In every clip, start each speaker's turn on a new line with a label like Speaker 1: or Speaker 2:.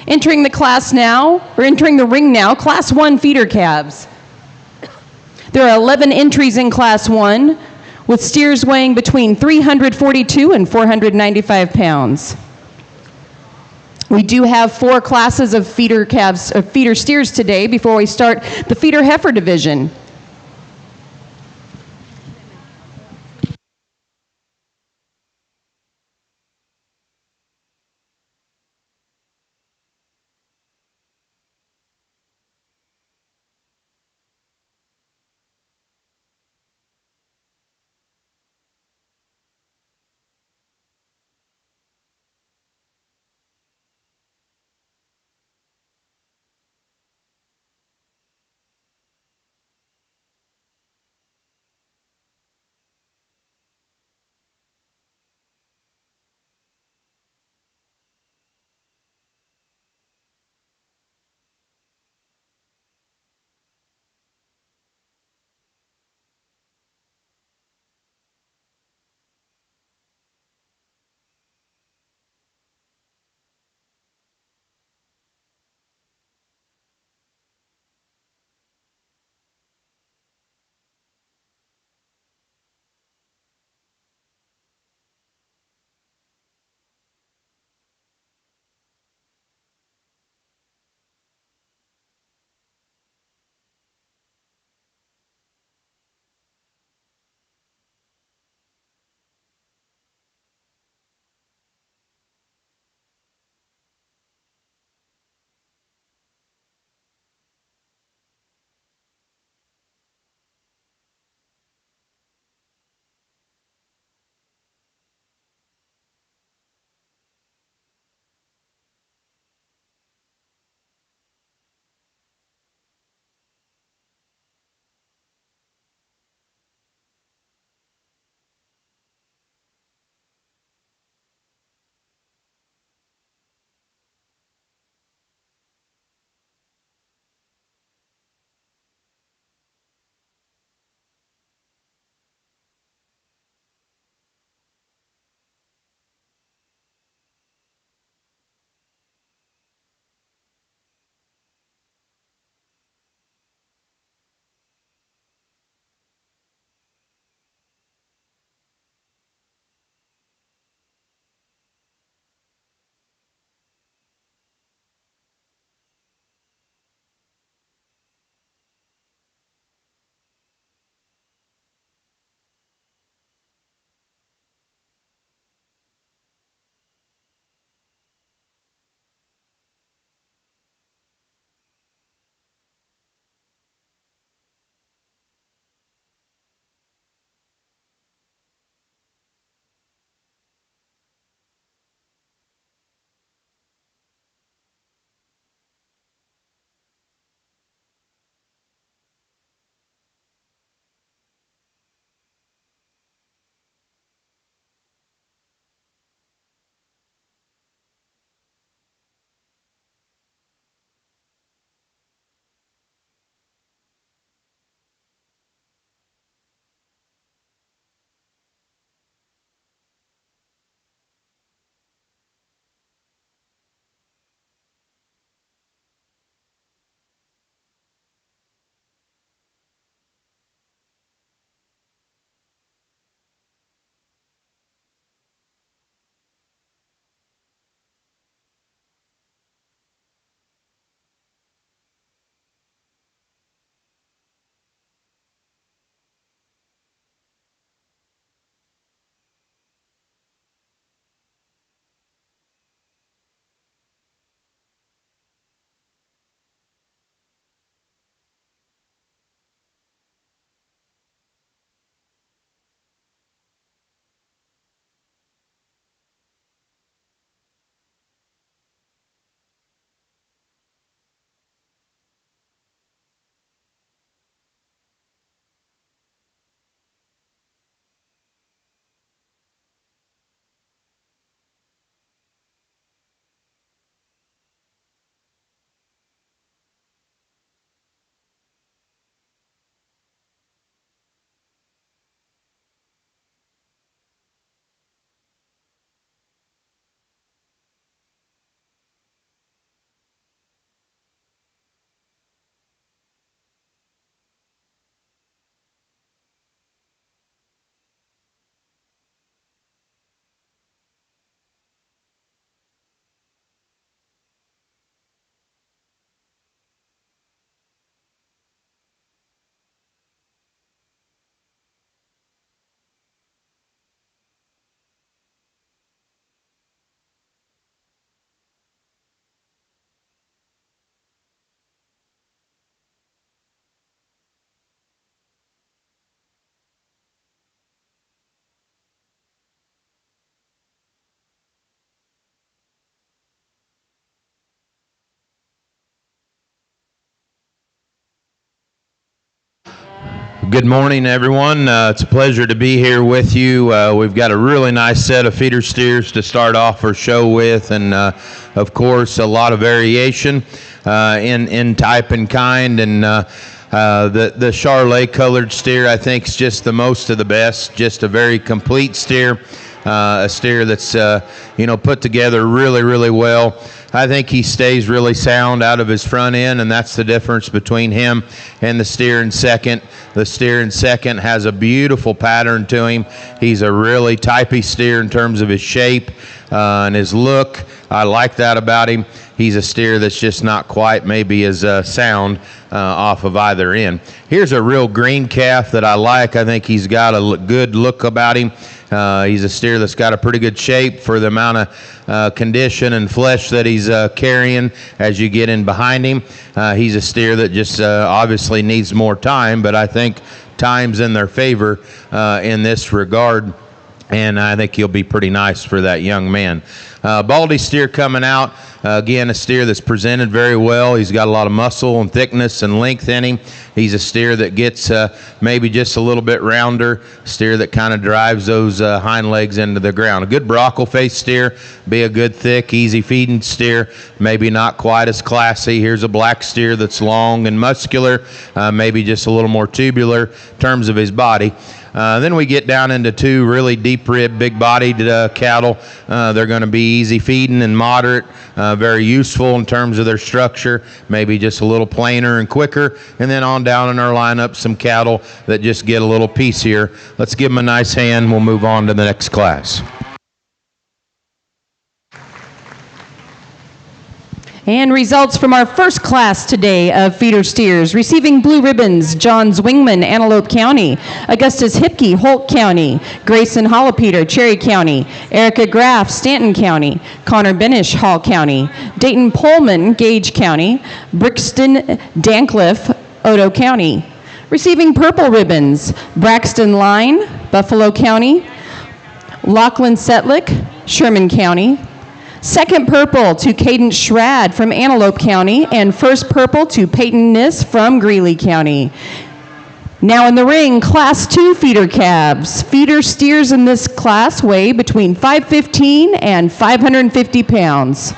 Speaker 1: Entering the class now, or entering the ring now, Class 1 feeder calves. There are 11 entries in Class 1, with steers weighing between 342 and 495 pounds. We do have 4 classes of feeder calves, feeder steers today before we start the feeder heifer division.
Speaker 2: Good morning, everyone. It's a pleasure to be here with you. We've got a really nice set of feeder steers to start off our show with, and of course, a lot of variation in type and kind. And the Charolais colored steer, I think, is just the most of the best. Just a very complete steer, a steer that's put together really, really well. I think he stays really sound out of his front end, and that's the difference between him and the steer in second. The steer in second has a beautiful pattern to him. He's a really typey steer in terms of his shape and his look. I like that about him. He's a steer that's just not quite maybe as sound off of either end. Here's a real green calf that I like. I think he's got a good look about him. He's a steer that's got a pretty good shape for the amount of condition and flesh that he's carrying as you get in behind him. He's a steer that just obviously needs more time, but I think time's in their favor in this regard, and I think he'll be pretty nice for that young man. Baldy steer coming out. Again, a steer that's presented very well. He's got a lot of muscle and thickness and length in him. He's a steer that gets maybe just a little bit rounder, steer that kind of drives those hind legs into the ground. A good brockle face steer, be a good thick, easy feeding steer, maybe not quite as classy. Here's a black steer that's long and muscular, maybe just a little more tubular in terms of his body. Then we get down into two really deep rib, big bodied cattle. They're going to be easy feeding and moderate, very useful in terms of their structure, maybe just a little plainer and quicker. And then on down in our lineup, some cattle that just get a little piecier. Let's give them a nice hand. We'll move on to the next class.
Speaker 1: And results from our first class today of feeder steers. Receiving blue ribbons, John Zwingman, Antelope County. Augustus Hipke, Holt County. Grayson Hollopeter, Cherry County. Erica Graff, Stanton County. Connor Benish, Hall County. Dayton Pullman, Gage County. Brixton Dancliffe, Odo County. Receiving purple ribbons, Braxton Line, Buffalo County. Lachlan Setlick, Sherman County. Second purple to Cadence Schrad from Antelope County, and first purple to Peyton Niss from Greeley County. Now in the ring, Class 2 feeder calves. Feeder steers in this class weigh between 515 and 550 pounds.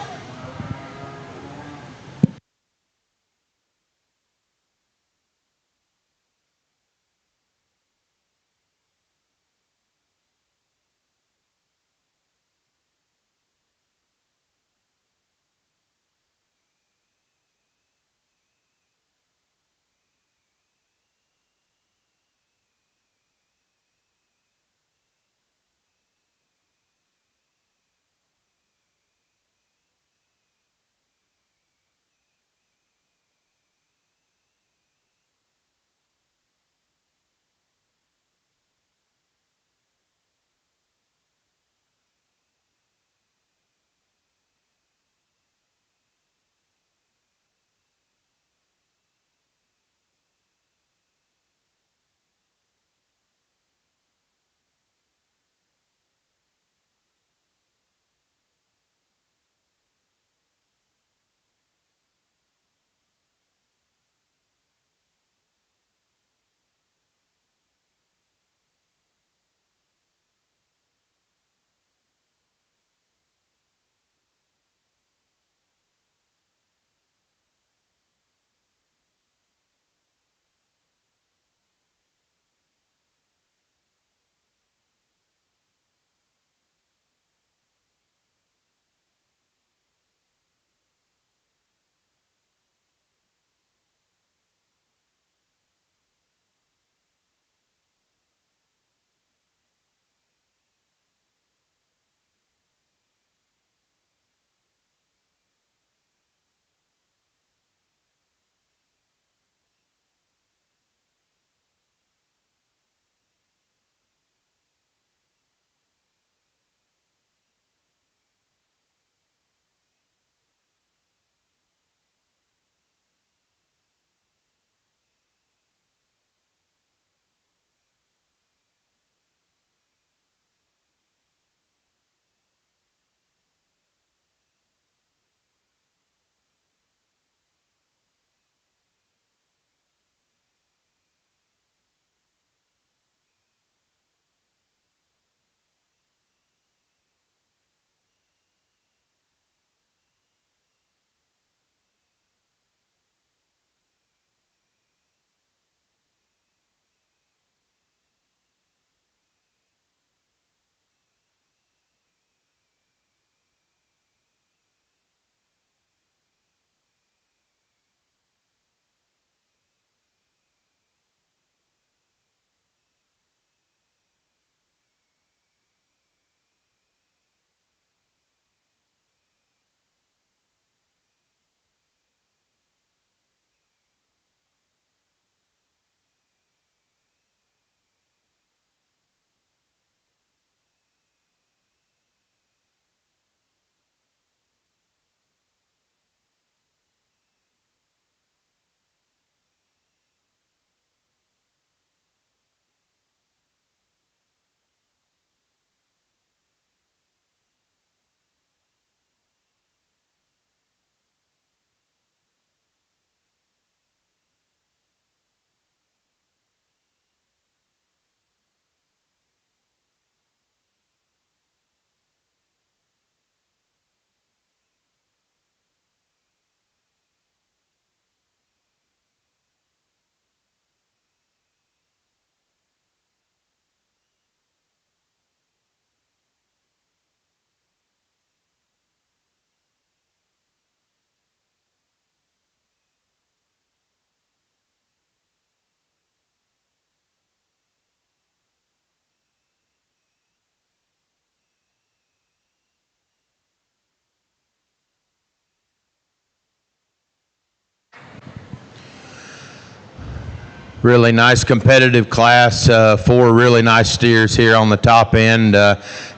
Speaker 2: Really nice competitive class. Four really nice steers here on the top end.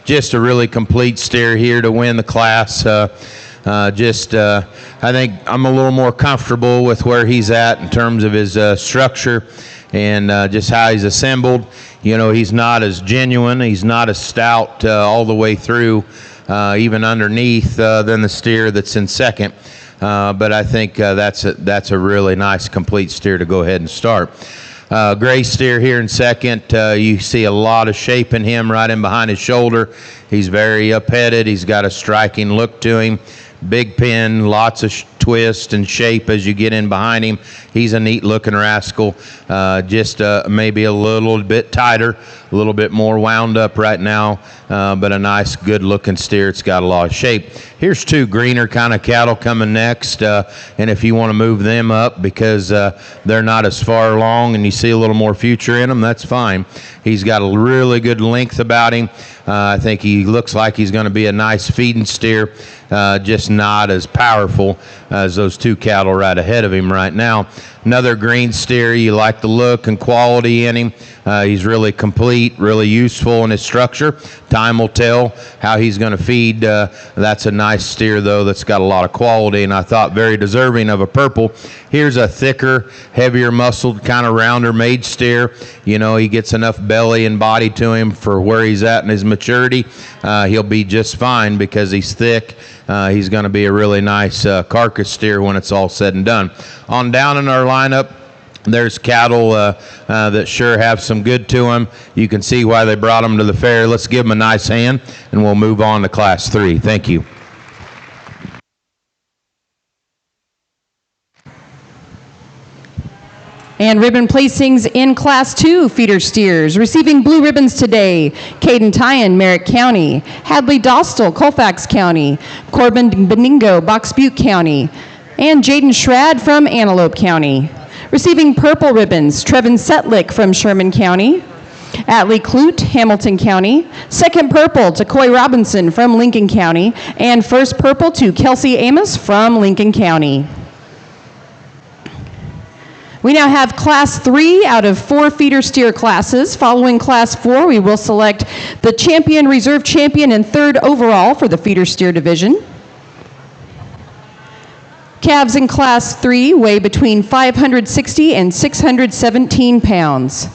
Speaker 2: Just a really complete steer here to win the class. I think I'm a little more comfortable with where he's at in terms of his structure and just how he's assembled. You know, he's not as genuine. He's not as stout all the way through, even underneath, than the steer that's in second. But I think that's a really nice complete steer to go ahead and start. Gray steer here in second. You see a lot of shape in him right in behind his shoulder. He's very up-headed. He's got a striking look to him. Big pin, lots of twist and shape as you get in behind him. He's a neat-looking rascal. Just maybe a little bit tighter, a little bit more wound up right now, but a nice, good-looking steer. It's got a lot of shape. Here's two greener kind of cattle coming next, and if you want to move them up because they're not as far along and you see a little more future in them, that's fine. He's got a really good length about him. I think he looks like he's going to be a nice feeding steer, just not as powerful as those two cattle right ahead of him right now. Another green steer. You like the look and quality in him. He's really complete, really useful in his structure. Time will tell how he's going to feed. That's a nice steer, though, that's got a lot of quality, and I thought very deserving of a purple. Here's a thicker, heavier muscled, kind of rounder made steer. You know, he gets enough belly and body to him for where he's at in his maturity. He'll be just fine because he's thick. He's going to be a really nice carcass steer when it's all said and done. On down in our lineup, there's cattle that sure have some good to them. You can see why they brought them to the fair. Let's give them a nice hand, and we'll move on to Class 3. Thank you.
Speaker 1: And ribbon placings in Class 2 feeder steers. Receiving blue ribbons today, Caden Tyan, Merritt County, Hadley Dostal, Colfax County, Corbin Beningo, Box Butte County, and Jaden Schrad from Antelope County. Receiving purple ribbons, Trevin Setlick from Sherman County, Atlee Clute, Hamilton County, second purple to Coy Robinson from Lincoln County, and first purple to Kelsey Amos from Lincoln County. We now have Class 3 out of 4 feeder steer classes. Following Class 4, we will select the champion, reserve champion, and third overall for the feeder steer division. Calves in Class 3 weigh between 560 and 617 pounds.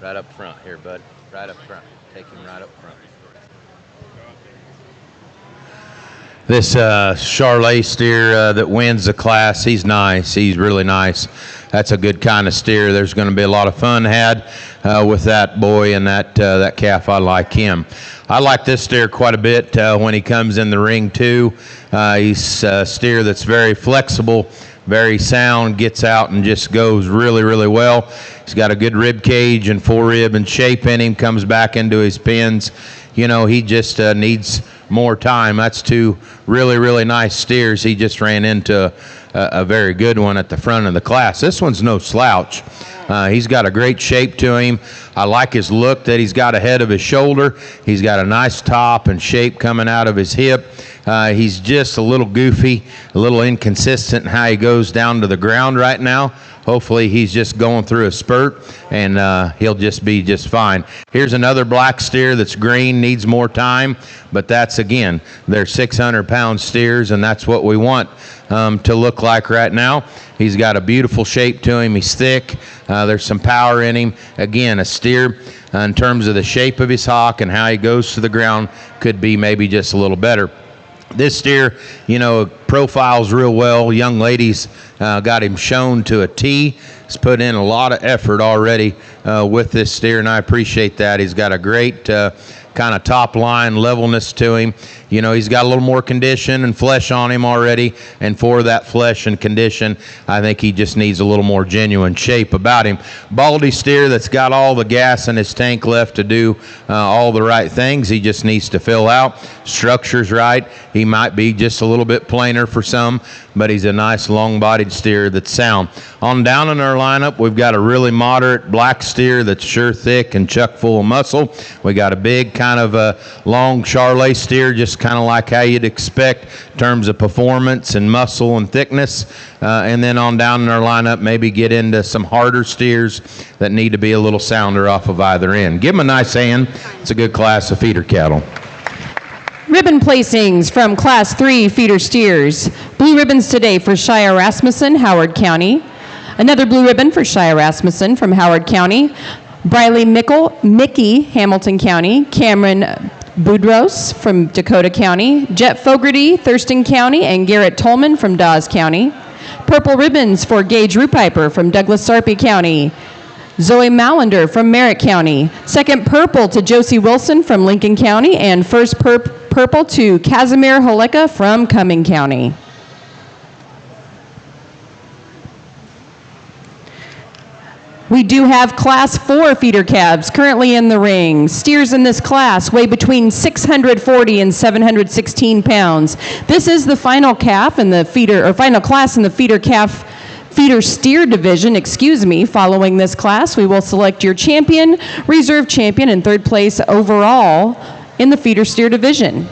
Speaker 2: Right up front here, bud. Right up front. Take him right up front. This Charlet steer that wins the class, he's nice. He's really nice. That's a good kind of steer. There's going to be a lot of fun had with that boy and that calf. I like him. I like this steer quite a bit when he comes in the ring too. He's a steer that's very flexible, very sound, gets out and just goes really, really well. He's got a good rib cage and forerib and shape in him, comes back into his pins. You know, he just needs more time. That's two really, really nice steers. He just ran into a very good one at the front of the class. This one's no slouch. He's got a great shape to him. I like his look that he's got ahead of his shoulder. He's got a nice top and shape coming out of his hip. He's just a little goofy, a little inconsistent in how he goes down to the ground right now. Hopefully he's just going through a spurt, and he'll just be just fine. Here's another black steer that's green, needs more time, but that's, again, they're 600-pound steers, and that's what we want to look like right now. He's got a beautiful shape to him. He's thick. There's some power in him. Again, a steer in terms of the shape of his hock and how he goes to the ground could be maybe just a little better. This steer, you know, profiles real well. Young ladies got him shown to a T. He's put in a lot of effort already with this steer, and I appreciate that. He's got a great kind of top line levelness to him. You know, he's got a little more condition and flesh on him already, and for that flesh and condition, I think he just needs a little more genuine shape about him. Baldy steer that's got all the gas in his tank left to do all the right things. He just needs to fill out. Structure's right. He might be just a little bit plainer for some, but he's a nice long-bodied steer that's sound. On down in our lineup, we've got a really moderate black steer that's sure thick and chuck full of muscle. We got a big kind of a long Charlet steer, just kind of like how you'd expect in terms of performance and muscle and thickness. And then on down in our lineup, maybe get into some harder steers that need to be a little sounder off of either end. Give them a nice hand. It's a good class of feeder cattle.
Speaker 1: Ribbon placings from Class 3 feeder steers. Blue ribbons today for Shia Rasmussen, Howard County. Another blue ribbon for Shia Rasmussen from Howard County. Briley Mickey, Hamilton County. Cameron Boudros from Dakota County. Jet Fogarty, Thurston County. And Garrett Tolman from Dawes County. Purple ribbons for Gage Rupiper from Douglas Sarpy County. Zoe Malander from Merritt County. Second purple to Josie Wilson from Lincoln County. And first purple to Casimir Holeka from Cumming County. We do have Class 4 feeder calves currently in the ring. Steers in this class weigh between 640 and 716 pounds. This is the final calf in the feeder, or final class in the feeder steer division, Following this class, we will select your champion, reserve champion, and third place overall in the feeder steer division.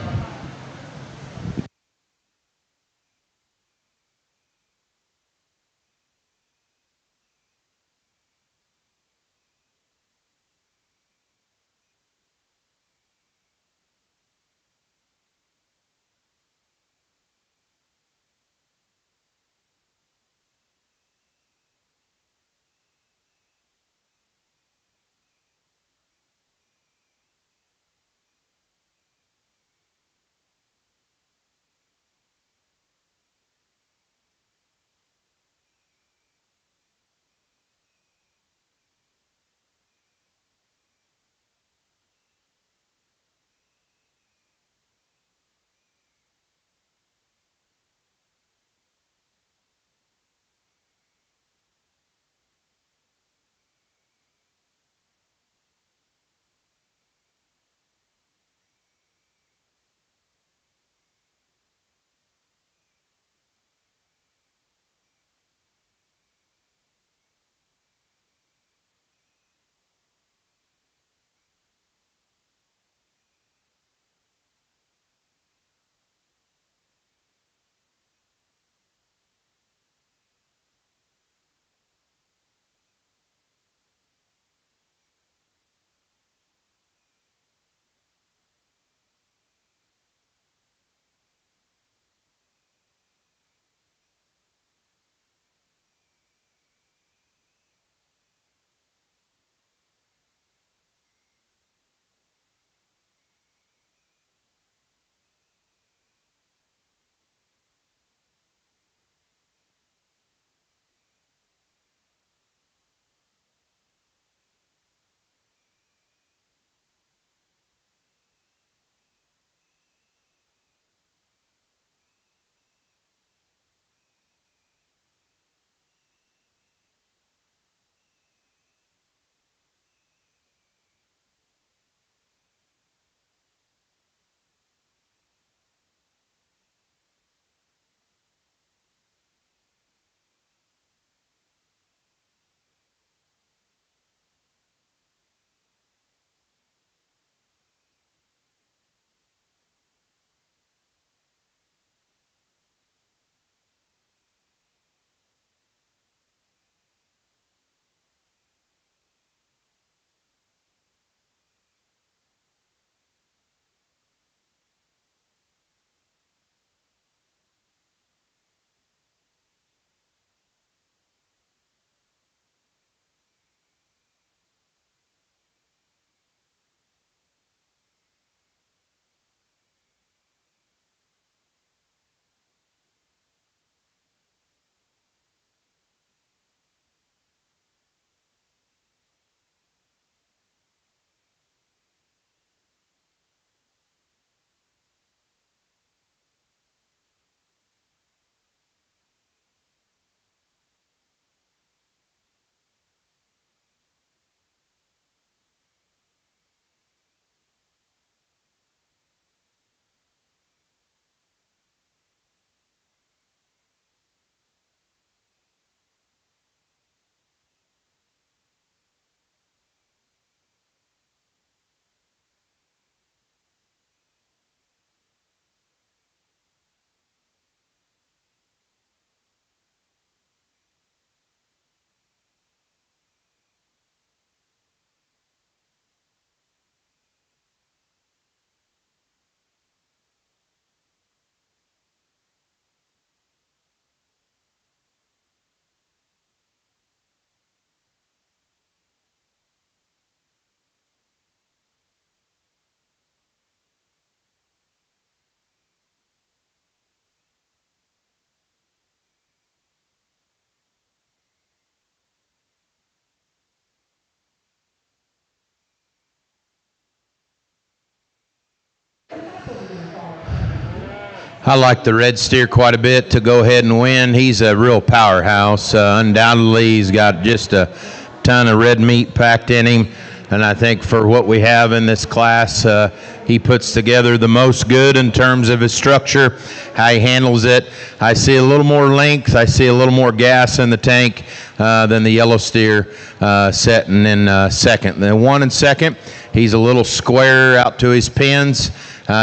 Speaker 2: I like the red steer quite a bit to go ahead and win. He's a real powerhouse. Undoubtedly, he's got just a ton of red meat packed in him. And I think for what we have in this class, he puts together the most good in terms of his structure, how he handles it. I see a little more length. I see a little more gas in the tank than the yellow steer setting in second. The one in second, he's a little squarer out to his pins.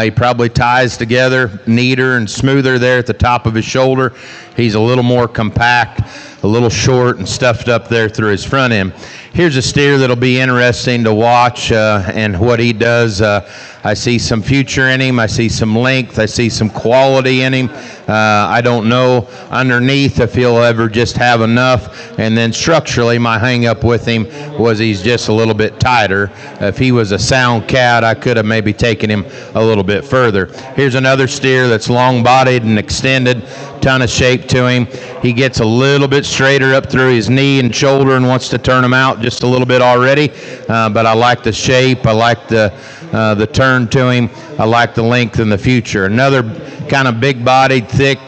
Speaker 2: He probably ties together neater and smoother there at the top of his shoulder. He's a little more compact, a little short and stuffed up there through his front end. Here's a steer that'll be interesting to watch and what he does. I see some future in him. I see some length. I see some quality in him. I don't know underneath if he'll ever just have enough. And then structurally, my hang-up with him was he's just a little bit tighter. If he was a sound cat, I could have maybe taken him a little bit further. Here's another steer that's long-bodied and extended, ton of shape to him. He gets a little bit straighter up through his knee and shoulder and wants to turn him out just a little bit already. But I like the shape. I like the turn to him. I like the length in the future. Another kind of big-bodied, thick,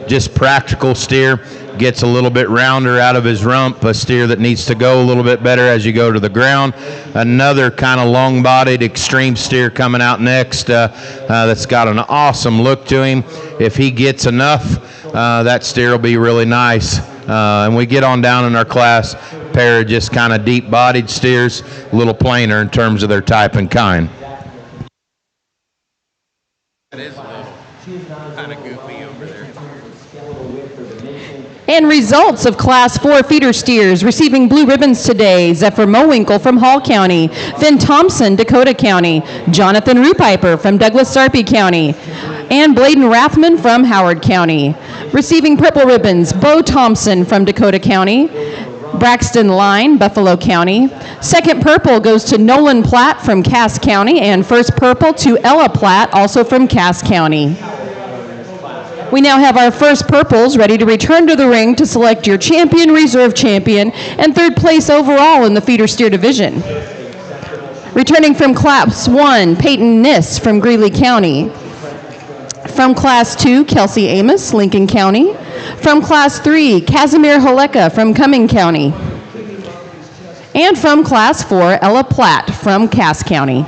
Speaker 2: just practical steer. Gets a little bit rounder out of his rump, a steer that needs to go a little bit better as you go to the ground. Another kind of long-bodied, extreme steer coming out next that's got an awesome look to him. If he gets enough, that steer will be really nice. And we get on down in our class, a pair of just kind of deep-bodied steers, a little plainer in terms of their type and kind.
Speaker 3: It is a little kind of goofy over there.
Speaker 1: And results of Class 4 feeder steers receiving blue ribbons today: Zephyr Mowinkle from Hall County, Finn Thompson, Dakota County, Jonathan Rupiper from Douglas Sarpy County, and Bladen Rathman from Howard County. Receiving purple ribbons: Bo Thompson from Dakota County, Braxton Line, Buffalo County. Second purple goes to Nolan Platt from Cass County, and first purple to Ella Platt, also from Cass County. We now have our first purples ready to return to the ring to select your champion, reserve champion, and third place overall in the feeder steer division. Returning from Class 1, Peyton Niss from Greeley County. From Class 2, Kelsey Amos, Lincoln County. From Class 3, Casimir Haleka from Cumming County. And from Class 4, Ella Platt from Cass County.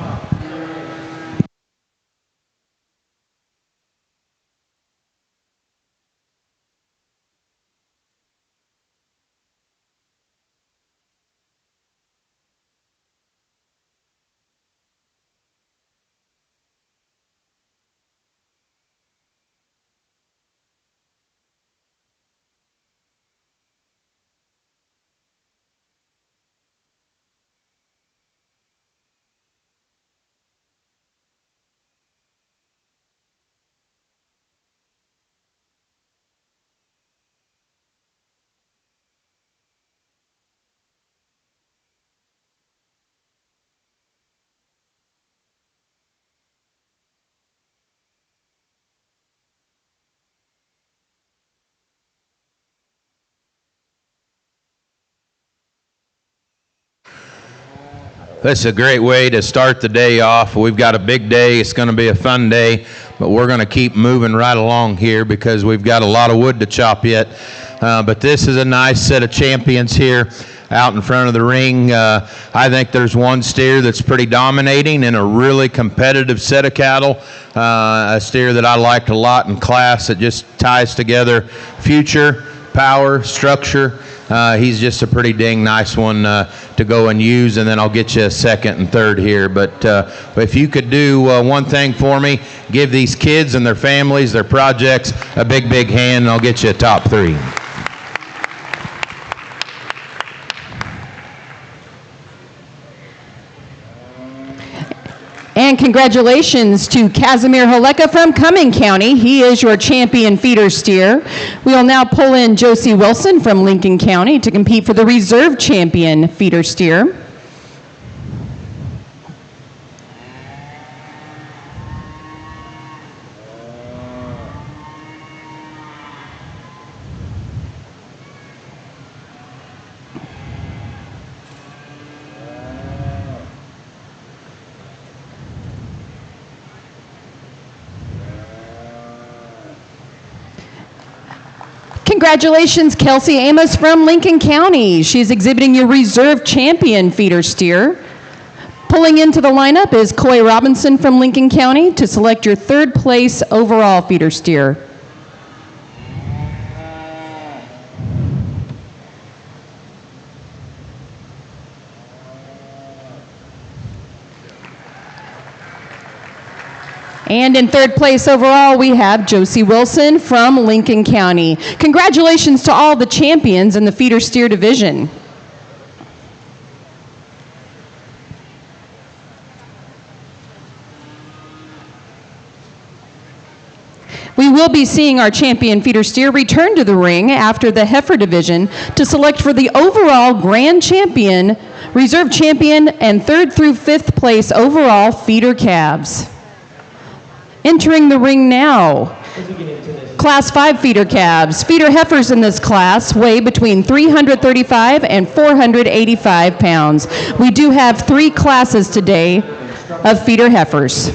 Speaker 2: This is a great way to start the day off. We've got a big day. It's going to be a fun day, but we're going to keep moving right along here because we've got a lot of wood to chop yet. But this is a nice set of champions here out in front of the ring. I think there's one steer that's pretty dominating in a really competitive set of cattle. A steer that I liked a lot in class that just ties together future, power, structure. He's just a pretty dang nice one to go and use, and then I'll get you a second and third here. But if you could do one thing for me, give these kids and their families, their projects, a big, big hand, and I'll get you a top three.
Speaker 1: And congratulations to Casimir Haleka from Cumming County. He is your champion feeder steer. We will now pull in Josie Wilson from Lincoln County to compete for the reserve champion feeder steer. Congratulations, Kelsey Amos from Lincoln County. She's exhibiting your reserve champion feeder steer. Pulling into the lineup is Coy Robinson from Lincoln County to select your third place overall feeder steer. And in third place overall, we have Josie Wilson from Lincoln County. Congratulations to all the champions in the feeder steer division. We will be seeing our champion feeder steer return to the ring after the heifer division to select for the overall grand champion, reserve champion, and third through fifth place overall feeder calves. Entering the ring now, Class 5 feeder calves. Feeder heifers in this class weigh between 335 and 485 pounds. We do have 3 classes today of feeder heifers.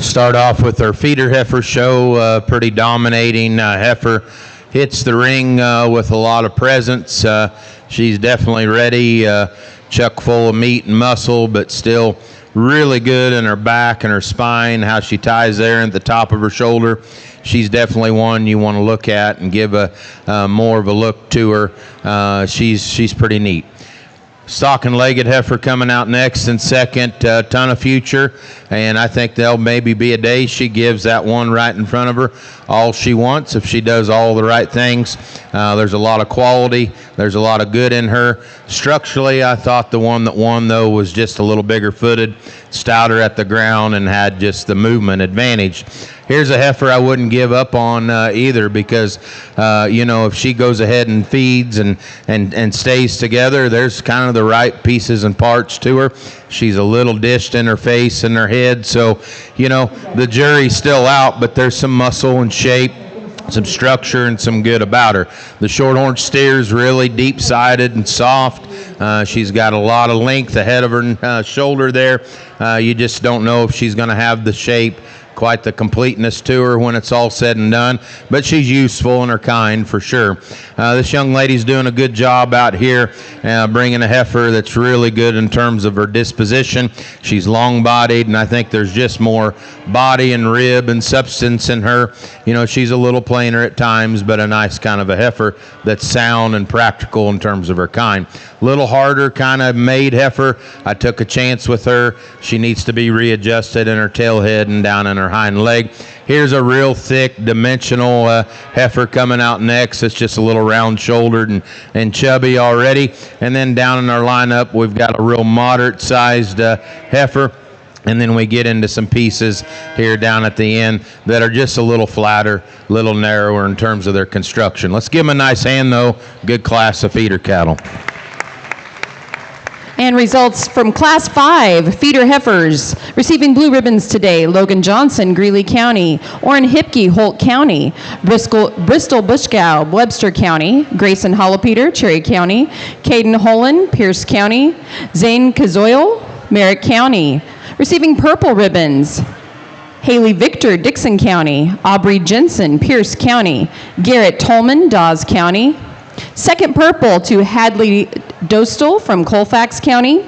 Speaker 2: Start off with our feeder heifer show, pretty dominating heifer. Hits the ring with a lot of presence. She's definitely ready, chuck full of meat and muscle, but still really good in her back and her spine, how she ties there at the top of her shoulder. She's definitely one you want to look at and give a more of a look to her. She's pretty neat. Stock and legged heifer coming out next in second, ton of future, and I think there'll maybe be a day she gives that one right in front of her all she wants if she does all the right things. There's a lot of quality. There's a lot of good in her. Structurally, I thought the one that won, though, was just a little bigger footed, stouter at the ground, and had just the movement advantage. Here's a heifer I wouldn't give up on either because, if she goes ahead and feeds and stays together, there's kind of the right pieces and parts to her. She's a little dished in her face and her head, so, the jury's still out, but there's some muscle and shape, some structure, and some good about her. The short orange steer's really deep-sided and soft. She's got a lot of length ahead of her shoulder there. You just don't know if she's going to have the shape, quite the completeness to her when it's all said and done, but she's useful in her kind for sure. This young lady's doing a good job out here bringing a heifer that's really good in terms of her disposition. She's long-bodied, and I think there's just more body and rib and substance in her. She's a little plainer at times, but a nice kind of a heifer that's sound and practical in terms of her kind. Little harder kind of made heifer. I took a chance with her. She needs to be readjusted in her tail head and down in her hind leg. Here's a real thick dimensional heifer coming out next. It's just a little round-shouldered and chubby already. And then down in our lineup, we've got a real moderate-sized heifer. And then we get into some pieces here down at the end that are just a little flatter, a little narrower in terms of their construction. Let's give them a nice hand, though. Good class of feeder cattle.
Speaker 1: And results from Class 5 feeder heifers receiving blue ribbons today: Logan Johnson, Greeley County; Orrin Hipke, Holt County; Bristol Bushgow, Webster County; Grayson Hollopeter, Cherry County; Caden Holland, Pierce County; Zane Kazoil, Merritt County. Receiving purple ribbons: Haley Victor, Dixon County; Aubrey Jensen, Pierce County; Garrett Tolman, Dawes County. Second purple to Hadley Dostal from Colfax County.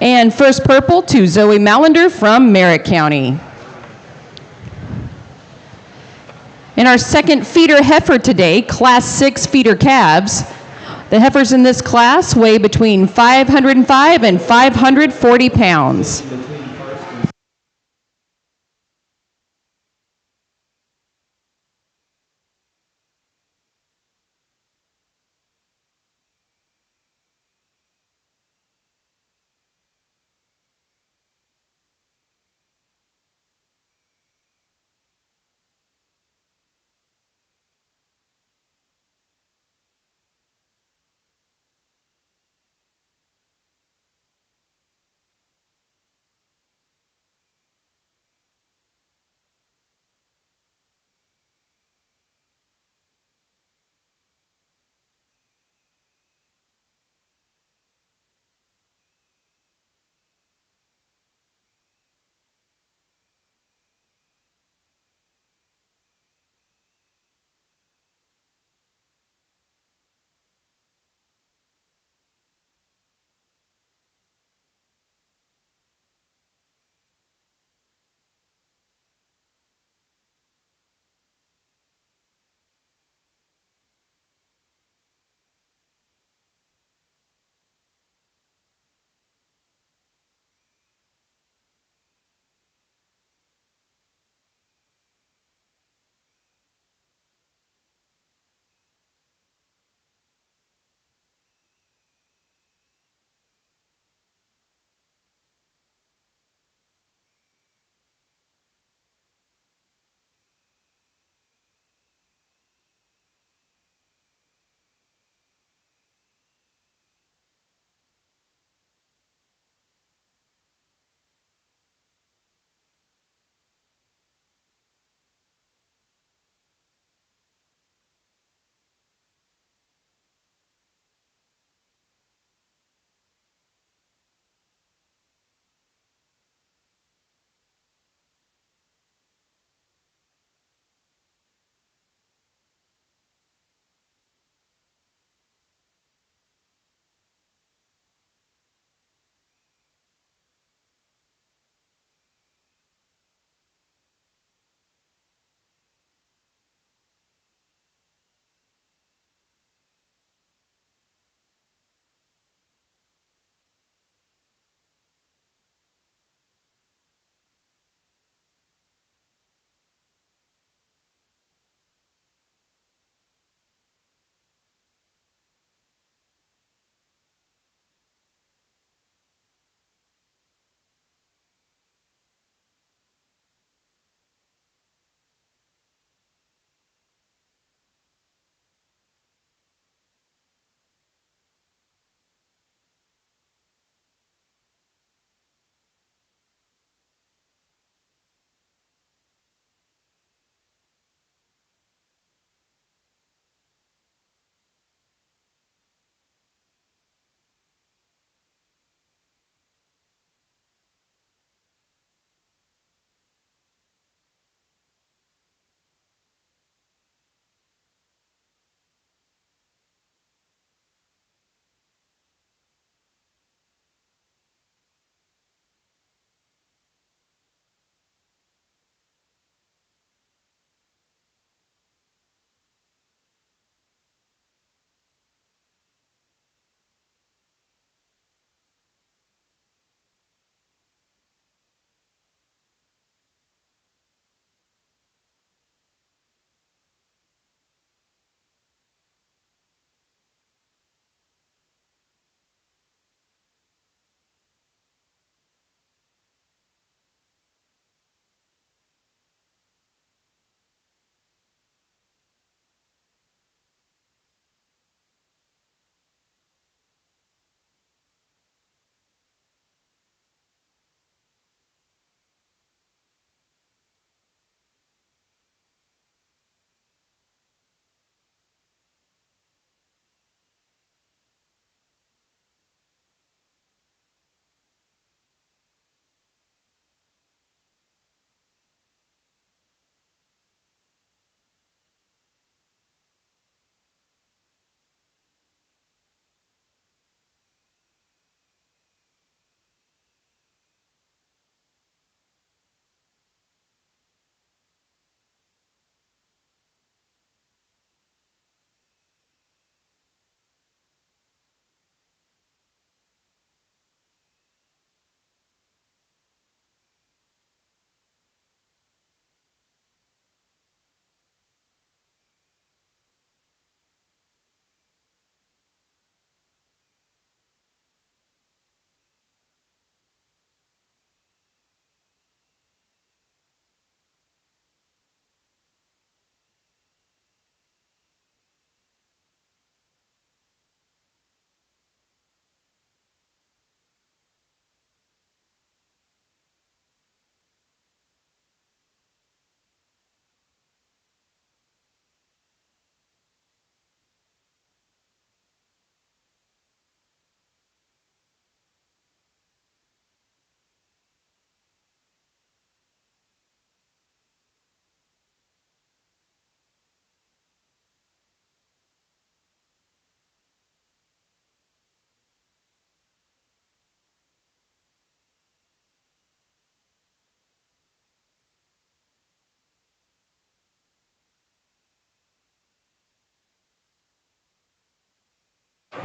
Speaker 1: And first purple to Zoe Mallender from Merritt County. In our second feeder heifer today, Class 6 feeder calves. The heifers in this class weigh between 505 and 540 pounds.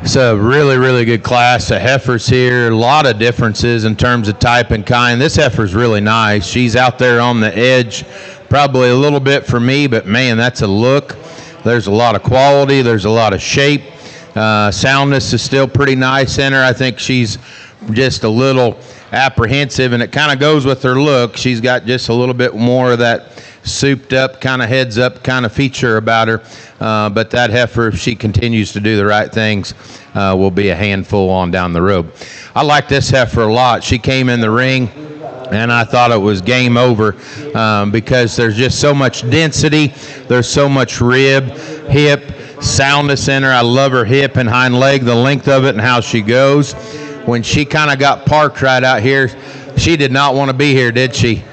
Speaker 2: It's a really, really good class. The heifers here, a lot of differences in terms of type and kind. This heifer's really nice. She's out there on the edge, probably a little bit for me, but man, that's a look. There's a lot of quality. There's a lot of shape. Soundness is still pretty nice in her. I think she's just a little apprehensive, and it kind of goes with her look. She's got just a little bit more of that souped up, kind of heads up kind of feature about her. But that heifer, if she continues to do the right things, will be a handful on down the road. I like this heifer a lot. She came in the ring, and I thought it was game over because there's just so much density. There's so much rib, hip, soundness in her. I love her hip and hind leg, the length of it and how she goes. When she kind of got parked right out here, she did not want to be here, did she?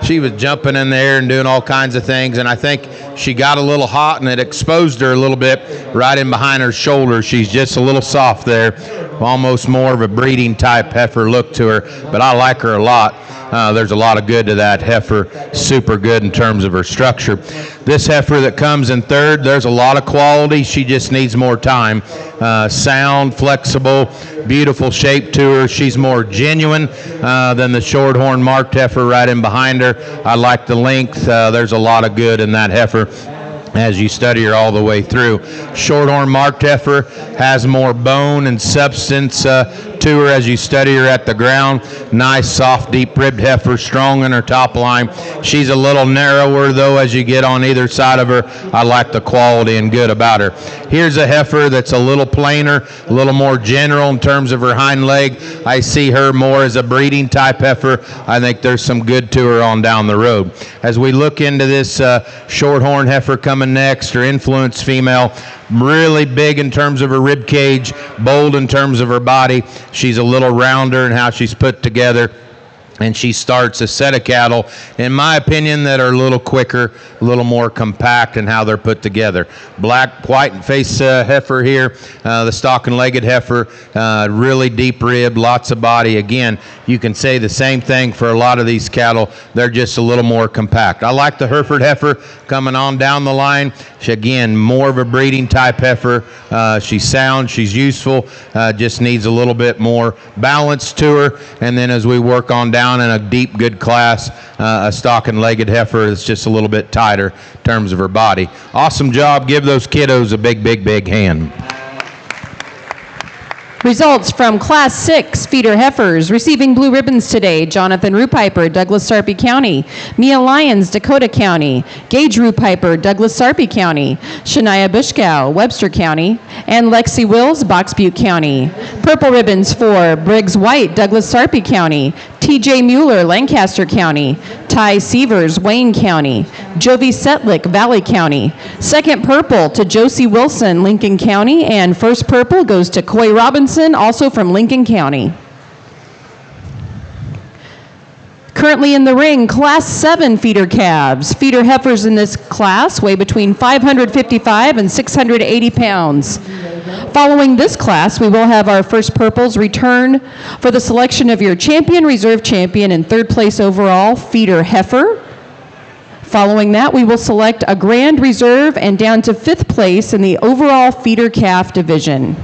Speaker 2: She was jumping in the air and doing all kinds of things, and I think she got a little hot and it exposed her a little bit right in behind her shoulder. She's just a little soft there, almost more of a breeding type heifer look to her, but I like her a lot. There's a lot of good to that heifer, super good in terms of her structure. This heifer that comes in third, there's a lot of quality. She just needs more time. Sound, flexible, beautiful shape to her. She's more genuine than the shorthorn marked heifer right in behind her. I like the length. There's a lot of good in that heifer as you study her all the way through. Shorthorn marked heifer has more bone and substance to her as you study her at the ground. Nice, soft, deep-ribbed heifer, strong in her top line. She's a little narrower, though, as you get on either side of her. I like the quality and good about her. Here's a heifer that's a little plainer, a little more general in terms of her hind leg. I see her more as a breeding type heifer. I think there's some good to her on down the road. As we look into this shorthorn heifer coming next, her influence female, really big in terms of her rib cage, bold in terms of her body. She's a little rounder in how she's put together, and she starts a set of cattle, in my opinion, that are a little quicker, a little more compact in how they're put together. Black, white, and face heifer here, the stock and legged heifer, really deep rib, lots of body. Again, you can say the same thing for a lot of these cattle. They're just a little more compact. I like the Hereford heifer coming on down the line. She, again, more of a breeding type heifer. She's sound, she's useful, just needs a little bit more balance to her. And then as we work on down in a deep, good class, a stock and legged heifer that's just a little bit tighter in terms of her body. Awesome job. Give those kiddos a big, big, big hand.
Speaker 1: Results from Class 6 feeder heifers receiving blue ribbons today: Jonathan Rupiper, Douglas Sarpy County; Mia Lyons, Dakota County; Gage Rupiper, Douglas Sarpy County; Shania Bushkow, Webster County; and Lexi Wills, Box Butte County. Purple ribbons for Briggs White, Douglas Sarpy County; TJ Mueller, Lancaster County; Ty Sievers, Wayne County; Jovi Setlick, Valley County. Second purple to Josie Wilson, Lincoln County, and first purple goes to Coy Robinson, also from Lincoln County. Currently in the ring, Class 7 feeder calves. Feeder heifers in this class weigh between 555 and 680 pounds. Following this class, we will have our first purples return for the selection of your champion, reserve champion, and third place overall feeder heifer. Following that, we will select a grand reserve and down to fifth place in the overall feeder calf division.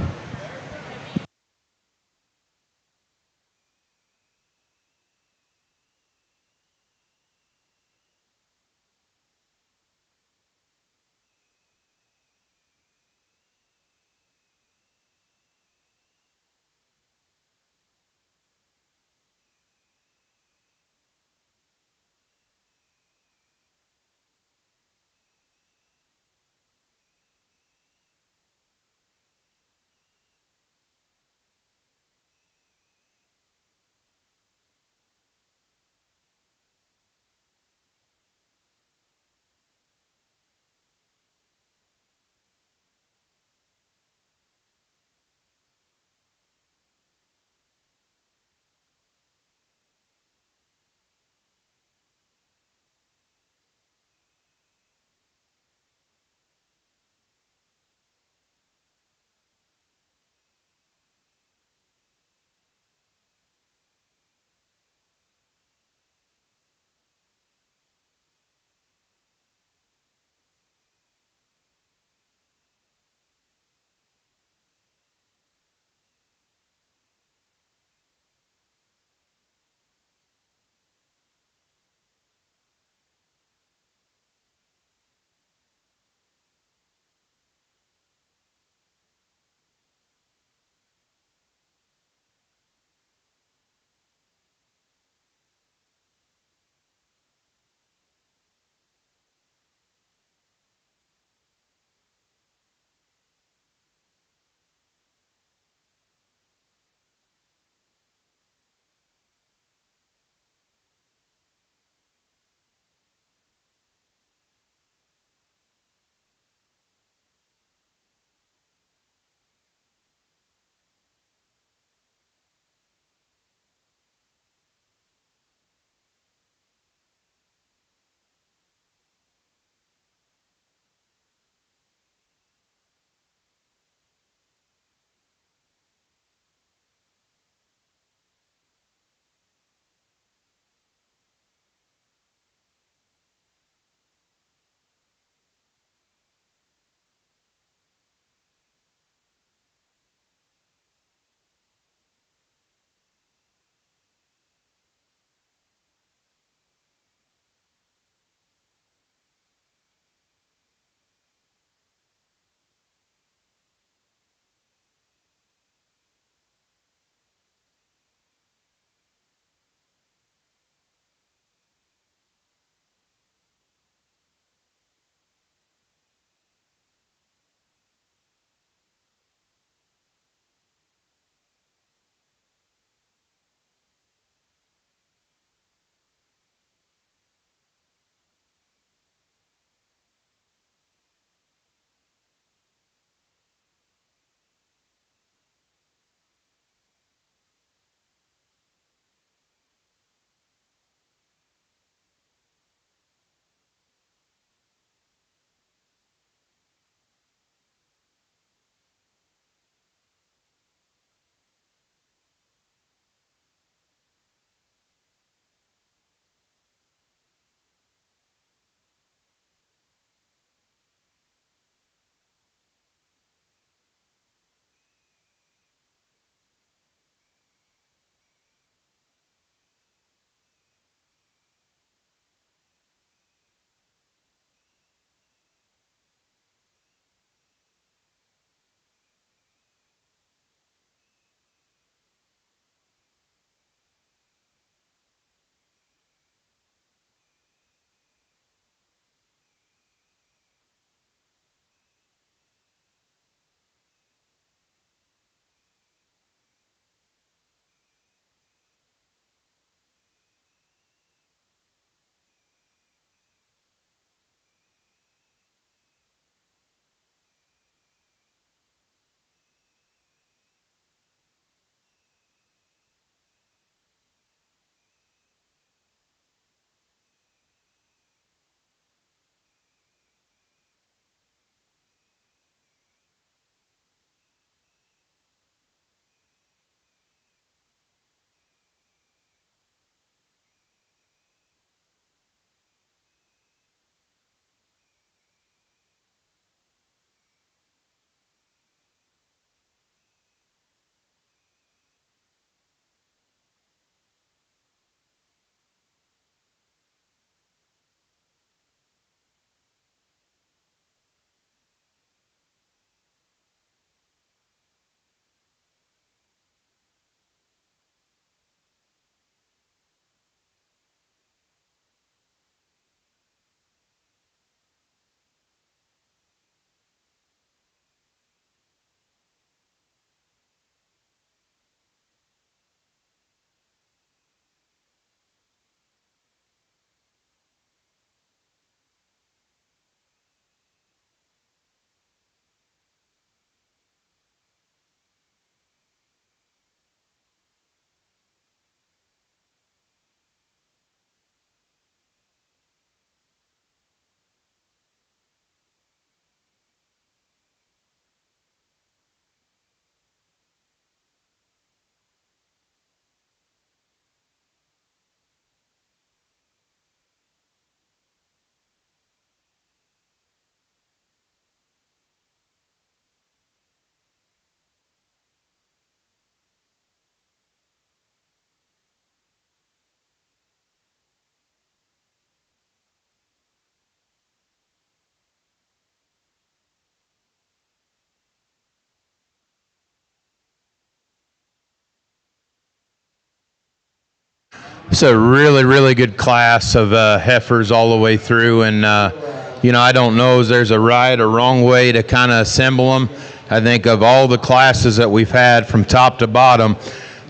Speaker 2: It's a really, really good class of heifers all the way through, and I don't know if there's a right or wrong way to kind of assemble them. I think of all the classes that we've had from top to bottom,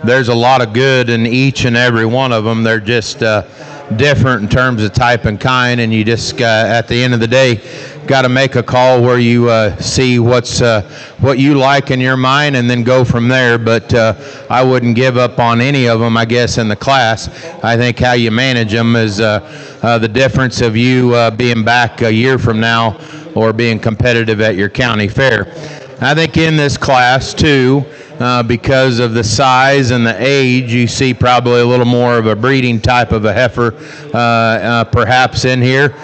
Speaker 2: there's a lot of good in each and every one of them. They're just different in terms of type and kind, and you just at the end of the day got to make a call where you see what you like in your mind and then go from there. But I wouldn't give up on any of them, I guess, in the class. I think how you manage them is the difference of you being back a year from now or being competitive at your county fair. I think in this class too, because of the size and the age, you see probably a little more of a breeding type of a heifer perhaps in here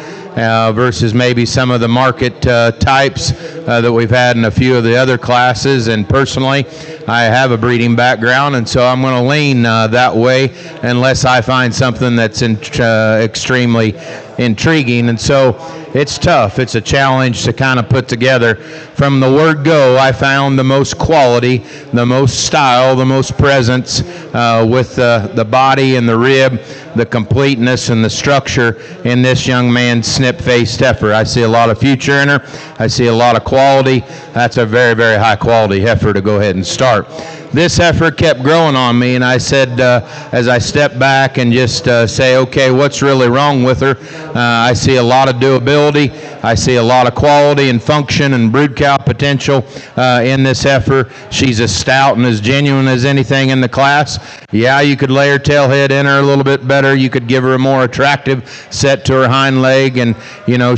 Speaker 2: versus maybe some of the market types that we've had in a few of the other classes. And personally, I have a breeding background, and so I'm going to lean that way unless I find something that's extremely intriguing. And so it's tough. It's a challenge to kind of put together. From the word go, I found the most quality, the most style, the most presence with the body and the rib, the completeness and the structure in this young man's snip-faced heifer. I see a lot of future in her. I see a lot of quality. That's a very, very high quality heifer to go ahead and start. This heifer kept growing on me, and I said, as I stepped back and just say, okay, what's really wrong with her? I see a lot of doability. I see a lot of quality and function and brood cow potential in this heifer. She's as stout and as genuine as anything in the class. Yeah, you could lay her tail head in her a little bit better. You could give her a more attractive set to her hind leg, and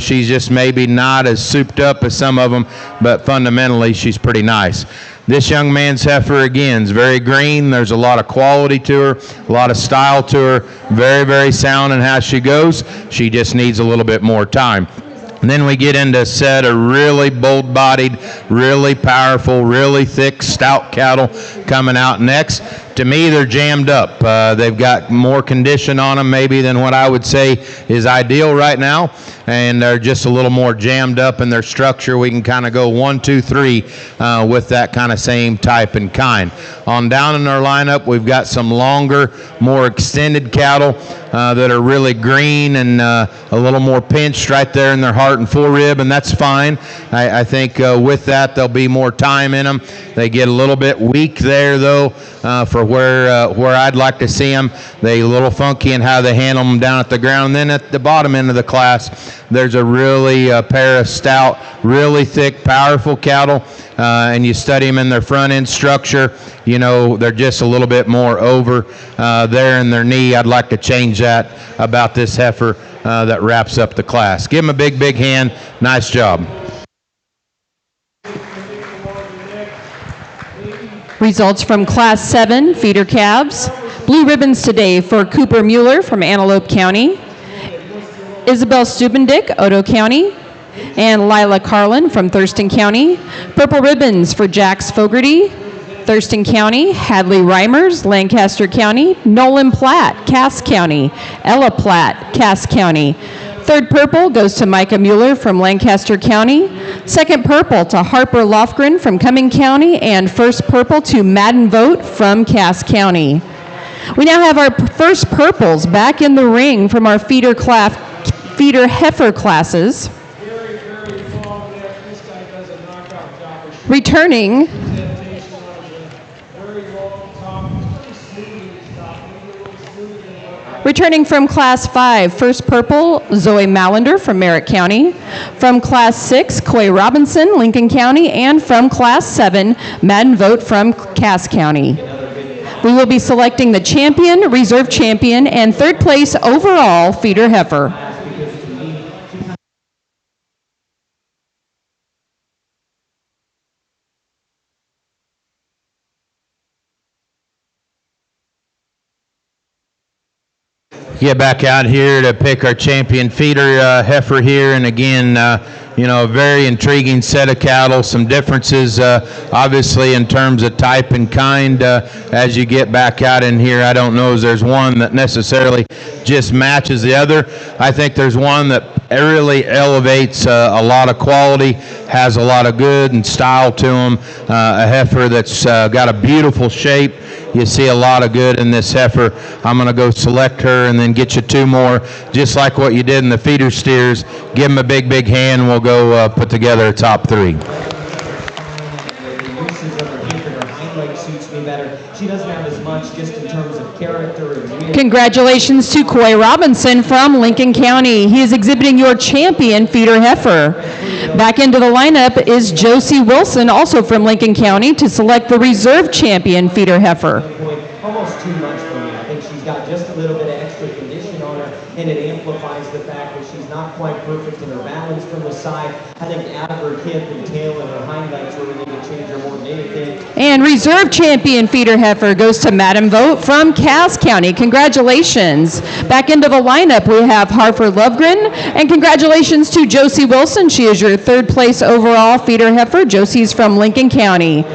Speaker 2: she's just maybe not as souped up as some of them, but fundamentally she's pretty nice. This young man's heifer, again, is very green. There's a lot of quality to her, a lot of style to her, very, very sound in how she goes. She just needs a little bit more time. And then we get into a set of really bold-bodied, really powerful, really thick, stout cattle coming out next. To me, they're jammed up. They've got more condition on them maybe than what I would say is ideal right now, and they're just a little more jammed up in their structure. We can kind of go 1, 2, 3 with that kind of same type and kind. On down in our lineup, we've got some longer, more extended cattle that are really green and a little more pinched right there in their heart and forerib, and that's fine. I think with that, there'll be more time in them. They get a little bit weak there, though, for where I'd like to see them. They're a little funky in how they handle them down at the ground. And then at the bottom end of the class, there's a really pair of stout, really thick, powerful cattle, and you study them in their front end structure. They're just a little bit more over there in their knee. I'd like to change that about this heifer that wraps up the class. Give them a big, big hand. Nice job.
Speaker 1: Results from Class 7 feeder calves. Blue ribbons today for Cooper Mueller from Antelope County, Isabel Stubendick, Otoe County, and Lila Carlin from Thurston County. Purple ribbons for Jax Fogarty, Thurston County, Hadley Reimers, Lancaster County, Nolan Platt, Cass County, Ella Platt, Cass County. Third purple goes to Micah Mueller from Lancaster County. Second purple to Harper Lofgren from Cumming County. And first purple to Madden Vote from Cass County. We now have our first purples back in the ring from our feeder heifer classes. Returning from Class 5, first purple, Zoe Mallender from Merritt County. From Class 6, Coy Robinson, Lincoln County. And from Class 7, Madden Vote from Cass County. We will be selecting the champion, reserve champion, and third place overall feeder heifer.
Speaker 2: Get back out here to pick our champion feeder heifer here, and again, a very intriguing set of cattle. Some differences, obviously, in terms of type and kind. As you get back out in here, I don't know if there's one that necessarily just matches the other. I think there's one that really elevates a lot of quality, has a lot of good and style to them. A heifer that's got a beautiful shape, you see a lot of good in this heifer. I'm going to go select her and then get you 2 more, just like what you did in the feeder steers. Give them a big, big hand. We'll go put together a top 3.
Speaker 4: She doesn't have as much just in terms of character and
Speaker 1: Congratulations to Coy Robinson from Lincoln County. He is exhibiting your champion feeder heifer. Back into the lineup is Josie Wilson, also from Lincoln County, to select the reserve champion feeder heifer.
Speaker 4: Almost too much for me. I think she's got just a little bit of extra condition on her, and it amplifies the fact that she's not quite perfect in her balance from the side. I think out of her hip and tail and her hind legs where we need to change her more than anything.
Speaker 1: And reserve champion feeder heifer goes to Madam Vote from Cass County. Congratulations. Back into the lineup we have Harford Lovegren, and congratulations to Josie Wilson. She is your 3rd place overall feeder heifer. Josie's from Lincoln County.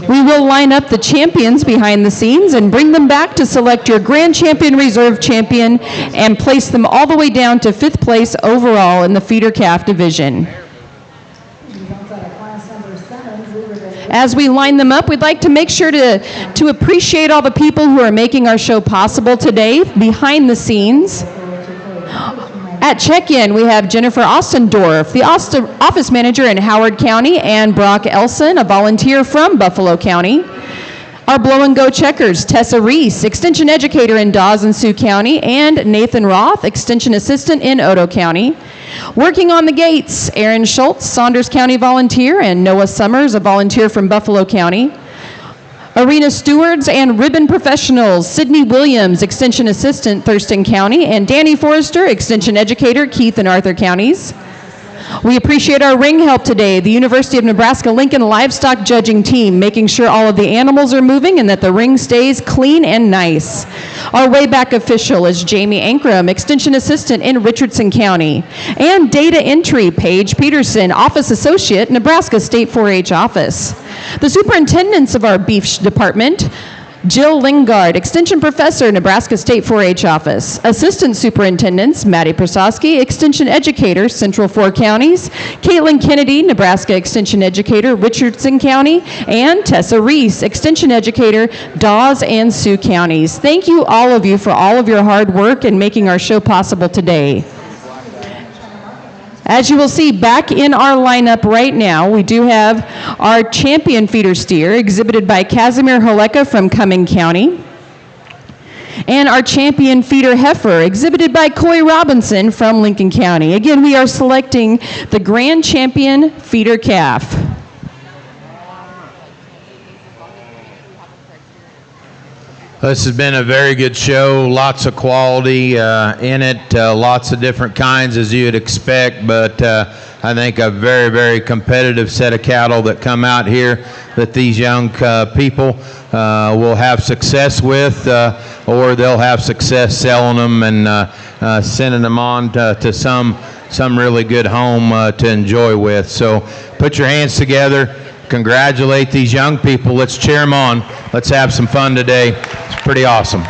Speaker 1: We will line up the champions behind the scenes and bring them back to select your grand champion, reserve champion, and place them all the way down to 5th place overall in the feeder calf division. As we line them up, we'd like to make sure to appreciate all the people who are making our show possible today behind the scenes. At check-in, we have Jennifer Ostendorf, the office manager in Howard County, and Brock Elson, a volunteer from Buffalo County. Our blow and go checkers, Tessa Reese, extension educator in Dawes and Sioux County, and Nathan Roth, extension assistant in Otoe County. Working on the gates, Aaron Schultz, Saunders County volunteer, and Noah Summers, a volunteer from Buffalo County. Arena stewards and ribbon professionals, Sydney Williams, extension assistant, Thurston County, and Danny Forrester, extension educator, Keith and Arthur counties. We appreciate our ring help today, the University of Nebraska-Lincoln Livestock Judging Team, making sure all of the animals are moving and that the ring stays clean and nice. Our wayback official is Jamie Ankrum, Extension Assistant in Richardson County. And data entry, Paige Peterson, Office Associate, Nebraska State 4-H Office. The superintendents of our beef department, Jill Lingard, Extension Professor, Nebraska State 4-H Office. Assistant Superintendents, Maddie Prasowski, Extension Educator, Central 4 Counties. Caitlin Kennedy, Nebraska Extension Educator, Richardson County. And Tessa Reese, Extension Educator, Dawes and Sioux Counties. Thank you, all of you, for all of your hard work in making our show possible today. As you will see back in our lineup right now, we do have our champion feeder steer exhibited by Casimir Holeka from Cumming County, and our champion feeder heifer exhibited by Coy Robinson from Lincoln County. Again, we are selecting the grand champion feeder calf.
Speaker 2: This has been a very good show, lots of quality in it, lots of different kinds as you'd expect, but I think a very, very competitive set of cattle that come out here that these young people will have success with, or they'll have success selling them and sending them on to some really good home to enjoy with. So put your hands together. Congratulate these young people. Let's cheer them on. Let's have some fun today. It's pretty awesome.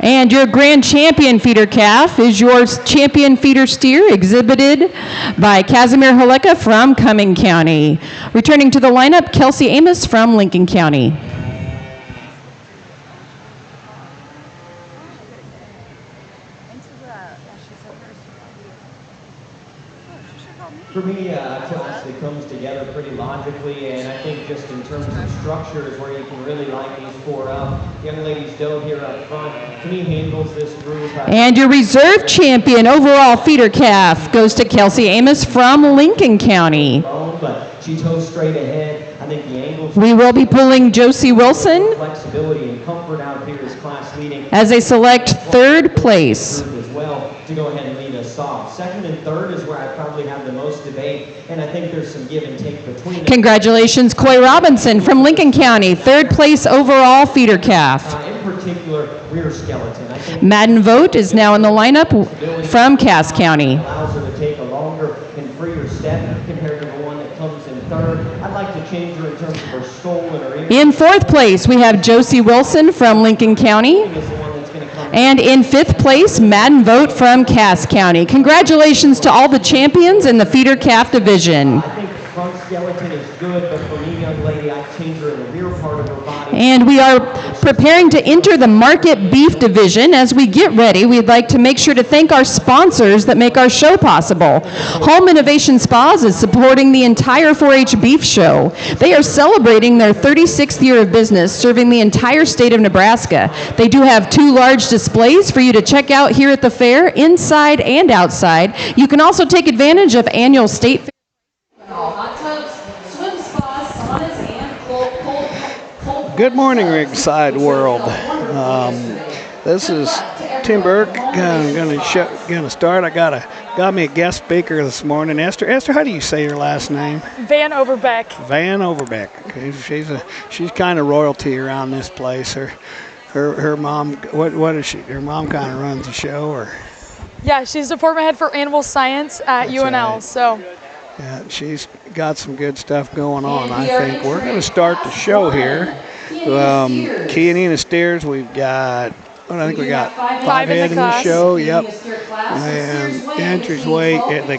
Speaker 1: And your grand champion feeder calf is your champion feeder steer exhibited by Casimir Holeka from Cumming County. Returning to the lineup, Kelsey Amos from Lincoln County.
Speaker 4: For me, a class that comes together pretty logically, and I think just in terms of structure is where you can really line these 4 up. Young ladies Doe here up front, to me, handles this group.
Speaker 1: And your reserve champion overall feeder calf goes to Kelsey Amos from Lincoln County.
Speaker 4: But she toes straight ahead. I think the angles.
Speaker 1: We will be pulling Josie Wilson
Speaker 4: Flexibility and comfort out here is class leading.
Speaker 1: as they select 3rd place.
Speaker 4: As well to go ahead and lead us off. 2nd and 3rd is where I probably have the most debate, and I think there's some give and take between them.
Speaker 1: Congratulations, Coy Robinson from Lincoln County, 3rd place overall feeder calf.
Speaker 4: In particular, rear skeleton. I think
Speaker 1: Madden Vote is now in the lineup from Cass County.
Speaker 4: allows her to take a longer and freer step compared to the one that comes in 3rd. I'd like to change her in terms of her skull and her
Speaker 1: In 4th place, we have Josie Wilson from Lincoln County. And in 5th place, Madden Vote from Cass County. Congratulations to all the champions in the feeder calf division.
Speaker 4: I think the front skeleton is good, but for me, young lady, I'd change her in the rear part of her body.
Speaker 1: And we are preparing to enter the market beef division. As we get ready, we'd like to make sure to thank our sponsors that make our show possible. Home Innovation Spas is supporting the entire 4-H beef show. They are celebrating their 36th year of business, serving the entire state of Nebraska. They do have 2 large displays for you to check out here at the fair, inside and outside. You can also take advantage of annual state fair. Hot tubs, swim spas, saunas, and cold.
Speaker 5: Good morning, Ringside World. This is Tim Burke. Gonna start. I got me a guest speaker this morning. Esther, how do you say your last name?
Speaker 6: Van Overbeck.
Speaker 5: Van Overbeck. Okay, she's kind of royalty around this place. Her mom. What is she? Her mom kind of runs the show, or?
Speaker 6: Yeah, she's department head for animal science at UNL. Right. So.
Speaker 5: Yeah, she's got some good stuff going on, I think. We're going to start the show here. Kianina steers, we've got, I think we got 5 head in the show. Yep. And the entries weigh, they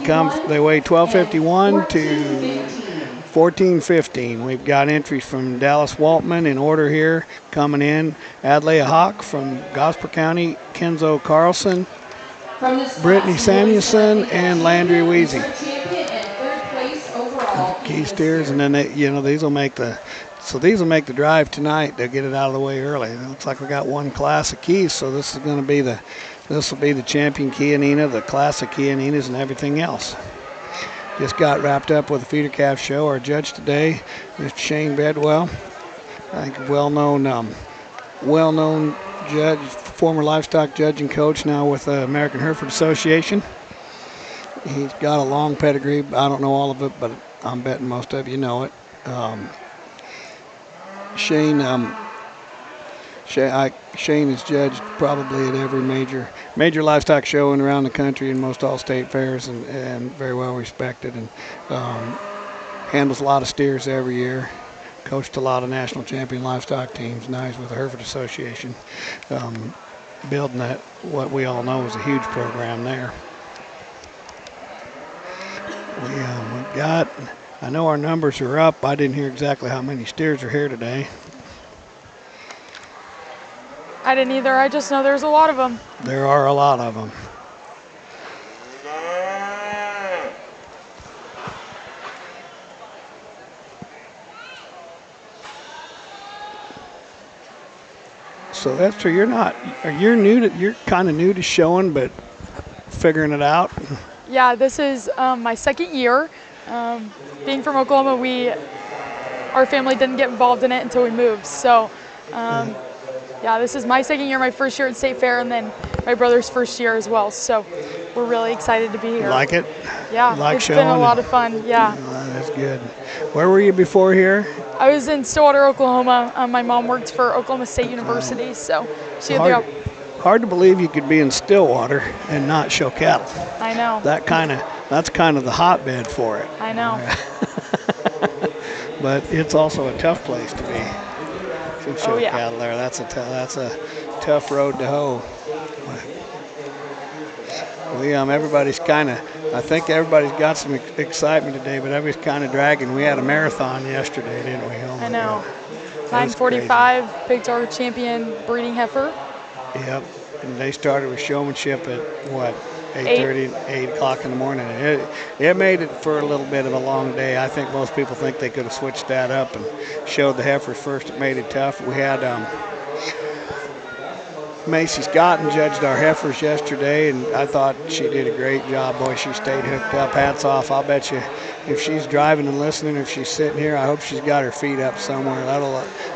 Speaker 5: weigh 1251 to 1415. We've got entries from Dallas Waltman in order here coming in. Adlai Hawk from Gosper County, Kenzo Carlson, Brittany Samuelson, and Landry Weezy. Key steers, and then these will make the drive tonight. They'll get it out of the way early. It looks like we got one class of keys, so this will be the champion Kianina, the class of Kianinas, and everything else. Just got wrapped up with the feeder calf show. Our judge today, Mr. Shane Bedwell, I think well-known judge, former livestock judge and coach, now with the American Hereford Association. He's got a long pedigree. I don't know all of it, but I'm betting most of you know it. Shane is judged probably at every major livestock show and around the country and most all state fairs, and very well respected, and handles a lot of steers every year. Coached a lot of national champion livestock teams. Now he's with the Hereford Association, building that what we all know is a huge program there. We've got, I know our numbers are up. I didn't hear exactly how many steers are here today.
Speaker 6: I didn't either. I just know there's a lot of them.
Speaker 5: There are a lot of them. So Esther, you're kind of new to showing, but figuring it out.
Speaker 6: Yeah, this is my second year. Being from Oklahoma, our family didn't get involved in it until we moved. So, yeah, this is my second year, my first year at State Fair, and then my brother's first year as well. So we're really excited to be here.
Speaker 5: Like it?
Speaker 6: Yeah, it's been a lot of fun. Yeah.
Speaker 5: That's good. Where were you before here?
Speaker 6: I was in Stillwater, Oklahoma. My mom worked for Oklahoma State University, so she had the
Speaker 5: Hard to believe you could be in Stillwater and not show cattle.
Speaker 6: I know.
Speaker 5: That's kind of the hotbed for it.
Speaker 6: I know.
Speaker 5: But it's also a tough place to be. To show cattle there. That's a tough road to hoe. Everybody's I think everybody's got some excitement today, but everybody's kind of dragging. We had a marathon yesterday, didn't we?
Speaker 6: I know. 9:45, picked our champion breeding heifer.
Speaker 5: Yep, and they started with showmanship at 8:30, 8 o'clock in the morning. It made it for a little bit of a long day. I think most people think they could have switched that up and showed the heifers first. It made it tough. We had Macy Scott judged our heifers yesterday, and I thought she did a great job. Boy, she stayed hooked up. Hats off. I'll bet you if she's driving and listening, if she's sitting here, I hope she's got her feet up somewhere.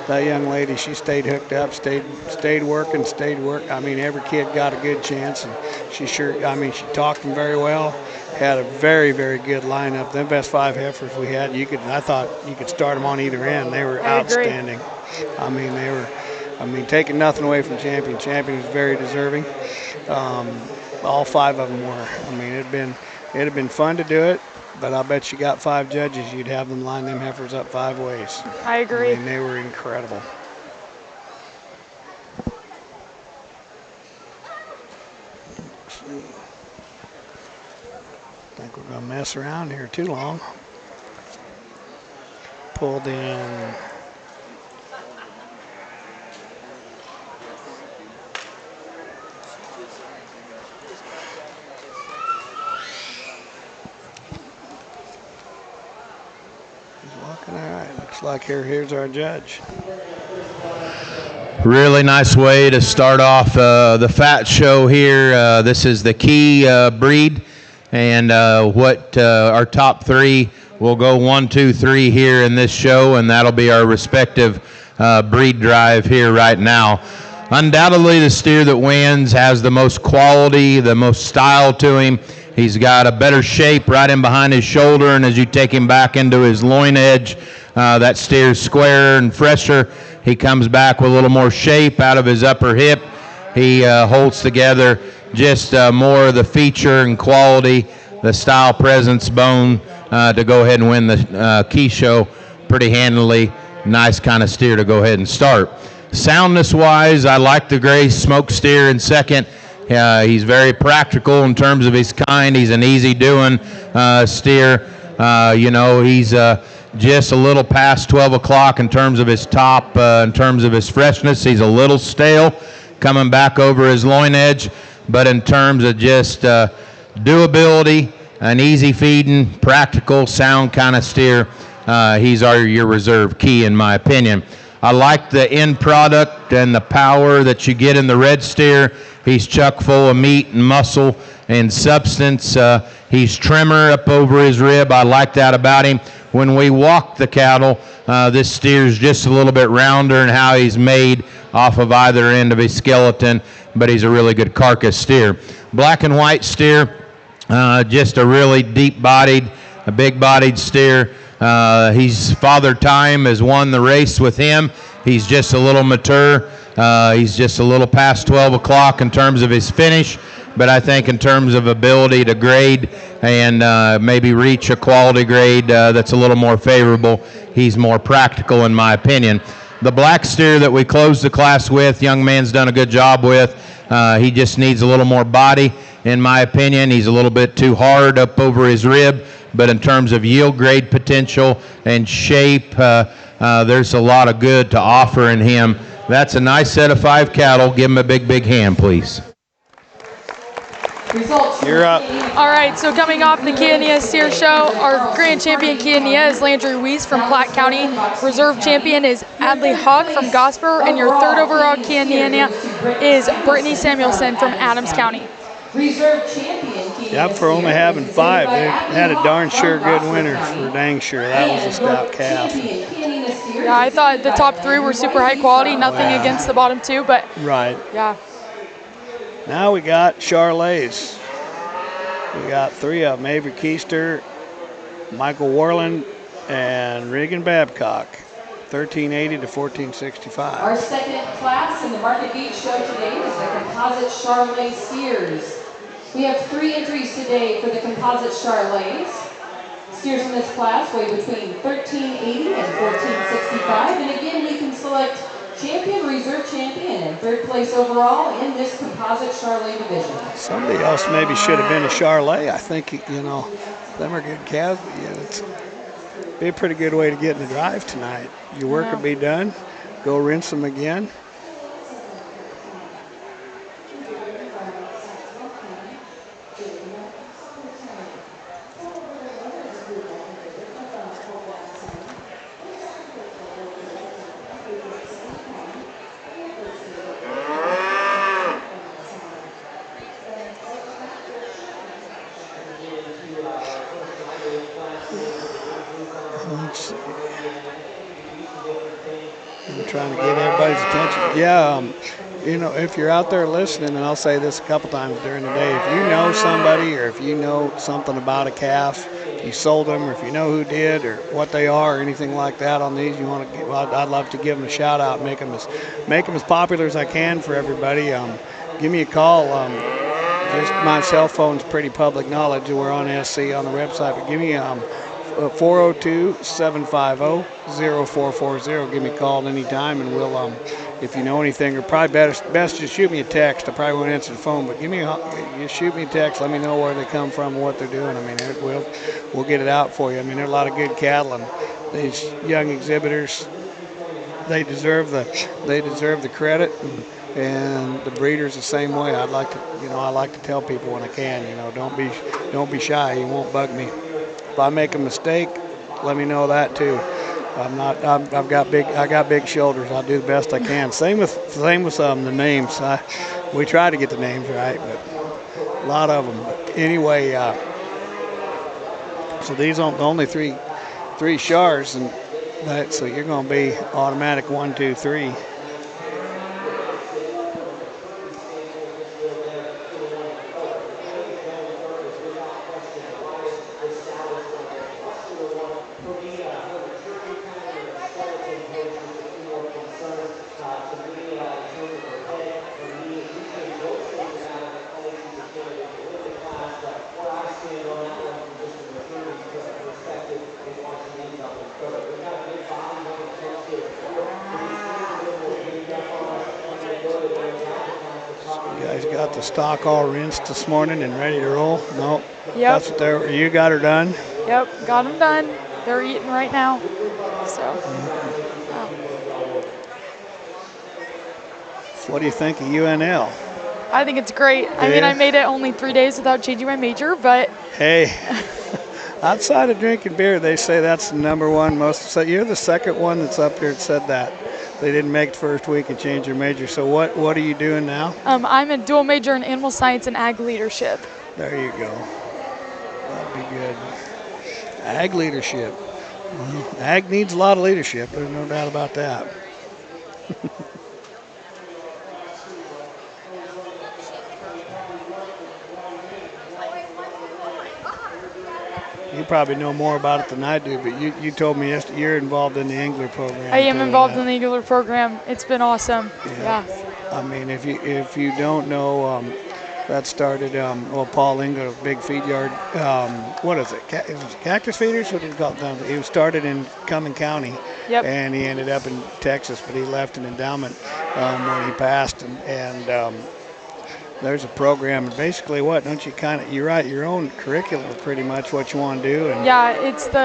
Speaker 5: That young lady, she stayed hooked up, stayed working. I mean, every kid got a good chance, and she talked them very well. Had a very, very good lineup. The best 5 heifers we had, I thought you could start them on either end. They were outstanding. I mean, taking nothing away from Champion. Champion was very deserving. All 5 of them were. I mean, it'd have been fun to do it, but I bet you got 5 judges, you'd have them line them heifers up 5 ways.
Speaker 6: I agree.
Speaker 5: I mean, they were incredible. gonna mess around here too long. Pulled in. He's walking all right. Looks like here's our judge.
Speaker 2: Really nice way to start off the fat show here. This is the key breed, and what our top three will go 1, 2, 3 here in this show, and that'll be our respective breed drive here right now. Undoubtedly, the steer that wins has the most quality, the most style to him. He's got a better shape right in behind his shoulder, and as you take him back into his loin edge, that steer's squarer and fresher. He comes back with a little more shape out of his upper hip. He holds together just more of the feature and quality, the style, presence, bone to go ahead and win the key show pretty handily. Nice kind of steer to go ahead and start. Soundness-wise, I like the gray smoke steer in second. He's very practical in terms of his kind. He's an easy-doing steer. He's just a little past 12 o'clock in terms of his top, in terms of his freshness. He's a little stale coming back over his loin edge, but in terms of just doability, an easy feeding, practical, sound kind of steer, he's your reserve key in my opinion. I like the end product and the power that you get in the red steer. He's chock full of meat and muscle and substance. He's trimmer up over his rib. I like that about him. When we walk the cattle, this steer's just a little bit rounder in how he's made off of either end of his skeleton, but he's a really good carcass steer. Black and white steer, just a really deep-bodied, a big-bodied steer. He's Father Time has won the race with him. He's just a little mature. He's just a little past 12 o'clock in terms of his finish, but I think in terms of ability to grade and maybe reach a quality grade that's a little more favorable, he's more practical in my opinion. The black steer that we closed the class with, young man's done a good job with. He just needs a little more body in my opinion. He's a little bit too hard up over his rib, but in terms of yield grade potential and shape, there's a lot of good to offer in him. That's a nice set of 5 cattle. Give him a big, big hand, please.
Speaker 5: You're up.
Speaker 6: All right, so coming off the Kia Nia Steer Show, our grand champion Kia Nia is Landry Weiss from Platte County. Reserve champion is Adley Hawk from Gosper, and your third overall Kia Nia is Brittany Samuelson from Adams County.
Speaker 7: Reserve champion.
Speaker 5: Yep, for only having 5, they had a darn sure good winner for dang sure. That was a stout calf.
Speaker 6: Yeah, I thought the top 3 were super high quality, nothing against the bottom 2, but
Speaker 5: right.
Speaker 6: Yeah.
Speaker 5: Now we got Charolais. We got 3 of them, Avery Keister, Michael Warland, and Regan Babcock, 1380 to 1465.
Speaker 7: Our second class in the Market Beach show today is the composite Charolais steers. We have 3 entries today for the composite Charolais. Steers in this class weigh between 1380 and 1465, and again we can select champion, reserve champion, and 3rd place overall in this composite Charolais division.
Speaker 5: Somebody else maybe should have been a Charolais. I think, them are good calves. It's be a pretty good way to get in the drive tonight. Your work will be done. Go rinse them again. Trying to get everybody's attention. Yeah, if you're out there listening, and I'll say this a couple times during the day, if you know somebody or if you know something about a calf, if you sold them or if you know who did or what they are or anything like that on these, I'd love to give them a shout out, make them as popular as I can for everybody. Give me a call. Just my cell phone's pretty public knowledge. We're on SC on the website, but give me 402-750-0440. Give me a call at any time, and if you know anything, or probably best just shoot me a text. I probably won't answer the phone, but you shoot me a text. Let me know where they come from and what they're doing. I mean, we'll get it out for you. I mean, there are a lot of good cattle, and these young exhibitors, they deserve the credit, and the breeders the same way. I like to tell people when I can, don't be shy. You won't bug me. If I make a mistake, let me know that too. I got big shoulders. I'll do the best I can. Same with the names. We try to get the names right, but a lot of them. But anyway, so these are the only three Shars, and so you're going to be automatic 1, 2, 3. Got the stock all rinsed this morning and ready to roll. No,
Speaker 6: yep.
Speaker 5: That's what you got her done.
Speaker 6: Yep, got them done. They're eating right now. So.
Speaker 5: What do you think of UNL?
Speaker 6: I think it's great. I mean, I made it only 3 days without changing my major, but.
Speaker 5: Hey, outside of drinking beer, they say that's the number one most. So you're the second one that's up here that said that. They didn't make the first week and change their major. So what are you doing now?
Speaker 6: I'm a dual major in animal science and ag leadership.
Speaker 5: There you go. That'd be good. Ag leadership. Well, ag needs a lot of leadership. There's no doubt about that. You probably know more about it than I do, but you told me yesterday you're involved in the angler program.
Speaker 6: I am involved in the angler program. It's been awesome. Yeah.
Speaker 5: I mean, if you don't know, that started Paul Engler, Big Feed Yard. What is it? Cactus Feeders? What do you call it? He started in Cumming County, and he ended up in Texas, but he left an endowment when he passed, and there's a program, and basically you're right, your own curriculum is pretty much what you want to do. And
Speaker 6: yeah, it's the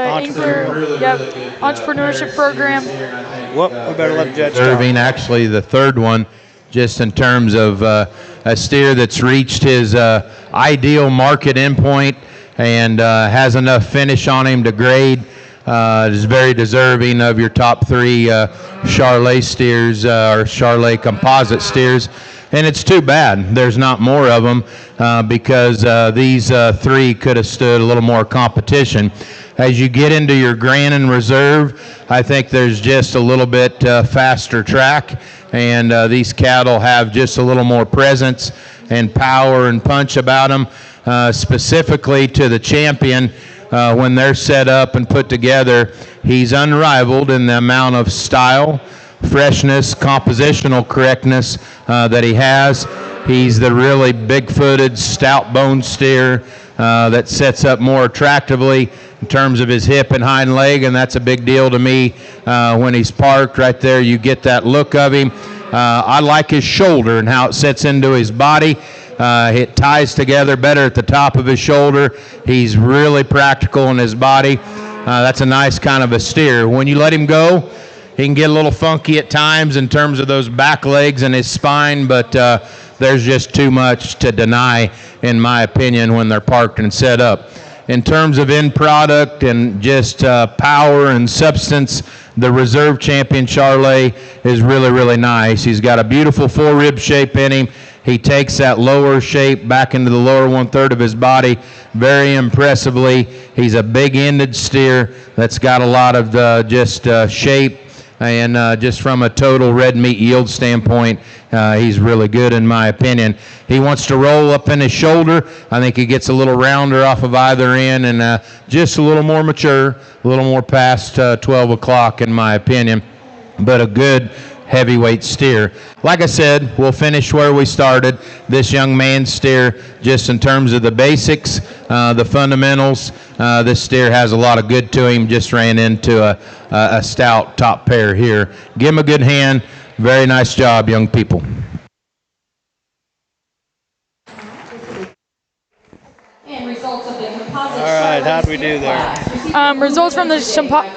Speaker 6: entrepreneurship program.
Speaker 5: We better let the judge
Speaker 2: Serving actually the third one, just in terms of a steer that's reached his ideal market endpoint and has enough finish on him to grade. Is very deserving of your top 3 Charolais steers or Charolais composite steers. And it's too bad there's not more of them because these 3 could have stood a little more competition. As you get into your Grannon Reserve, I think there's just a little bit faster track, and these cattle have just a little more presence and power and punch about them, specifically to the champion. When they're set up and put together, he's unrivaled in the amount of style, freshness, compositional correctness that he has. He's the really big-footed, stout-boned steer that sets up more attractively in terms of his hip and hind leg, and that's a big deal to me when he's parked right there. You get that look of him. I like his shoulder and how it sets into his body. It ties together better at the top of his shoulder. He's really practical in his body. That's a nice kind of a steer. When you let him go, he can get a little funky at times in terms of those back legs and his spine, but there's just too much to deny, in my opinion, when they're parked and set up. In terms of end product and just power and substance, the reserve champion Charolais is really, really nice. He's got a beautiful 4-rib shape in him. He takes that lower shape back into the lower 1/3 of his body very impressively. He's a big-ended steer that's got a lot of shape, and just from a total red meat yield standpoint, he's really good in my opinion. He wants to roll up in his shoulder. I think he gets a little rounder off of either end and just a little more mature, a little more past 12 o'clock in my opinion, but a good heavyweight steer. Like I said, we'll finish where we started. This young man's steer, just in terms of the basics, the fundamentals, this steer has a lot of good to him. Just ran into a stout top pair here. Give him a good hand. Very nice job, young people.
Speaker 7: And results of the composite.
Speaker 5: All right, how'd we do there?
Speaker 6: Results from the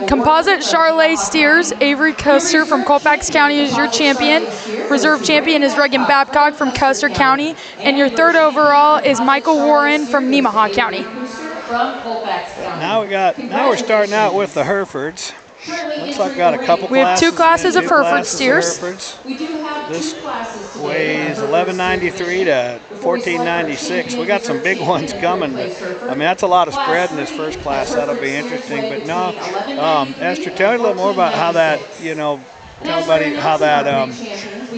Speaker 6: composite Charolais steers. Avery Custer from Colfax County is your champion. Reserve champion is Reagan Babcock from Custer County. And your third overall is Michael Warren from Nemaha County.
Speaker 5: Now we're starting out with the Herefords. Looks like we got a couple
Speaker 6: We have two classes of Hereford
Speaker 5: classes of
Speaker 6: steers.
Speaker 5: Herefords.
Speaker 7: We do have
Speaker 5: This
Speaker 7: two classes today.
Speaker 5: weighs 1193 to 1496. We got some big ones coming, but I mean that's a lot of spread in this first class. That'll be interesting. But no, Esther, tell me a little more about how that, tell everybody how that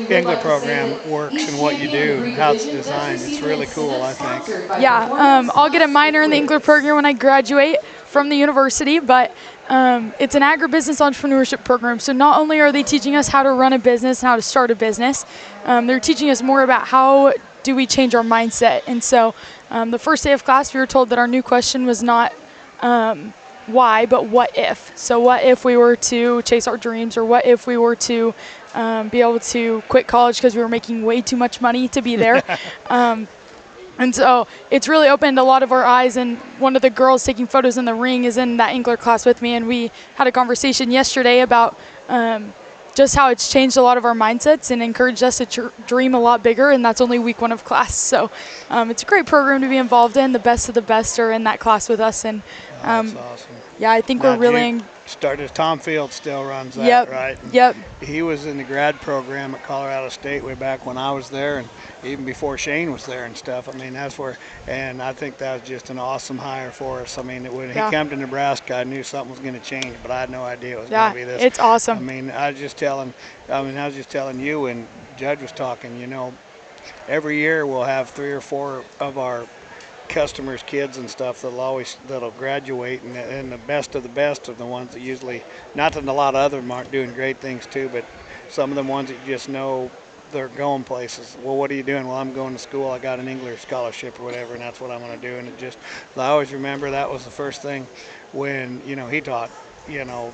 Speaker 5: Engler program works and what you do and how it's designed. It's really cool, I think.
Speaker 6: Yeah, I'll get a minor in the Engler program when I graduate from the university, but it's an agribusiness entrepreneurship program. So not only are they teaching us how to run a business and how to start a business, they're teaching us more about how do we change our mindset. And so the first day of class, we were told that our new question was not why, but what if. So what if we were to chase our dreams, or what if we were to be able to quit college because we were making way too much money to be there. And so it's really opened a lot of our eyes, and one of the girls taking photos in the ring is in that Engler class with me, and we had a conversation yesterday about just how it's changed a lot of our mindsets and encouraged us to dream a lot bigger, and that's only week one of class. So it's a great program to be involved in. The best of the best are in that class with us, and
Speaker 5: That's awesome.
Speaker 6: yeah, I think
Speaker 5: Now,
Speaker 6: we're really...
Speaker 5: Started. Tom Field still runs that,
Speaker 6: Yep.
Speaker 5: right?
Speaker 6: Yep.
Speaker 5: He was in the grad program at Colorado State way back when I was there, and even before Shane was there and stuff. I mean, that's where, and I think that was just an awesome hire for us. I mean, when he came to Nebraska, I knew something was going to change, but I had no idea it was going to be this.
Speaker 6: It's awesome.
Speaker 5: I mean, I was just telling you, and Judge was talking, every year we'll have 3 or 4 of our customers' kids and stuff that'll graduate, and the best of the best are the ones that usually, not that a lot of them aren't doing great things too, but some of the ones that you just know they're going places. Well, what are you doing? Well, I'm going to school. I got an English scholarship or whatever, and that's what I'm going to do. And I always remember that was the first thing when he taught. I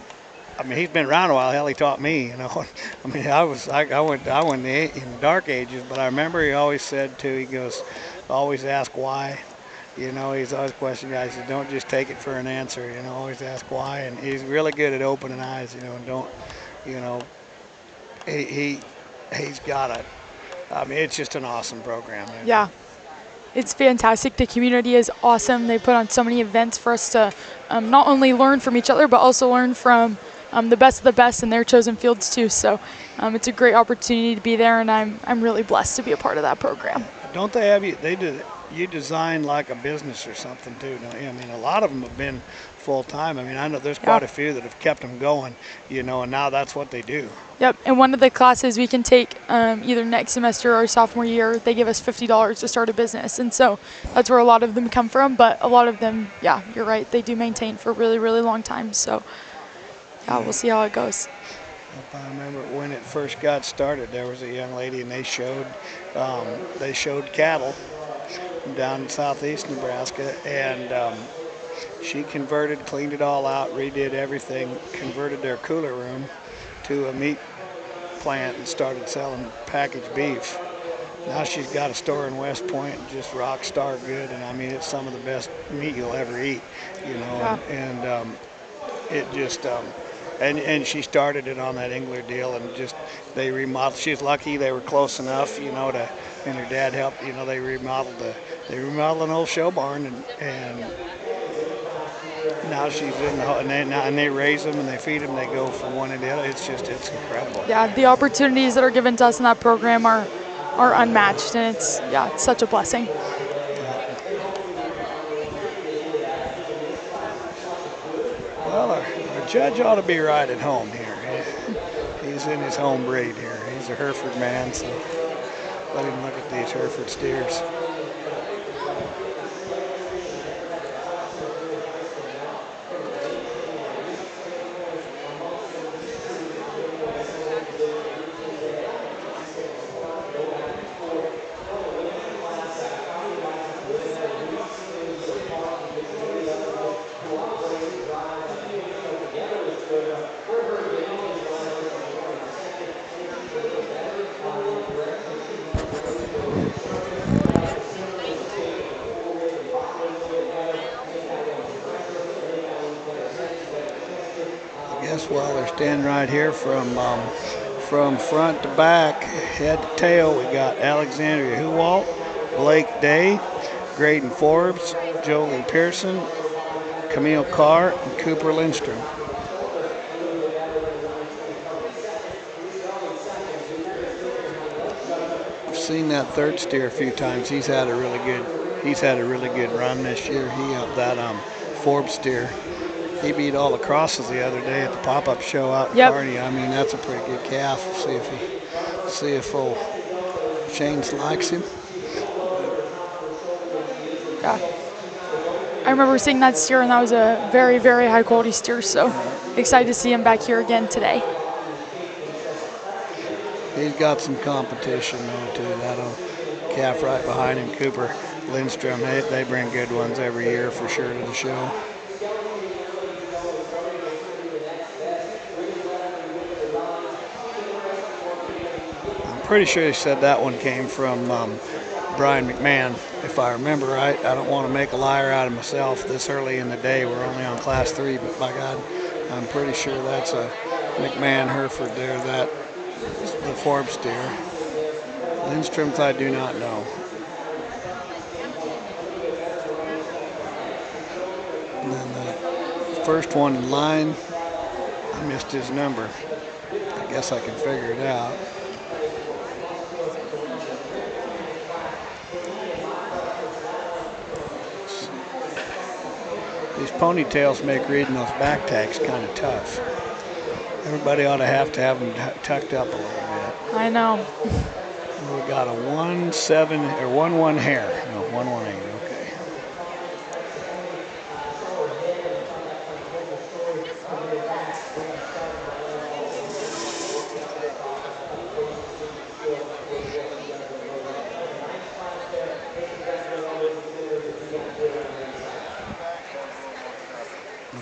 Speaker 5: mean, he's been around a while. Hell, he taught me. I mean, I went in the dark ages, but I remember he always said too. He goes, always ask why. He's always questioning guys. He said, don't just take it for an answer. Always ask why. And he's really good at opening eyes. And don't. He's got it. I mean, it's just an awesome program.
Speaker 6: Yeah. It's fantastic. The community is awesome. They put on so many events for us to not only learn from each other, but also learn from the best of the best in their chosen fields too. So it's a great opportunity to be there, and I'm really blessed to be a part of that program.
Speaker 5: Don't they have you? You design like a business or something too, don't you? I mean, a lot of them have been full time. I mean, I know there's quite a few that have kept them going, and now that's what they do.
Speaker 6: Yep, and one of the classes we can take either next semester or sophomore year, they give us $50 to start a business, and so that's where a lot of them come from. But a lot of them, yeah, you're right, they do maintain for a really, really long time. So yeah, we'll see how it goes.
Speaker 5: I remember when it first got started, there was a young lady, and they showed cattle down in southeast Nebraska, and she cleaned it all out, redid everything, converted their cooler room to a meat plant and started selling packaged beef. Now she's got a store in West Point, just rock star good, and I mean, it's some of the best meat you'll ever eat, and it just, and she started it on that Engler deal, and just, they remodeled. She's lucky they were close enough, and her dad helped, they remodeled an old show barn, and now she's in and they raise them and they feed them. They go from one to the other. It's incredible. Yeah,
Speaker 6: the opportunities that are given to us in that program are unmatched, and it's such a blessing.
Speaker 5: Well, our judge ought to be right at home here. He's in his home breed here. He's a Hereford man, so let him look at these Hereford steers. Stand right here from front to back, head to tail. We got Alexandria Huwalt, Blake Day, Graydon Forbes, Jolie Pearson, Camille Carr, and Cooper Lindstrom. I've seen that third steer a few times. He's had a really good run this year. That Forbes steer. He beat all the crosses the other day at the pop-up show out in Kearney. I mean, that's a pretty good calf. See if old Shanes likes him.
Speaker 6: Yeah. I remember seeing that steer, and that was a very, very high quality steer. So excited to see him back here again today.
Speaker 5: He's got some competition though too. That'll calf right behind him, Cooper Lindstrom. They bring good ones every year for sure to the show. I'm pretty sure he said that one came from Brian McMahon, if I remember right. I don't want to make a liar out of myself this early in the day. We're only on Class 3, but by God, I'm pretty sure that's a McMahon Hereford there, the Forbes steer. Lindstrom's I do not know. And then the first one in line, I missed his number. I guess I can figure it out. These ponytails make reading those back tags kind of tough. Everybody ought to have them tucked up a little bit.
Speaker 6: I know.
Speaker 5: We got a 1-7 or 1-1 hair. No, 1-1-8. Okay.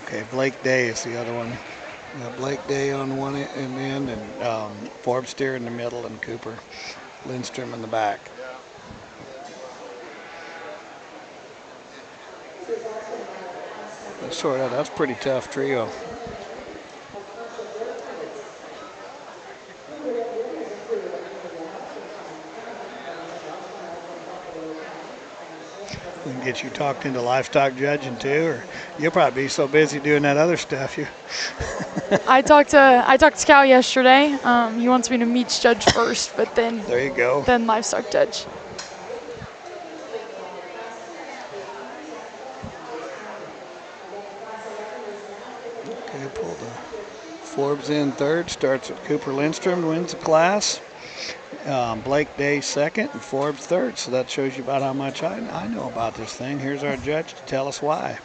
Speaker 5: Okay, Blake Day is the other one. Blake Day on one end and Forbes steer in the middle and Cooper Lindstrom in the back. That's pretty tough trio. We can get you talked into livestock judging too, or you'll probably be so busy doing that other stuff.
Speaker 6: I talked to Cal yesterday. He wants me to meets judge first, but then
Speaker 5: there you go.
Speaker 6: Then livestock judge.
Speaker 5: Okay, pull the Forbes in third. Starts with Cooper Lindstrom, wins the class. Blake Day second and Forbes third. So that shows you about how much I know about this thing. Here's our judge to tell us why.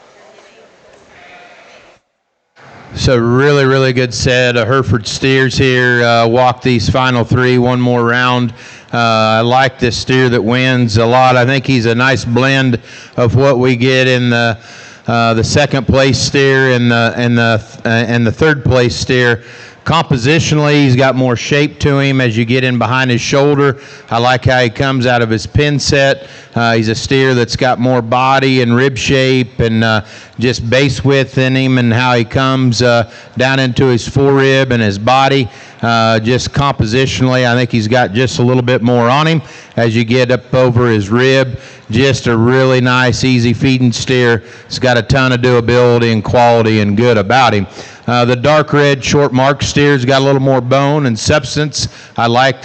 Speaker 2: So really, really good set of Hereford steers here. Walk these final three one more round. I like this steer that wins a lot. I think he's a nice blend of what we get in the second place steer and the third place steer. Compositionally, he's got more shape to him as you get in behind his shoulder. I like how he comes out of his pin set. He's a steer that's got more body and rib shape and just base width in him, and how he comes down into his forerib and his body. Just compositionally, I think he's got just a little bit more on him as you get up over his rib. Just a really nice, easy feeding steer. He's got a ton of doability and quality and good about him. The dark red short mark steer's got a little more bone and substance. I like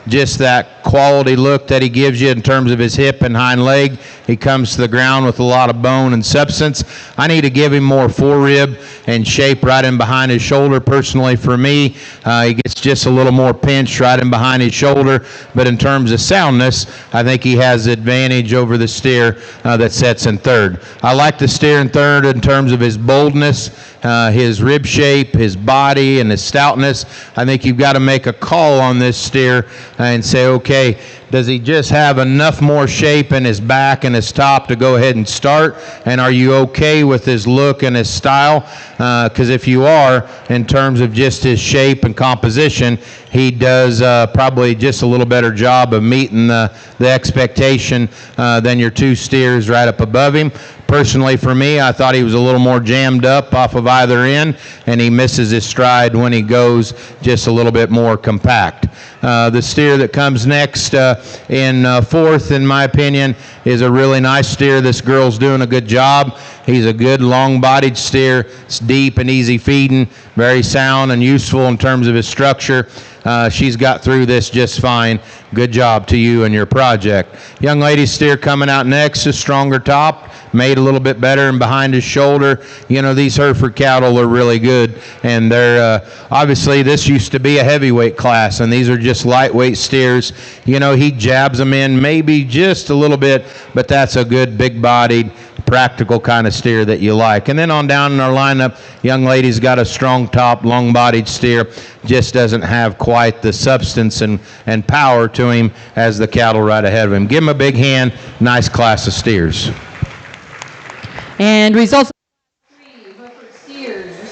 Speaker 2: just that quality look that he gives you in terms of his hip and hind leg. He comes to the ground with a lot of bone and substance. I need to give him more forerib and shape right in behind his shoulder. Personally, for me, he gets just a little more pinch right in behind his shoulder. But in terms of soundness, I think he has the advantage over the steer that sets in third. I like the steer in third in terms of his boldness, his rib shape, his body, and his stoutness. I think you've got to make a call on this steer and say, okay, does he just have enough more shape in his back and his top to go ahead and start? And are you okay with his look and his style? Because if you are, in terms of just his shape and composition, he does probably just a little better job of meeting the expectation than your two steers right up above him. Personally, for me, I thought he was a little more jammed up off of either end, and he misses his stride when he goes just a little bit more compact. The steer that comes next in fourth, in my opinion, is a really nice steer. This girl's doing a good job. He's a good long-bodied steer. It's deep and easy feeding, very sound and useful in terms of his structure. She's got through this just fine. Good job to you and your project. Young lady steer coming out next, a stronger top, made a little bit better and behind his shoulder. You know, these Hereford cattle are really good, and they're obviously this used to be a heavyweight class, and these are just lightweight steers. You know, he jabs them in maybe just a little bit, but that's a good big-bodied, practical kind of steer that you like. And then on down in our lineup, young lady's got a strong top, long-bodied steer, just doesn't have quite the substance and power to him as the cattle right ahead of him. Give him a big hand. Nice class of steers.
Speaker 1: And results.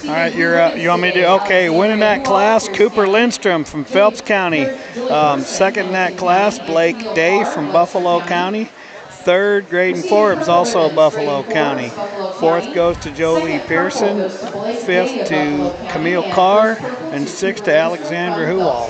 Speaker 5: All right, you want me to do? Okay, winning that class, Cooper Lindstrom from Phelps County. Second in that class, Blake Day from Buffalo County. Third, Graydon Forbes, also Buffalo County. Fourth goes to Jolie Pearson. Fifth to Camille Carr. And sixth to Alexandra Huwal.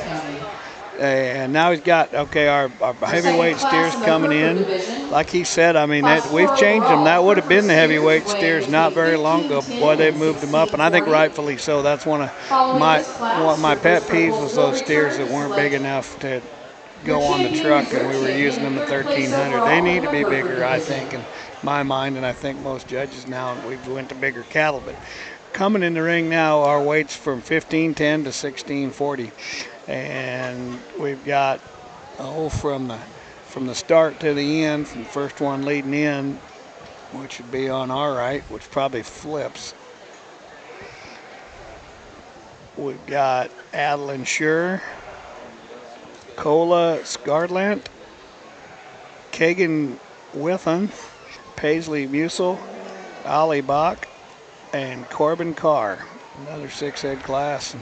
Speaker 5: And now he's got, okay, our heavyweight steers coming in. Like he said, I mean, we've changed them. That would have been the heavyweight steers not very long ago. Boy, they moved them up, and I think rightfully so. That's one of my pet peeves was those steers that weren't big enough to go on the truck, and we were using them at 1,300. They need to be bigger, I think, in my mind, and I think most judges now. We've went to bigger cattle, but coming in the ring now, our weights from 1510 to 1640. And we've got from the start to the end, from the first one leading in, which would be on our right, which probably flips. We've got Adeline Schur, Cola Scarlant, Kagan Withen, Paisley Musel, Ollie Bach, and Corbin Carr. Another six-head class.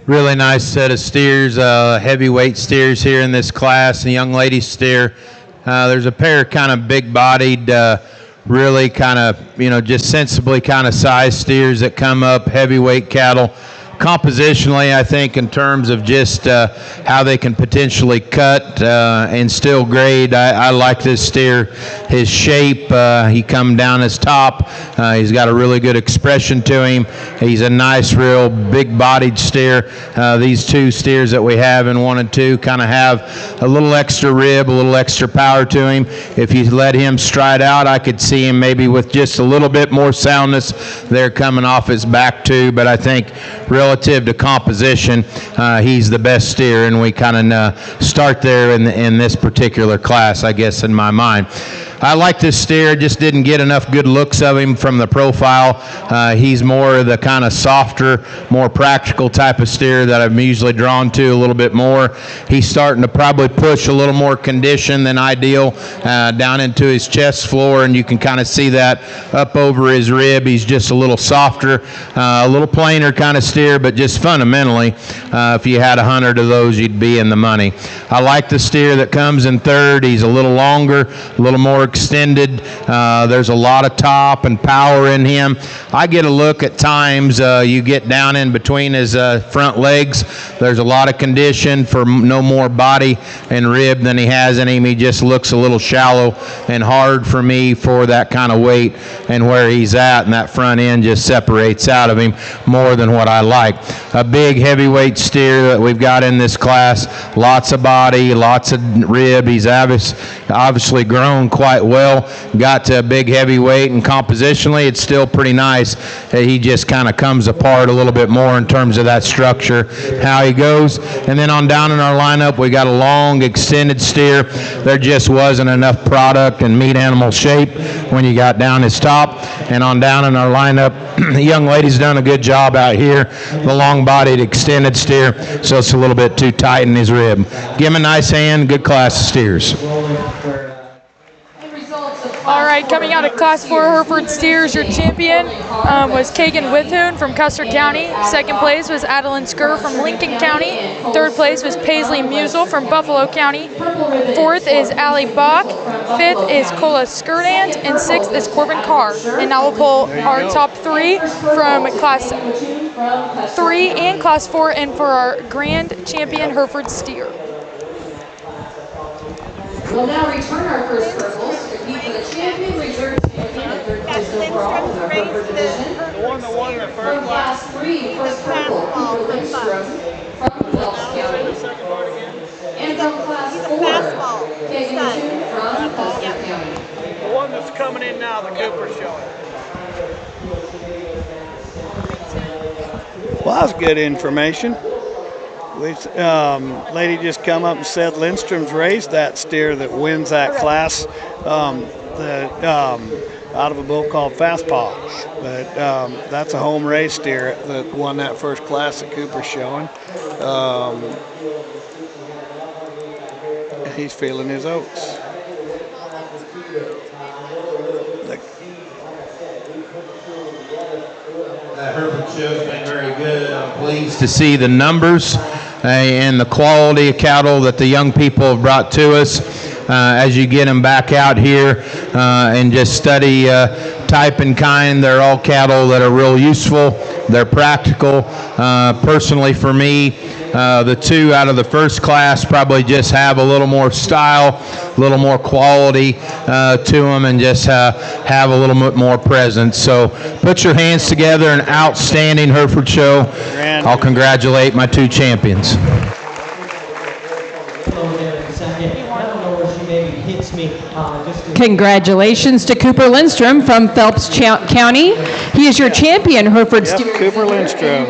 Speaker 2: Really nice set of steers, heavyweight steers here in this class. The young lady steer, there's a pair of kind of big-bodied, really kind of, just sensibly kind of sized steers that come up, heavyweight cattle. Compositionally, I think in terms of just how they can potentially cut and still grade, I like this steer. His shape, he come down his top. He's got a really good expression to him. He's a nice, real big-bodied steer. These two steers that we have in 1 and 2 kind of have a little extra rib, a little extra power to him. If you let him stride out, I could see him maybe with just a little bit more soundness there coming off his back too, but I think relative to composition, he's the best steer, and we kind of start there in this particular class, I guess, in my mind. I like this steer, just didn't get enough good looks of him from the profile. He's more the kind of softer, more practical type of steer that I'm usually drawn to a little bit more. He's starting to probably push a little more condition than ideal down into his chest floor, and you can kind of see that up over his rib. He's just a little softer, a little plainer kind of steer, but just fundamentally, if you had 100 of those, you'd be in the money. I like the steer that comes in third. He's a little longer, a little more extended. There's a lot of top and power in him. I get a look at times, you get down in between his front legs. There's a lot of condition for no more body and rib than he has in him. He just looks a little shallow and hard for me for that kind of weight and where he's at, and that front end just separates out of him more than what I like. A big heavyweight steer that we've got in this class, lots of body, lots of rib. He's obviously grown quite well, got to a big heavyweight, and compositionally it's still pretty nice. He just kind of comes apart a little bit more in terms of that structure, how he goes. And then on down in our lineup, we got a long extended steer. There just wasn't enough product and meat animal shape when you got down his top. And on down in our lineup, the young lady's done a good job out here, the long-bodied extended steer, so it's a little bit too tight in his rib. Give him a nice hand, good class of steers.
Speaker 6: All right, coming out of Class 4 Hereford Steers, your champion was Kagan Withoon from Custer County. Second place was Adeline Skur from Lincoln County. Third place was Paisley Musel from Buffalo County. Fourth is Allie Bach. Fifth is Kola Skurdant. And sixth is Corbin Carr. And now we'll pull our top three from Class 3 and Class 4 and for our grand champion Hereford Steer.
Speaker 7: We'll now return our first purples to compete for the champion, reserve champion, and third place overall in our Hereford division. From Class 3, first purple, Peter Lindstrom from Phelps County. And from Class 4, Kagan Withoon from Custer County.
Speaker 5: The one that's coming in now, the Cooper showing. Well, that's good information. Lady just come up and said Lindstrom's raised that steer that wins that class out of a bull called Fastpaw. But that's a home race steer that won that first class that Cooper's showing. He's feeling his oats.
Speaker 2: Hereford show's been very good. I'm pleased to see the numbers and the quality of cattle that the young people have brought to us as you get them back out here and just study type and kind. They're all cattle that are real useful. They're practical. Personally for me, the two out of the first class probably just have a little more style, a little more quality to them, and just have a little bit more presence. So put your hands together. An outstanding Hereford show. I'll congratulate my two champions.
Speaker 1: Congratulations to Cooper Lindstrom from Phelps County. He is your champion, Hereford Steer.
Speaker 5: Cooper Lindstrom.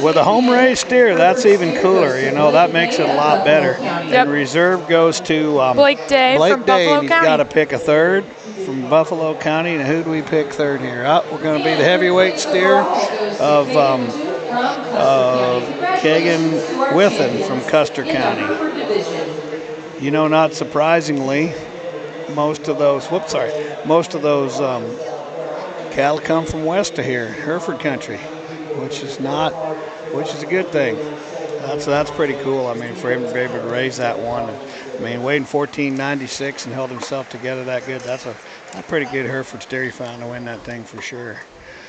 Speaker 5: With a home raised steer, that's even cooler. You know, that makes it a lot better. And reserve goes to
Speaker 6: Blake Day from Buffalo
Speaker 5: He's
Speaker 6: County.
Speaker 5: got to pick a third from Buffalo County. And who do we pick third here? We're going to be the heavyweight steer of Kagan Withoon from Custer County. You know, not surprisingly, most of those cattle come from west of here, Hereford country, which is a good thing. That's pretty cool. I mean, for him to be able to raise that one. I mean, weighing 1496 and held himself together that good. That's a pretty good Hereford steer you found to win that thing for sure.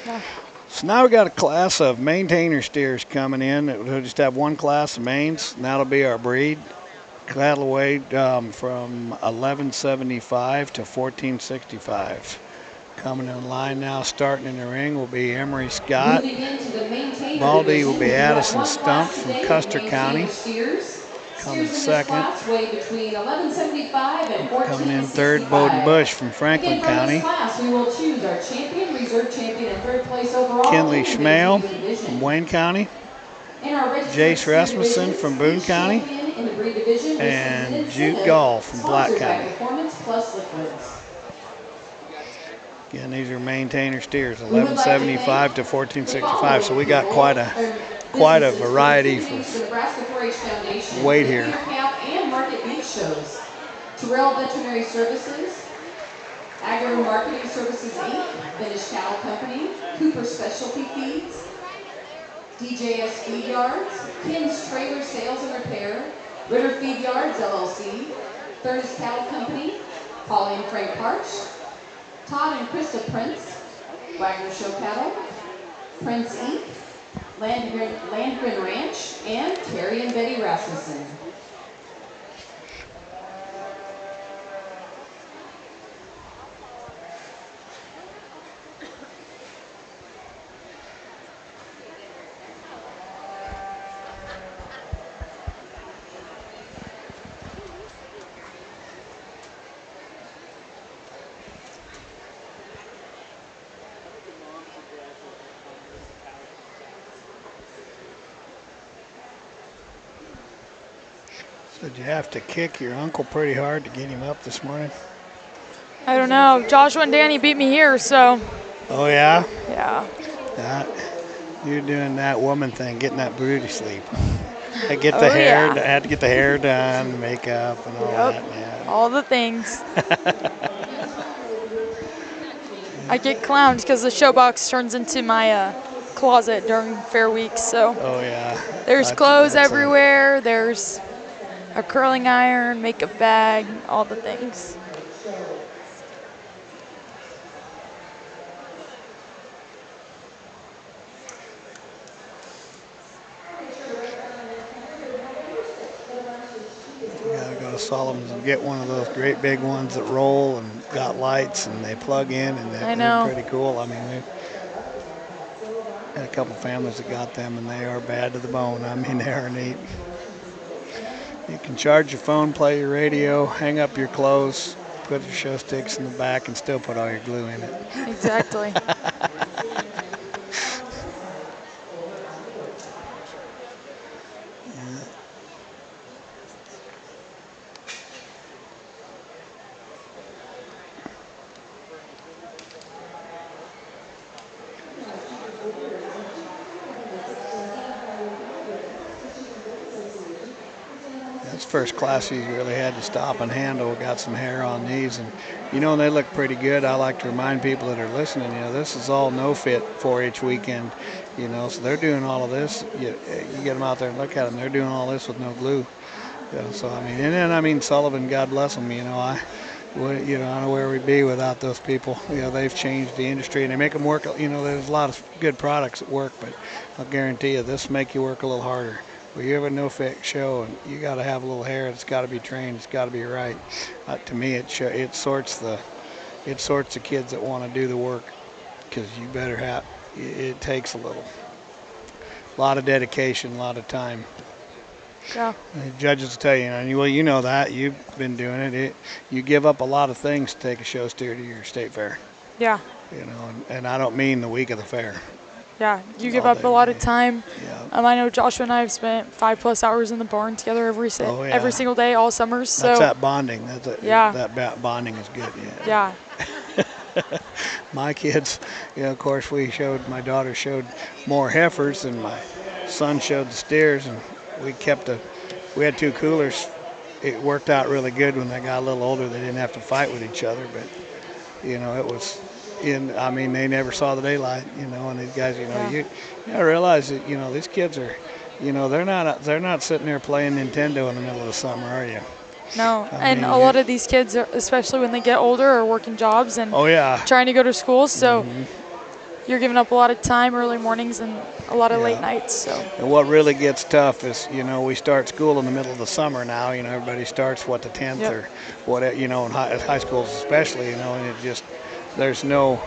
Speaker 6: Yeah.
Speaker 5: So now we got a class of maintainer steers coming in. We'll just have one class of mains, and that'll be our breed. That'll weigh from 1175 to 1465. Coming in line now, starting in the ring, will be Emery Scott. Baldy will be Addison Stump from Custer County. Coming second. Coming in third, Bowden Bush from Franklin County. Kinley Schmale from Wayne County. Jace Rasmussen from Boone County. And Jude Gall from Black County. Again, these are maintainer steers, 1175 to 1465. So we got quite a variety for weight here.
Speaker 7: Terrell Veterinary Services, Agro Marketing Services Inc., Vintage Cattle Company, Cooper Specialty Feeds, DJS Feed Yards, Kim's Trailer Sales and Repair, Ritter Feed Yards LLC, Furnace Cattle Company, Polly and Frank Parch, Todd and Krista Prince, Wagner Show Cattle, Prince Inc., Landgren Ranch, and Terry and Betty Rasmussen.
Speaker 5: So did you have to kick your uncle pretty hard to get him up this morning?
Speaker 6: I don't know. Joshua and Danny beat me here, so.
Speaker 5: Oh, yeah?
Speaker 6: Yeah.
Speaker 5: You're doing that woman thing, getting that booty sleep. I had to get the hair done, makeup, and all that, man.
Speaker 6: All the things. I get clowned because the showbox turns into my closet during fair weeks, so.
Speaker 5: Oh, yeah.
Speaker 6: There's clothes everywhere. There's a curling iron, makeup bag, all the things.
Speaker 5: You gotta go to Solomon's and get one of those great big ones that roll and got lights and they plug in, and they're pretty cool. I mean, we've had a couple families that got them, and they are bad to the bone. I mean, they are neat. You can charge your phone, play your radio, hang up your clothes, put your show sticks in the back, and still put all your glue in it.
Speaker 6: Exactly.
Speaker 5: This first class he really had to stop and handle, got some hair on these, and they look pretty good. I like to remind people that are listening, this is all no-fit 4-H weekend, so they're doing all of this. You get them out there and look at them, they're doing all this with no glue. So I mean, Sullivan, God bless them. I don't know where we'd be without those people. They've changed the industry and they make them work. There's a lot of good products that work, but I'll guarantee you this make you work a little harder. Well, you have a no-fit show, and you got to have a little hair. It's got to be trained. It's got to be right. To me, it sorts the kids that want to do the work, because you better have. It takes a lot of dedication, a lot of time.
Speaker 6: Yeah.
Speaker 5: The judges will tell you, you know that you've been doing it. You give up a lot of things to take a show steer to your state fair.
Speaker 6: Yeah.
Speaker 5: And I don't mean the week of the fair.
Speaker 6: Yeah, you give up a lot of time.
Speaker 5: Yeah.
Speaker 6: I know Joshua and I have spent 5+ hours in the barn together every single day, all summers. So
Speaker 5: that's that bonding. That bonding is good.
Speaker 6: Yeah.
Speaker 5: My kids, of course, my daughter showed more heifers, and my son showed the steers, and we had 2 coolers. It worked out really good when they got a little older. They didn't have to fight with each other, but it was. They never saw the daylight, and these guys, you realize that, these kids are, you know, they're not sitting there playing Nintendo in the middle of the summer, are you?
Speaker 6: No,
Speaker 5: I
Speaker 6: and
Speaker 5: mean,
Speaker 6: a lot of these kids, especially when they get older, are working jobs and
Speaker 5: Oh yeah.
Speaker 6: trying to go to school. So you're giving up a lot of time, early mornings, and a lot of late nights. So.
Speaker 5: And what really gets tough is, you know, we start school in the middle of the summer now. You know, everybody starts the 10th or what, you know, in high schools especially. You know, and it just there's no.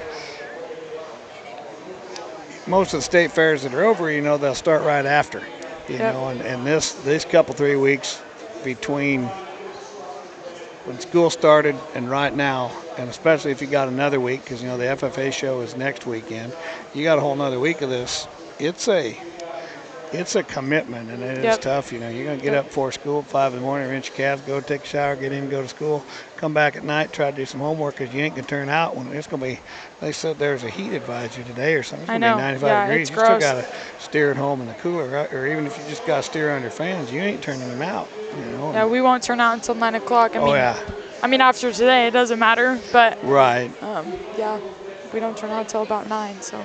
Speaker 5: Most of the state fairs that are over, you know, they'll start right after. You know, and this couple 3 weeks between when school started and right now, and especially if you got another week, because, you know, the FFA show is next weekend, you got a whole nother week of this. It's a commitment, and it is tough. You know, you're going to get up before school at 5 in the morning, rinse your calves, go take a shower, get in, go to school, come back at night, try to do some homework, because you ain't going to turn out when it's going to be, they said there's a heat advisory today or something. It's going to be 95 degrees.
Speaker 6: It's
Speaker 5: you
Speaker 6: gross.
Speaker 5: Still got to steer it home in the cooler, right? Or even if you just got to steer under fans, you ain't turning them out. You know?
Speaker 6: Yeah, we won't turn out until 9 o'clock.
Speaker 5: Yeah.
Speaker 6: I mean, after today, it doesn't matter, but
Speaker 5: right.
Speaker 6: Yeah, we don't turn out until about 9. So.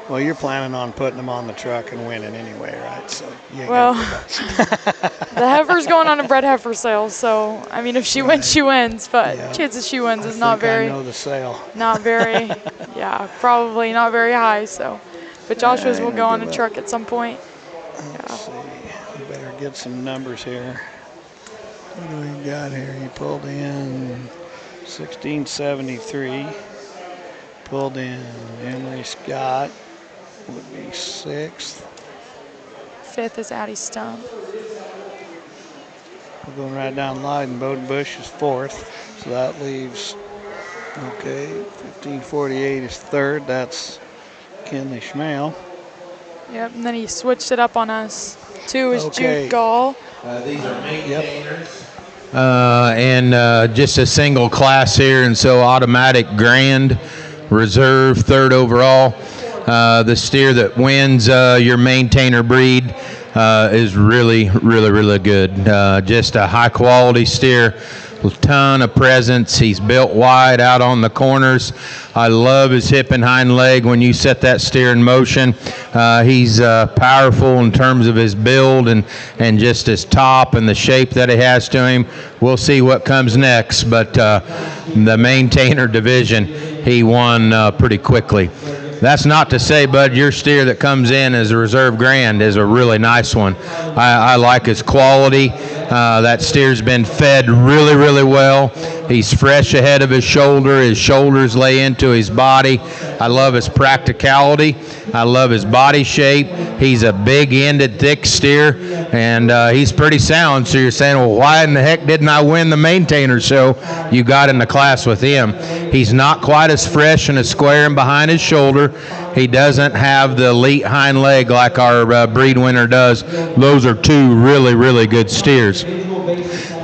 Speaker 5: Well, you're planning on putting them on the truck and winning anyway, right? So you ain't
Speaker 6: the heifer's going on a bred heifer sale, so I mean, if she wins, she wins. But chances she wins is not very.
Speaker 5: I know the sale.
Speaker 6: Not very. Probably not very high. So, but Joshua's will go on a truck at some point.
Speaker 5: Let's see. We better get some numbers here. What do we got here? He pulled in 1673. Pulled in Emery Scott. Would be 6th.
Speaker 6: 5th is Addie Stump.
Speaker 5: We're going right down the line. Bowden Bush is 4th. So that leaves, 1548 is 3rd. That's Kenley Schmale.
Speaker 6: Yep, and then he switched it up on us. 2 is Jude Gall.
Speaker 2: These are maintainers. And just a single class here, and so automatic grand reserve 3rd overall. The steer that wins your maintainer breed is really good. Just a high quality steer, a ton of presence. He's built wide out on the corners. I love his hip and hind leg when you set that steer in motion. He's powerful in terms of his build and just his top and the shape that he has to him. We'll see what comes next, but the maintainer division, he won pretty quickly. That's not to say, Bud, your steer that comes in as a reserve grand is a really nice one. I like his quality. That steer's been fed really well. He's fresh ahead of his shoulder. His shoulders lay into his body. I love his practicality. I love his body shape. He's a big-ended, thick steer, and he's pretty sound. So you're saying, well, why in the heck didn't I win the maintainer show? You got in the class with him. He's not quite as fresh and as square and behind his shoulder. He doesn't have the elite hind leg like our breed winner does. Those are 2 really good steers.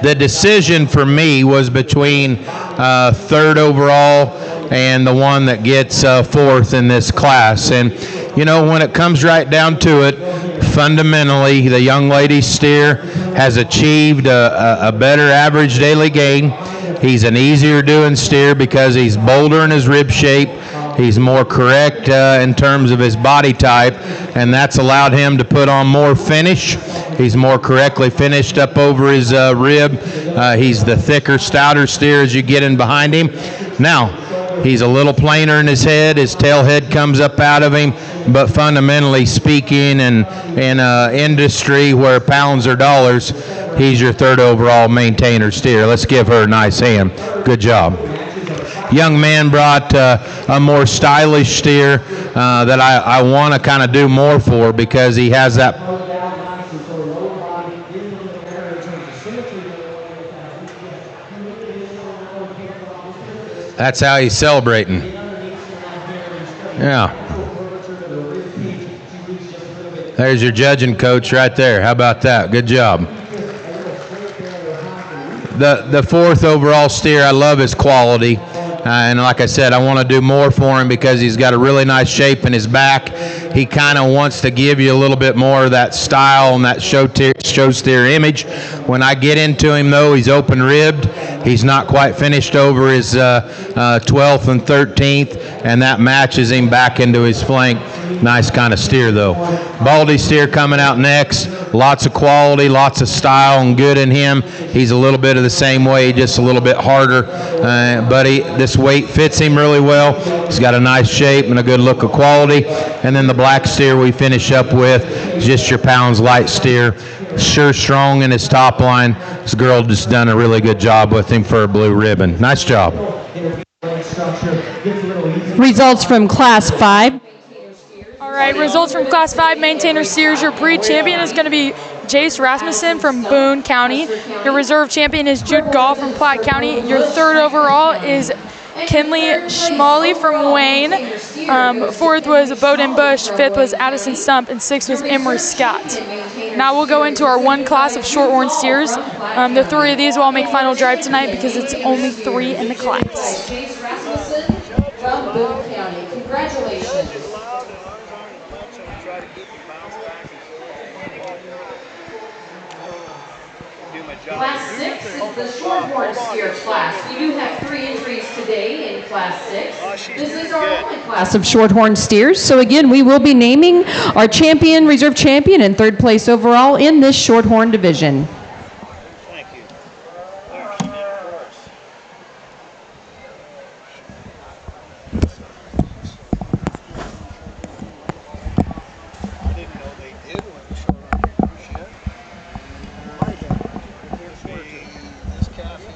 Speaker 2: The decision for me was between 3rd overall and the one that gets 4th in this class. And, you know, when it comes right down to it, fundamentally, the young lady steer has achieved a better average daily gain. He's an easier doing steer because he's bolder in his rib shape. He's more correct in terms of his body type, and that's allowed him to put on more finish. He's more correctly finished up over his rib. He's the thicker, stouter steer as you get in behind him. Now, he's a little plainer in his head. His tail head comes up out of him, but fundamentally speaking, in an industry where pounds are dollars, he's your 3rd overall maintainer steer. Let's give her a nice hand. Good job. Young man brought a more stylish steer that I want to kind of do more for because he has that. That's how he's celebrating. Yeah. There's your judging coach right there. How about that? Good job. The 4th overall steer, I love his quality. And like I said, I want to do more for him because he's got a really nice shape in his back. He kind of wants to give you a little bit more of that style and that show steer image. When I get into him, though, he's open ribbed. He's not quite finished over his 12th and 13th, and that matches him back into his flank. Nice kind of steer, though. Baldy steer coming out next. Lots of quality, lots of style and good in him. He's a little bit of the same way, just a little bit harder. But this weight fits him really well. He's got a nice shape and a good look of quality. And then the black steer we finish up with, just your pounds light steer. Sure strong in his top line. This girl just done a really good job with him for a blue ribbon. Nice job.
Speaker 1: Results from Class 5.
Speaker 6: All right, results from Class 5 maintainer steers. Your breed champion is going to be Jace Rasmussen from Boone County. Your reserve champion is Jude Gall from Platte County. Your third overall is Kinley Schmalley from Wayne. Fourth was Bowden Bush. Fifth was Addison Stump. And sixth was Emery Scott. Now we'll go into our one class of shorthorn steers. The three of these will all make final drive tonight because it's only three in the class.
Speaker 7: Jace Rasmussen from Boone County. Congratulations. Class 6 is the shorthorn steer class. We do have 3 entries today in Class 6. This is our only class
Speaker 1: Of shorthorn steers. So again, we will be naming our champion, reserve champion, and third place overall in this shorthorn division.
Speaker 5: Thank you. I didn't know they did one shorthorn shit. This calf here.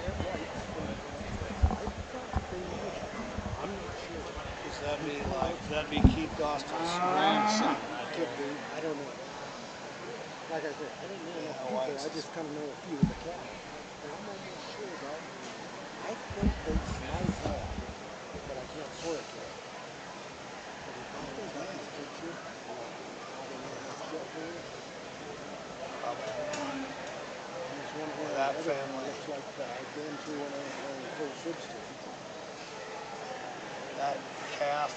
Speaker 5: That'd be Keith Dostal's grandson. Could be. I don't know. Like I said, I didn't know enough people. I just kind of know a few of the cats. And I'm almost sure, dog. I think they might have, but I can't swear to it. But if I think I can picture, I don't know how shit for it. That family looks like I've been to when I was full 60. That calf,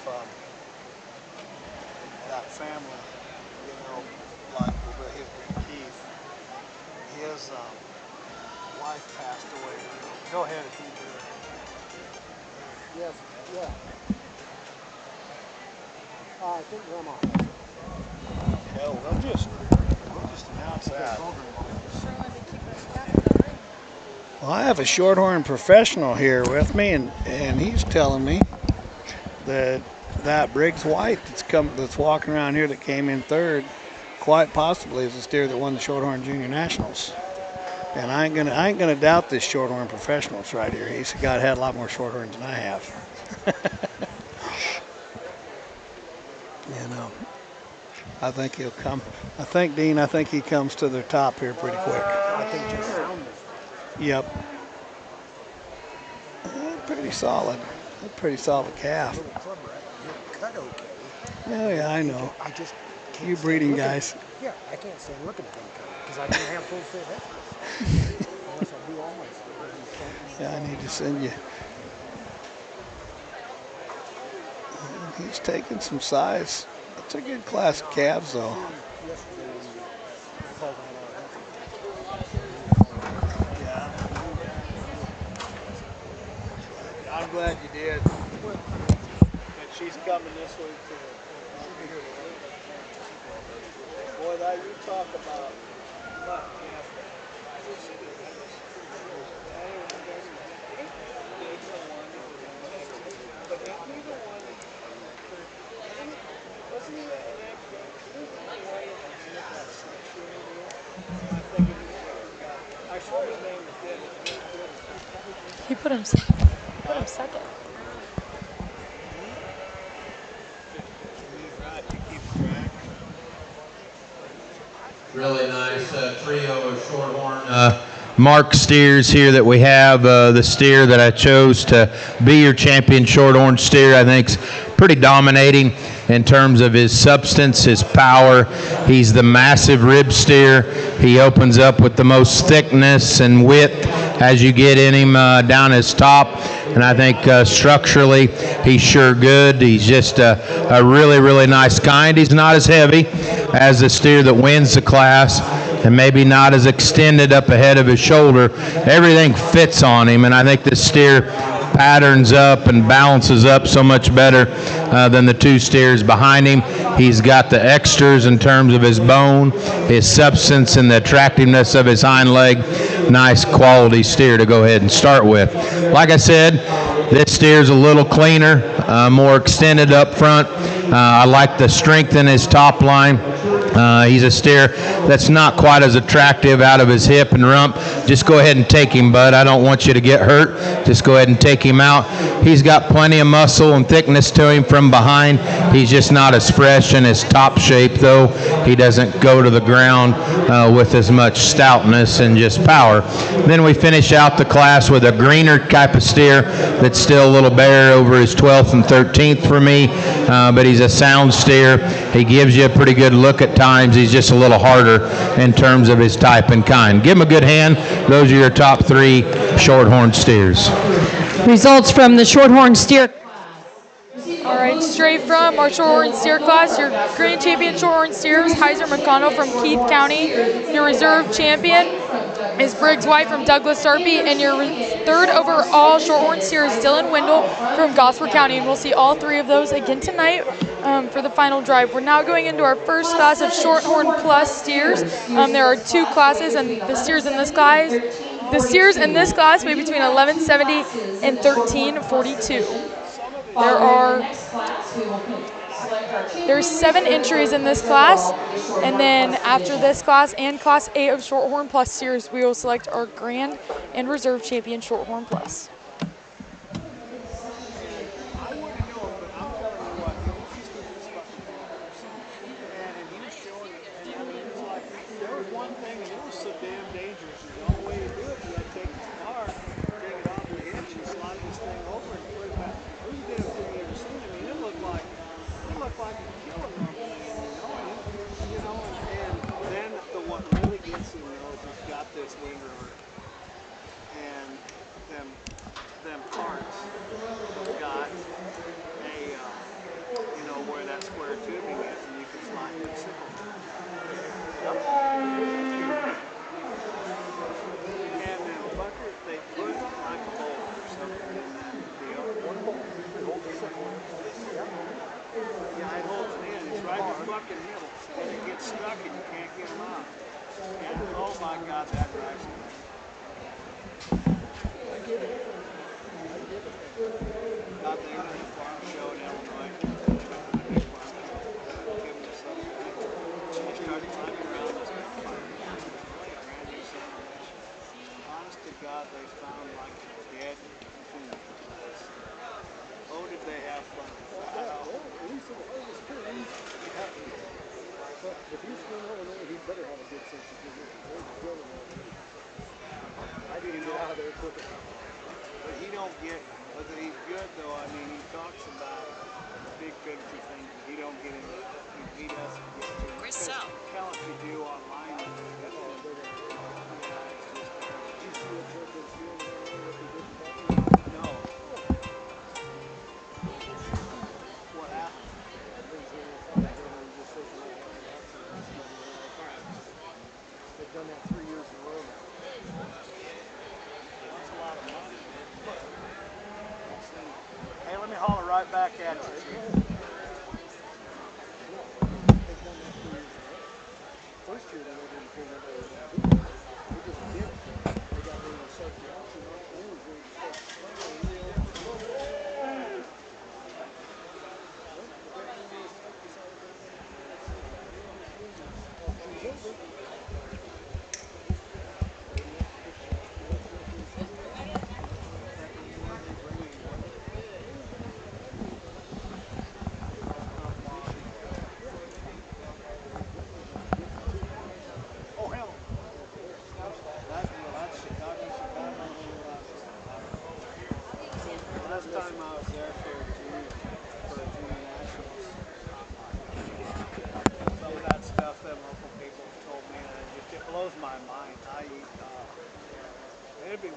Speaker 5: that family, you know, like over his Keith, his wife passed away. Go ahead if you do it. Yes, yeah. I think Grandma has it. Hell, we'll just announce that. Well, I have a shorthorn professional here with me, and he's telling me that Briggs White that's walking around here that came in third, quite possibly is the steer that won the Shorthorn Junior Nationals. And I ain't gonna doubt this shorthorn professional's right here. He's had a lot more shorthorns than I have. You know, I think he'll come. Dean, I think he comes to the top here pretty quick. I think just found this. Yep. Pretty solid. A pretty solid calf. Cut okay. Oh yeah, I know. I just can't. You breeding guys. Yeah, I can't stand looking at them because I don't have full fit heifers. Unless I do all my stuff. Yeah, I need to send you. He's taking some size. It's a good class of calves though. I'm glad you did. And she's coming this week too. Boy, that you talk about butt calf.
Speaker 6: He put him second.
Speaker 2: Really nice trio of shorthorn mark steers here that we have. The steer that I chose to be your champion shorthorn steer, I think, is pretty dominating in terms of his substance, his power. He's the massive rib steer. He opens up with the most thickness and width as you get in him down his top. and I think structurally he's sure good. He's just a really, really nice kind. He's not as heavy as the steer that wins the class, and maybe not as extended up ahead of his shoulder. Everything fits on him, and I think this steer patterns up and balances up so much better than the two steers behind him. He's got the extras in terms of his bone, his substance, and the attractiveness of his hind leg. Nice quality steer to go ahead and start with. Like I said, this steer's a little cleaner, more extended up front. I like the strength in his top line. He's a steer that's not quite as attractive out of his hip and rump. Just go ahead and take him, bud. I don't want you to get hurt. Just go ahead and take him out. He's got plenty of muscle and thickness to him from behind. He's just not as fresh in his top shape, though. He doesn't go to the ground with as much stoutness and just power. Then we finish out the class with a greener type of steer that's still a little bare over his 12th and 13th for me, but he's a sound steer. He gives you a pretty good look at times. He's just a little harder in terms of his type and kind. Give him a good hand. Those are your top 3 shorthorn steers.
Speaker 1: Results from the shorthorn steer.
Speaker 6: All right, straight from our shorthorn steer class, your grand champion shorthorn steer is Heiser McConnell from Keith County. Your reserve champion is Briggs White from Douglas Darby, and your 3rd overall shorthorn steer is Dylan Wendell from Gosford County. And we'll see all 3 of those again tonight for the final drive. We're now going into our first class of shorthorn plus steers. There are 2 classes, and the steers in this class, weigh between 1170 and 1342. There's 7 entries in this class, and then after this class and class 8 of shorthorn plus steers, we will select our grand and reserve champion shorthorn plus.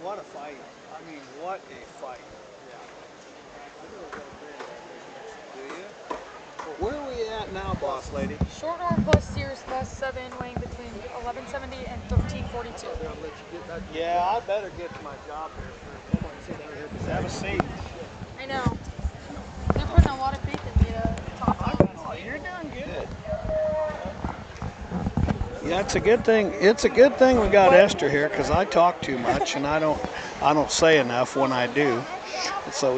Speaker 8: What a fight. I mean, what a fight.
Speaker 5: Where are we at now, boss lady?
Speaker 6: Shorthorn plus steers class 7 weighing between 1170 and 1342.
Speaker 5: Yeah, I better get to my job here first. Have a seat.
Speaker 6: I know. They're putting a lot of faith in me to talk about.
Speaker 5: Oh, you're doing good. Yeah, it's a good thing. It's a good thing we got Esther here because I talk too much and I don't say enough when I do. So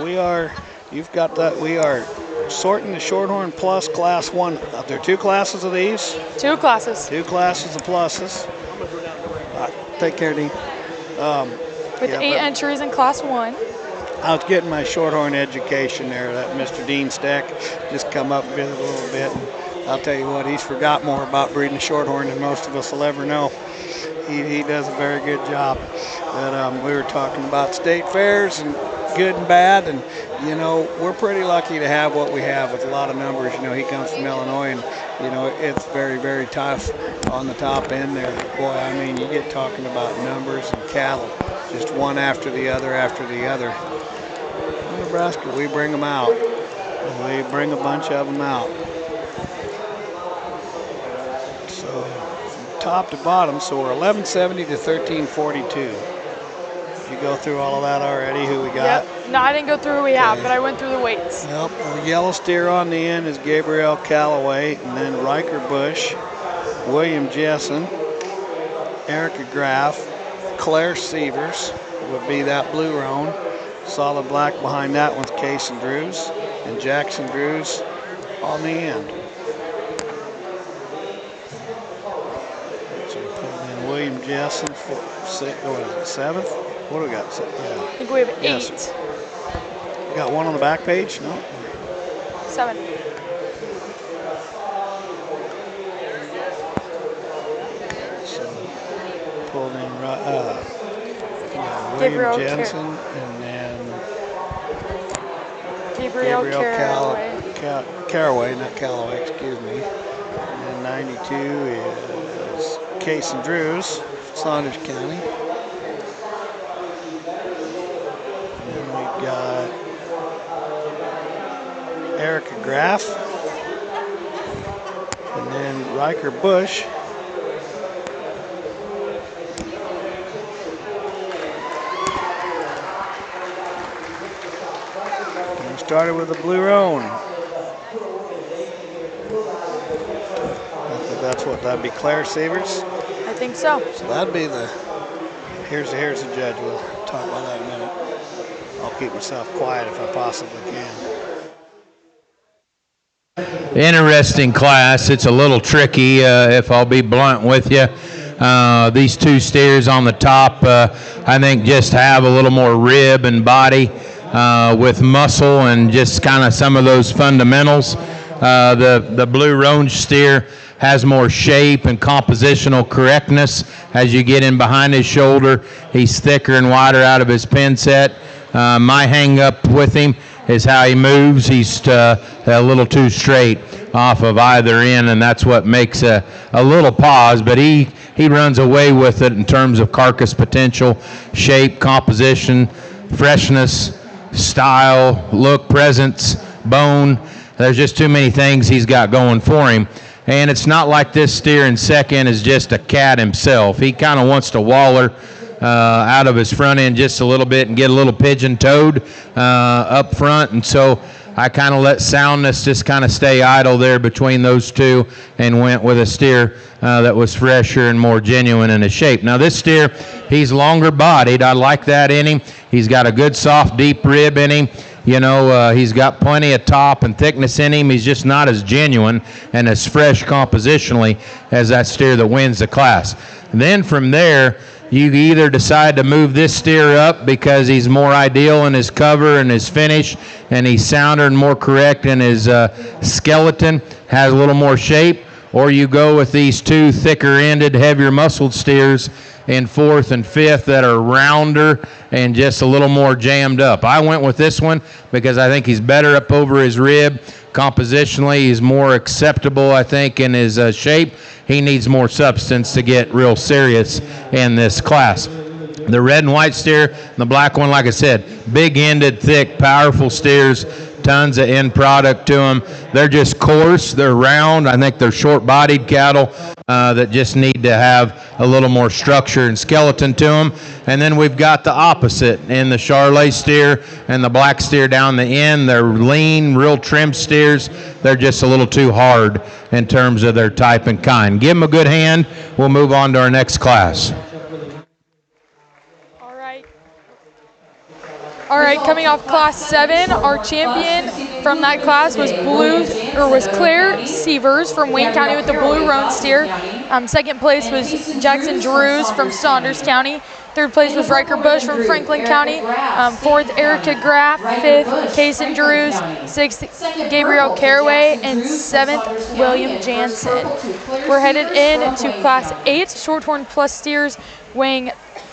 Speaker 5: we are. You've got that. We are sorting the Shorthorn Plus Class 1. Are there 2 classes of these?
Speaker 6: 2 classes.
Speaker 5: 2 classes of pluses. Take care, Dean.
Speaker 6: With 8 entries in Class 1.
Speaker 5: I was getting my Shorthorn education there. That Mr. Dean Stack just come up and visit a little bit. And I'll tell you what, he's forgot more about breeding Shorthorn than most of us will ever know. He does a very good job. But we were talking about state fairs and good and bad, and you know, we're pretty lucky to have what we have with a lot of numbers. You know, he comes from Illinois, and you know, it's very, very tough on the top end there. Boy, I mean, you get talking about numbers and cattle, just one after the other after the other. In Nebraska, we bring them out. We bring a bunch of them out. So from top to bottom, so we're 1170 to 1342. You go through all of that already, who we got?
Speaker 6: Yep. No, I didn't go through who we have, but I went through the weights.
Speaker 5: Yep. The yellow steer on the end is Gabrielle Calloway, and then Riker Bush, William Jessen, Erica Graff, Claire Sievers would be that blue roan. Solid black behind that one's Case and Drews, and Jackson Drews on the end. So we put in William Jessen for 7th. What do we got? Yeah.
Speaker 6: I think we have 8.
Speaker 5: Yes. We got one on the back page? No?
Speaker 6: 7.
Speaker 5: So pulled in William
Speaker 6: Gabrielle
Speaker 5: Jensen and then
Speaker 6: Gabrielle Caraway.
Speaker 5: Caraway, not Callaway, excuse me. And then 92 is Case and Drews, Saunders County. Got Erica Graff, and then Riker Bush. And we started with the blue roan. That's what that'd be, Claire Sievers.
Speaker 6: I think so.
Speaker 5: So that'd be the. Here's the judge. We'll talk about that in a minute. I'll keep myself quiet if I possibly can.
Speaker 2: Interesting class. It's a little tricky, if I'll be blunt with you. These 2 steers on the top, I think just have a little more rib and body with muscle and just kind of some of those fundamentals. The blue roan steer has more shape and compositional correctness as you get in behind his shoulder. He's thicker and wider out of his pin set. My hang up with him is how he moves. He's a little too straight off of either end, and that's what makes a little pause, but he runs away with it in terms of carcass potential, shape, composition, freshness, style, look, presence, bone. There's just too many things he's got going for him. And it's not like this steer in second is just a cat himself. He kind of wants to waller out of his front end just a little bit and get a little pigeon-toed up front. And so I kind of let soundness just kind of stay idle there between those 2 and went with a steer that was fresher and more genuine in his shape. Now this steer, he's longer bodied. I like that in him. He's got a good soft deep rib in him. You know, he's got plenty of top and thickness in him. He's just not as genuine and as fresh compositionally as that steer that wins the class. And then from there, you either decide to move this steer up because he's more ideal in his cover and his finish, and he's sounder and more correct in his skeleton, has a little more shape, or you go with these 2 thicker-ended, heavier muscled steers in 4th and 5th that are rounder and just a little more jammed up. I went with this one because I think he's better up over his rib. Compositionally, he's more acceptable, I think, in his shape. He needs more substance to get real serious in this class. The red and white steer, and the black one, like I said, big-ended, thick, powerful steers, tons of end product to them. They're just coarse, they're round. I think they're short-bodied cattle that just need to have a little more structure and skeleton to them. And then we've got the opposite in the Charolais steer and the black steer down the end. They're lean, real trim steers. They're just a little too hard in terms of their type and kind. Give them a good hand. We'll move on to our next class.
Speaker 6: All right, coming off Class 7, our champion from that class was Claire Sievers from Wayne County with the Blue Roan steer. Second place was Jackson Drews from Saunders County. Third place was Riker Bush from Franklin County. Fourth, Erica Graff. Fifth, Kaysen Drews. Sixth, Gabriel Caraway. And seventh, William Jansen. We're headed into Class 8, Shorthorn Plus steers weighing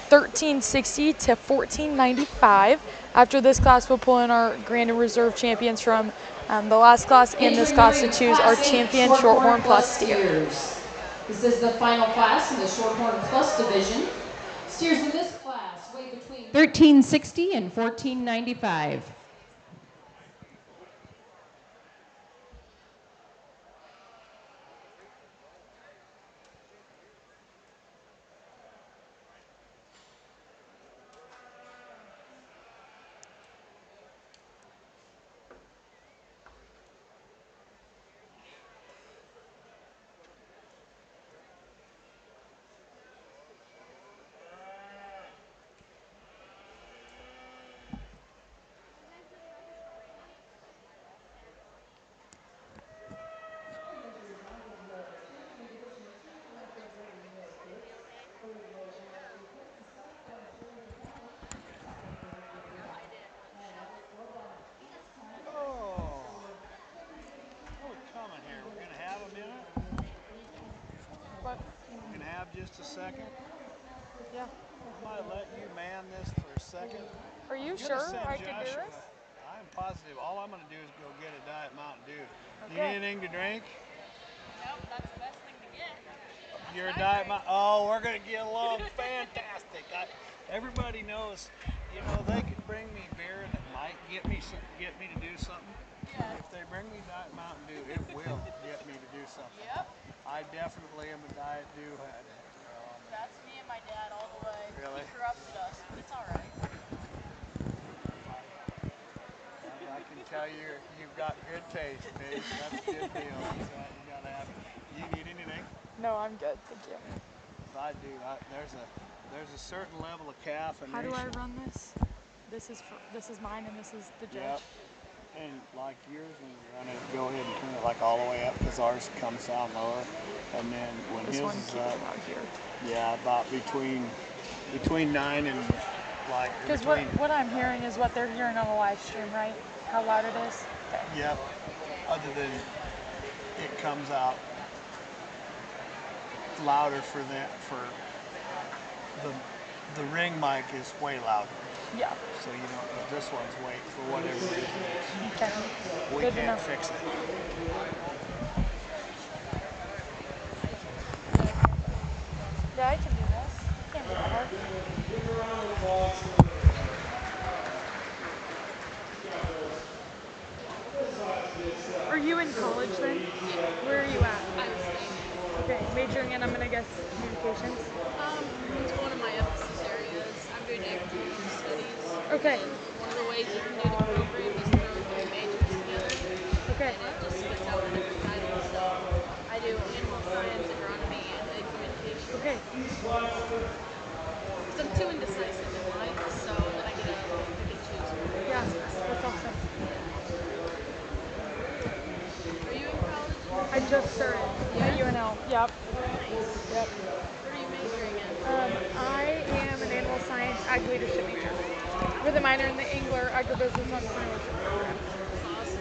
Speaker 6: 1360 to 1495. After this class, we'll pull in our Grand and Reserve champions from the last class and this class to choose our champion Shorthorn Plus steer.
Speaker 7: This is the final class in the Shorthorn Plus division. Steers in this class weigh between
Speaker 1: 1360 and 1495.
Speaker 5: Just a second?
Speaker 6: Yeah.
Speaker 5: I might let you man this for a second.
Speaker 6: Are you sure I can do this?
Speaker 5: I'm positive. All I'm going to do is go get a Diet Mountain Dew.
Speaker 6: Okay.
Speaker 5: You need anything to drink?
Speaker 8: Nope, that's the best thing to get.
Speaker 5: You're a Diet Mountain. Oh, we're going to get along fantastic. Everybody knows, you know, they could bring me beer and it might get me to do something.
Speaker 8: Yeah.
Speaker 5: If they bring me Diet Mountain Dew, it will get me to do something.
Speaker 8: Yep.
Speaker 5: I definitely am a Diet Dew head.
Speaker 8: That's me and my dad all the way.
Speaker 5: Really?
Speaker 8: He corrupted us, but it's all right.
Speaker 5: I can tell you've got good taste, Dave. That's a good deal. That's what you gotta have. You need anything?
Speaker 6: No, I'm good. Thank you.
Speaker 5: I do. There's a certain level of caffeination.
Speaker 6: How do I run this? This is mine and this is the judge.
Speaker 5: Yep. And like yours, when you run it, go ahead and turn it like all the way up because ours comes down lower. And then when
Speaker 6: This
Speaker 5: his
Speaker 6: one
Speaker 5: is
Speaker 6: keeps
Speaker 5: up,
Speaker 6: it out here.
Speaker 5: yeah, about between 9 and like.
Speaker 6: Because what I'm hearing is what they're hearing on the live stream, right? How loud it is. Okay.
Speaker 5: Yep. Other than it comes out louder for the ring mic is way louder.
Speaker 6: Yeah.
Speaker 5: So you know this one's way for whatever reason.
Speaker 6: Okay.
Speaker 5: We
Speaker 6: Good to
Speaker 5: can't
Speaker 6: know.
Speaker 5: fix it.
Speaker 6: Yeah, I can do this. Can't be that hard. Are you in college then? Where are you at? Okay, majoring in, I'm gonna guess, communications.
Speaker 8: It's one of my emphasis areas. I'm doing agricultural studies.
Speaker 6: Okay.
Speaker 8: One of the ways you can do the program is throw three majors together.
Speaker 6: Okay.
Speaker 8: And it just spits out a different title. So I do animal science, agronomy, and egg communication.
Speaker 6: Okay.
Speaker 8: Because I'm too indecisive in life, so then I get to pick and choose.
Speaker 6: Yeah, that's awesome.
Speaker 8: Are you in college?
Speaker 6: I just started at UNL. Yep.
Speaker 8: Nice.
Speaker 6: Yep.
Speaker 8: What are you majoring in?
Speaker 6: I am an animal science ag leadership major with a minor in the Engler agribusiness entrepreneurship program.
Speaker 8: Awesome.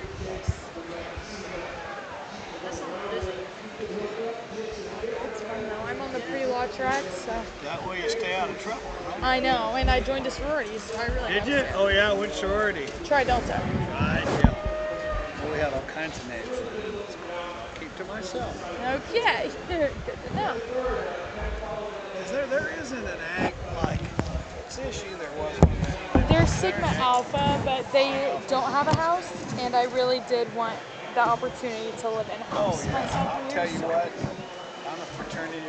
Speaker 8: That sounds busy.
Speaker 6: It's fun though. I'm on the pre-law track, so.
Speaker 5: That way you stay out of trouble, right?
Speaker 6: I know, and I joined a sorority, so I really
Speaker 5: Did you?
Speaker 6: understand.
Speaker 5: Oh yeah, which sorority?
Speaker 6: Tri Delta.
Speaker 5: Right, yeah. Well, we have all kinds of names. Keep to myself.
Speaker 6: Okay. Good to know.
Speaker 5: There isn't an ag like this year there was one that
Speaker 6: They're Sigma Alpha, but they don't have a house, and I really did want the opportunity to live in a house my sophomore
Speaker 5: I'll
Speaker 6: year.
Speaker 5: tell you what, I'm a fraternity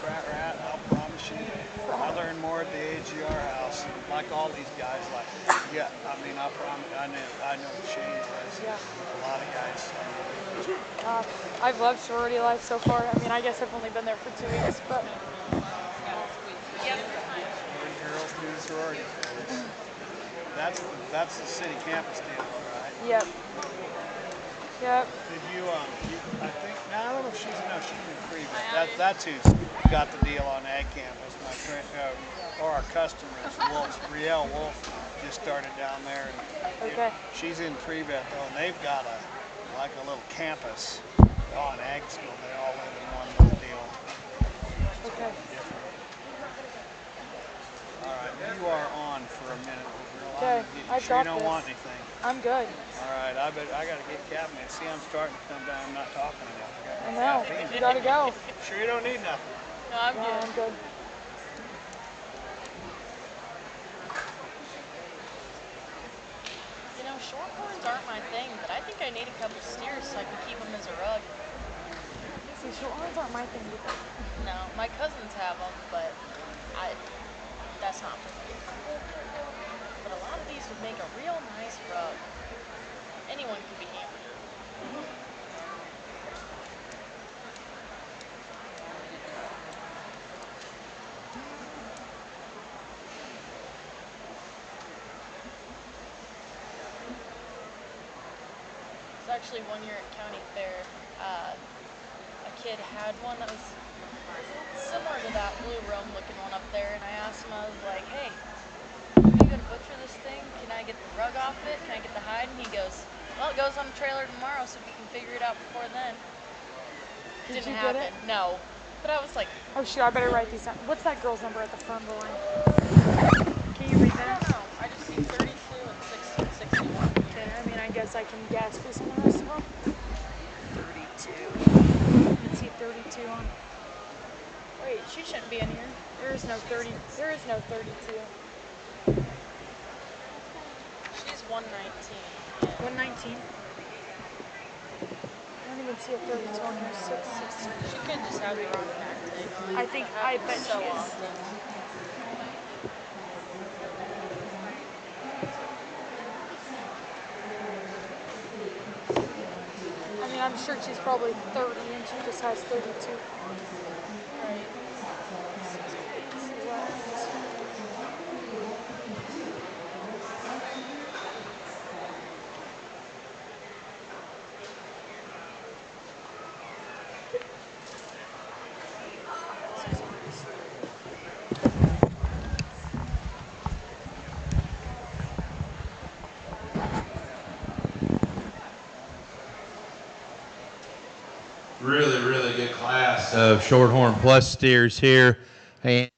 Speaker 5: frat rat, I'll promise you. I learned more at the AGR house, like all these guys. Like, yeah, I mean, I promise, I know Shane does.
Speaker 6: Yeah.
Speaker 5: A lot of guys.
Speaker 6: I've loved sorority life so far. I mean, I guess I've only been there for 2 weeks, but
Speaker 5: Girls do sorority. That's the city campus deal, all right?
Speaker 6: yep. Yep.
Speaker 5: Did you, I think, no, I don't know if she's in Freeman. That's who's got the deal on Ag Campus. My friend, or our customers, Rielle Wolf, just started down there. And
Speaker 6: Okay.
Speaker 5: she's in Freeman, though, and they've got a little campus on Ag School. They all live in one little deal.
Speaker 6: Okay.
Speaker 5: All right, you are on for a minute.
Speaker 6: Okay,
Speaker 5: You sure you don't
Speaker 6: this.
Speaker 5: want anything?
Speaker 6: I'm good.
Speaker 5: All right, I got to get cabinet. See, I'm starting to come down. I'm not talking enough.
Speaker 6: I know. You gotta go.
Speaker 5: Sure you don't need nothing?
Speaker 8: No, I'm
Speaker 6: Yeah, I'm good.
Speaker 8: You know, shorthorns aren't my thing, but I think I need a couple steers so I can keep them as a rug.
Speaker 6: See, shorthorns aren't my thing either.
Speaker 8: No, my cousins have them, but that's not for me. But a lot of these would make a real nice rug. Anyone could be hammered. It was actually one year at County Fair. A kid had one that was similar to that blue roam looking one up there, and I asked him, I was like, hey, are you gonna butcher this thing? Can I get the rug off it? Can I get the hide? And he goes, well, it goes on the trailer tomorrow, so if you can figure it out before then.
Speaker 6: Did
Speaker 8: Didn't
Speaker 6: you
Speaker 8: happen.
Speaker 6: get it?
Speaker 8: No. But I was like,
Speaker 6: Oh shoot, I better write these down. What's that girl's number at the front of the line? Can you read
Speaker 8: I
Speaker 6: that?
Speaker 8: don't know. I just see 32 and 1661.
Speaker 6: Okay, I mean, I guess I can guess based on the rest of them.
Speaker 8: 32.
Speaker 6: Let's see 32 on.
Speaker 8: Wait, she shouldn't be in here.
Speaker 6: There is no 30. There is no 32.
Speaker 8: She's 119.
Speaker 6: 119. I don't even see a 32 on here. 616.
Speaker 8: She could just have the wrong back tag on.
Speaker 6: I bet
Speaker 8: so
Speaker 6: she is.
Speaker 8: often.
Speaker 6: I mean, I'm sure she's probably 30 and she just has 32.
Speaker 8: Right.
Speaker 2: Really, really good class of Shorthorn Plus steers here. And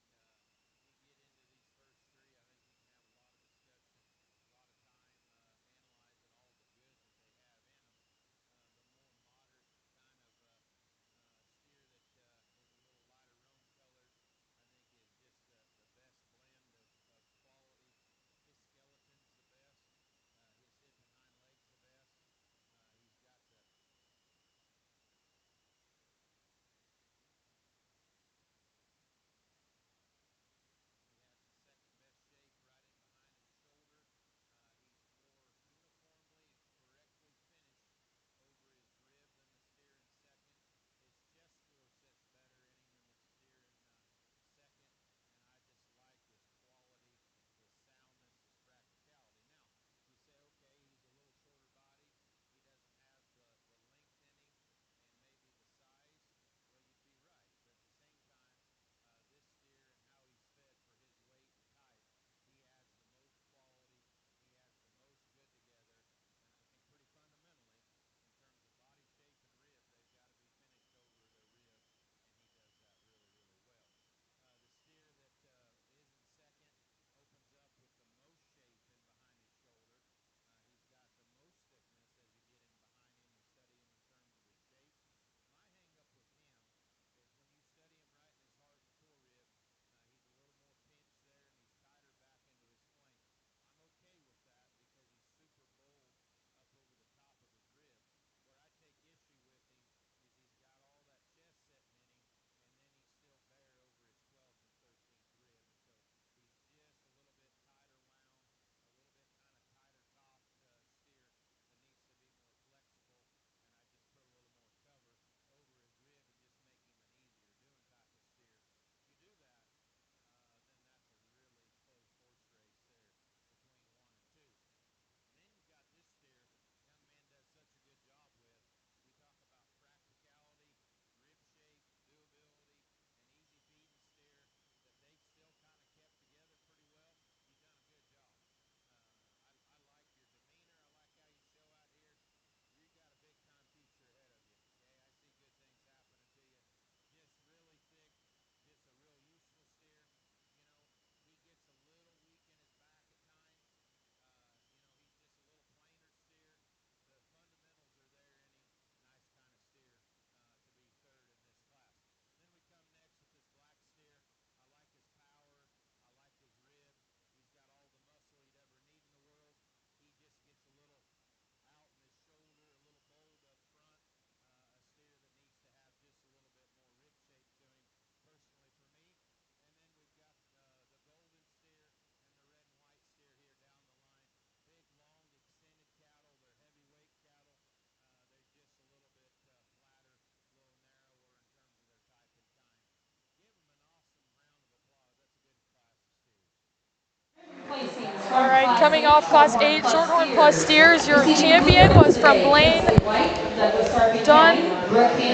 Speaker 6: coming off Class 8 Shorthorn Plus steers. Your champion was from Blaine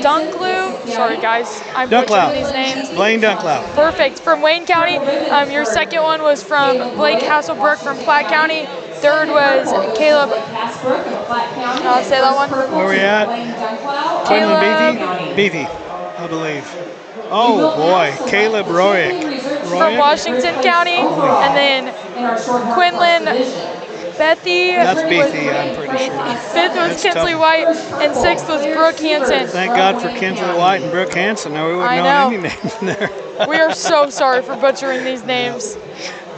Speaker 6: Dunklew. Sorry, guys, I'm butchering these names.
Speaker 5: Blaine Dunklew.
Speaker 6: Perfect. From Wayne County. Your second one was from Blake Hasselbrook from Platte County. Third was Caleb. Say that one.
Speaker 5: Where we at? Quinlan Beatty, I believe. Oh boy, Caleb Royick.
Speaker 6: From Washington County, and then Quinlan Bethy.
Speaker 5: That's Beatty, I'm pretty sure.
Speaker 6: Fifth was Kinsley White, and sixth was Brooke Hansen.
Speaker 5: Thank God for Kinsley White and Brooke Hansen. No, we wouldn't know any names in there.
Speaker 6: We are so sorry for butchering these names.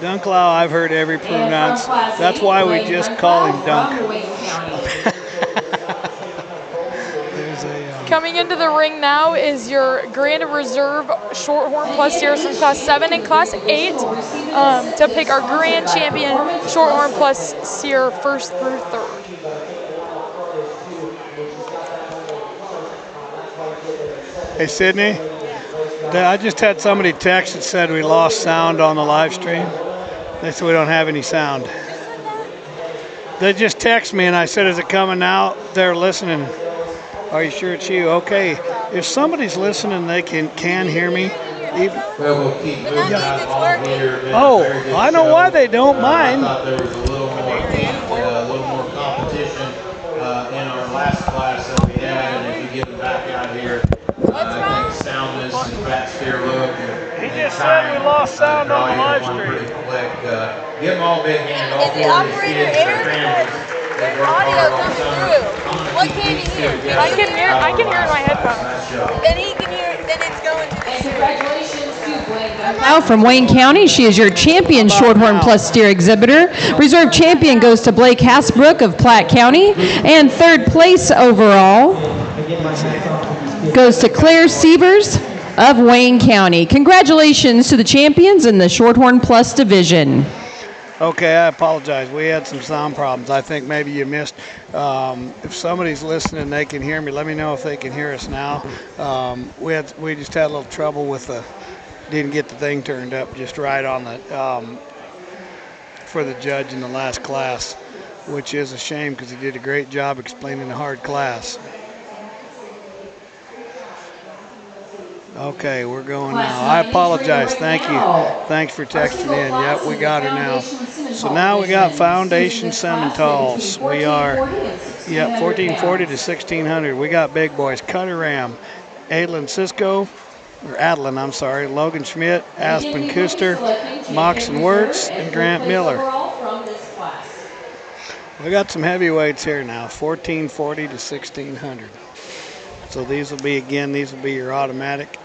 Speaker 5: Dunklew, I've heard every pronounce. That's why we just call him Dunk.
Speaker 6: Coming into the ring now is your Grand Reserve Shorthorn Plus steers from Class 7 and Class 8 to pick our Grand Champion Shorthorn Plus steer first through third.
Speaker 5: Hey, Sydney, I just had somebody text that said we lost sound on the live stream. They said we don't have any sound. They just text me and I said, is it coming out? They're listening. Are you sure it's you? Okay. If somebody's listening, they can hear me.
Speaker 2: Well, we'll keep moving on here.
Speaker 5: Oh, I know why they don't mind.
Speaker 2: I thought there was a little more competition in our last class that we had, and if you get them back out here, I think soundness and fat steer look.
Speaker 5: He just said we lost sound on the live stream.
Speaker 2: Give them all big hand. All
Speaker 8: Is the operator Eric? There's audio coming through. What can you hear?
Speaker 6: I can hear it in my headphones.
Speaker 8: Then he can hear it, then it's going to the
Speaker 7: Congratulations to Blaine.
Speaker 1: Now from Wayne County, she is your champion Shorthorn Plus steer exhibitor. Reserve champion goes to Blake Hasbrook of Platte County. And third place overall goes to Claire Sievers of Wayne County. Congratulations to the champions in the Shorthorn Plus division.
Speaker 5: Okay, I apologize. We had some sound problems. I think maybe you missed. If somebody's listening, they can hear me. Let me know if they can hear us now. We just had a little trouble with didn't get the thing turned up just right on the for the judge in the last class, which is a shame because he did a great job explaining the hard class. Okay, we're going now. I apologize. Thank you. Thanks for texting in. Yep, we got her now. So now we got Foundation Simmentals. We are, 1440 to 1600. We got big boys. Cutter Ram, Adlin, I'm sorry, Logan Schmidt, Aspen Kuster, Moxon Wirtz, and Grant Miller. We got some heavyweights here now, 1440 to 1600. So these will be your automatic.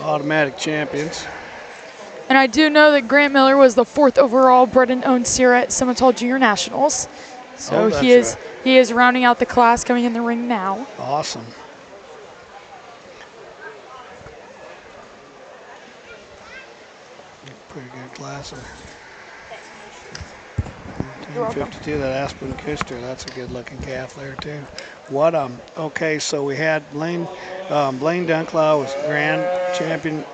Speaker 5: Automatic champions.
Speaker 6: And I do know that Grant Miller was the 4th overall bred and owned steer at Simmental Junior Nationals. So he is rounding out the class, coming in the ring now.
Speaker 5: Awesome. Pretty good class. 52, that Aspen Kuster, that's a good looking calf there too. Okay, so we had Blaine Dunklew was grand champion,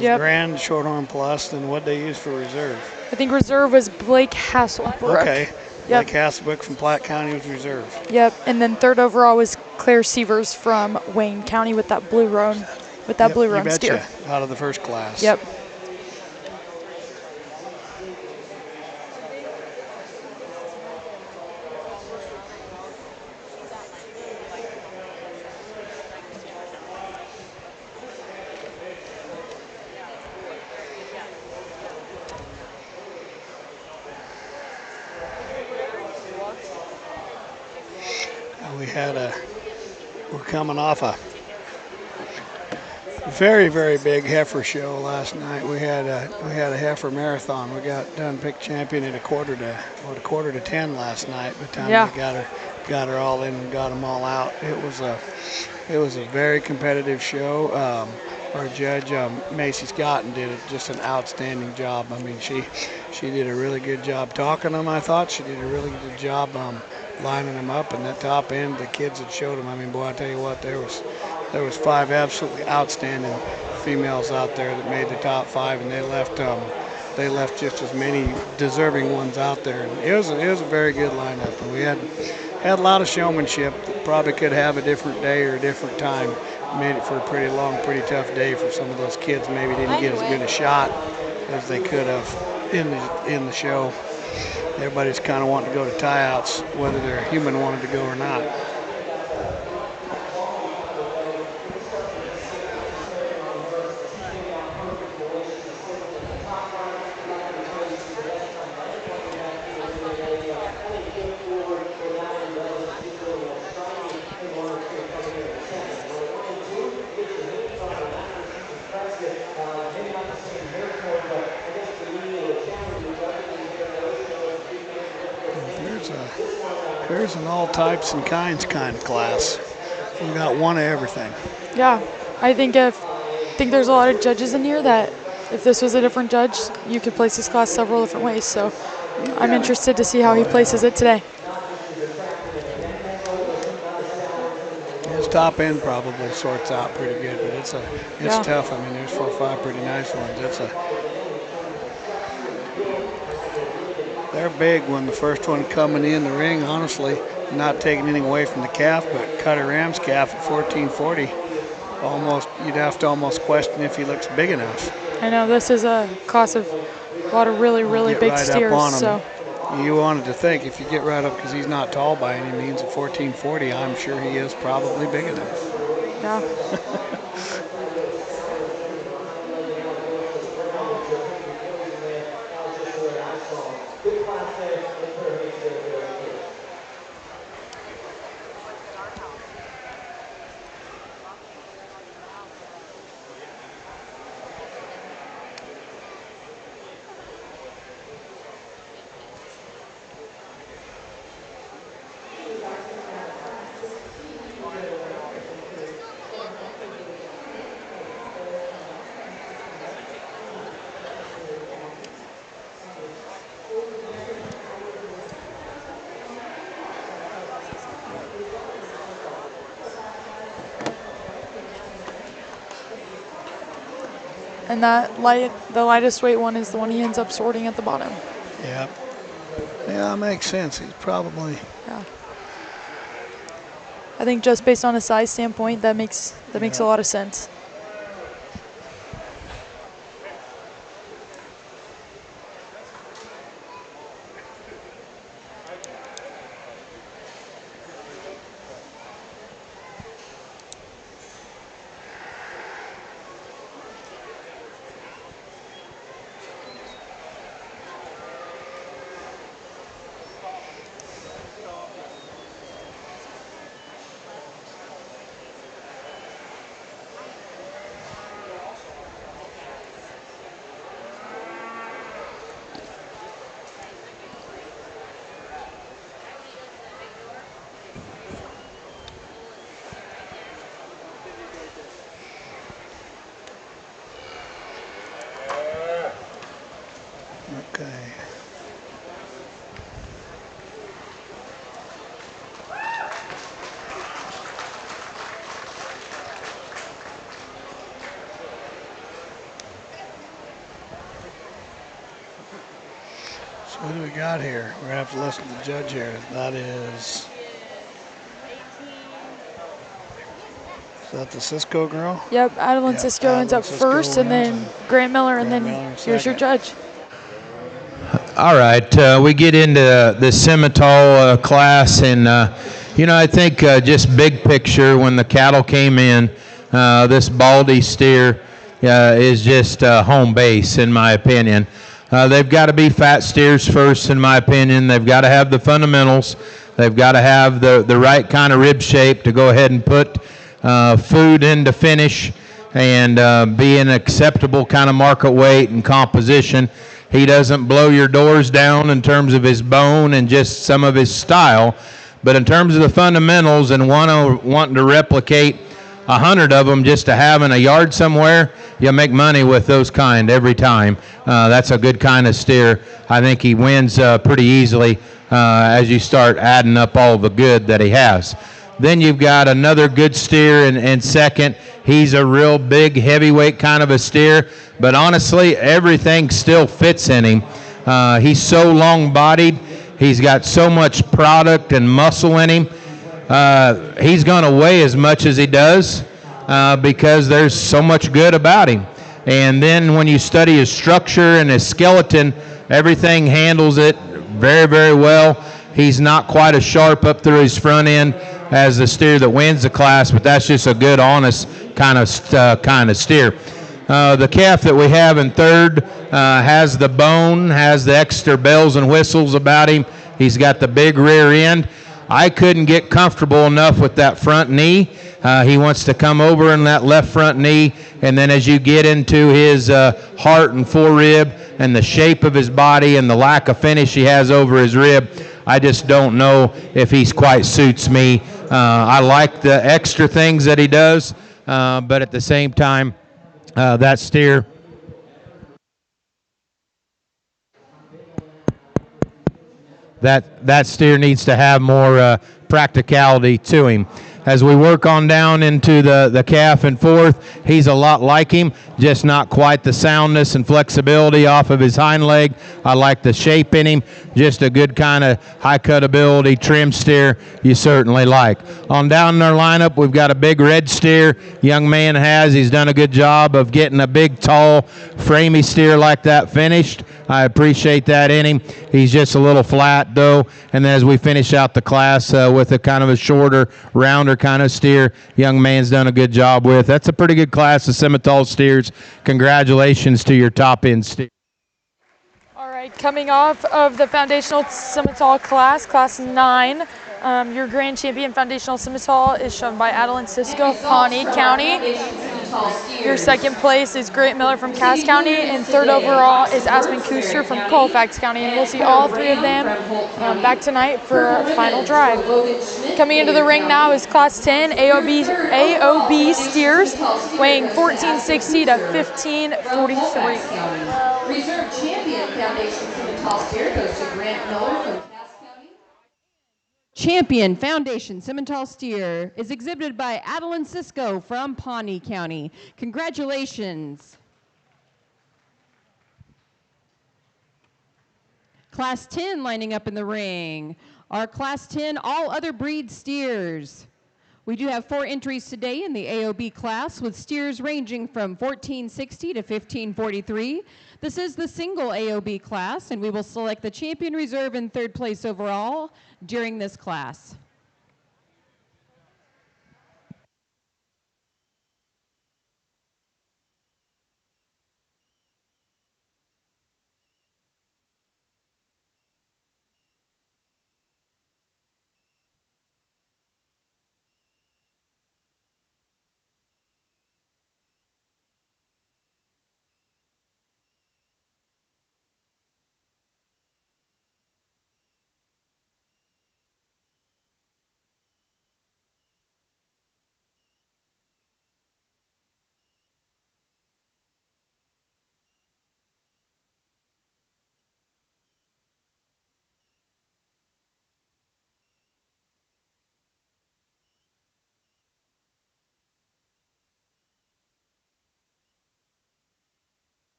Speaker 5: grand Shorthorn Plus. Then what they use for reserve?
Speaker 6: I think reserve was Blake Hasselbrook.
Speaker 5: Okay, Blake Hasselbrook from Platte County was reserve.
Speaker 6: Yep, and then third overall was Claire Sievers from Wayne County with that blue roan, steer.
Speaker 5: Out of the first class.
Speaker 6: Yep.
Speaker 5: We're coming off a very, very big heifer show last night. We had a heifer marathon. We got done picked champion at a quarter to 10 last night. By the time we got her all in and got them all out, it was a very competitive show. Our judge Macy Scott did just an outstanding job. I mean, she did a really good job talking to them. I thought she did a really good job lining them up, and that top end, the kids that showed them. I mean, boy, I tell you what, there was 5 absolutely outstanding females out there that made the top 5, and they left just as many deserving ones out there. And it was a very good lineup, and we had a lot of showmanship. Probably could have a different day or a different time. Made it for a pretty long, pretty tough day for some of those kids. Maybe didn't get as good a shot as they could have in the show. Everybody's kind of wanting to go to tryouts, whether their human wanted to go or not. There's an all types and kinds kind of class. We got one of everything.
Speaker 6: Yeah, I think there's a lot of judges in here that if this was a different judge, you could place this class several different ways. So I'm interested to see how he places it today.
Speaker 5: His top end probably sorts out pretty good, but it's tough. I mean, there's 4 or 5 pretty nice ones. They're big when the first one coming in the ring, honestly, not taking anything away from the calf, but Cutter Ram's calf at 1440, you'd have to almost question if he looks big enough.
Speaker 6: I know this is a class of a lot of really, really big steers. So
Speaker 5: you wanted to think if you get right up, because he's not tall by any means at 1440, I'm sure he is probably big enough.
Speaker 6: Yeah. And the lightest weight one is the one he ends up sorting at the bottom.
Speaker 5: Yep. Yeah, that makes sense. He's probably.
Speaker 6: Yeah. I think just based on a size standpoint, that makes a lot of sense.
Speaker 5: Okay. So what do we got here? We're going to have to listen to the judge here. That is that the Cisco girl?
Speaker 6: Yep, Adeline Cisco ends up first, and then Grant Miller, and then here's your judge.
Speaker 2: All right, we get into the Simmental class, and I think just big picture, when the cattle came in, this Baldy steer is just home base, in my opinion. They've got to be fat steers first, in my opinion. They've got to have the fundamentals. They've got to have the right kind of rib shape to go ahead and put food into finish and be an acceptable kind of market weight and composition. He doesn't blow your doors down in terms of his bone and just some of his style, but in terms of the fundamentals and wanting to replicate 100 of them just to have in a yard somewhere, you'll make money with those kind every time. That's a good kind of steer. I think he wins pretty easily as you start adding up all the good that he has. Then you've got another good steer in second. He's a real big heavyweight kind of a steer, but honestly, everything still fits in him. He's so long-bodied. He's got so much product and muscle in him. He's going to weigh as much as he does because there's so much good about him. And then when you study his structure and his skeleton, everything handles it very, very well. He's not quite as sharp up through his front end as the steer that wins the class, but that's just a good, honest kind of steer. The calf that we have in third has the bone, has the extra bells and whistles about him. He's got the big rear end. I couldn't get comfortable enough with that front knee. He wants to come over in that left front knee, and then as you get into his heart and forerib and the shape of his body and the lack of finish he has over his rib, I just don't know if he's quite suits me. I like the extra things that he does, but at the same time, that steer that steer needs to have more practicality to him. As we work on down into the calf in fourth, he's a lot like him, just not quite the soundness and flexibility off of his hind leg. I like the shape in him, just a good kind of high cut-ability trim steer you certainly like. On down in our lineup, we've got a big red steer. Young man he's done a good job of getting a big, tall, framey steer like that finished. I appreciate that in him. He's just a little flat, though. And then as we finish out the class with a kind of a shorter, rounder kind of steer, young man's done a good job with. That's a pretty good class of Simmental steers. Congratulations to your top-end steer.
Speaker 6: All right, coming off of the Foundational Simmental class, Class 9, your grand champion Foundational Simmental is shown by Adeline Cisco, Pawnee County. Your second place is Grant Miller from Cass County, and third overall is Aspen Kuster from Colfax County. And we'll see all three of them back tonight for a final drive. Coming into the ring now is Class 10 AOB steers, weighing 1460 to 1543.
Speaker 7: Reserve champion Foundation Simmental steer goes to Grant Miller from Cass County.
Speaker 1: Champion Foundation Simmental steer is exhibited by Adeline Cisco from Pawnee County. Congratulations. Class 10 lining up in the ring. Our Class 10 all other breed steers. We do have 4 entries today in the AOB class with steers ranging from 1460 to 1543. This is the single AOB class, and we will select the champion reserve in third place overall during this class.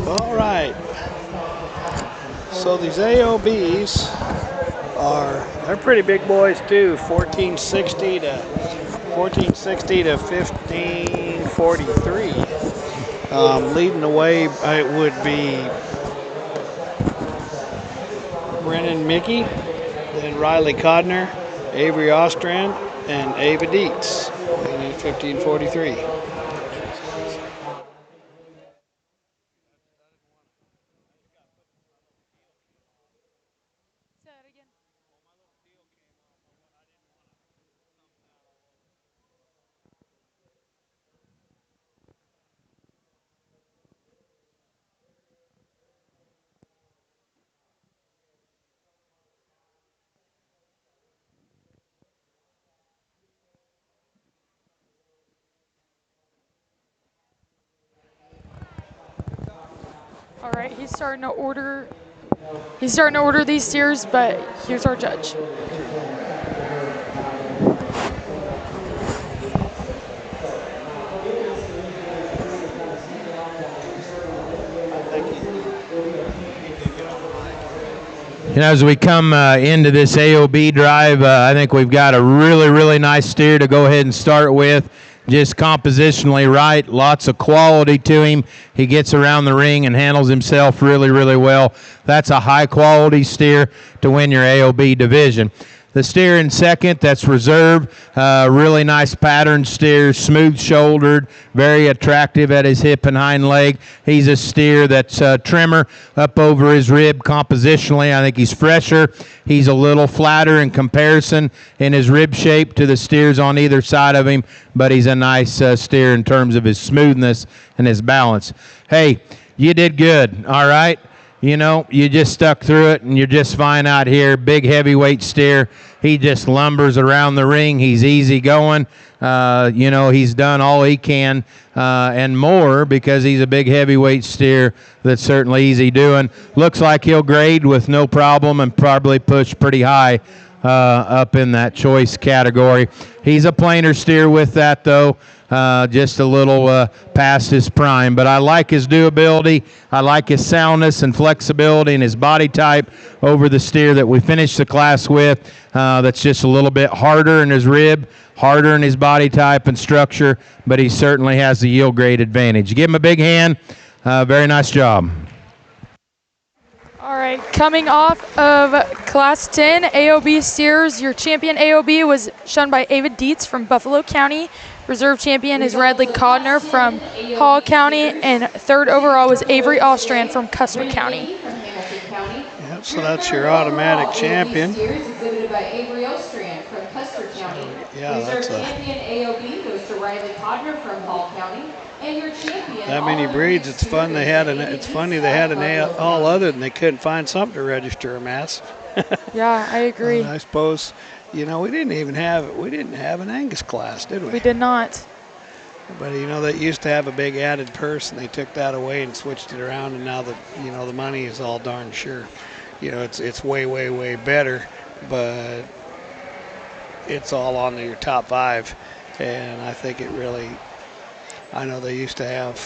Speaker 5: All right. So these AOBs they're pretty big boys too. 1460 to 1543. 15:43. Leading the way, it would be Brennan Mickey, then Riley Codner, Avery Ostrand, and Ava Dietz. Leading at 15:43.
Speaker 6: All right, he's starting to order these steers, but here's our judge.
Speaker 2: As we come into this AOB drive, I think we've got a really, really nice steer to go ahead and start with. Just compositionally right, lots of quality to him. He gets around the ring and handles himself really, really well. That's a high-quality steer to win your AOB division. The steer in second, that's Reserve. Really nice pattern steer, smooth-shouldered, very attractive at his hip and hind leg. He's a steer that's trimmer up over his rib compositionally. I think he's fresher. He's a little flatter in comparison in his rib shape to the steers on either side of him, but he's a nice steer in terms of his smoothness and his balance. Hey, you did good, all right? You know, you just stuck through it, and you're just fine out here. Big heavyweight steer. He just lumbers around the ring. He's easy going. He's done all he can and more because he's a big heavyweight steer that's certainly easy doing. Looks like he'll grade with no problem and probably push pretty high up in that choice category. He's a plainer steer with that, though. Just a little past his prime. But I like his doability. I like his soundness and flexibility and his body type over the steer that we finished the class with. That's just a little bit harder in his rib, harder in his body type and structure, but he certainly has the yield grade advantage. Give him a big hand. Very nice job.
Speaker 6: All right, coming off of Class 10 AOB steers, your champion AOB was shown by Ava Dietz from Buffalo County. Reserve champion is Radley Codner from Hall County, and third overall was Avery Ostrand from Custer County.
Speaker 5: Yep, so that's your automatic champion. Yeah, that's that many breeds. It's fun. It's funny they had an all other, and they couldn't find something to register them as.
Speaker 6: Yeah, I agree.
Speaker 5: I suppose. You know, we didn't have an Angus class, did we?
Speaker 6: We did not.
Speaker 5: But you know, they used to have a big added purse, and they took that away and switched it around, and now the money is all darn sure. You know, it's way, way, way better, but it's all on your top 5, and I think it really. I know they used to have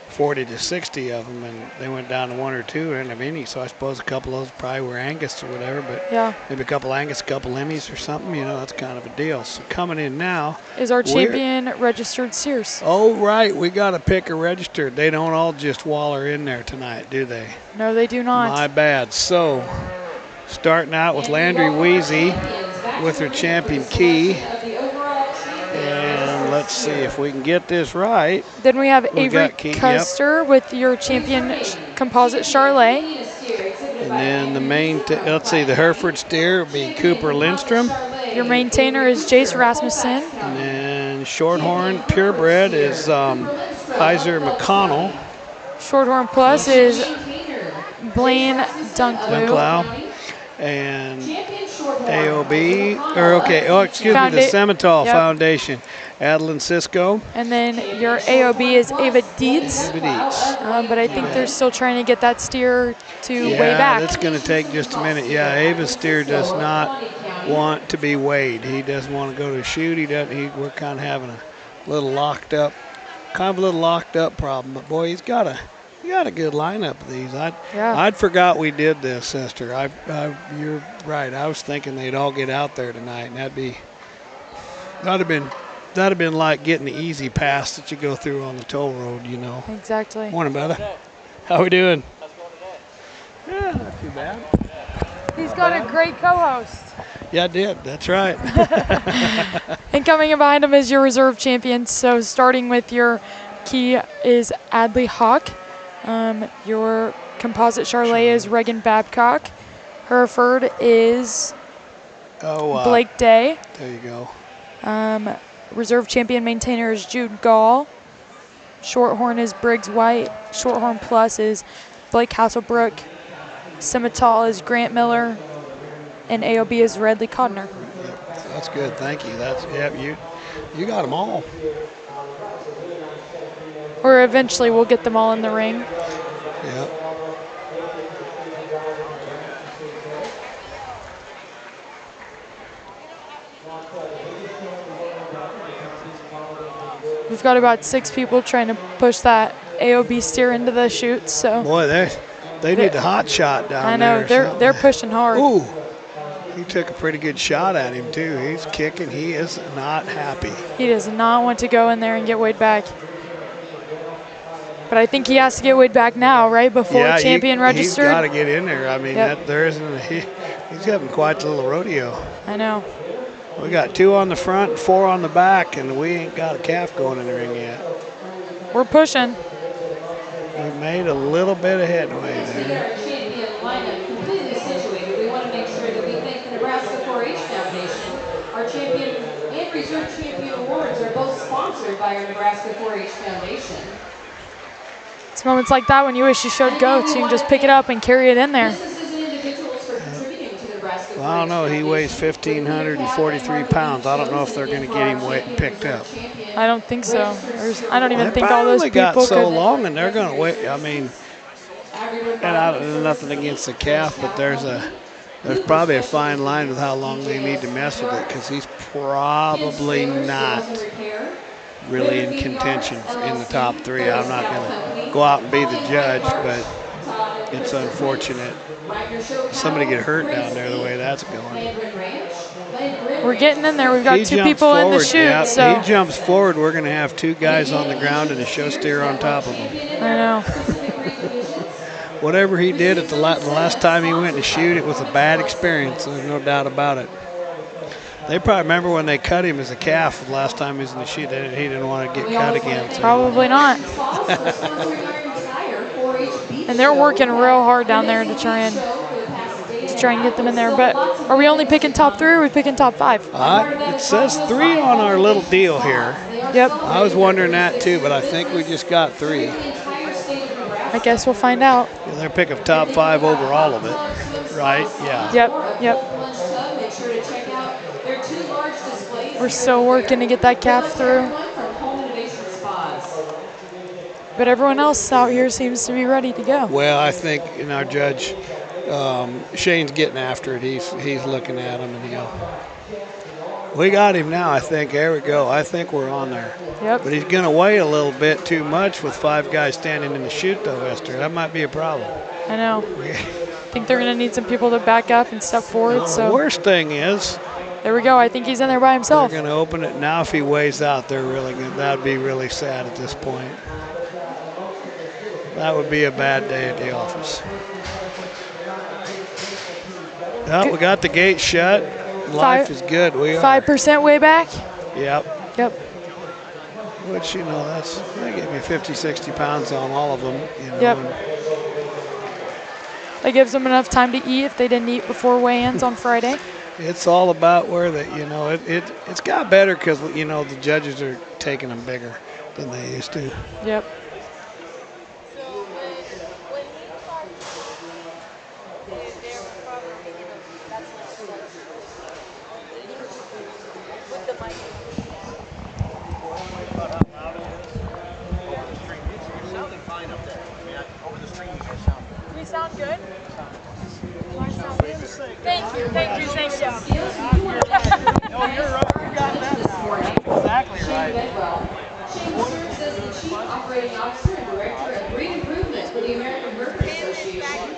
Speaker 5: 40 to 60 of them, and they went down to 1 or 2 and of any. So I suppose a couple of those probably were Angus or whatever, but
Speaker 6: yeah,
Speaker 5: maybe a couple Angus, a couple Emmys or something. You know, that's kind of a deal. So coming in now
Speaker 6: is our champion registered steers.
Speaker 5: Oh, right. We got to pick a registered. They don't all just waller in there tonight, do they?
Speaker 6: No, they do not.
Speaker 5: My bad. So starting out with Landry Weezy with her champion Key. And let's see if we can get this right.
Speaker 6: Then we have Avery Custer with your champion composite Charlet.
Speaker 5: And then the let's see, the Hereford steer will be Cooper Lindstrom.
Speaker 6: Your maintainer is Jace Rasmussen.
Speaker 5: And then Shorthorn purebred is Heiser McConnell.
Speaker 6: Shorthorn Plus is Blaine Dunklow.
Speaker 5: And AOB, the Simmental Foundation, Adeline Cisco.
Speaker 6: And then your AOB is Ava Dietz. But I think they're still trying to get that steer to weigh back.
Speaker 5: Yeah, that's going to take just a minute. Yeah, Ava's steer does not want to be weighed. He doesn't want to go to shoot. We're kind of having a little locked up problem. But boy, he's got a good lineup of these. I'd forgot we did this, sister. You're right. I was thinking they'd all get out there tonight, and that'd have been that'd have been like getting the easy pass that you go through on the toll road, you know.
Speaker 6: Exactly.
Speaker 5: Morning, brother. How we doing? Yeah, not too bad.
Speaker 6: He's got a great co-host.
Speaker 5: Yeah, I did. That's right.
Speaker 6: And coming in behind him is your reserve champion. So starting with your key is Adley Hawk. Your composite Charlet is Reagan Babcock. Hereford is Blake Day.
Speaker 5: There you go.
Speaker 6: Reserve champion maintainer is Jude Gall. Shorthorn is Briggs White. Shorthorn Plus is Blake Hasselbrook. Scimitar is Grant Miller. And AOB is Redley Codner.
Speaker 5: Yep, that's good. Thank you. You got them all.
Speaker 6: Or eventually we'll get them all in the ring.
Speaker 5: Yep.
Speaker 6: We've got about 6 people trying to push that AOB steer into the chute. So
Speaker 5: boy, they need the hot shot down there.
Speaker 6: I know they're pushing hard.
Speaker 5: Ooh, he took a pretty good shot at him too. He's kicking. He is not happy.
Speaker 6: He does not want to go in there and get weighed back. But I think he has to get weighed back now, right before champion registered.
Speaker 5: He's got to get in there. I mean, he's having quite a little rodeo.
Speaker 6: I know.
Speaker 5: We got 2 on the front and 4 on the back, and we ain't got a calf going in the ring yet.
Speaker 6: We're pushing.
Speaker 5: We made a little bit of headway there.
Speaker 7: Our champion lineup completely situated. We want to make sure that we thank the Nebraska 4-H Foundation. Our champion and reserve champion awards are both sponsored by our Nebraska 4-H Foundation.
Speaker 6: It's moments like that when you wish you showed goats. You can just pick it up and carry it in there.
Speaker 7: Businesses and individuals for contributing to the Nebraska 4-H
Speaker 5: Well, I don't know. He weighs 1,543 pounds. I don't know if they're going to get him picked up.
Speaker 6: I don't think so. I don't even think all those people
Speaker 5: got so
Speaker 6: could.
Speaker 5: long, and they're going to wait. I mean, and nothing against the calf, but there's probably a fine line with how long they need to mess with it, because he's probably not really in contention in the top 3. I'm not going to go out and be the judge, but it's unfortunate. Somebody get hurt down there the way that's going.
Speaker 6: We're getting in there. We've got 2 people in the chute.
Speaker 5: Yeah,
Speaker 6: so
Speaker 5: he jumps forward. We're going to have 2 guys on the ground and a show steer on top of him.
Speaker 6: I know.
Speaker 5: Whatever he did at the last time he went to shoot, it was a bad experience. There's no doubt about it. They probably remember when they cut him as a calf the last time he was in the shoot. He didn't want to get cut again. So.
Speaker 6: Probably not. And they're working real hard down there to try and get them in there. But are we only picking top 3 or are we picking top 5?
Speaker 5: It says 3 on our little deal here.
Speaker 6: Yep.
Speaker 5: I was wondering that too, but I think we just got 3.
Speaker 6: I guess we'll find out.
Speaker 5: Yeah, they're picking top 5 over all of it, right? Yeah.
Speaker 6: Yep. We're still working to get that calf through. But everyone else out here seems to be ready to go.
Speaker 5: Well, I think in our judge, Shane's getting after it. He's looking at him, and we got him now. I think there we go. I think we're on there.
Speaker 6: Yep.
Speaker 5: But he's going to weigh a little bit too much with 5 guys standing in the chute, though, Esther. That might be a problem.
Speaker 6: I know. I think they're going to need some people to back up and step forward.
Speaker 5: The worst thing is.
Speaker 6: There we go. I think he's in there by himself.
Speaker 5: They're going to open it now. If he weighs out, they're really good. That'd be really sad at this point. That would be a bad day at the office. Well, we got the gate shut. Life is good. We are
Speaker 6: 5% way back.
Speaker 5: Yep. Which, they give me 50, 60 pounds on all of them.
Speaker 6: Yep. That gives them enough time to eat if they didn't eat before weigh-ins on Friday.
Speaker 5: It's all about where it's got better because, the judges are taking them bigger than they used to.
Speaker 6: Yep. We sound good? Thank you.
Speaker 5: Oh, you're right. You got that now. Exactly right.
Speaker 7: Shane serves as the Chief Operating Officer and Director of Breed Improvement for the American Herpers Association.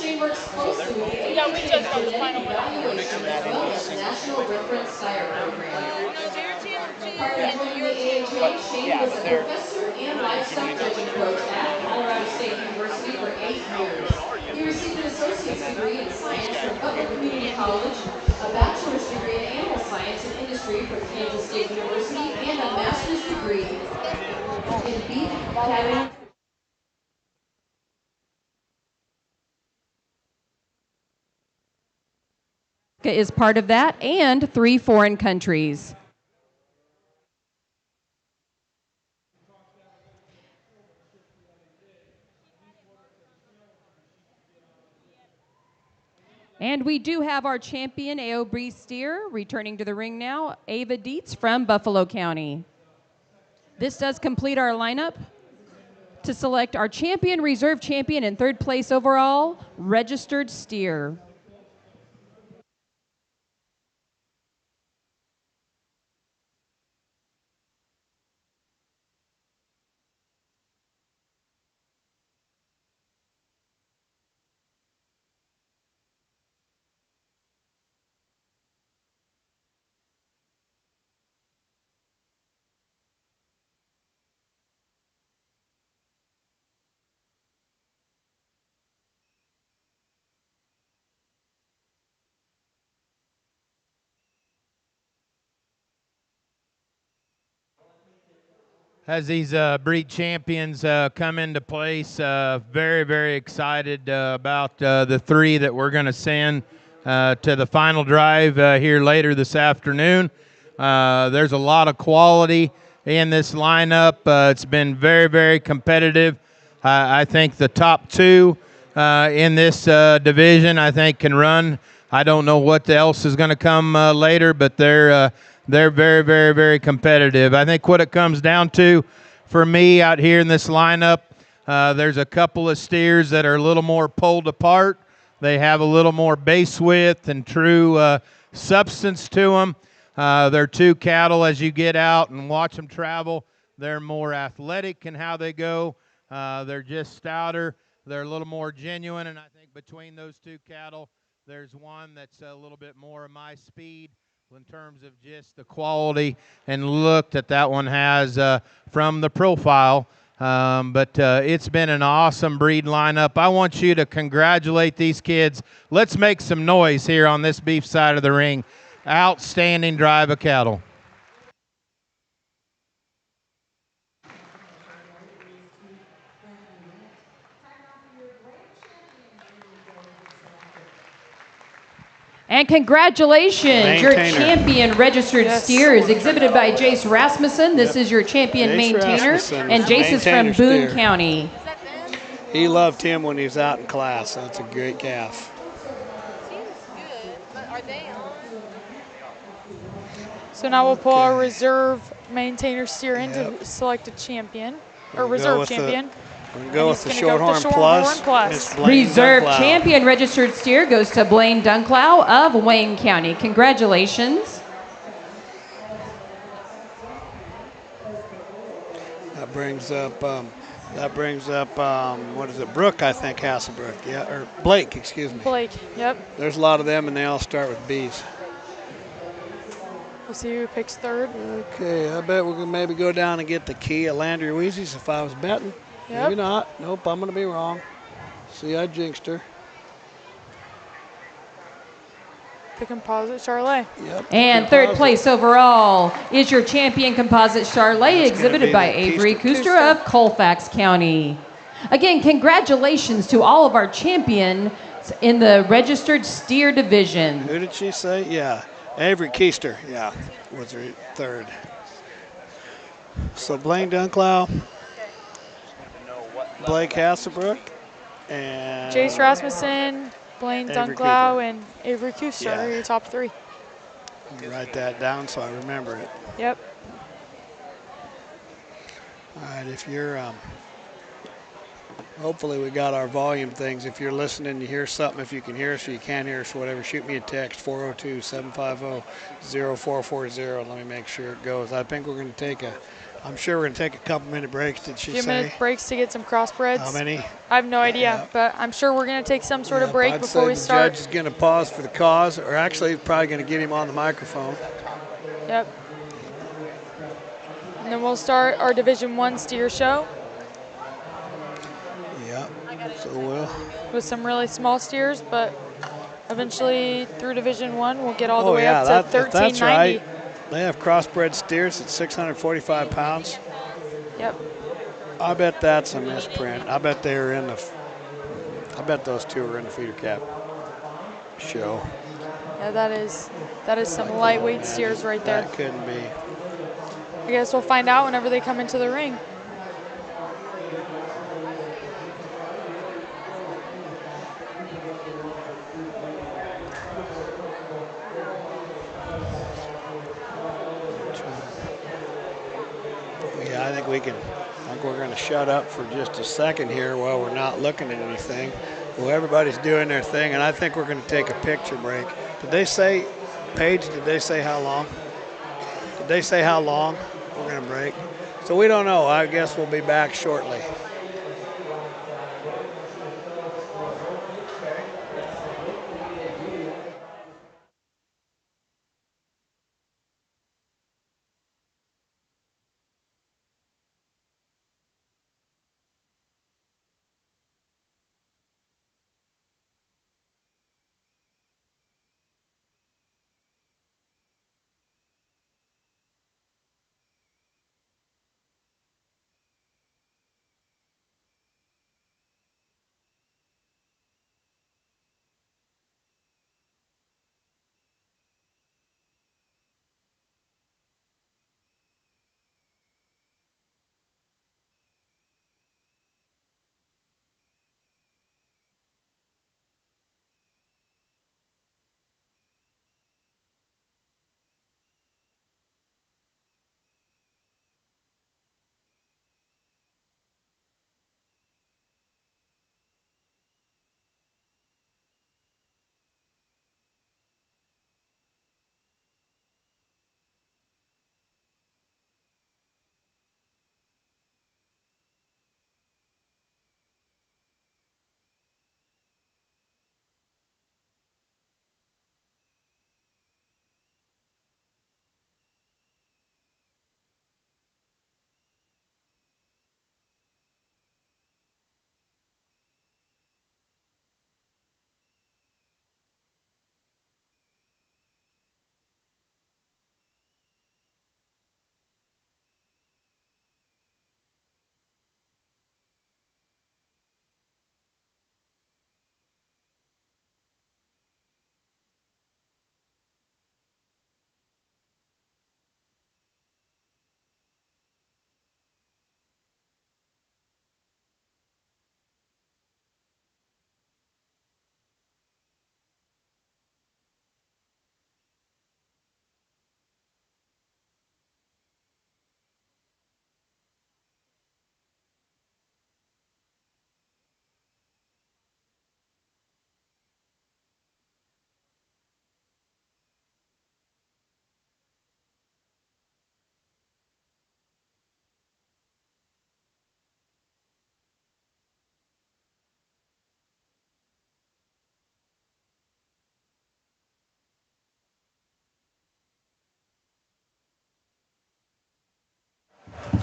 Speaker 7: Shane works closely with the AHA genetic evaluation as well as the National Reference Sire Program. Partner joining the AHA, Shane was a professor and livestock judging coach at Colorado State University for 8 years. He received an associate's degree in science from Butler Community College, a bachelor's degree in animal science and industry from Kansas State University, and a master's degree in beef cattle.
Speaker 1: Is part of that, and 3 foreign countries. And we do have our champion AOB steer returning to the ring now, Ava Dietz from Buffalo County. This does complete our lineup to select our champion, reserve champion, and 3rd place overall registered steer.
Speaker 2: As these breed champions come into place, very, very excited about the 3 that we're going to send to the final drive here later this afternoon. There's a lot of quality in this lineup. It's been very, very competitive. I think the top 2 in this division, I think, can run. I don't know what else is going to come later, but they're very, very, very competitive. I think what it comes down to for me out here in this lineup, there's a couple of steers that are a little more pulled apart. They have a little more base width and true substance to them. They're 2 cattle as you get out and watch them travel. They're more athletic in how they go. They're just stouter. They're a little more genuine, and I think between those 2 cattle, there's one that's a little bit more of my speed in terms of just the quality and look that one has from the profile. But it's been an awesome breed lineup. I want you to congratulate these kids. Let's make some noise here on this beef side of the ring. Outstanding drive of cattle.
Speaker 1: And congratulations, your
Speaker 5: Maintainer.
Speaker 1: champion registered steer is exhibited by Jace Rasmussen. This is your champion
Speaker 5: Jace
Speaker 1: maintainer,
Speaker 5: Rasmussen
Speaker 1: and Jace is from
Speaker 5: maintainer
Speaker 1: Boone
Speaker 5: steer.
Speaker 1: County.
Speaker 5: He loved him when he was out in class. That's a great calf.
Speaker 8: Seems good, but are they on?
Speaker 6: So now we'll pull our reserve maintainer steer in to select a champion, or reserve champion.
Speaker 5: We can go with the
Speaker 6: he's gonna go with
Speaker 5: Shorthorn
Speaker 6: the
Speaker 5: Plus.
Speaker 6: Shorthorn Plus.
Speaker 5: It's Blaine
Speaker 1: Reserve
Speaker 5: Dunclow.
Speaker 1: champion registered steer goes to Blaine Dunclow of Wayne County. Congratulations.
Speaker 5: That brings up, what is it, Brooke, I think, Hasselbrook, yeah, or Blake, excuse me.
Speaker 6: Blake, yep.
Speaker 5: There's a lot of them, and they all start with B's.
Speaker 6: We'll see who picks 3rd.
Speaker 5: Okay, I bet we're going to maybe go down and get the key of Landry Weezy's if I was betting.
Speaker 6: Yep.
Speaker 5: Maybe not. Nope, I'm going to be wrong. See, I jinxed her.
Speaker 6: The composite Charlet.
Speaker 5: Yep.
Speaker 1: And 3rd place overall is your champion composite Charlet, exhibited by Avery Kuster of Colfax County. Again, congratulations to all of our champions in the registered steer division.
Speaker 5: Who did she say? Yeah, Avery Keister, yeah, was her 3rd. So Blaine Dunclow, Blake Hasselbrook, and
Speaker 6: Jace Rasmussen, Blaine
Speaker 5: Avery
Speaker 6: Dunclow,
Speaker 5: Cooper.
Speaker 6: and Avery Kuster
Speaker 5: Yeah.
Speaker 6: are your top 3.
Speaker 5: Write that down so I remember it.
Speaker 6: Yep.
Speaker 5: All right, if you're, hopefully we got our volume things. If you're listening, you hear something, if you can hear us or you can't hear us, whatever, shoot me a text, 402-750-0440. Let me make sure it goes. I think we're going to take I'm sure we're going to take a couple-minute breaks, did she
Speaker 6: Few
Speaker 5: say?
Speaker 6: minute breaks to get some crossbreds.
Speaker 5: How many?
Speaker 6: I have no idea,
Speaker 5: Yeah.
Speaker 6: but I'm sure we're going to take some sort of
Speaker 5: Yep,
Speaker 6: break
Speaker 5: I'd
Speaker 6: before
Speaker 5: say
Speaker 6: we
Speaker 5: the
Speaker 6: start.
Speaker 5: judge is going to pause for the cause, or actually probably going to get him on the microphone.
Speaker 6: Yep. And then we'll start our Division I steer show.
Speaker 5: Yep. So we'll.
Speaker 6: With some really small steers, but eventually through Division I, we'll get all the way up to 1390.
Speaker 5: That's right. They have crossbred steers at 645 pounds.
Speaker 6: Yep.
Speaker 5: I bet that's a misprint. I bet they were in the. I bet those two are in the feeder cap show.
Speaker 6: Yeah, that is some lightweight steers right there.
Speaker 5: That couldn't be.
Speaker 6: I guess we'll find out whenever they come into the ring.
Speaker 5: Yeah, I think we're going to shut up for just a second here while we're not looking at anything. Well, everybody's doing their thing, and I think we're going to take a picture break. Did they say, Paige, did they say how long? Did they say how long we're going to break? So we don't know. I guess we'll be back shortly.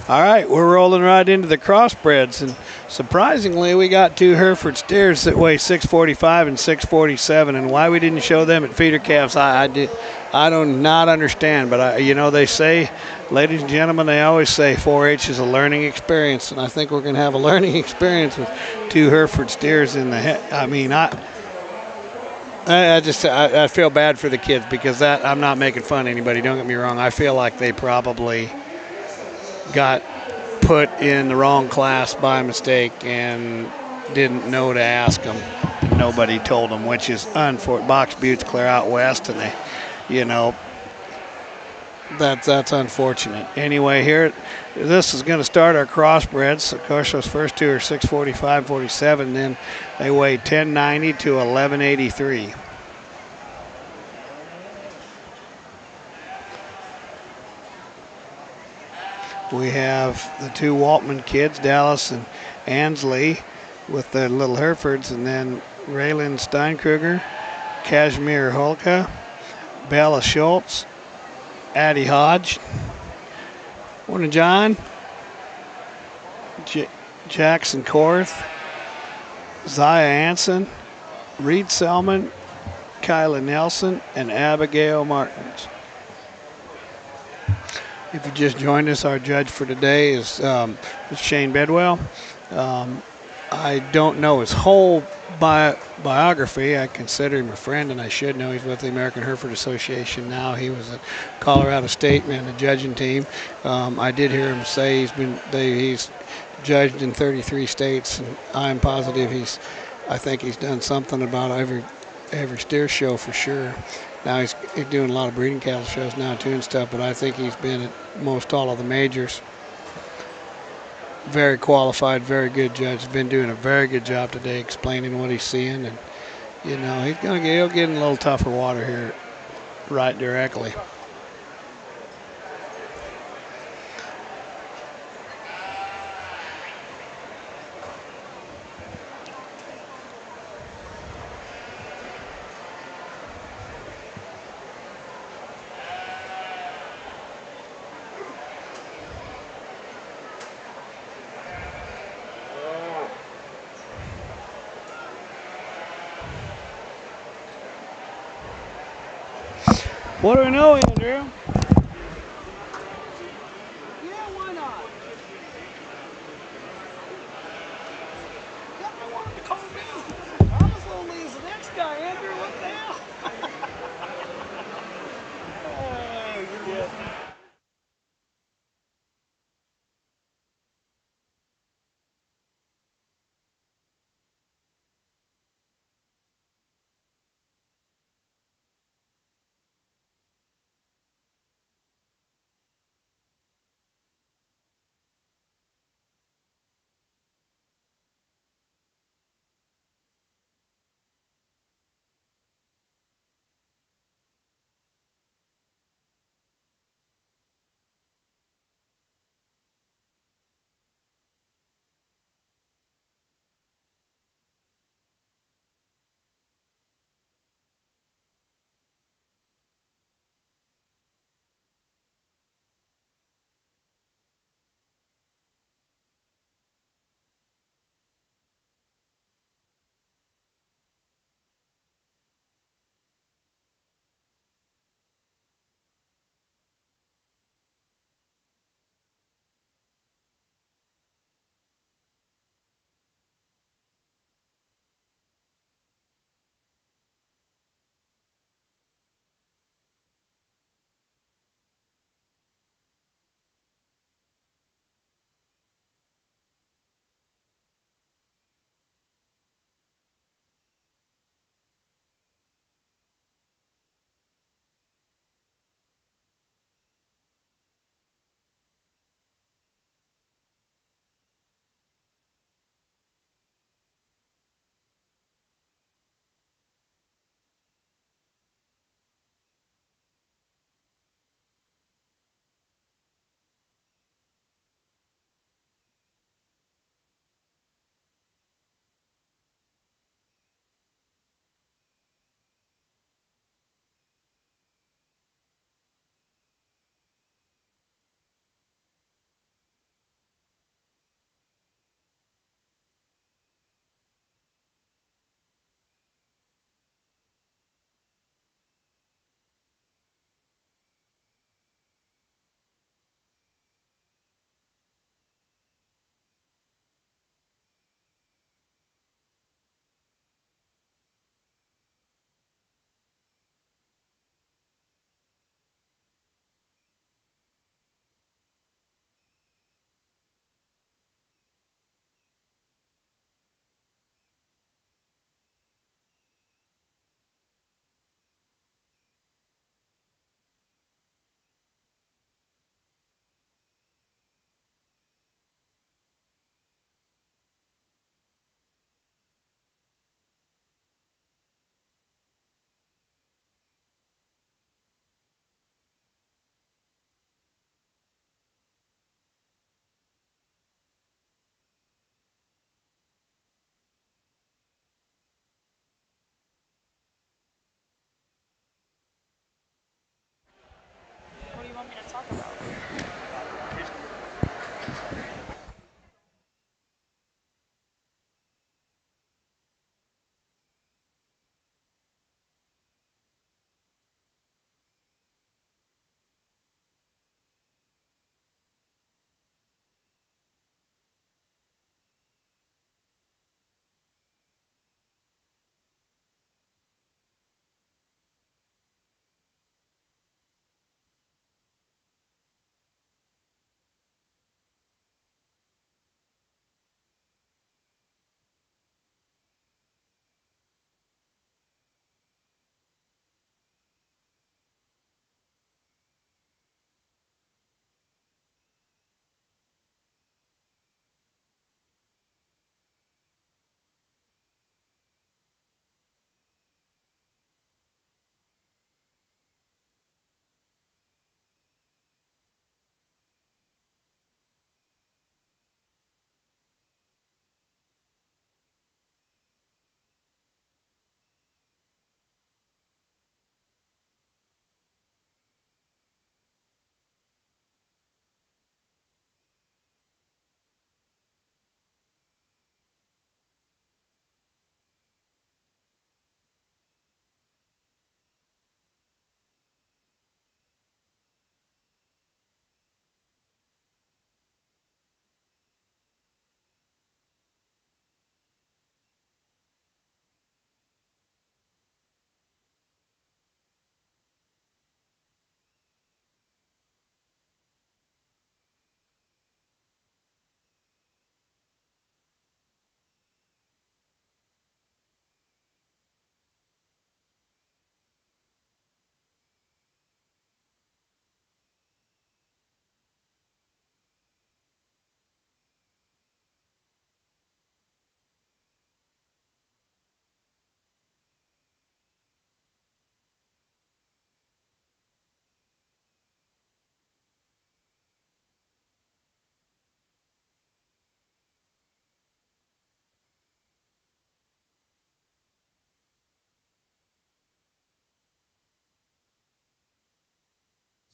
Speaker 5: All right, we're rolling right into the crossbreds, and surprisingly, we got two Hereford steers that weigh 645 and 647, and why we didn't show them at feeder calves, I do not understand. But they say, ladies and gentlemen, they always say 4-H is a learning experience, and I think we're going to have a learning experience with two Hereford steers in the head. I mean, I feel bad for the kids because I'm not making fun of anybody. Don't get me wrong. I feel like they probably got put in the wrong class by mistake and didn't know to ask them. Nobody told them, which is unfortunate. Box Butte's clear out west, and that's unfortunate. Anyway, here, this is going to start our crossbreds. Of course, those first two are 645, 47. Then they weigh 1090 to 1183. We have the two Waltman kids, Dallas and Ansley, with the little Herefords, and then Raylan Steinkruger, Kashmir Holka, Bella Schultz, Addie Hodge. Morning, John. Jackson Korth, Zaya Anson, Reed Selman, Kyla Nelson, and Abigail Martins. If you just joined us, our judge for today is Shane Bedwell. I don't know his whole biography. I consider him a friend, and I should know. He's with the American Hereford Association now. He was at Colorado State and the judging team. I did hear him say he's judged in 33 states, and I'm positive I think he's done something about every steer show for sure. Now he's doing a lot of breeding cattle shows now too and stuff, but I think he's been at most all of the majors. Very qualified, very good judge. Been doing a very good job today explaining what he's seeing, and he'll get in a little tougher water here right directly. What do we know, Andrew? Yeah, why not? Yeah, I wanted to calm down. I'm as lonely as the next guy, Andrew. What the hell? Yeah.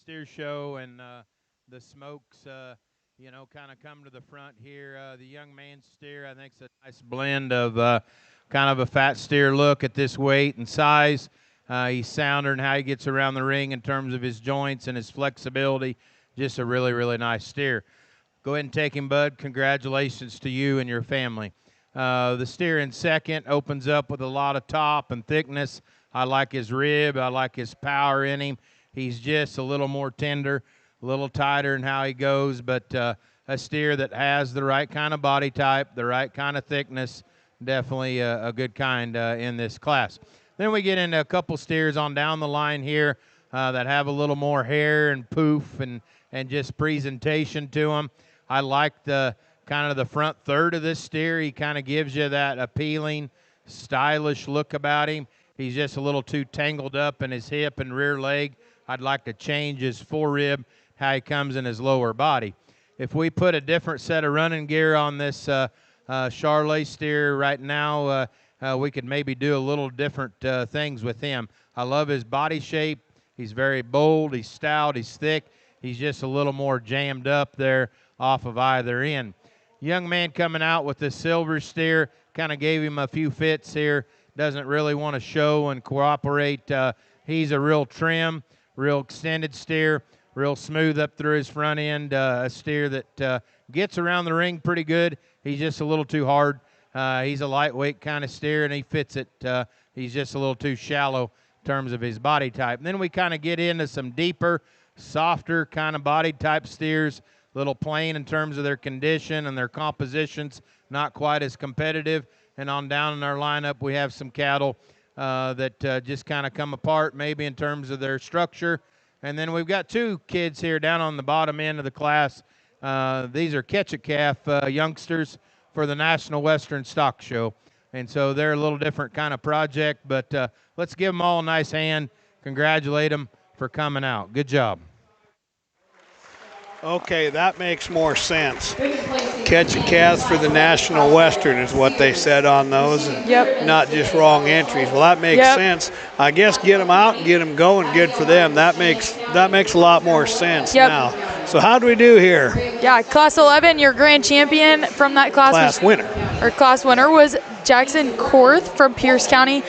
Speaker 2: steer show, and the smokes, you know, kind of come to the front here. The young man steer, I think, is a nice blend of kind of a fat steer look at this weight and size. He's sounder in how he gets around the ring in terms of his joints and his flexibility. Just a really, really nice steer. Go ahead and take him, bud. Congratulations to you and your family. The steer in second opens up with a lot of top and thickness. I like his rib. I like his power in him. He's just a little more tender, a little tighter in how he goes, but a steer that has the right kind of body type, the right kind of thickness, definitely a good kind in this class. Then we get into a couple steers on down the line here that have a little more hair and poof and just presentation to them. I like the kind of the front third of this steer. He kind of gives you that appealing, stylish look about him. He's just a little too tangled up in his hip and rear leg. I'd like to change his forerib, how he comes in his lower body. If we put a different set of running gear on this Charolais steer right now, we could maybe do a little different things with him. I love his body shape. He's very bold. He's stout. He's thick. He's just a little more jammed up there off of either end. Young man coming out with the silver steer, kind of gave him a few fits here. Doesn't really want to show and cooperate. He's a real trim, real extended steer, real smooth up through his front end, a steer that gets around the ring pretty good. He's just a little too hard. He's a lightweight kind of steer, and he fits it. He's just a little too shallow in terms of his body type. And then we kind of get into some deeper, softer kind of body type steers, little plain in terms of their condition and their compositions, not quite as competitive. And on down in our lineup, we have some cattle that just kind of come apart maybe in terms of their structure. And then we've got two kids here down on the bottom end of the class. These are catch-a-calf youngsters for the National Western Stock Show. And so they're a little different kind of project, but let's give them all a nice hand, congratulate them for coming out. Good job.
Speaker 5: Okay, that makes more sense. Catch a calf for the National Western is what they said on those, and not just wrong entries. Well, that makes sense. I guess get them out and get them going, good for them. That makes a lot more sense now. So how do we do here?
Speaker 6: Yeah, Class 11, your grand champion from that class. Class winner was Jackson Korth from Pierce County.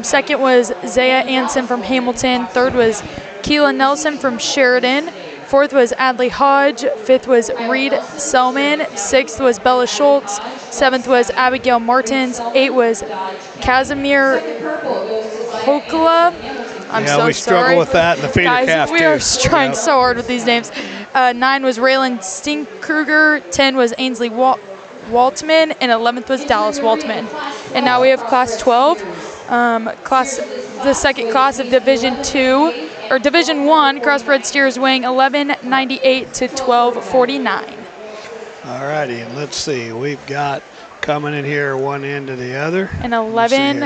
Speaker 6: Second was Zaya Anson from Hamilton. Third was Keelan Nelson from Sheridan. Fourth was Adley Hodge. Fifth was Reed Selman. Sixth was Bella Schultz. Seventh was Abigail Martins. Eight was Casimir Hokla. I'm so
Speaker 5: we
Speaker 6: sorry.
Speaker 5: struggle with that in the feeder calf,
Speaker 6: we are trying so hard with these names. 9 was Raylan Stinkruger. 10 was Ainsley Waltman. And 11th was Dallas Waltman. And now we have Class 12, the second class of Division 2. Or Division 1, crossbred steers weighing 1198 to 1249.
Speaker 5: All righty, and let's see. We've got coming in here one end to the other.
Speaker 6: And 11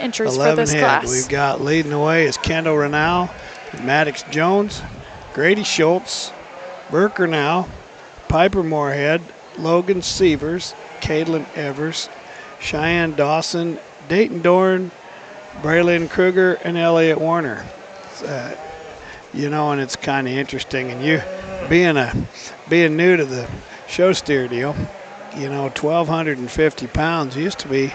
Speaker 6: entries for this class.
Speaker 5: We've got leading the way is Kendall Renau, Maddox Jones, Grady Schultz, Burke Renau, Piper Moorhead, Logan Sievers, Caitlin Evers, Cheyenne Dawson, Dayton Dorn, Braylon Kruger, and Elliot Warner. You know, and it's kind of interesting. And you, being new to the show steer deal, you know, 1,250 pounds used to be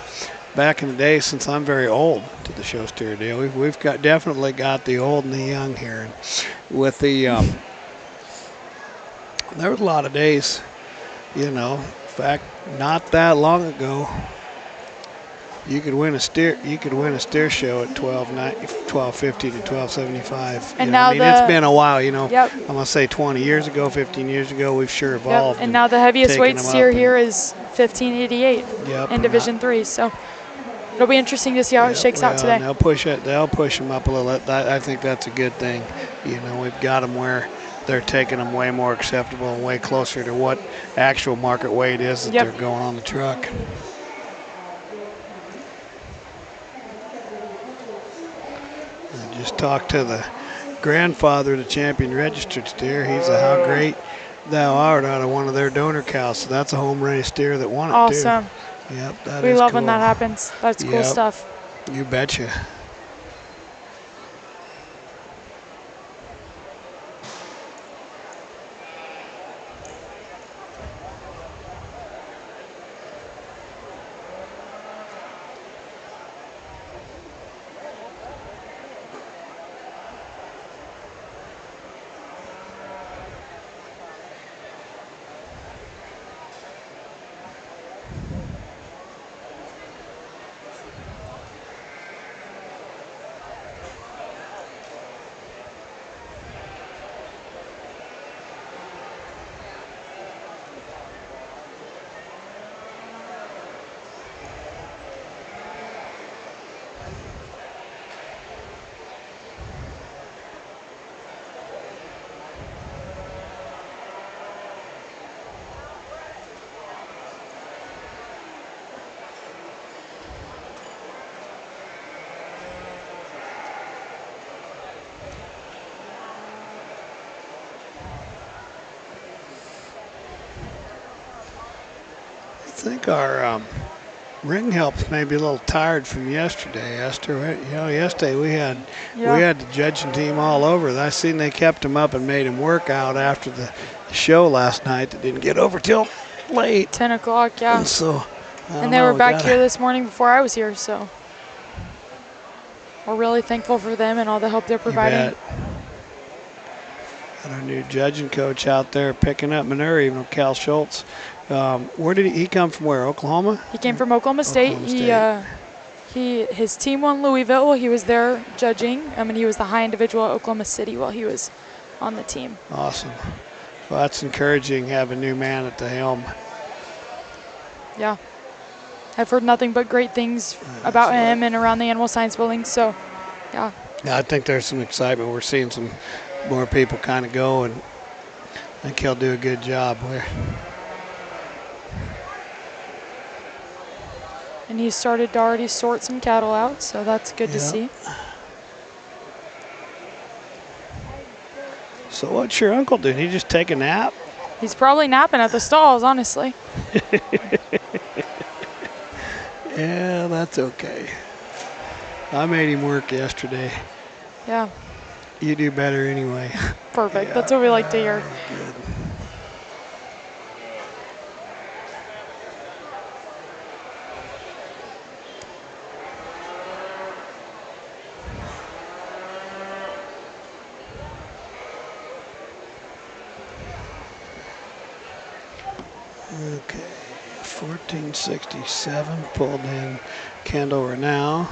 Speaker 5: back in the day. Since I'm very old to the show steer deal, we've definitely got the old and the young here. And with the there was a lot of days, you know. In fact, not that long ago, you could win a steer show at 1250 to 1275.
Speaker 6: And now
Speaker 5: it's been a while, you know. I'm gonna say 20 years ago, 15 years ago, we've sure evolved.
Speaker 6: And now the heaviest weight steer here is 1588 in Division 3. So it'll be interesting to see how it shakes out today.
Speaker 5: They'll push them up a little. I think that's a good thing. You know, we've got them where they're taking them way more acceptable and way closer to what actual market weight is that they're going on the truck. Just talked to the grandfather of the champion registered steer. He's a How Great Thou Art out of one of their donor cows. So that's a home raised steer that won it too.
Speaker 6: Awesome.
Speaker 5: Yep, that
Speaker 6: we
Speaker 5: is
Speaker 6: love
Speaker 5: cool.
Speaker 6: when that happens. That's cool stuff.
Speaker 5: You betcha. think our ring helps maybe a little tired from yesterday, Esther. You know, yesterday we had the judging team all over. I seen they kept him up and made him work out after the show last night that didn't get over till late.
Speaker 6: 10 o'clock, yeah.
Speaker 5: And so,
Speaker 6: and they were back here this morning before I was here, so we're really thankful for them and all the help they're providing.
Speaker 5: And our new judging coach out there picking up manure, even Cal Schultz. Where did he come from? Where, Oklahoma?
Speaker 6: He came from Oklahoma State. His team won Louisville while he was there judging. And he was the high individual at Oklahoma City while he was on the team.
Speaker 5: Awesome. Well, that's encouraging, have a new man at the helm.
Speaker 6: Yeah. I've heard nothing but great things about him and around the Animal Science Building, so, yeah.
Speaker 5: Yeah, I think there's some excitement. We're seeing some more people kind of go, and I think he'll do a good job.
Speaker 6: And he started to already sort some cattle out, so that's good to see.
Speaker 5: So what's your uncle doing? He just take a nap?
Speaker 6: He's probably napping at the stalls, honestly.
Speaker 5: Yeah, that's okay. I made him work yesterday.
Speaker 6: Yeah.
Speaker 5: You do better anyway.
Speaker 6: Perfect. Yeah. That's what we like to hear.
Speaker 5: Good. Okay, 1467 pulled in Kendall Renow.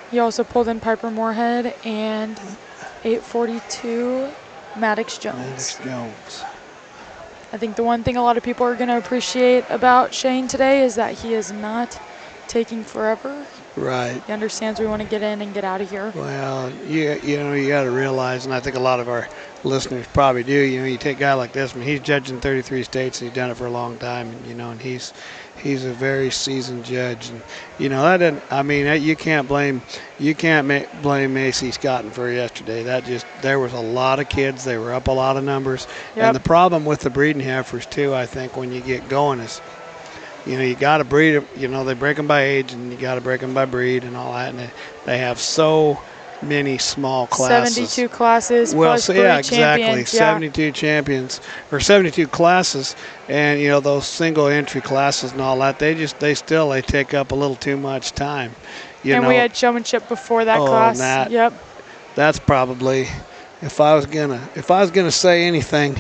Speaker 6: He also pulled in Piper Moorhead and 842 Maddox Jones. I think the one thing a lot of people are going to appreciate about Shane today is that he is not taking forever.
Speaker 5: Right.
Speaker 6: He understands we want to get in and get out of here.
Speaker 5: Well, you know, you got to realize, and I think a lot of our listeners probably do, you know, you take a guy like this, I mean, he's judging 33 states and he's done it for a long time, and, you know, and he's a very seasoned judge. And, you know, that didn't, I mean, you can't blame Macy Scotton for yesterday. There was a lot of kids. They were up a lot of numbers. Yep. And the problem with the breeding heifers, too, I think, when you get going is, you know, you got to breed them. You know, they break them by age, and you got to break them by breed and all that. And they have so many small classes.
Speaker 6: 72 classes.
Speaker 5: Well,
Speaker 6: plus
Speaker 5: so, yeah, exactly.
Speaker 6: Champions,
Speaker 5: 72 champions or 72 classes, and you know those single entry classes and all that. They take up a little too much time. You know,
Speaker 6: we had showmanship before that class. Yep.
Speaker 5: That's probably, if I was gonna say anything,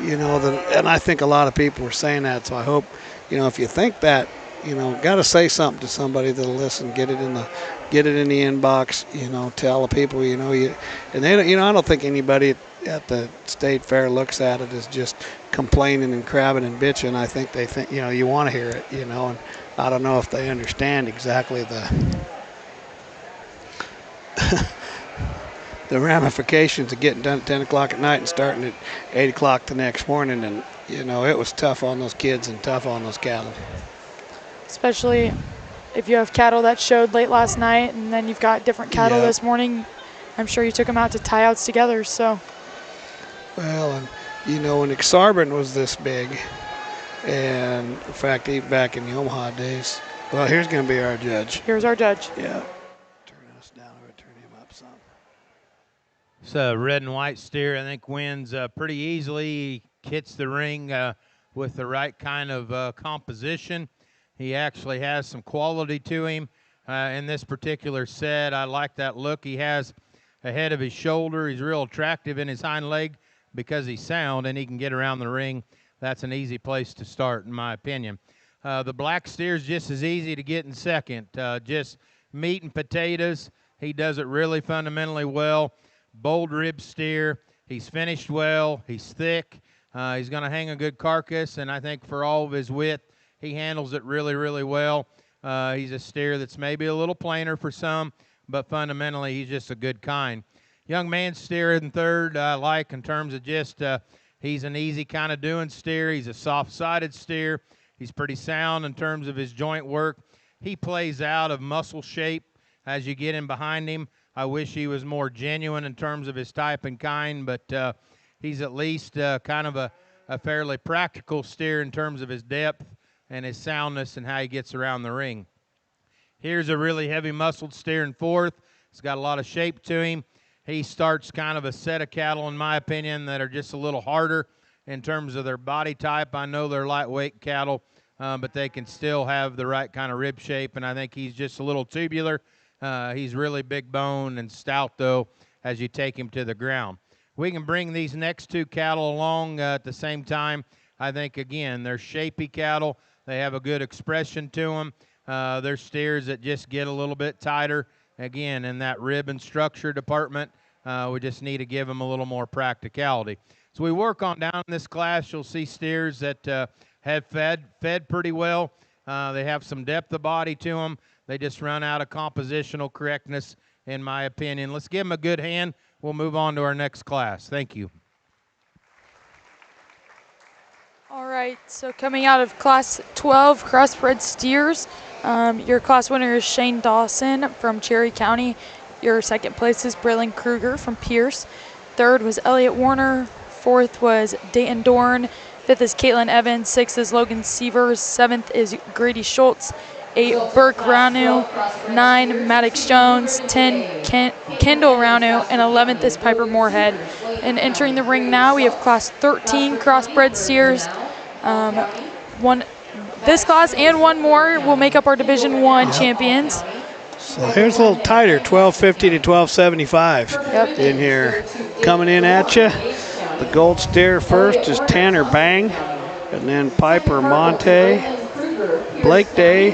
Speaker 5: you know, and I think a lot of people were saying that. So I hope, you know, if you think that, you know, got to say something to somebody that'll listen. Get it in the inbox. You know, tell the people. You know, and they, you know, I don't think anybody at the state fair looks at it as just complaining and crabbing and bitching. I think they think, you know, you want to hear it. You know, and I don't know if they understand exactly the ramifications of getting done at 10 o'clock at night and starting at 8 o'clock the next morning. And you know, it was tough on those kids and tough on those cattle.
Speaker 6: Especially if you have cattle that showed late last night and then you've got different cattle this morning. I'm sure you took them out to tie-outs together, so.
Speaker 5: Well, and, you know, when Exarban was this big, and in fact, even back in the Omaha days, well, here's going to be our judge.
Speaker 6: Here's our judge.
Speaker 5: Yeah. Turn us down or turn him up some.
Speaker 2: It's a red and white steer, I think, wins pretty easily. He hits the ring with the right kind of composition. He actually has some quality to him in this particular set. I like that look he has ahead of his shoulder. He's real attractive in his hind leg because he's sound and he can get around the ring. That's an easy place to start, in my opinion. The black steer's just as easy to get in second. Just meat and potatoes. He does it really fundamentally well. Bold rib steer. He's finished well. He's thick. He's going to hang a good carcass, and I think for all of his width, he handles it really, really well. He's a steer that's maybe a little plainer for some, but fundamentally he's just a good kind. Young man steer in third I like in terms of just he's an easy kind of doing steer. He's a soft-sided steer. He's pretty sound in terms of his joint work. He plays out of muscle shape as you get in behind him. I wish he was more genuine in terms of his type and kind, but he's at least kind of a fairly practical steer in terms of his depth. and his soundness and how he gets around the ring. Here's a really heavy muscled steer in fourth. He's got a lot of shape to him. He starts kind of a set of cattle, in my opinion, that are just a little harder in terms of their body type. I know they're lightweight cattle, but they can still have the right kind of rib shape, and I think he's just a little tubular. He's really big bone and stout, though, as you take him to the ground. We can bring these next two cattle along at the same time. I think, again, they're shapy cattle. They have a good expression to them. They're steers that just get a little bit tighter. Again, in that rib and structure department, we just need to give them a little more practicality. So we work on down in this class, you'll see steers that have fed pretty well. They have some depth of body to them. They just run out of compositional correctness, in my opinion. Let's give them a good hand. We'll move on to our next class. Thank you.
Speaker 6: All right, so coming out of Class 12 Crossbred Steers, your class winner is Shane Dawson from Cherry County. Your second place is Braylon Kruger from Pierce. Third was Elliott Warner. Fourth was Dayton Dorn. Fifth is Caitlin Evans. Sixth is Logan Sievers. Seventh is Grady Schultz. 8, Burke Ranu. 9, Maddox Jones. 10, Kendall Ranu. And 11th is Piper Moorhead. And entering the ring now, we have Class 13 Crossbred Steers. This class and one more will make up our Division I champions.
Speaker 5: So here's a little tighter, 1250 to 1275 in here. Coming in at you, the gold steer first is Tanner Bang, and then Piper Monte, Blake Day,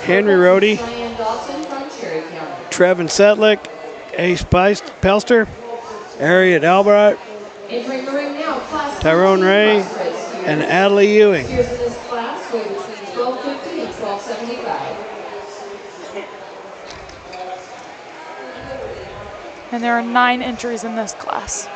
Speaker 5: Henry Rohde, Trevin Setlick, Ace Pelster, Harriet Albright, Tyrone Ray, and Adley Ewing.
Speaker 6: And there are 9 entries in this class.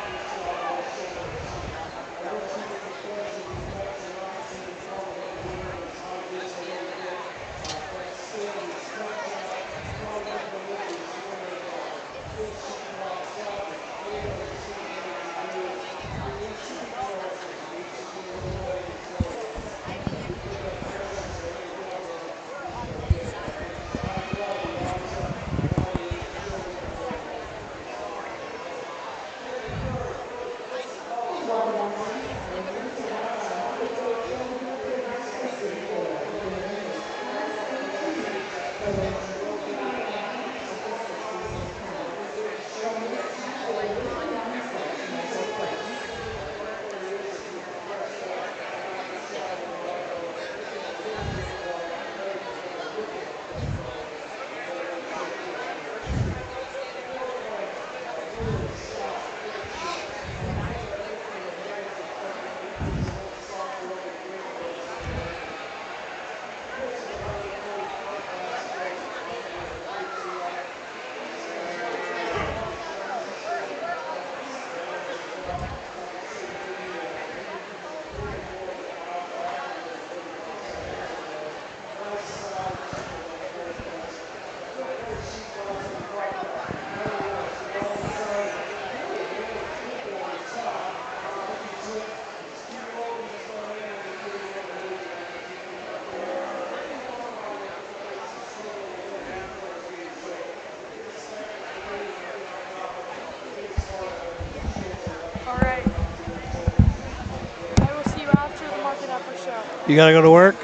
Speaker 5: You gotta go to work?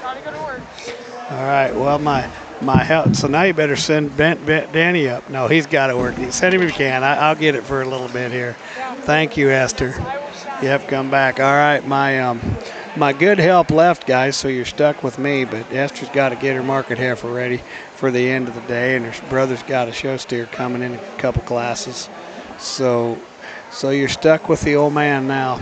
Speaker 6: Gotta go to work.
Speaker 5: All right, well, my help. So now you better send Danny up. No, he's got to work. Send him if you can. I'll get it for a little bit here. Thank you, Esther. Yep, come back. All right, my good help left, guys, so you're stuck with me, but Esther's got to get her market heifer ready for the end of the day, and her brother's got a show steer coming in a couple classes. So you're stuck with the old man now.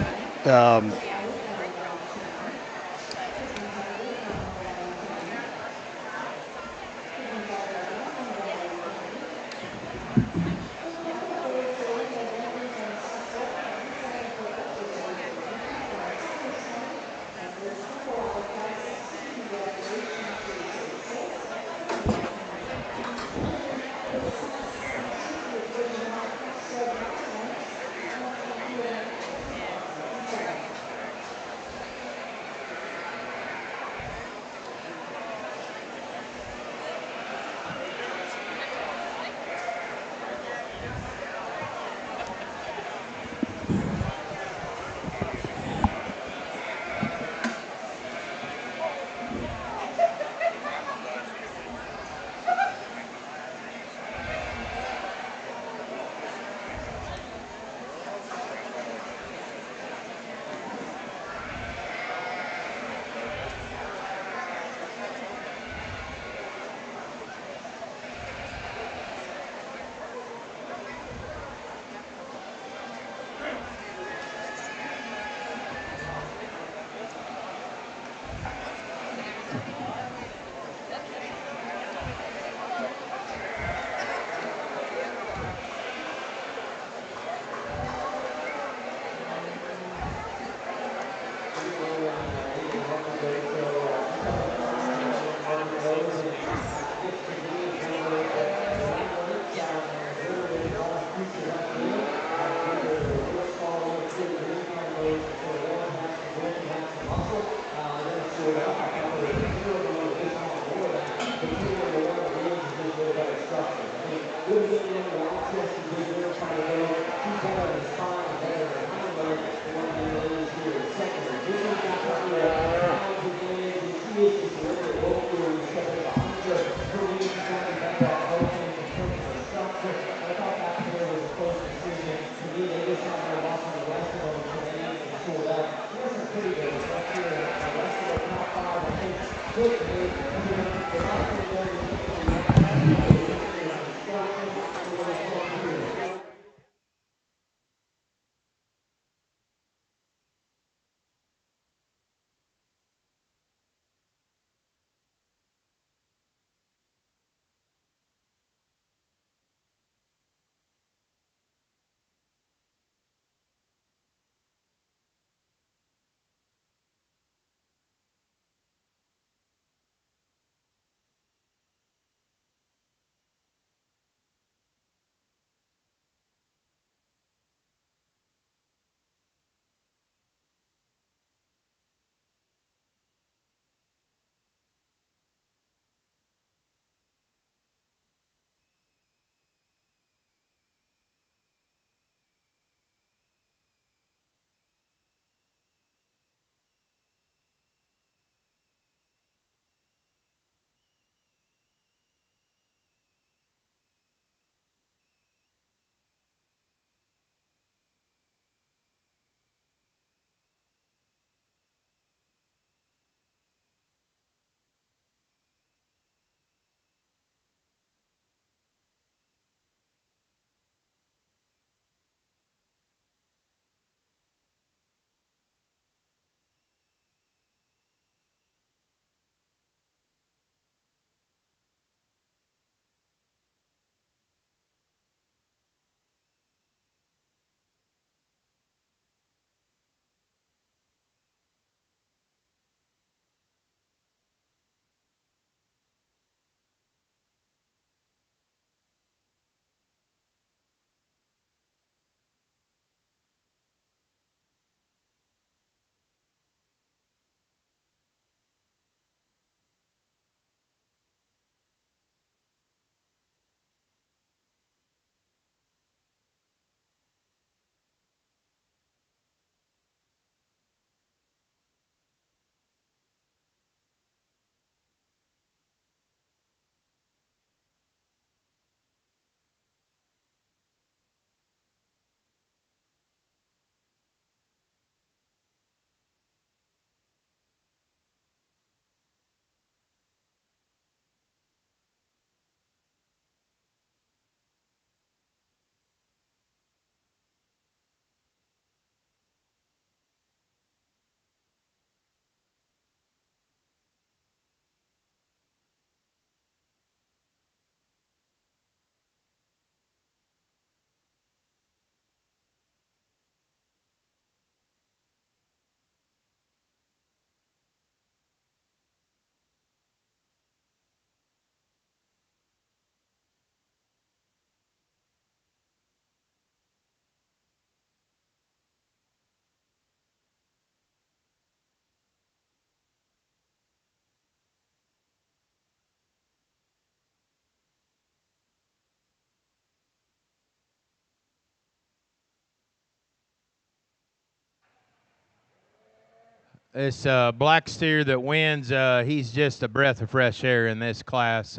Speaker 2: This black steer that wins, he's just a breath of fresh air in this class.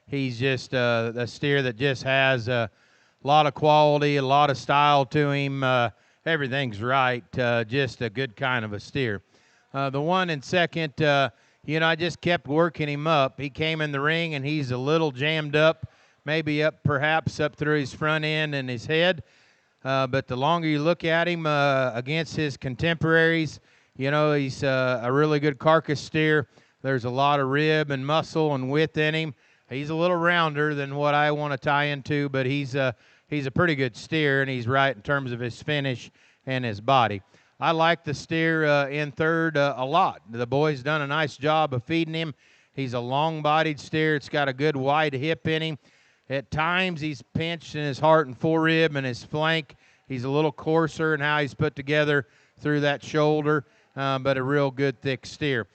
Speaker 2: He's just a steer that just has a lot of quality, a lot of style to him. Everything's right. Just a good kind of a steer. The one in second, I just kept working him up. He came in the ring and he's a little jammed up, maybe perhaps up through his front end and his head. But the longer you look at him against his contemporaries, he's a really good carcass steer. There's a lot of rib and muscle and width in him. He's a little rounder than what I want to tie into, but he's a pretty good steer, and he's right in terms of his finish and his body. I like the steer in third a lot. The boy's done a nice job of feeding him. He's a long-bodied steer. It's got a good wide hip in him. At times he's pinched in his heart and forerib and his flank. He's a little coarser in how he's put together through that shoulder, but a real good thick steer.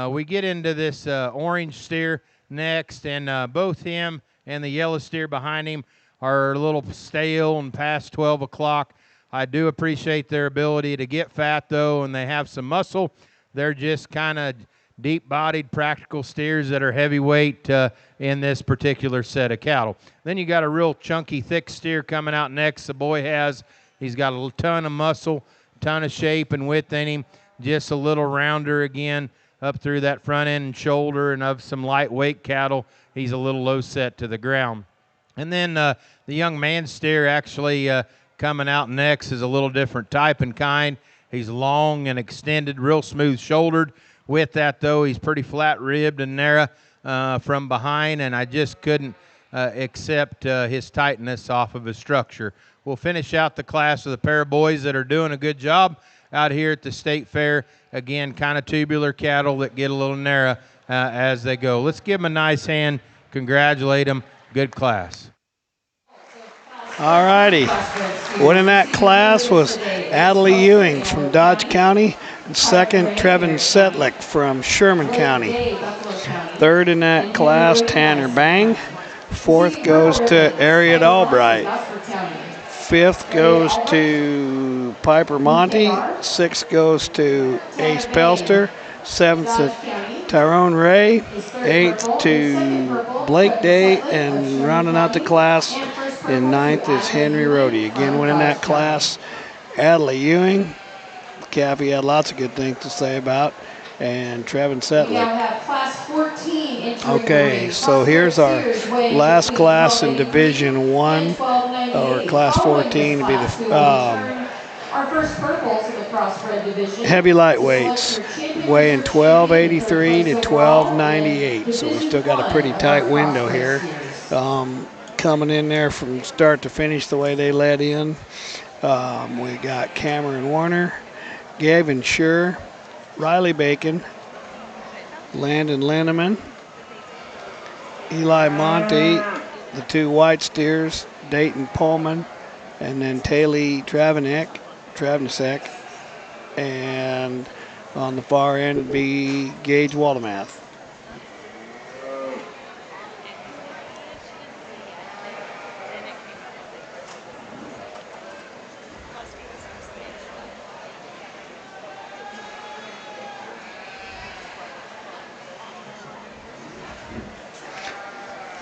Speaker 2: We get into this orange steer next, and both him and the yellow steer behind him are a little stale and past 12 o'clock. I do appreciate their ability to get fat, though, and they have some muscle. They're just kind of deep-bodied, practical steers that are heavyweight in this particular set of cattle. Then you got a real chunky, thick steer coming out next. The boy has. He's got a ton of muscle, ton of shape and width in him, just a little rounder again up through that front end and shoulder, and of some lightweight cattle, he's a little low set to the ground. And then the young man steer actually coming out next is a little different type and kind. He's long and extended, real smooth-shouldered. With that, though, he's pretty flat-ribbed and narrow from behind, and I just couldn't accept his tightness off of his structure. We'll finish out the class with a pair of boys that are doing a good job out here at the State Fair. Again, kind of tubular cattle that get a little narrow as they go. Let's give them a nice hand, congratulate them. Good class.
Speaker 5: All righty. Winning that class was Adley Ewing from Dodge County, and second, Trevin Setlick from Sherman County. Third in that class, Tanner Bang. Fourth goes to Ariat Albright. Fifth goes to Piper Monty. Sixth goes to Ace Pelster. Seventh to Tyrone Ray. Eighth to Blake Day. And rounding out the class in ninth is Henry Rohde. Again, winning that class, Adley Ewing. Cappy had lots of good things to say about. And Trevin Setlick. Okay, so here's our last class in Division 1, or Class 14 to be the heavy lightweights, weighing 1283 to 1298. So we still got a pretty tight window here. Coming in there from start to finish the way they led in. We got Cameron Warner, Gavin Schur, Riley Bacon, Landon Linneman, Eli Monte, the two white steers, Dayton Pullman, and then Taylor Travasek, and on the far end would be Gage Waldemath.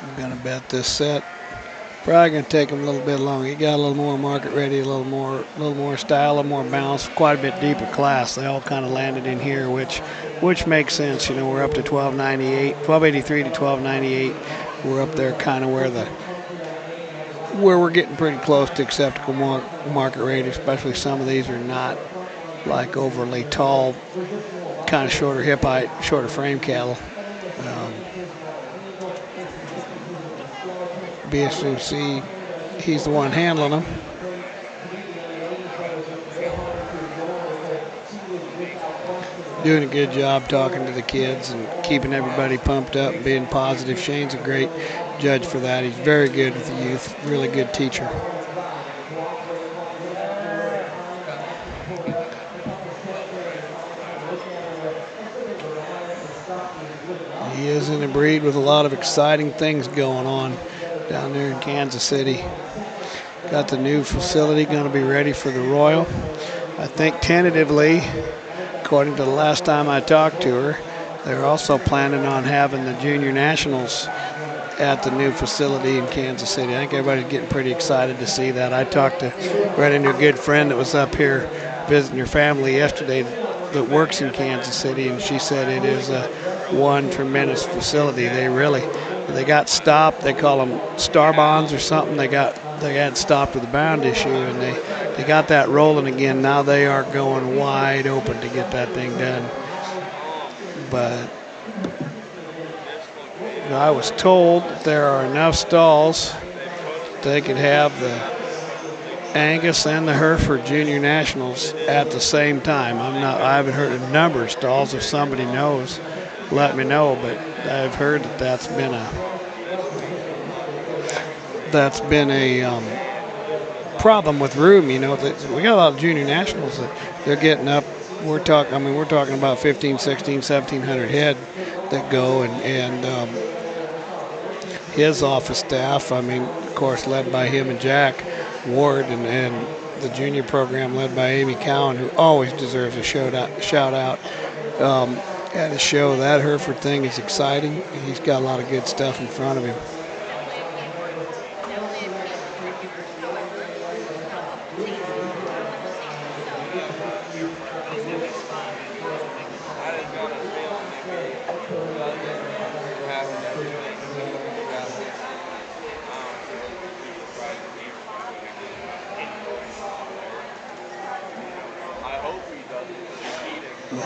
Speaker 5: I'm gonna bet this set probably gonna take him a little bit longer. He got a little more market ready, a little more style, a little more balance, quite a bit deeper class. They all kind of landed in here, which makes sense. You know, we're up to 1298, 1283 to 1298. We're up there kind of where we're getting pretty close to acceptable market rate, especially some of these are not like overly tall, kind of shorter hip height, shorter frame cattle. BSUC, he's the one handling them. Doing a good job talking to the kids and keeping everybody pumped up and being positive. Shane's a great judge for that. He's very good with the youth, really good teacher. He is in a breed with a lot of exciting things going on down there in Kansas City. Got the new facility going to be ready for the Royal. I think tentatively, according to the last time I talked to her, they're also planning on having the Junior Nationals at the new facility in Kansas City. I think everybody's getting pretty excited to see that. I ran into a good friend that was up here visiting her family yesterday that works in Kansas City, and she said it is one tremendous facility. They got stopped. They call them star bonds or something. They had stopped with the bound issue, and they got that rolling again. Now they are going wide open to get that thing done. But I was told that there are enough stalls they could have the Angus and the Hereford Junior Nationals at the same time. I haven't heard a number of stalls. If somebody knows, let me know. But I've heard that that's been a problem with room. You know, we got a lot of Junior Nationals that they're getting up. We're talking about 15, 16, 1,700 head that go, and his office staff, of course, led by him and Jack Ward, and the junior program led by Amy Cowan, who always deserves a shout out. At a show, that Hereford thing is exciting. He's got a lot of good stuff in front of him.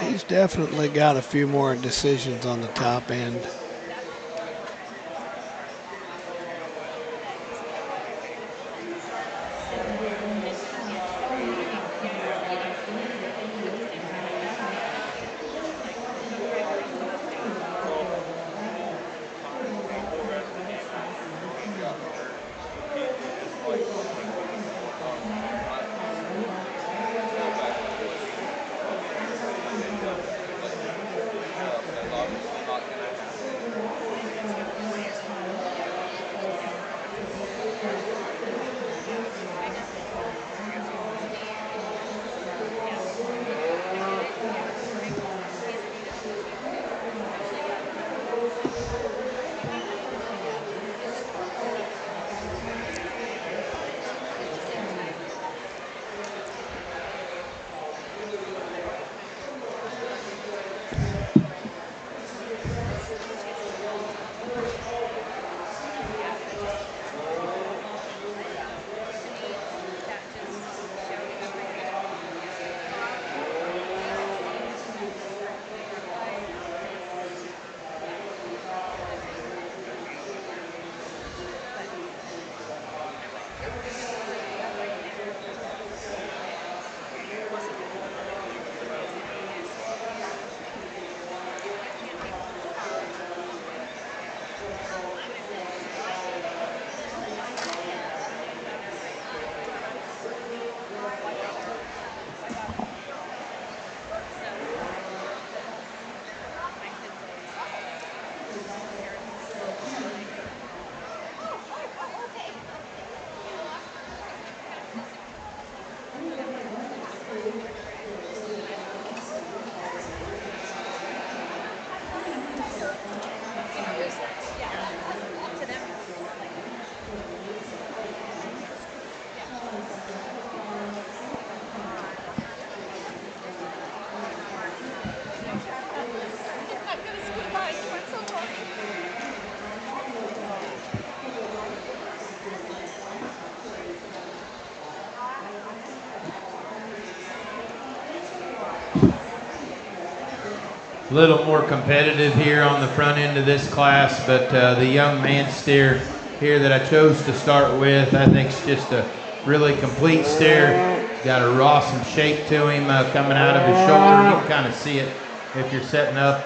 Speaker 5: He's definitely got a few more decisions on the top end.
Speaker 2: A little more competitive here on the front end of this class, but the young man steer here that I chose to start with, I think is just a really complete steer. Got a awesome shape to him coming out of his shoulder. You can kind of see it if you're setting up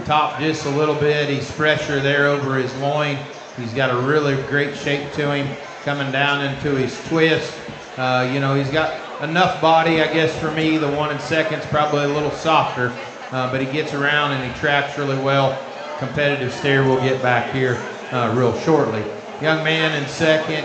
Speaker 2: top just a little bit. He's fresher there over his loin. He's got a really great shape to him coming down into his twist. He's got enough body, I guess, for me. The one in second's probably a little softer. But he gets around and he tracks really well. Competitive steer we'll get back here real shortly. Young man in second,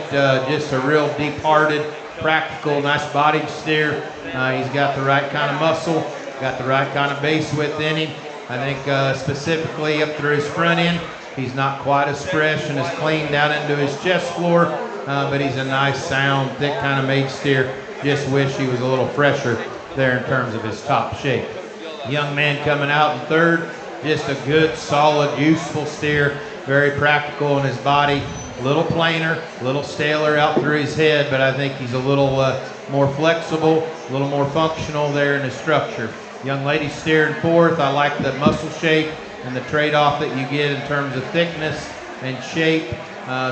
Speaker 2: just a real deep-hearted, practical, nice-bodied steer. He's got the right kind of muscle, got the right kind of base width in him. I think specifically up through his front end, he's not quite as fresh and as clean down into his chest floor, but he's a nice, sound, thick kind of made steer. Just wish he was a little fresher there in terms of his top shape. Young man coming out in third, just a good, solid, useful steer, very practical in his body, a little plainer, a little staler out through his head, but I think he's a little more flexible, a little more functional there in his structure. Young lady steer in fourth, I like the muscle shape, and the trade-off that you get in terms of thickness and shape.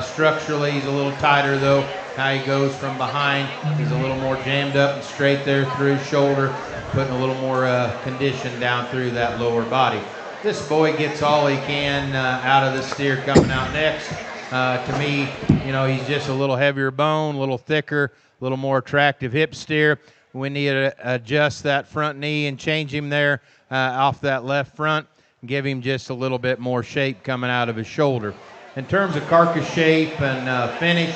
Speaker 2: Structurally, he's a little tighter though. How he goes from behind is a little more jammed up and straight there through his shoulder, putting a little more condition down through that lower body. This boy gets all he can out of the steer coming out next. To me, you know, he's just a little heavier bone, a little thicker, a little more attractive hip steer. We need to adjust that front knee and change him there off that left front, and give him just a little bit more shape coming out of his shoulder. In terms of carcass shape and finish,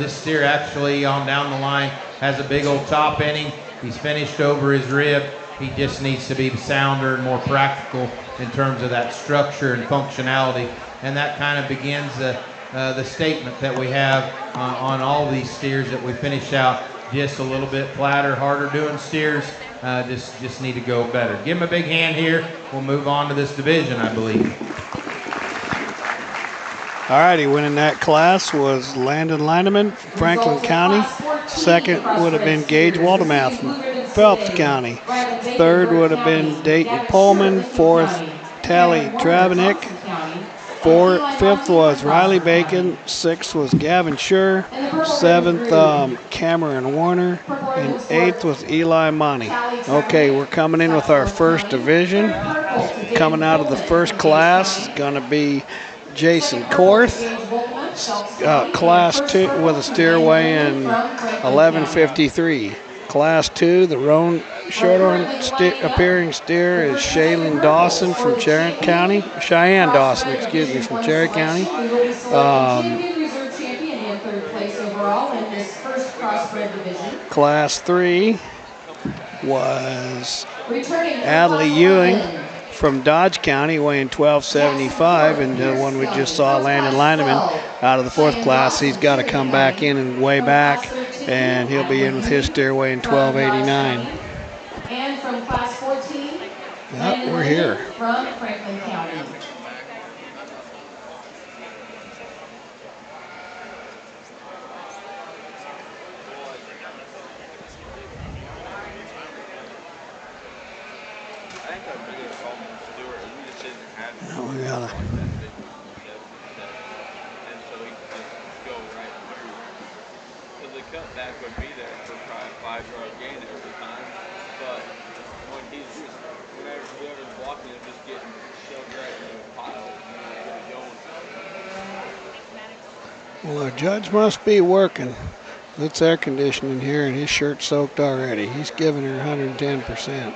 Speaker 2: this steer actually on down the line has a big old top in him. He's finished over his rib. He just needs to be sounder and more practical in terms of that structure and functionality. And that kind of begins the statement that we have on all these steers that we finished out. Just a little bit flatter, harder doing steers. Just need to go better. Give him a big hand here. We'll move on to this division, I believe.
Speaker 5: All righty, winning that class was Landon Lineman, Franklin County. Second would have been Gage Waldemath from Phelps County. Third would have been Dayton Pullman. Fourth, Tally Travanik. Fifth was Riley Bacon. Sixth was Gavin Schur. Seventh, Cameron Warner. And eighth was Eli Monty. Okay, we're coming in with our first division. Coming out of the first class is going to be Jason Korth, Class 2 with a steer weighing 1153. Class 2, the roan short-horn appearing steer is Cheyenne Dawson from Cheyenne Dawson, from Cherry County. Class 3 was Adley Ewing from Dodge County, weighing 1275, and the one we just saw, Landon Lineman, out of the fourth class. He's got to come back in and weigh back, and he'll be in with his steer weighing 1289.
Speaker 7: And from class 14,
Speaker 5: yep, we're here.
Speaker 7: From Franklin County.
Speaker 5: We gotta.
Speaker 3: The cutback would be there for probably a 5-yard gain every time, but when whoever's blocking him just getting shoved right in the pile and
Speaker 5: Well, our judge must be working. It's air conditioning here, and his shirt's soaked already. He's giving her 110%.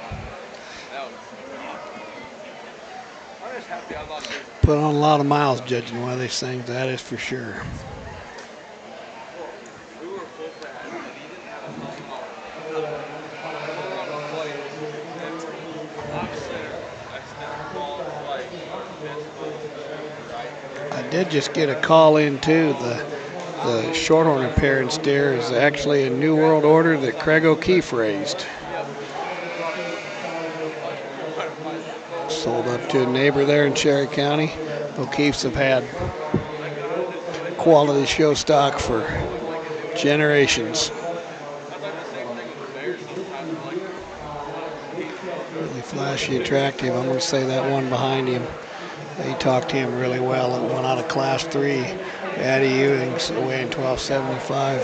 Speaker 5: Put on a lot of miles judging one of these things, that is for sure. I did just get a call in too. The shorthorn appearing steer is actually a New World Order that Craig O'Keefe raised. Sold up to a neighbor there in Cherry County. O'Keefe's have had quality show stock for generations. Really flashy, attractive. I'm going to say that one behind him. He talked to him really well. It went out of class 3. Addie Ewing's weighing 1275.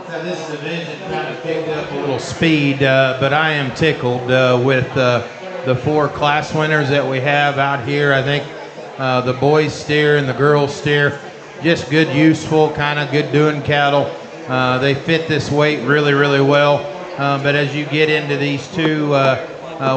Speaker 2: Now this division kind of picked up a little speed, but I am tickled with the 4 class winners that we have out here. I think the boys steer and the girls steer, just good, useful, kind of good doing cattle. They fit this weight really, really well. But as you get into these 2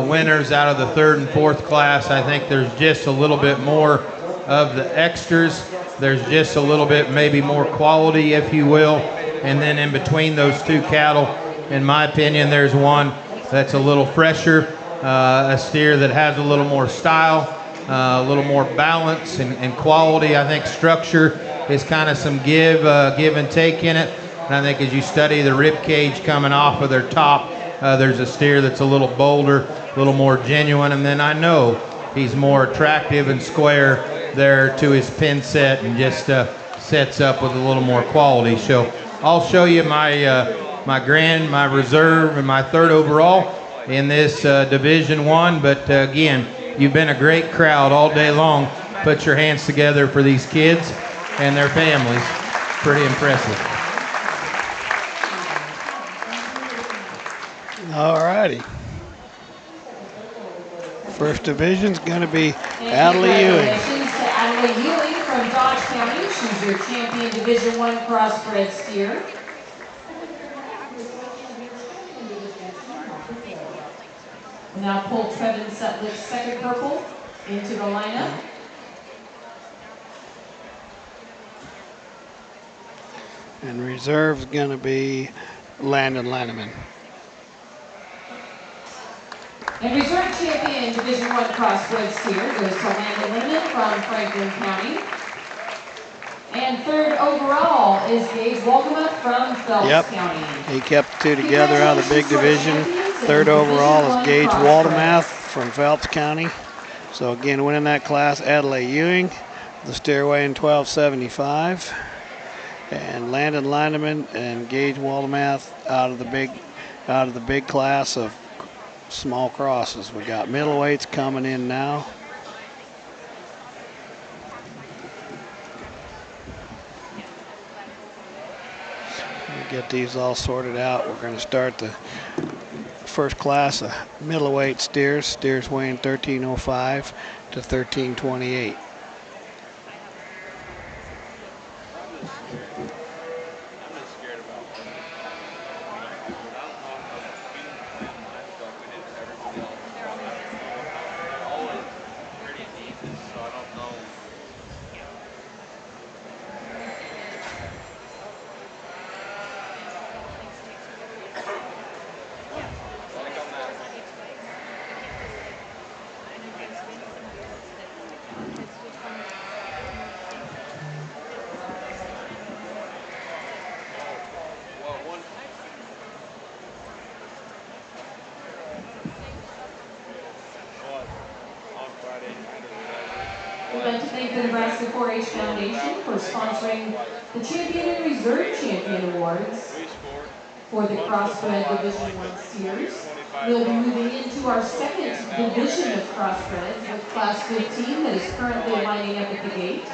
Speaker 2: winners out of the 3rd and 4th class, I think there's just a little bit more of the extras. There's just a little bit maybe more quality, if you will. And then in between those two cattle, in my opinion, there's one that's a little fresher, a steer that has a little more style, a little more balance and quality. I think structure is kind of some give and take in it. And I think as you study the rib cage coming off of their top, there's a steer that's a little bolder, a little more genuine. And then I know he's more attractive and square there to his pin set and just sets up with a little more quality. So I'll show you my reserve and my third overall in this Division I. But again, you've been a great crowd all day long. Put your hands together for these kids and their families. Pretty impressive.
Speaker 5: All righty. First division's going to be Adelaide Ewing.
Speaker 7: Congratulations to Adelaide Ewing from Dodge County. She's your champion Division I crossbred steer. We'll now pull Trevin Sutlick's second purple into the lineup.
Speaker 5: And reserve's going to be Landon Lanneman.
Speaker 7: And reserve champion Division I crossbred steer goes to Landon Lindeman from Franklin County. And third overall is Gage Waldemuth from Phelps County.
Speaker 5: He kept the two together out of the big division. Third overall is Gage Waldemuth from Phelps County. So again, winning that class, Adelaide Ewing, the steer weighing 1275. And Landon Lindeman and Gage Waldemuth out of the big class of small crosses. We got middleweights coming in now. We'll get these all sorted out. We're going to start the first class of middleweight steers weighing 1305 to 1328.
Speaker 7: We'd like to thank the Nebraska 4-H Foundation for sponsoring the Champion and Reserve Champion Awards for the Crossbred Division I steers. We'll be moving into our second division of crossbreds with Class 15 that is currently lining up at the gate.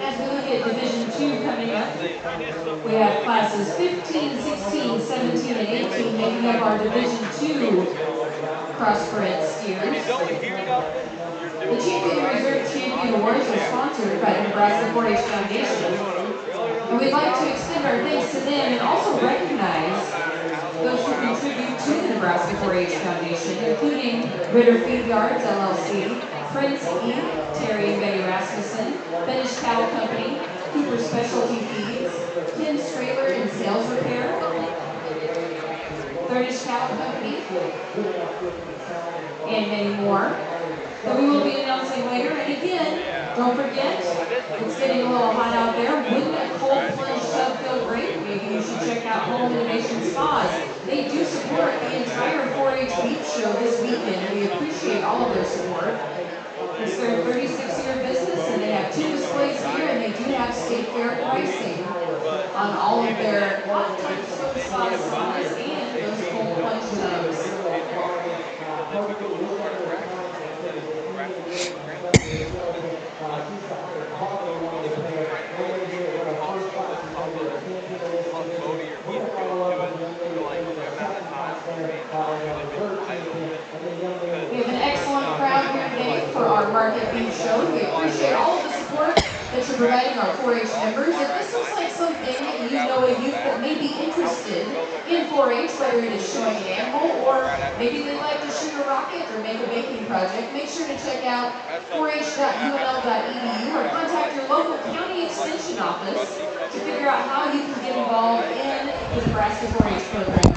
Speaker 7: As we look at Division II coming up, we have classes 15, 16, 17, and 18 making up our Division II crossbred steers. The The Champion and Reserve Champion Awards are sponsored by the Nebraska 4-H Foundation. And we'd like to extend our thanks to them and also recognize those who contribute to the Nebraska 4-H Foundation, including Ritter Feed Yards, LLC, Prince Inc., Terry and Betty Rasmussen, Benish Cattle Company, Cooper Specialty Feeds, Kim's Trailer and Sales Repair, Thirdish Cattle Company, and many more that we will be announcing later. And again, don't forget, it's getting a little hot out there. Wouldn't a cold plunge tub feel great? Maybe you should check out Home Innovation Spas. They do support the entire 4-H Beach Show this weekend. We appreciate all of their support. It's their 36-year business, and they have 2 displays here, and they do have state fair pricing on all of their hot tub spas and those cold plunge tubs. We have an excellent crowd here today for our Market Beach Show. We appreciate all of the support that you're providing our 4-H members. If this looks like something that you know a youth that may be interested in 4-H, whether it is showing an animal or maybe they like to shoot a rocket or make a baking project, make sure to check out 4h.unl.edu or contact your local county extension office to figure out how you can get involved in the Nebraska 4-H program.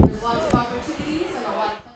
Speaker 7: There's lots of opportunities and a lot of fun.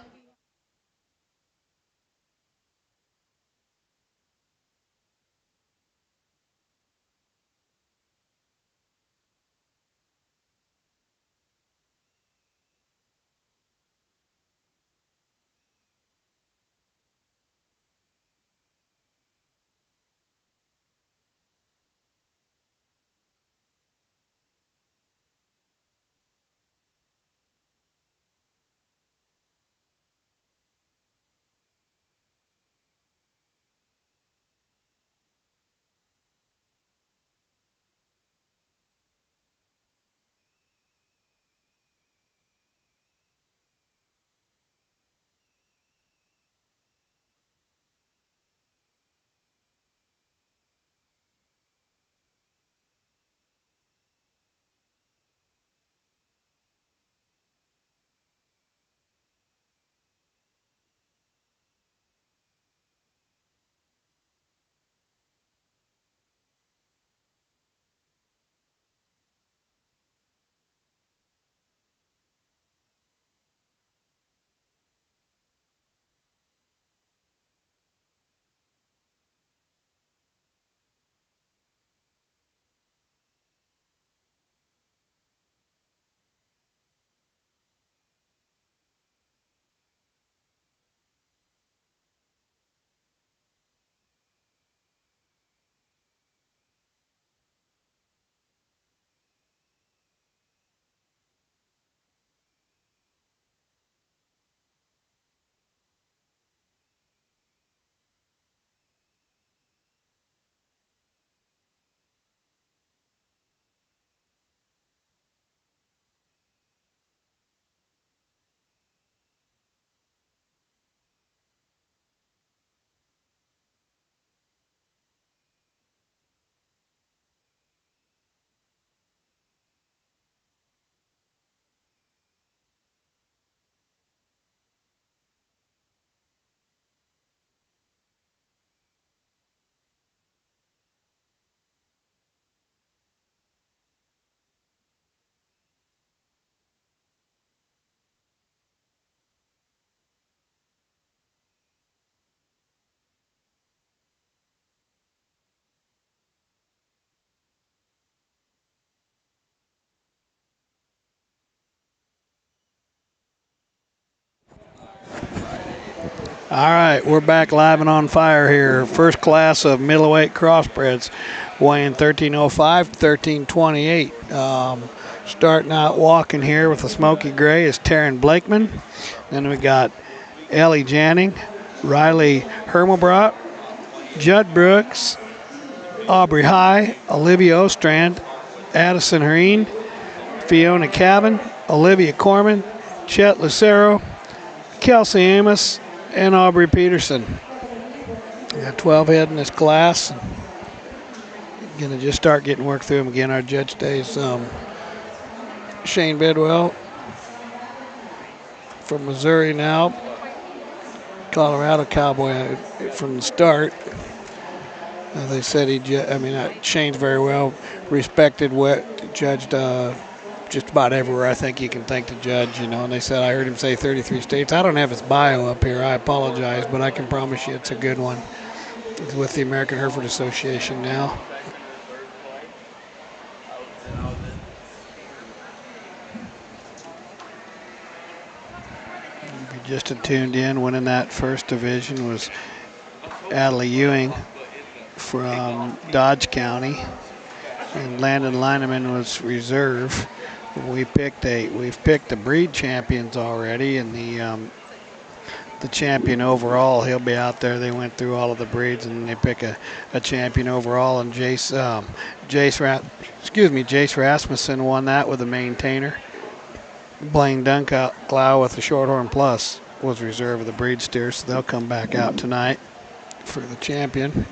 Speaker 5: All right, we're back live and on fire here. First class of middleweight crossbreds, weighing 1305 to 1328. Starting out walking here with a smoky gray is Taryn Blakeman. Then we got Ellie Janning, Riley Hermelbrot, Judd Brooks, Aubrey High, Olivia Ostrand, Addison Hareen, Fiona Cabin, Olivia Corman, Chet Lucero, Kelsey Amos, and Aubrey Peterson. We got 12 head in this class. Going to just start getting work through them again. Our judge today is Shane Bidwell from Missouri now. Colorado Cowboy from the start. They said Shane's very well respected, judged just about everywhere I think you can think to judge, and they said I heard him say 33 states. I don't have his bio up here. I apologize, but I can promise you it's a good one. He's with the American Hereford Association now. If you just had tuned in, winning that first division was Adley Ewing from Dodge County, and Landon Lineman was reserve. We've picked the breed champions already, and the champion overall, he'll be out there. They went through all of the breeds, and they pick a champion overall, and Jace Rasmussen won that with a maintainer. Blaine Dunklow with the Shorthorn Plus was reserve of the breed steer, so they'll come back out tonight for the champion.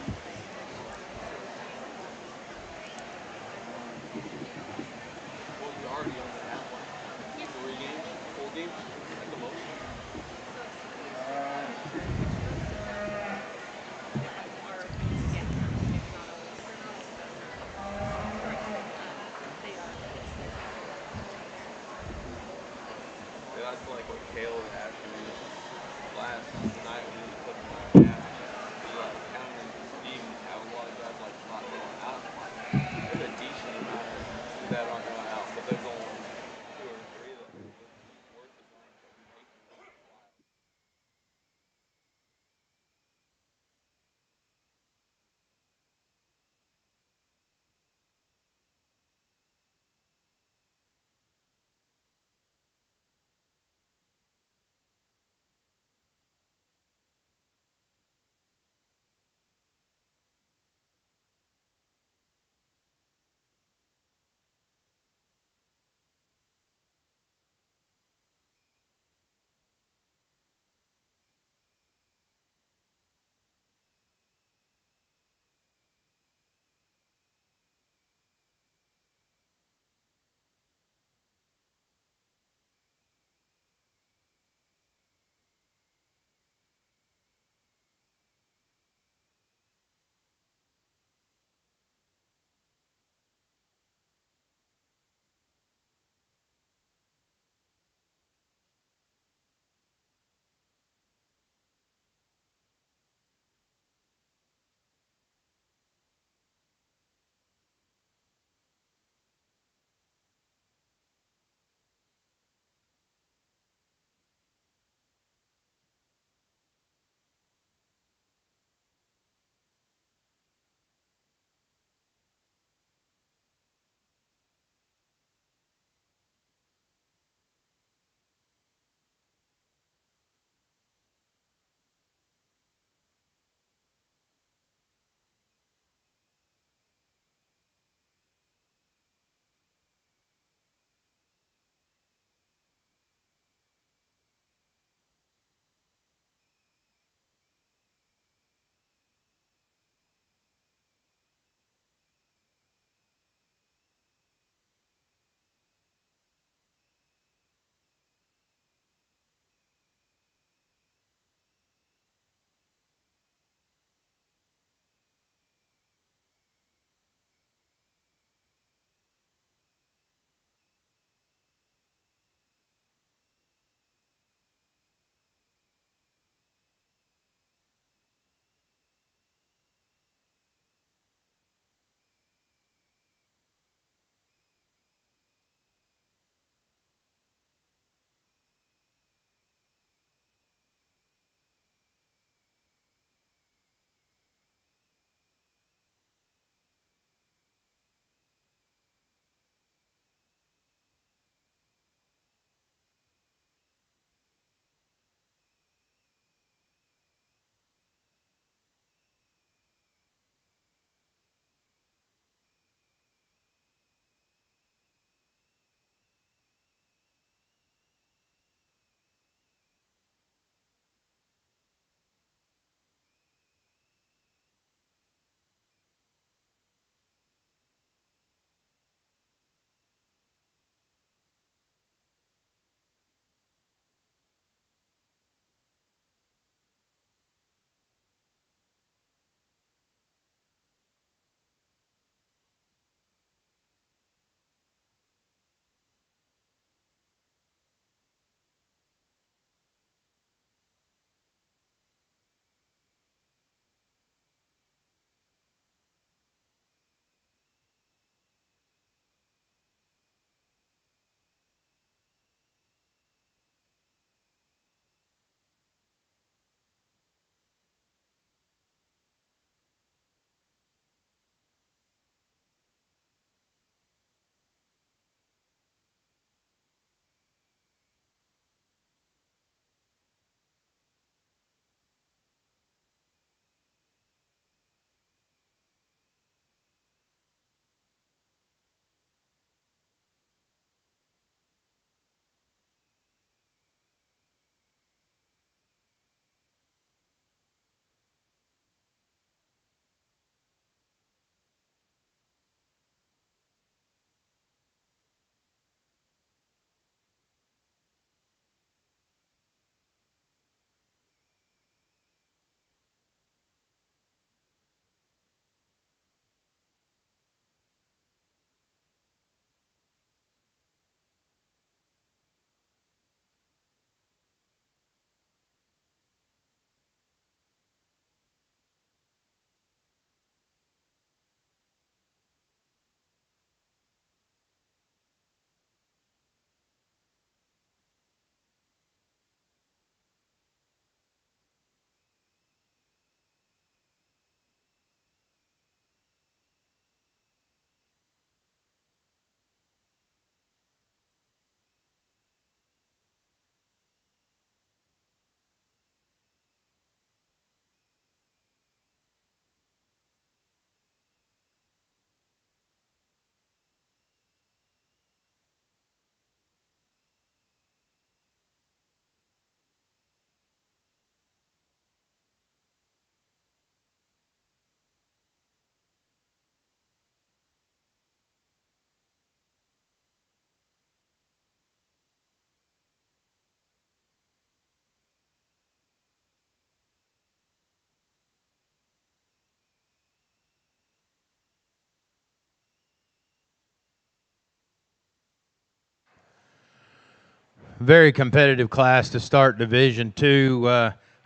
Speaker 2: very competitive class to start Division II.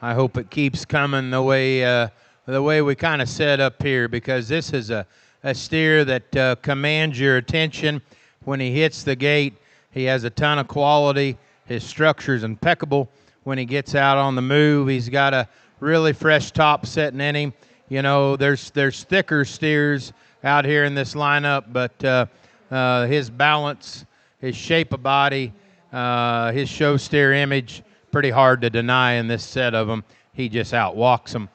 Speaker 2: I hope it keeps coming the way we kind of set up here, because this is a steer that commands your attention when he hits the gate. He has a ton of quality. His structure is impeccable when he gets out on the move. He's got a really fresh top sitting in him. You know, there's thicker steers out here in this lineup, but his balance, his shape of body, his show steer image, pretty hard to deny in this set of them. He just outwalks them.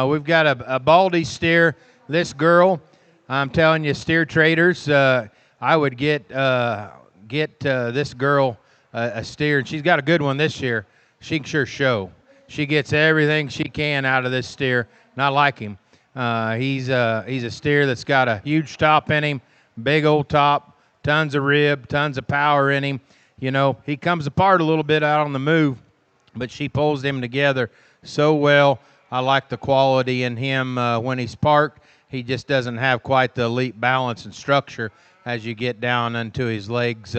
Speaker 2: We've got a Baldy steer. This girl, I'm telling you, steer traders, I would get this girl a steer, and she's got a good one this year. She can sure show. She gets everything she can out of this steer. Not like him. He's a steer that's got a huge top in him, big old top, tons of rib, tons of power in him. You know, he comes apart a little bit out on the move, but she pulls them together so well. I like the quality in him when he's parked. He just doesn't have quite the elite balance and structure as you get down into his legs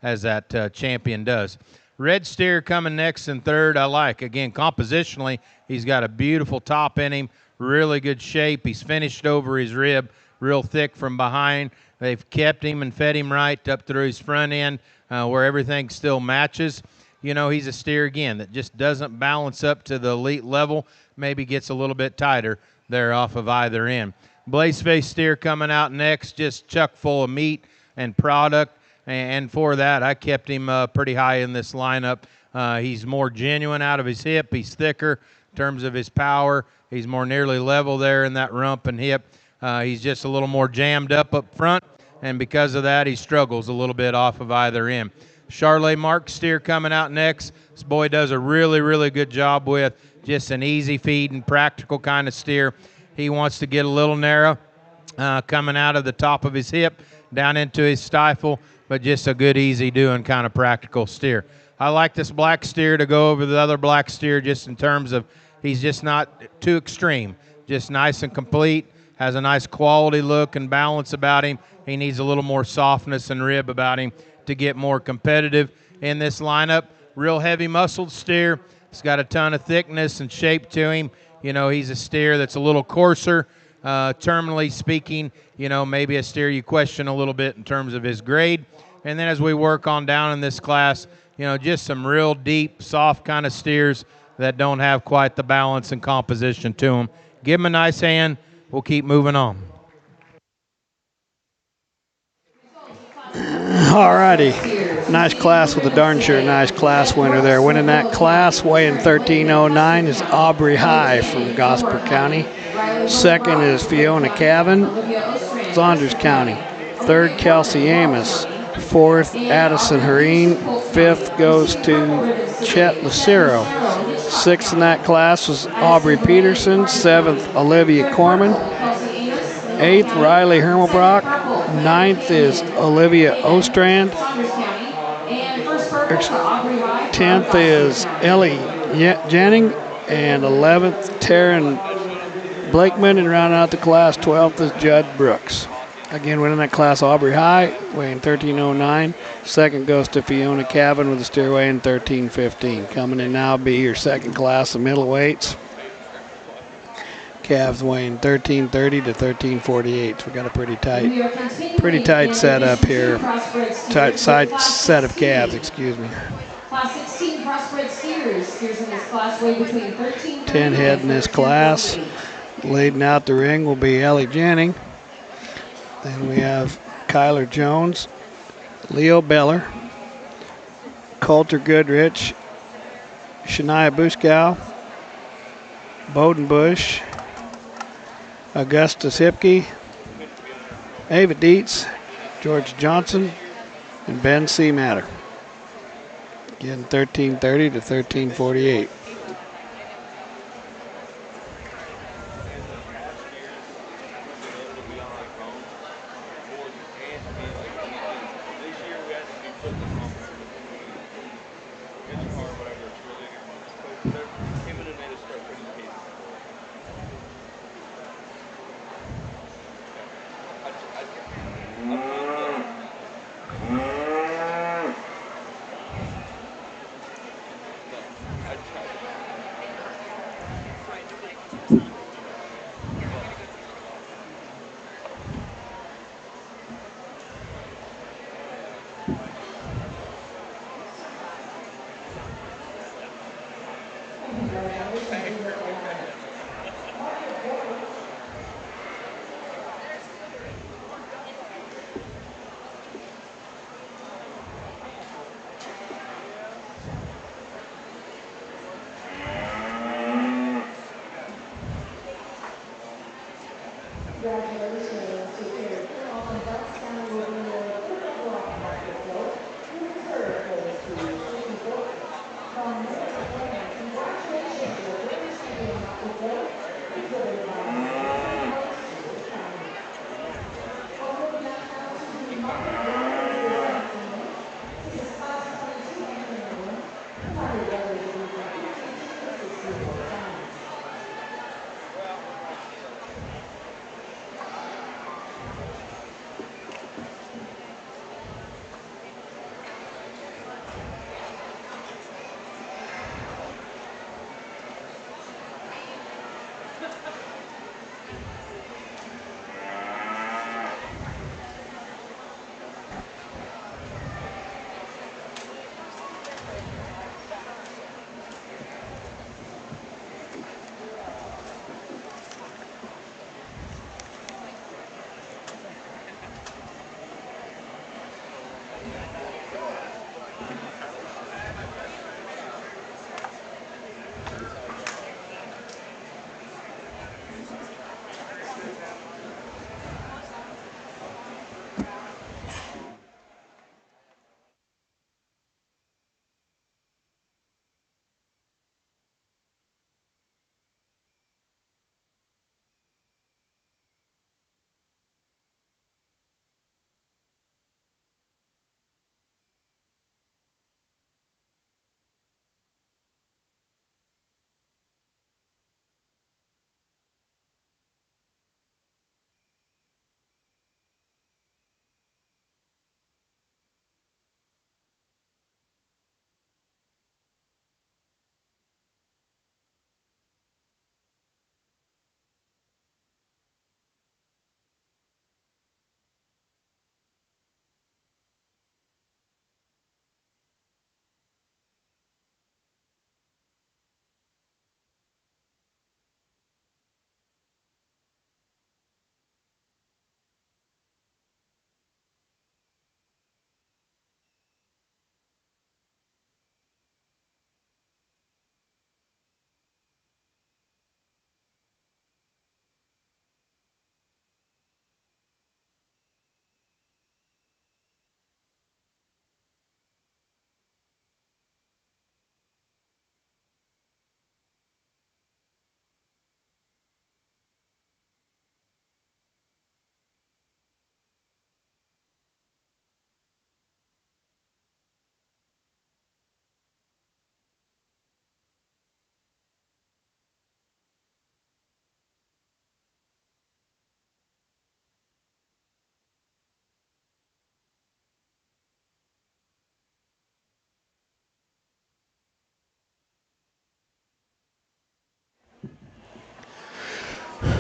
Speaker 2: as that champion does. Red steer coming next in third, I like. Again, compositionally, he's got a beautiful top in him, really good shape. He's finished over his rib, real thick from behind. They've kept him and fed him right up through his front end where everything still matches. You know, he's a steer, again, that just doesn't balance up to the elite level, maybe gets a little bit tighter there off of either end. Blazeface steer coming out next, just chock full of meat and product. And for that, I kept him pretty high in this lineup. He's more genuine out of his hip. He's thicker in terms of his power. He's more nearly level there in that rump and hip. He's just a little more jammed up front, and because of that, he struggles a little bit off of either end. Charlet Mark steer coming out next. This boy does a really, really good job with just an easy feed and practical kind of steer. He wants to get a little narrow coming out of the top of his hip down into his stifle, but just a good, easy doing kind of practical steer. I like this black steer to go over the other black steer just in terms of he's just not too extreme, just nice and complete, has a nice quality look and balance about him. He needs a little more softness and rib about him to get more competitive in this lineup. Real heavy muscled steer. He's got a ton of thickness and shape to him. You know, he's a steer that's a little coarser, terminally speaking. You know, maybe a steer you question a little bit in terms of his grade. And then as we work on down in this class, you know, just some real deep, soft kind of steers that don't have quite the balance and composition to them. Give them a nice hand. We'll keep moving on.
Speaker 5: All righty. Nice class with a darn sure nice class winner there. Winning that class, weighing 1309, is Aubrey High from Gosper County. Second is Fiona Cavan, Saunders County. Third, Kelsey Amos. Fourth, Addison Hareen. Fifth goes to Chet Lucero. Sixth in that class was Aubrey Peterson. Seventh, Olivia Corman. Eighth, Riley Hermelbrock. Ninth is Olivia Ostrand. 10th is Ellie Jennings. And 11th, Taryn Blakeman. And rounding out the class, 12th is Judd Brooks. Again, winning that class, Aubrey High, weighing 1309. Second goes to Fiona Cavan with a steer weighing 1315. Coming in now will be your second class of middleweights. Calves weighing 1330 to 1348. So we got a pretty tight setup here. Tight set of calves, excuse me.
Speaker 7: Class 16 crossbred steers. Steers in this class weigh between 13.
Speaker 5: 10 head in this class. Leading out the ring will be Ellie Jennings. Then we have Kyler Jones, Leo Beller, Coulter Goodrich, Shania Buskow, Bowden Bush, Augustus Hipke, Ava Dietz, George Johnson, and Ben C. Matter. Again, 1330 to 1348.
Speaker 7: Congratulations to Eric Hill from Buckstown will be your third overall market vote. Your third goes to Tracy Vogt from North Atlanta. Congratulations, your third champion market vote, exhibited by Stewart County. Welcome back now to the market vote for this afternoon. This is class 22 entering the room. 200 letters to be completed to 64 pounds.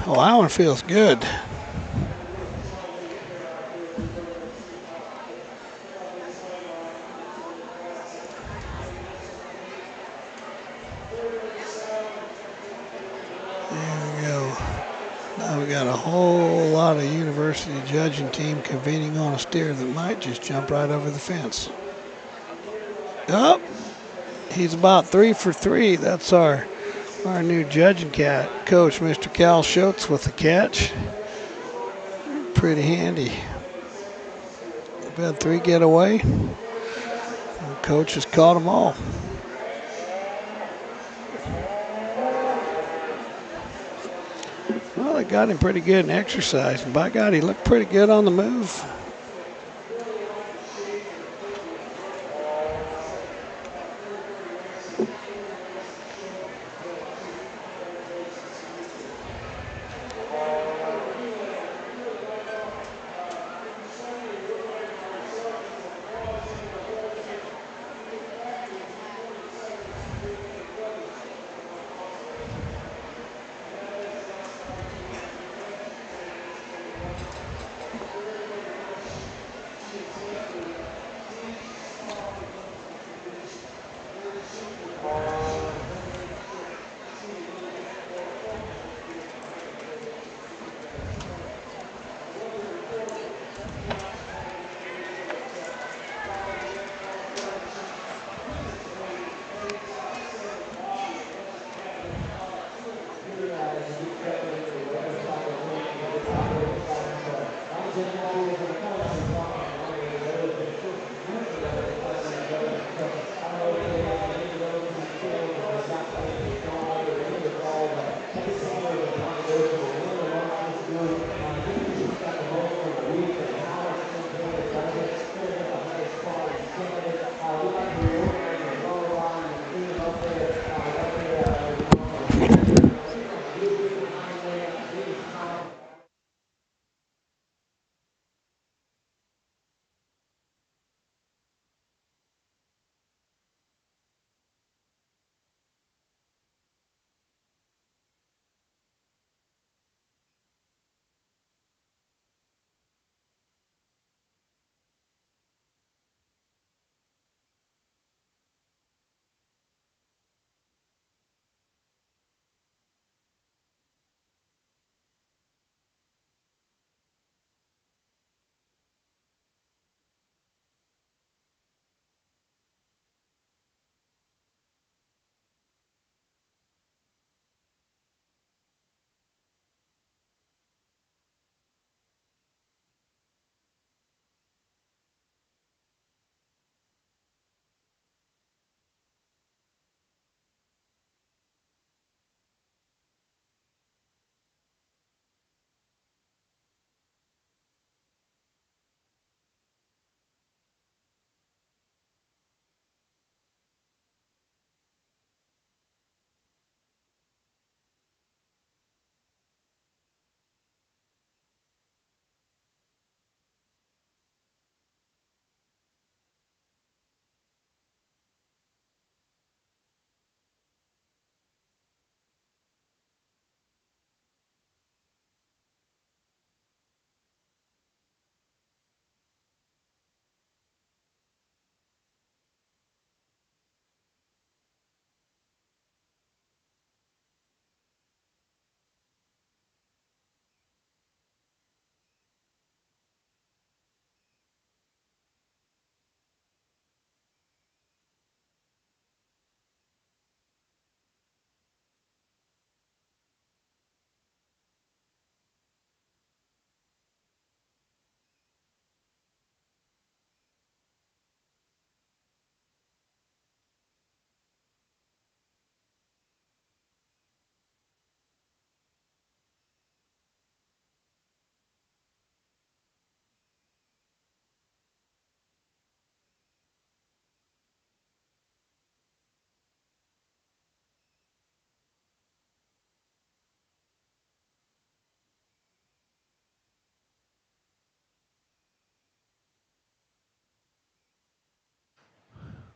Speaker 5: Well, that one feels good. There we go. Now we got a whole lot of university judging team convening on a steer that might just jump right over the fence. Oh, he's about 3 for 3. That's our new judging coach, Mr. Cal Schultz, with the catch. Pretty handy. We've had 3 get away. The coach has caught them all. Well, they got him pretty good in exercise. And by God, he looked pretty good on the move.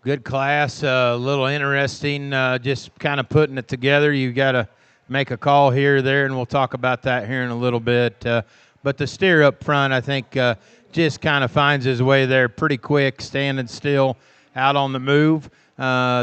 Speaker 2: Good class, a little interesting, just kind of putting it together. You got to make a call here or there, and we'll talk about that here in a little bit. But the steer up front, I think, just kind of finds his way there pretty quick, standing still, out on the move.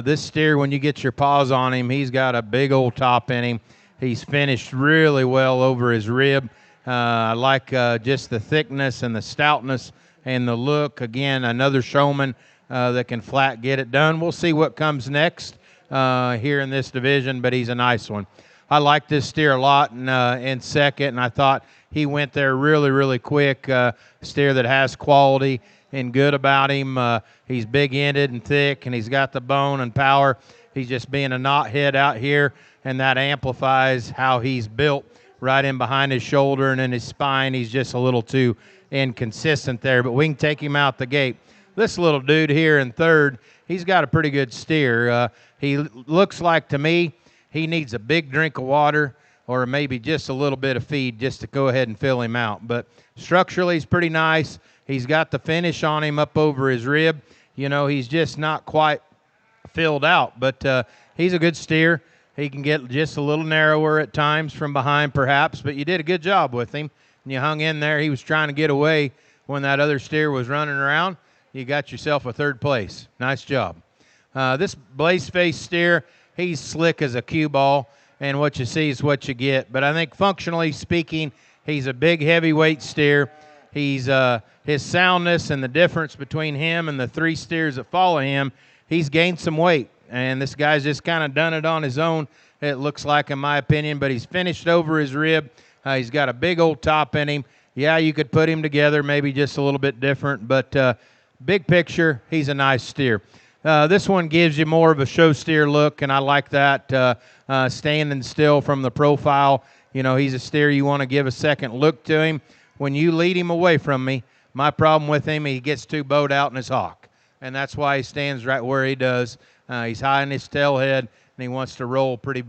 Speaker 2: This steer, when you get your paws on him, he's got a big old top in him. He's finished really well over his rib. I like just the thickness and the stoutness and the look. Again, another showman that can flat get it done. We'll see what comes next here in this division, but he's a nice one. I like this steer a lot in second, and I thought he went there really, really quick. Steer that has quality and good about him. He's big-ended and thick, and he's got the bone and power. He's just being a knothead out here, and that amplifies how he's built right in behind his shoulder and in his spine. He's just a little too inconsistent there, but we can take him out the gate. This little dude here in third, he's got a pretty good steer. He looks like, to me, he needs a big drink of water or maybe just a little bit of feed just to go ahead and fill him out. But structurally, he's pretty nice. He's got the finish on him up over his rib. You know, he's just not quite filled out, but he's a good steer. He can get just a little narrower at times from behind perhaps, but you did a good job with him. And you hung in there. He was trying to get away when that other steer was running around. You got yourself a third place. Nice job. This blaze face steer, he's slick as a cue ball, and what you see is what you get. But I think functionally speaking, he's a big heavyweight steer. He's his soundness and the difference between him and the three steers that follow him, he's gained some weight. And this guy's just kind of done it on his own, it looks like, in my opinion. But he's finished over his rib. He's got a big old top in him. Yeah, you could put him together, maybe just a little bit different, but big picture, he's a nice steer. This one gives you more of a show steer look, and I like that, standing still from the profile. You know, he's a steer you want to give a second look to him. When you lead him away from me, my problem with him, he gets too bowed out in his hock, and that's why he stands right where he does. He's high in his tail head, and he wants to roll pretty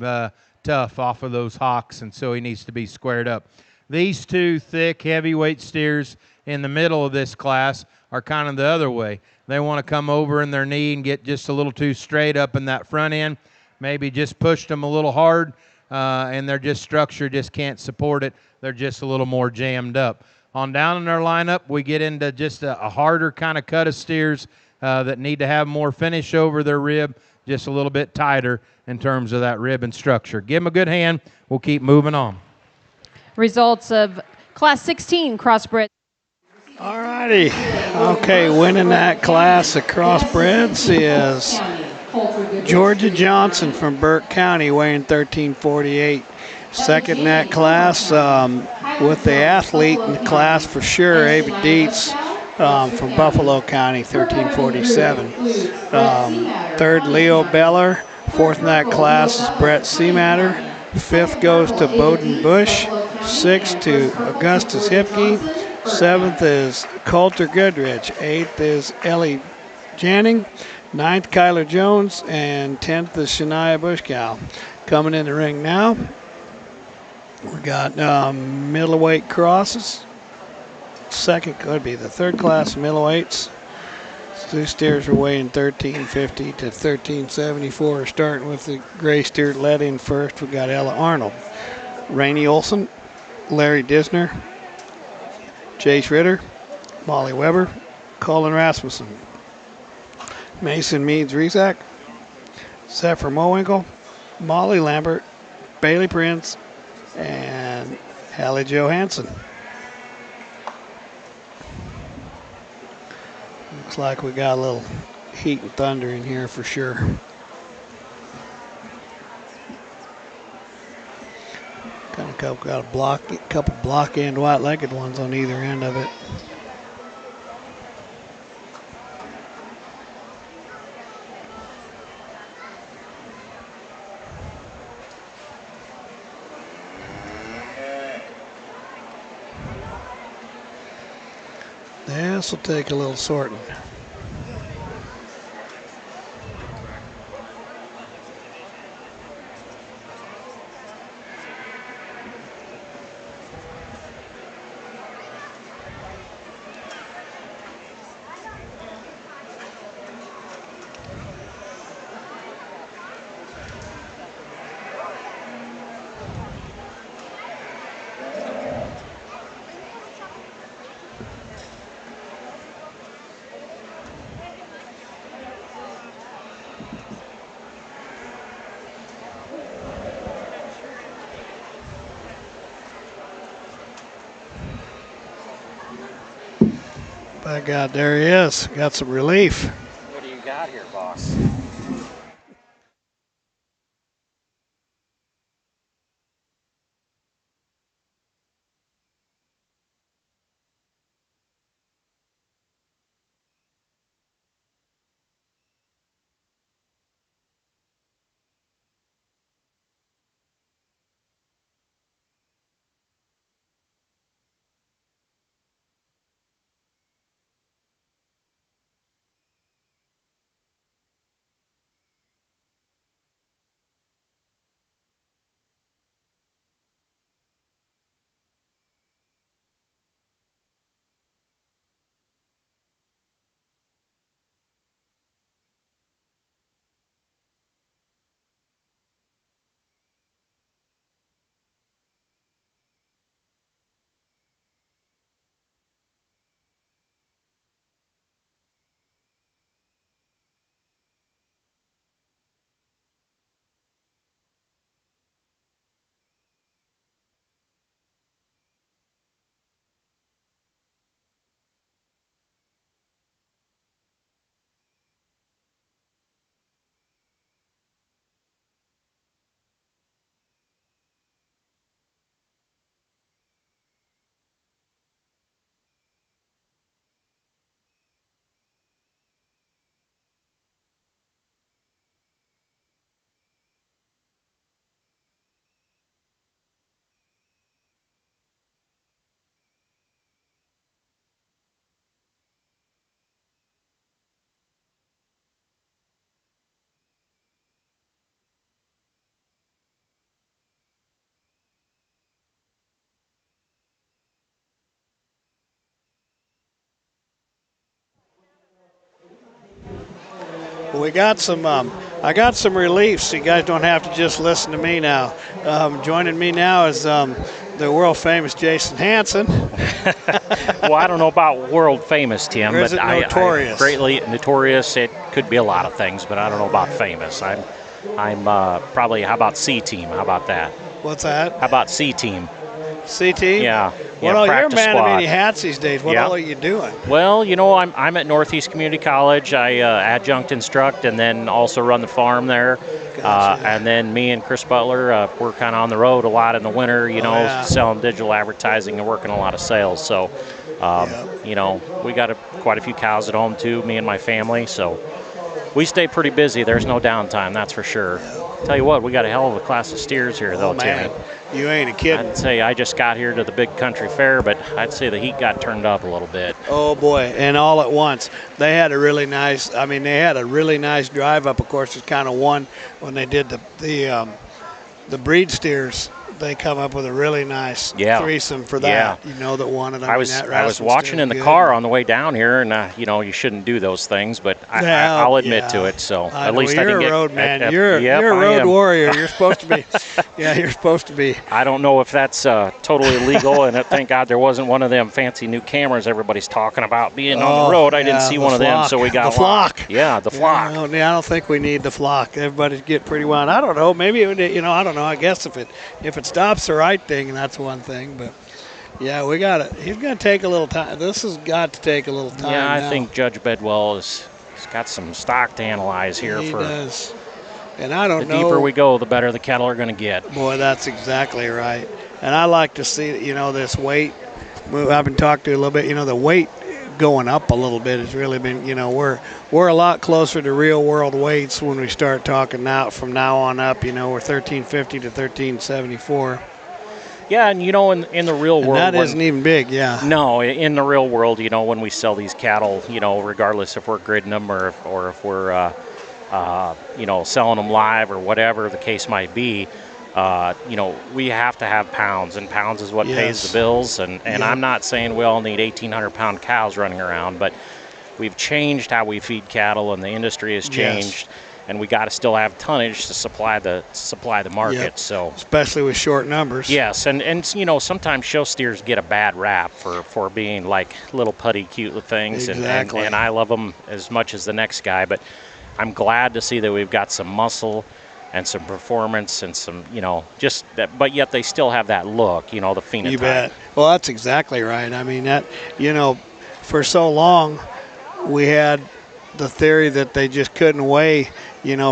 Speaker 2: tough off of those hocks, and so he needs to be squared up. These two thick, heavyweight steers in the middle of this class are kind of the other way. They want to come over in their knee and get just a little too straight up in that front end, maybe just pushed them a little hard, and their just structure just can't support it. They're just a little more jammed up. On down in our lineup, we get into just a harder kind of cut of steers that need to have more finish over their rib, just a little bit tighter in terms of that rib and structure. Give them a good hand. We'll keep moving on.
Speaker 1: Results of Class 16 crossbred.
Speaker 5: All righty. Okay, winning that class of crossbreds is Georgia Johnson from Burke County, weighing 1348. Second in that class, with the athlete in the class for sure, Ava Dietz from Buffalo County, 1347. Third, Leo Beller. Fourth in that class is Brett Seamatter. Fifth goes to Bowden Bush. Sixth to Augustus Hipke. Seventh is Coulter Goodrich. Eighth is Ellie Janning. Ninth, Kyler Jones. And 10th is Shania Bushcow. Coming in the ring now, we got middleweight crosses. Second could be the third class middleweights. Two steers are weighing 1350 to 1374. Starting with the gray steer led in first, we got Ella Arnold. Rainey Olson, Larry Disner, Chase Ritter, Molly Weber, Colin Rasmussen, Mason Meads-Resac, Zephyr Mowinkle, Molly Lambert, Bailey Prince, and Hallie Johansson. Looks like we got a little heat and thunder in here for sure. Got a couple block end white-legged ones on either end of it. This will take a little sorting. My God, there he is. Got some relief.
Speaker 9: What do you got here, boss?
Speaker 5: Well, we got some. I got some relief, so you guys don't have to just listen to me now. Joining me now is the world famous Jason Hansen.
Speaker 9: Well, I don't know about world famous, Tim,
Speaker 5: Or is
Speaker 9: but
Speaker 5: it notorious?
Speaker 9: I greatly notorious. It could be a lot of things, but I don't know about famous. I'm probably. How about C team? How about that?
Speaker 5: What's that?
Speaker 9: How about C team?
Speaker 5: CT?
Speaker 9: Yeah.
Speaker 5: Well, you're a
Speaker 9: practice
Speaker 5: man of
Speaker 9: squad.
Speaker 5: many hats these days. What
Speaker 9: Yeah.
Speaker 5: all are you doing?
Speaker 9: Well, you know, I'm at Northeast Community College. I adjunct instruct and then also run the farm there.
Speaker 5: Gotcha.
Speaker 9: And then me and Chris Butler, we're kind of on the road a lot in the winter, you know,
Speaker 5: yeah.
Speaker 9: selling digital advertising and working a lot of sales. So, you know, we got quite a few cows at home too, me and my family. So we stay pretty busy. There's no downtime, that's for sure. Tell you what, we got a hell of a class of steers here, though,
Speaker 5: man.
Speaker 9: Timmy.
Speaker 5: You ain't a kid.
Speaker 9: I'd say I just got here to the big country fair, but I'd say the heat got turned up a little bit.
Speaker 5: Oh boy! And all at once, they had a really nice. I mean, they had a really nice drive up. Of course, it's kind of one when they did the breed steers. They come up with a really nice threesome for that. You know, that wanted.
Speaker 9: I was watching in the car on the way down here, and you know, you shouldn't do those things, but I'll admit to it. So at least I didn't get.
Speaker 5: You're a road man. You're a road warrior. You're supposed to be. Yeah, you're supposed to be.
Speaker 9: I don't know if that's totally illegal, and thank God there wasn't one of them fancy new cameras everybody's talking about being on the road. I didn't see one of them, so we got
Speaker 5: the flock.
Speaker 9: Yeah, the flock.
Speaker 5: I don't think we need the flock. Everybody's getting pretty wild. I don't know. Maybe I don't know. I guess if it stops the right thing, that's one thing. But yeah, we got it. He's going to take a little time. This has got to take a little time.
Speaker 9: Yeah, I
Speaker 5: now.
Speaker 9: think Judge Bedwell has got some stock to analyze here.
Speaker 5: He
Speaker 9: for
Speaker 5: does. And I don't know.
Speaker 9: The deeper we go, the better the cattle are going to get.
Speaker 5: Boy, that's exactly right. And I like to see, this weight move. I've been talking to you a little bit. The weight going up a little bit has really been, we're a lot closer to real world weights when we start talking now. From now on up, we're 1350 to 1374.
Speaker 9: Yeah, and in the real world,
Speaker 5: that isn't even big. Yeah.
Speaker 9: No, in the real world, when we sell these cattle, regardless if we're gridding them or if we're selling them live or whatever the case might be, we have to have pounds, and pounds is what pays the bills. And I'm not saying we all need 1,800-pound cows running around, but we've changed how we feed cattle, and the industry has changed. Yes. And we got to still have tonnage to supply the market. Yep. So
Speaker 5: especially with short numbers.
Speaker 9: Yes, and sometimes show steers get a bad rap for being like little putty cute things.
Speaker 5: Exactly.
Speaker 9: And I love them as much as the next guy, but I'm glad to see that we've got some muscle and some performance and some, just that, but yet they still have that look, the phenotype.
Speaker 5: You bet. Well, that's exactly right. I mean, that, for so long, we had the theory that they just couldn't weigh.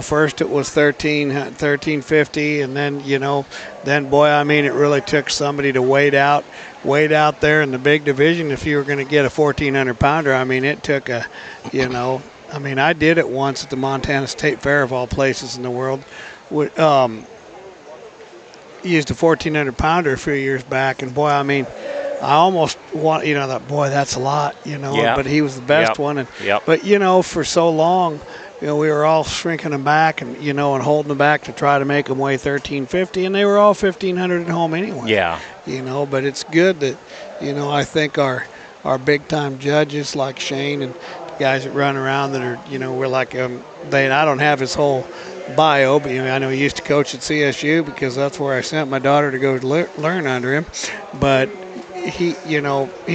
Speaker 5: First it was 1350, and then boy, I mean, it really took somebody to wait out there in the big division if you were going to get a 1,400 pounder. I mean, it took I did it once at the Montana State Fair of all places in the world. Used a 1,400 pounder a few years back, and boy, I mean, I almost want, that boy, that's a lot, but he was the best one. But, for so long, we were all shrinking them back and, and holding them back to try to make them weigh 1,350, and they were all 1,500 at home anyway.
Speaker 9: Yeah.
Speaker 5: But it's good that, I think our big time judges like Shane and guys that run around that are, we're like, I don't have his whole bio, but I know he used to coach at CSU because that's where I sent my daughter to go learn under him. But he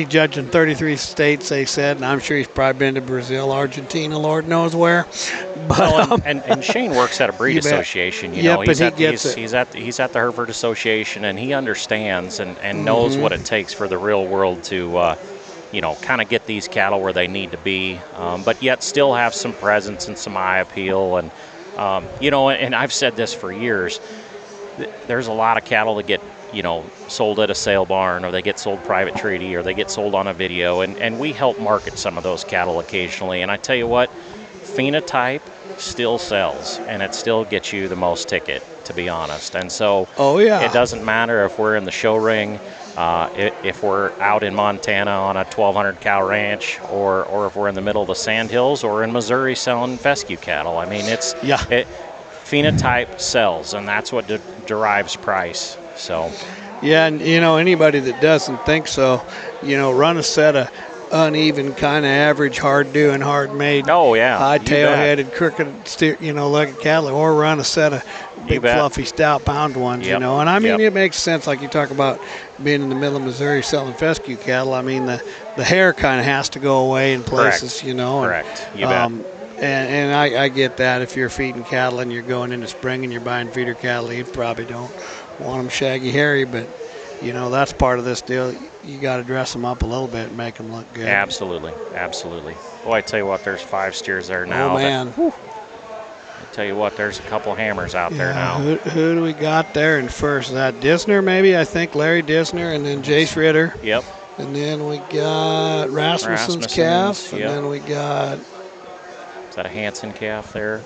Speaker 5: judged in 33 states, they said, and I'm sure he's probably been to Brazil, Argentina, Lord knows where. But
Speaker 9: and Shane works at a breed association. He's at the Hereford Association, and he understands and knows what it takes for the real world to kind of get these cattle where they need to be, but yet still have some presence and some eye appeal. And and I've said this for years, there's a lot of cattle that get, sold at a sale barn, or they get sold private treaty, or they get sold on a video, and we help market some of those cattle occasionally. And I tell you what, phenotype still sells, and it still gets you the most ticket, to be honest. And so it doesn't matter if we're in the show ring, if we're out in Montana on a 1,200 cow ranch, or if we're in the middle of the Sandhills, or in Missouri selling fescue cattle. I mean, phenotype sells, and that's what derives price. So,
Speaker 5: and anybody that doesn't think so, run a set of uneven, kind of average, hard doing, hard made, high tail headed, crooked steer, like cattle, or run a set of big fluffy stout pound ones, and I mean it makes sense. Like you talk about being in the middle of Missouri selling fescue cattle. I mean the hair kind of has to go away in places,
Speaker 9: Correct. You bet.
Speaker 5: And I get that. If you're feeding cattle and you're going into spring and you're buying feeder cattle, you probably don't want them shaggy hairy, but that's part of this deal. You got to dress them up a little bit and make them look good.
Speaker 9: Absolutely. Boy, I tell you what, there's 5 steers there now.
Speaker 5: Oh man.
Speaker 9: I tell you what, there's a couple hammers out there now.
Speaker 5: Who do we got there in first? Is that Disner maybe? I think Larry Disner, and then Jace Ritter.
Speaker 9: Yep.
Speaker 5: And then we got Rasmussen's calf, and then we got.
Speaker 9: Is that a Hansen calf there?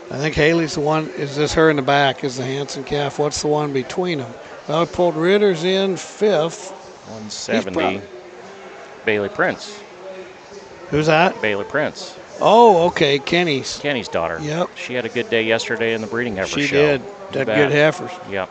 Speaker 5: I think Haley's the one. Is this her in the back? Is the Hansen calf? What's the one between them? Well, we pulled Ritter's in 5th.
Speaker 9: 170. Bailey Prince.
Speaker 5: Who's that?
Speaker 9: Bailey Prince.
Speaker 5: Oh, okay. Kenny's
Speaker 9: daughter.
Speaker 5: Yep.
Speaker 9: She had a good day yesterday in the breeding heifer show.
Speaker 5: She did. Had good heifers.
Speaker 9: Yep.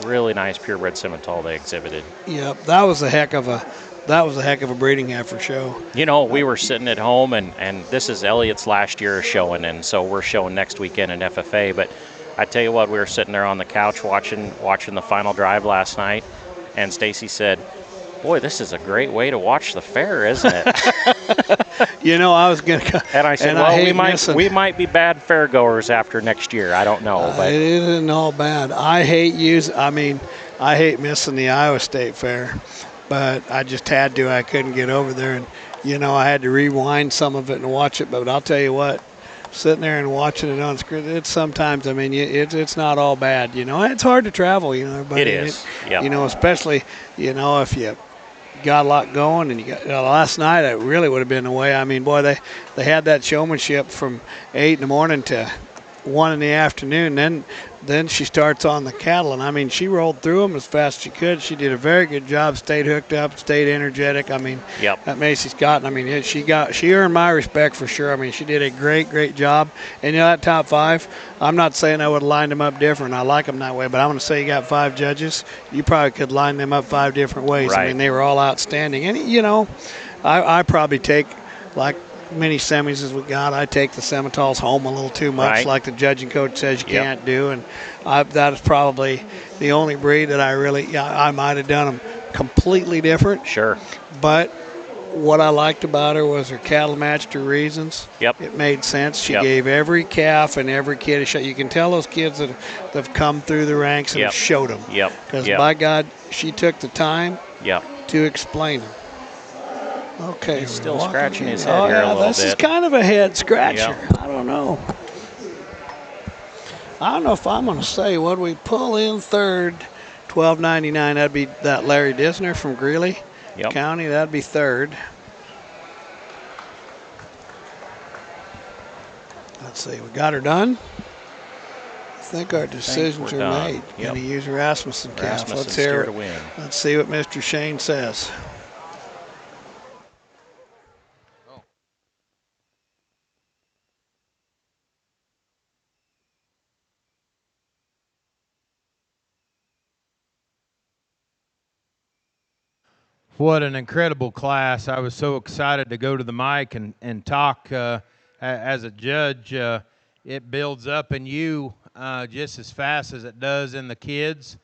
Speaker 9: Really nice purebred Simmental they exhibited.
Speaker 5: Yep. That was a heck of a breeding heifer show.
Speaker 9: We were sitting at home, and this is Elliot's last year of showing, and so we're showing next weekend in FFA. But I tell you what, we were sitting there on the couch watching the final drive last night, and Stacy said, "Boy, this is a great way to watch the fair, isn't it?"
Speaker 5: I was gonna.
Speaker 9: And I said, "Well, we might be bad fairgoers after next year. I don't know, but
Speaker 5: it isn't all bad. I hate missing the Iowa State Fair, but I just had to. I couldn't get over there, and I had to rewind some of it and watch it. But I'll tell you what, sitting there and watching it on screen, it's sometimes. I mean, it's not all bad. It's hard to travel. But
Speaker 9: it is. Yeah.
Speaker 5: Especially if you got a lot going, and you got last night it really would have been the way. I mean, boy, they had that showmanship from 8 in the morning to 1 in the afternoon. Then she starts on the cattle, and I mean, she rolled through them as fast as she could. She did a very good job, stayed hooked up, stayed energetic. I mean, that Macy Scott, I mean, she earned my respect for sure. I mean, she did a great job. And that top 5, I'm not saying I would have lined them up different. I like them that way, but I'm going to say you got 5 judges. You probably could line them up 5 different ways.
Speaker 9: Right.
Speaker 5: I mean, they were all outstanding. And, I probably take, like, many semis as we got, I take the Simmentals home a little too much, like the judging coach says you can't do, and that is probably the only breed that I might have done them completely different.
Speaker 9: Sure.
Speaker 5: But what I liked about her was her cattle matched her reasons.
Speaker 9: Yep.
Speaker 5: It made sense. She gave every calf and every kid a shot. You can tell those kids that have come through the ranks and showed them. Because by God, she took the time to explain them. Okay.
Speaker 9: He's still scratching his head here a little
Speaker 5: this
Speaker 9: bit.
Speaker 5: is kind of a head scratcher.
Speaker 9: Yep.
Speaker 5: I don't know. I don't know if I'm going to say what we pull in third. $12.99. That'd be that Larry Disner from Greeley County. That'd be third. Let's see. We got her done. I think our decisions are made. Going to use Rasmussen calf. Let's hear it. Let's see what Mr. Shane says.
Speaker 2: What an incredible class. I was so excited to go to the mic and talk as a judge. It builds up in you just as fast as it does in the kids.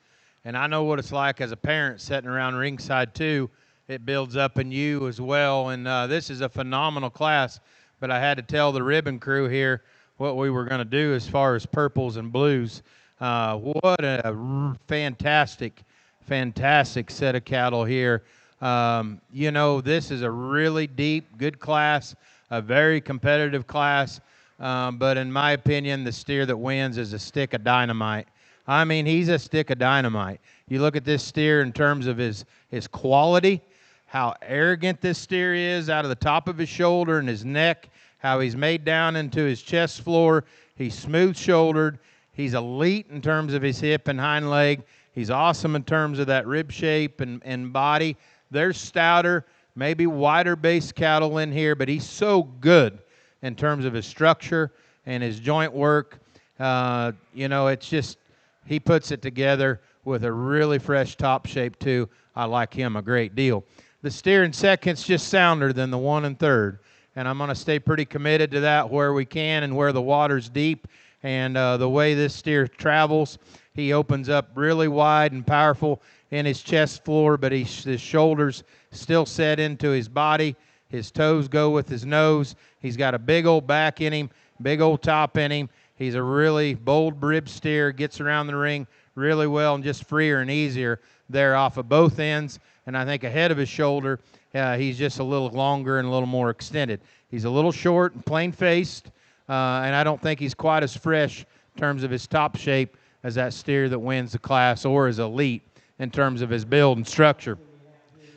Speaker 2: And I know what it's like as a parent sitting around ringside too. It builds up in you as well. And this is a phenomenal class. But I had to tell the ribbon crew here what we were going to do as far as purples and blues. What a fantastic set of cattle here. You know, this is a really deep, good class, a very competitive class. But in my opinion, the steer that wins is a stick of dynamite. I mean, he's a stick of dynamite. You look at this steer in terms of his quality, how arrogant this steer is out of the top of his shoulder and his neck, how he's made down into his chest floor. He's smooth-shouldered. He's elite in terms of his hip and hind leg. He's awesome in terms of that rib shape and body. There's stouter, maybe wider-based cattle in here, but he's so good in terms of his structure and his joint work. You know, it's just, he puts it together with a really fresh top shape, too. I like him a great deal. The steer in second's just sounder than the one in third, and I'm going to stay pretty committed to that where we can and where the water's deep. And the way this steer travels, he opens up really wide and powerful in his chest floor, but his shoulders still set into his body. His toes go with his nose. He's got a big old back in him, big old top in him. He's a really bold rib steer, gets around the ring really well and just freer and easier there off of both ends. And I think ahead of his shoulder, he's just a little longer and a little more extended. He's a little short and plain-faced, and I don't think he's quite as fresh in terms of his top shape as that steer that wins the class or is elite in terms of his build and structure.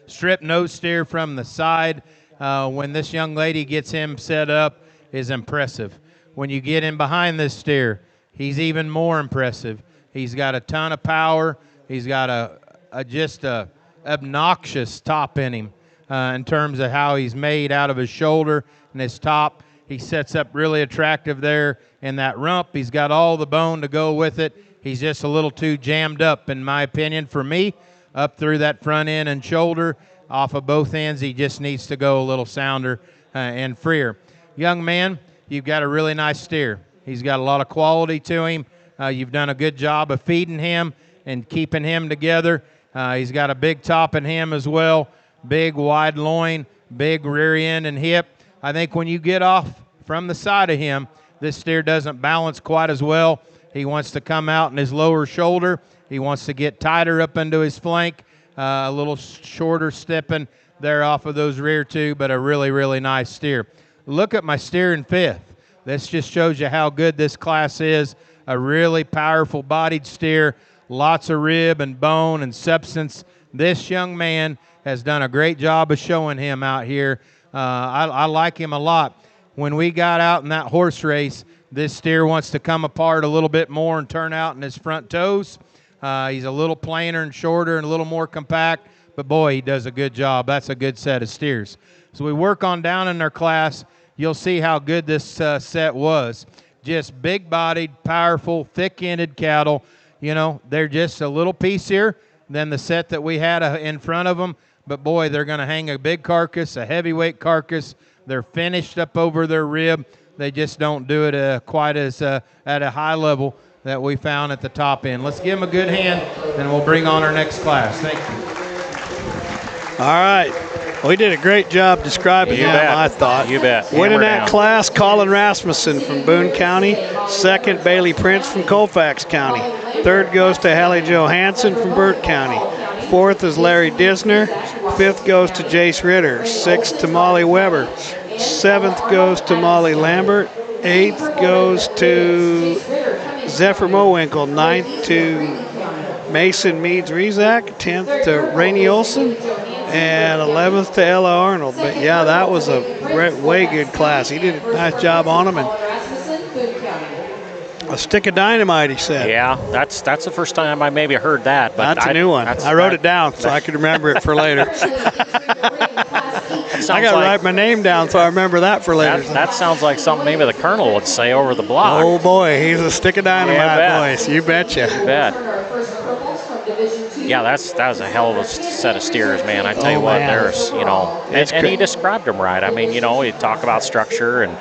Speaker 2: Strip nose steer from the side when this young lady gets him set up is impressive. When you get in behind this steer, he's even more impressive. He's got a ton of power. He's got just a obnoxious top in him in terms of how he's made out of his shoulder and his top. He sets up really attractive there in that rump. He's got all the bone to go with it. He's just a little too jammed up, in my opinion, for me, up through that front end and shoulder. Off of both ends, he just needs to go a little sounder and freer. Young man, you've got a really nice steer. He's got a lot of quality to him. You've done a good job of feeding him and keeping him together. He's got a big top in him as well, big wide loin, big rear end and hip. I think when you get off from the side of him, this steer doesn't balance quite as well. He wants to come out in his lower shoulder. He wants to get tighter up into his flank, a little shorter stepping there off of those rear two, but a really, really nice steer. Look at my steer in fifth. This just shows you how good this class is. A really powerful bodied steer, lots of rib and bone and substance. This young man has done a great job of showing him out here. I like him a lot. When we got out in that horse race, this steer wants to come apart a little bit more and turn out in his front toes. He's a little plainer and shorter and a little more compact, but boy, he does a good job. That's a good set of steers. So we work on down in their class. You'll see how good this set was. Just big-bodied, powerful, thick-ended cattle. You know, they're just a little piecier than the set that we had in front of them, but boy, they're going to hang a big carcass, a heavyweight carcass. They're finished up over their rib. They just don't do it quite as at a high level that we found at the top end. Let's give them a good hand, and we'll bring on our next class. Thank you.
Speaker 5: All right. We did a great job describing them, I thought.
Speaker 9: You bet.
Speaker 5: Winning that class, Colin Rasmussen from Boone County. Second, Bailey Prince from Colfax County. Third goes to Hallie Johansson from Burt County. Fourth is Larry Disner. Fifth goes to Jace Ritter. Sixth to Molly Weber. Seventh goes to Molly Lambert. Eighth goes to Zephyr Mowinkle. Ninth to Mason Meads-Rezak. 10th to Rainey Olson. And 11th to Ella Arnold. But yeah, that was a way good class. He did a nice job on them. And a stick of dynamite, he said.
Speaker 9: Yeah, that's the first time I maybe heard that. But
Speaker 5: that's a new one. I wrote it down so I could remember it for later. I got to write my name down so I remember that for later.
Speaker 9: That sounds like something maybe the Colonel would say over the block.
Speaker 5: Oh, boy, he's a stick of dynamite, boys. You betcha.
Speaker 9: You bet. Yeah, that was a hell of a set of steers, man. I tell you what, there's, and he described them right. I mean, he talked about structure and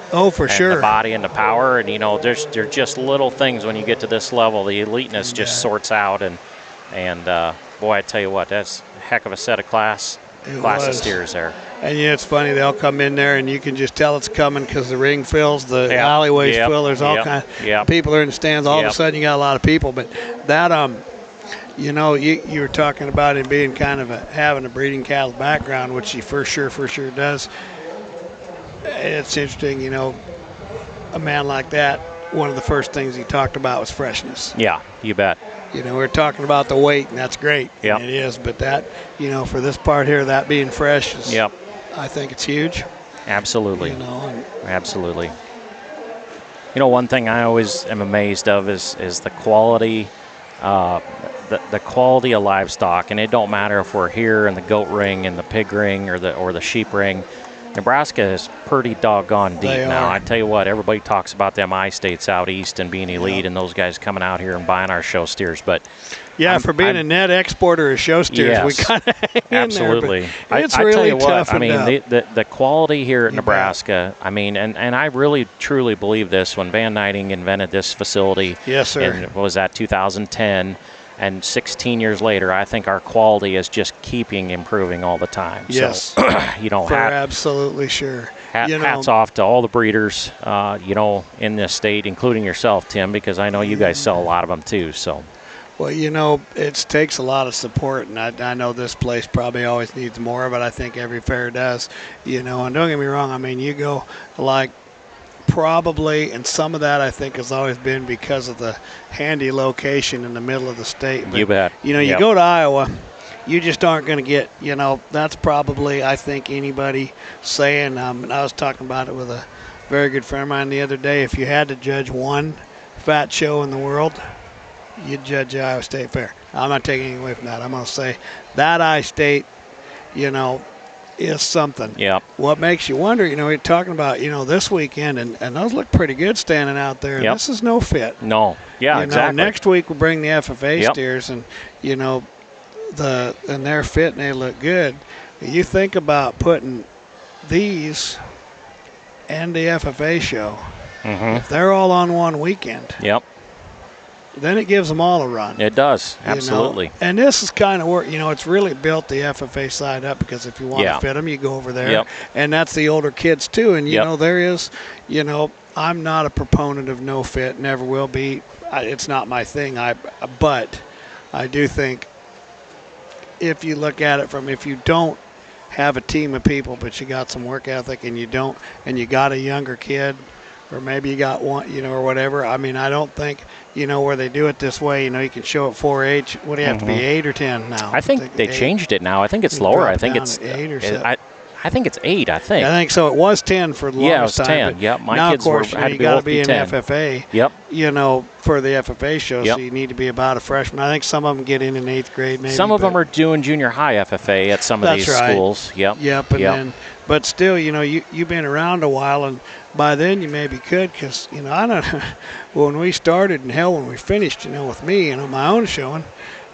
Speaker 5: sure,
Speaker 9: the body and the power, and there's just little things when you get to this level, the eliteness just sorts out, and boy, I tell you what, that's a heck of a set of class of steers there.
Speaker 5: And it's funny, they'll come in there and you can just tell it's coming because the ring fills, the alleyways fill. There's all kinds of people are in the stands. All of a sudden, you got a lot of people, but that you were talking about him being kind of having a breeding cattle background, which he for sure does. It's interesting, a man like that, one of the first things he talked about was freshness.
Speaker 9: Yeah, you bet.
Speaker 5: We're talking about the weight, and that's great.
Speaker 9: Yeah,
Speaker 5: it is. But that, for this part here, that being fresh is,
Speaker 9: yep,
Speaker 5: I think it's huge.
Speaker 9: Absolutely. Absolutely. One thing I always am amazed of is the quality. The quality of livestock, and it don't matter if we're here in the goat ring, in the pig ring, or the sheep ring. Nebraska is pretty doggone deep now. I tell you what, everybody talks about them I-states out east and being elite, and those guys coming out here and buying our show steers. But
Speaker 5: for being a net exporter of show steers, we kind of
Speaker 9: absolutely.
Speaker 5: It's really tough.
Speaker 9: I mean, the quality here at Nebraska. I mean, and I really truly believe this when Van Nighting invented this facility.
Speaker 5: Yes, sir.
Speaker 9: In, what was that, 2010? And 16 years later, I think our quality is just keeping improving all the time.
Speaker 5: Yes.
Speaker 9: So,
Speaker 5: absolutely sure.
Speaker 9: Hats off to all the breeders, in this state, including yourself, Tim, because I know you guys sell a lot of them too. So.
Speaker 5: Well, it takes a lot of support, and I know this place probably always needs more, but I think every fair does. And don't get me wrong. I mean, you go like. Probably, and some of that I think has always been because of the handy location in the middle of the state. But,
Speaker 9: you bet.
Speaker 5: You go to Iowa, you just aren't going to get, that's probably, I think, anybody saying, and I was talking about it with a very good friend of mine the other day, if you had to judge one fat show in the world, you'd judge the Iowa State Fair. I'm not taking anything away from that. I'm going to say that I-State, is something.
Speaker 9: Yeah.
Speaker 5: What makes you wonder, we're talking about, this weekend, and those look pretty good standing out there.
Speaker 9: Yep.
Speaker 5: This is no fit.
Speaker 9: No. Yeah, exactly.
Speaker 5: Next week we'll bring the FFA steers, and, and they're fit and they look good. You think about putting these and the FFA show, if they're all on one weekend.
Speaker 9: Yep.
Speaker 5: Then it gives them all a run.
Speaker 9: It does, absolutely.
Speaker 5: And this is kind of where, it's really built the FFA side up because if you want to fit them, you go over there.
Speaker 9: Yep.
Speaker 5: And that's the older kids too. And, there is, I'm not a proponent of no fit, never will be. It's not my thing. But I do think if you look at it if you don't have a team of people, but you got some work ethic and you got a younger kid, or maybe you got one, or whatever. I mean, I don't think, where they do it this way, you can show it 4H. What do you have to be, 8 or 10 now?
Speaker 9: I think they changed it now. I think it's lower. I think it's
Speaker 5: 8 or 7.
Speaker 9: I think it's 8, I think.
Speaker 5: I think so. It was 10 for the longest time.
Speaker 9: Yeah, it was 10. Yep. My
Speaker 5: now,
Speaker 9: kids
Speaker 5: of course,
Speaker 9: had to
Speaker 5: you
Speaker 9: be
Speaker 5: got to
Speaker 9: both
Speaker 5: be in
Speaker 9: 10.
Speaker 5: FFA.
Speaker 9: Yep.
Speaker 5: For the FFA show, so you need to be about a freshman. I think some of them get in 8th grade, maybe.
Speaker 9: Some of them are doing junior high FFA at some of these schools. Yep.
Speaker 5: Yep. And then, but still, you've been around a while, and by then you maybe could, because I don't know. When we started, and hell, when we finished, with me, my own showing,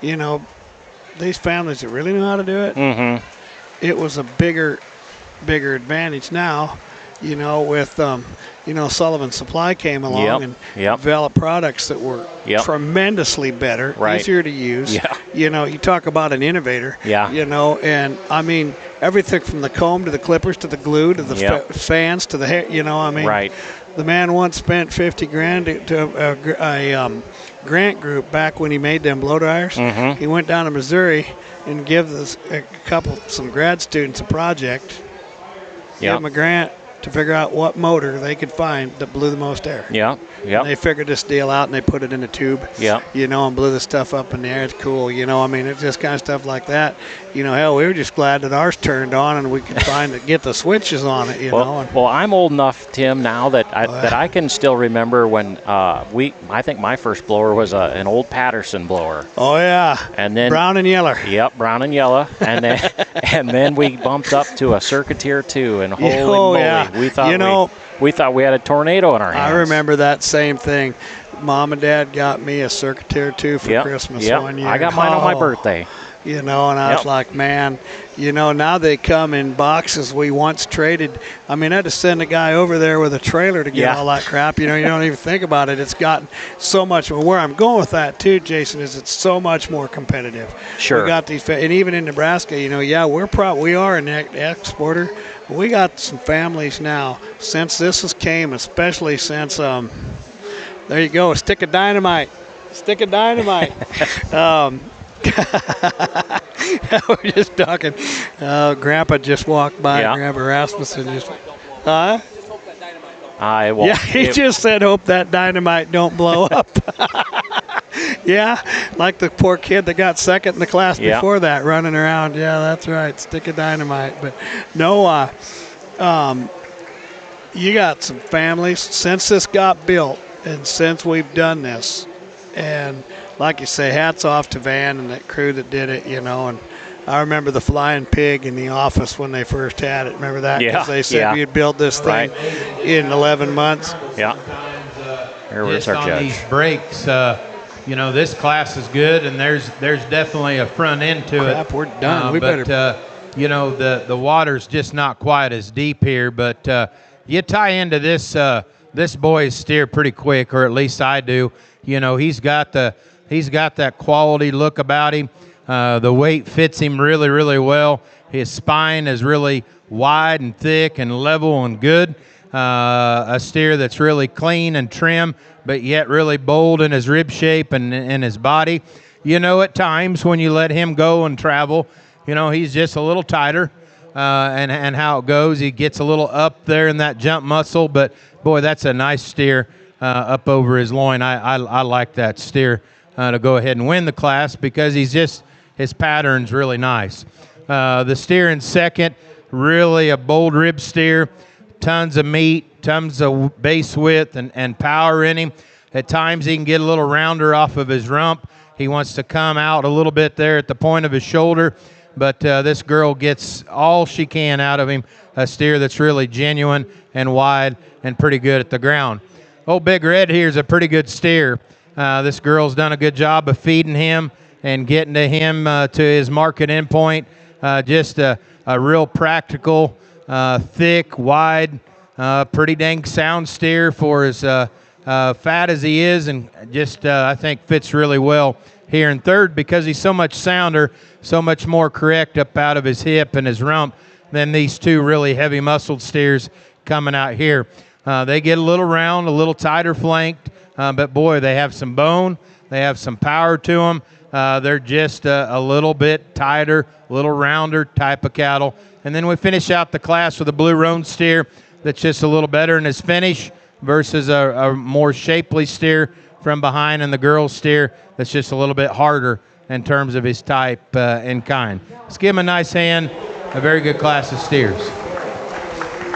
Speaker 5: these families that really know how to do it, it was a bigger advantage now, with Sullivan Supply came along and developed products that were tremendously better, easier to use. You talk about an innovator. And I mean everything from the comb to the clippers to the glue to the fans to the hair. The man once spent $50,000 to a grant group back when he made them blow dryers. He went down to Missouri and give some grad students a project. Give them a grant to figure out what motor they could find that blew the most air.
Speaker 9: Yeah.
Speaker 5: And they figured this deal out and they put it in a tube.
Speaker 9: Yeah.
Speaker 5: And blew the stuff up in the air. It's cool. I mean, it's just kind of stuff like that. Hell, we were just glad that ours turned on and we could get the switches on it.
Speaker 9: Well, I'm old enough, Tim, now that I can still remember when I think my first blower was an old Patterson blower.
Speaker 5: Oh yeah.
Speaker 9: And then
Speaker 5: brown and yellow.
Speaker 9: Yep, brown and yellow. And then we bumped up to a Circuiteer 2, and holy moly,
Speaker 5: yeah.
Speaker 9: we thought we had a tornado in our hands.
Speaker 5: I remember that same thing. Mom and Dad got me a Circuiteer 2 for Christmas one year.
Speaker 9: I got mine on my birthday.
Speaker 5: And I was like, man, now they come in boxes. We once traded. I mean, I had to send a guy over there with a trailer to get all that crap. You don't even think about it. It's gotten so much. Where I'm going with that too, Jason, is it's so much more competitive.
Speaker 9: Sure.
Speaker 5: We got these, and even in Nebraska, we are an exporter. But we got some families now since this came, especially since there you go, a stick of dynamite. We're just talking. Grandpa just walked by. Grandpa Rasmussen just. Huh? He just said, "Hope that dynamite don't blow up." Yeah, like the poor kid that got second in the class before that, running around. Yeah, that's right. Stick of dynamite. But no, you got some families since this got built, and since we've done this, and. Like you say, hats off to Van and that crew that did it, and I remember the flying pig in the office when they first had it. Remember that?
Speaker 9: Yeah.
Speaker 5: They said we'd build this thing in 11 months.
Speaker 9: Yeah. Here was our judge.
Speaker 2: These brakes, this class is good, and there's definitely a front end to it.
Speaker 5: We're done.
Speaker 2: The water's just not quite as deep here, but you tie into this boy's steer pretty quick, or at least I do. He's got that quality look about him. The weight fits him really, really well. His spine is really wide and thick and level and good. A steer that's really clean and trim, but yet really bold in his rib shape and in his body. At times when you let him go and travel, he's just a little tighter. And how it goes, he gets a little up there in that jump muscle. But, boy, that's a nice steer up over his loin. I like that steer. To go ahead and win the class because his pattern's really nice. The steer in second, really a bold rib steer, tons of meat, tons of base width and power in him. At times he can get a little rounder off of his rump. He wants to come out a little bit there at the point of his shoulder, but this girl gets all she can out of him, a steer that's really genuine and wide and pretty good at the ground. Old Big Red here is a pretty good steer. This girl's done a good job of feeding him and getting to him to his market endpoint. Just a real practical, thick, wide, pretty dang sound steer for as fat as he is, and just I think fits really well here in third because he's so much sounder, so much more correct up out of his hip and his rump than these two really heavy muscled steers coming out here. They get a little round, a little tighter flanked. But, boy, they have some bone. They have some power to them. They're just a little bit tighter, a little rounder type of cattle. And then we finish out the class with a blue roan steer that's just a little better in his finish versus a more shapely steer from behind, and the girl's steer that's just a little bit harder in terms of his type and kind. Let's give him a nice hand. A very good class of steers.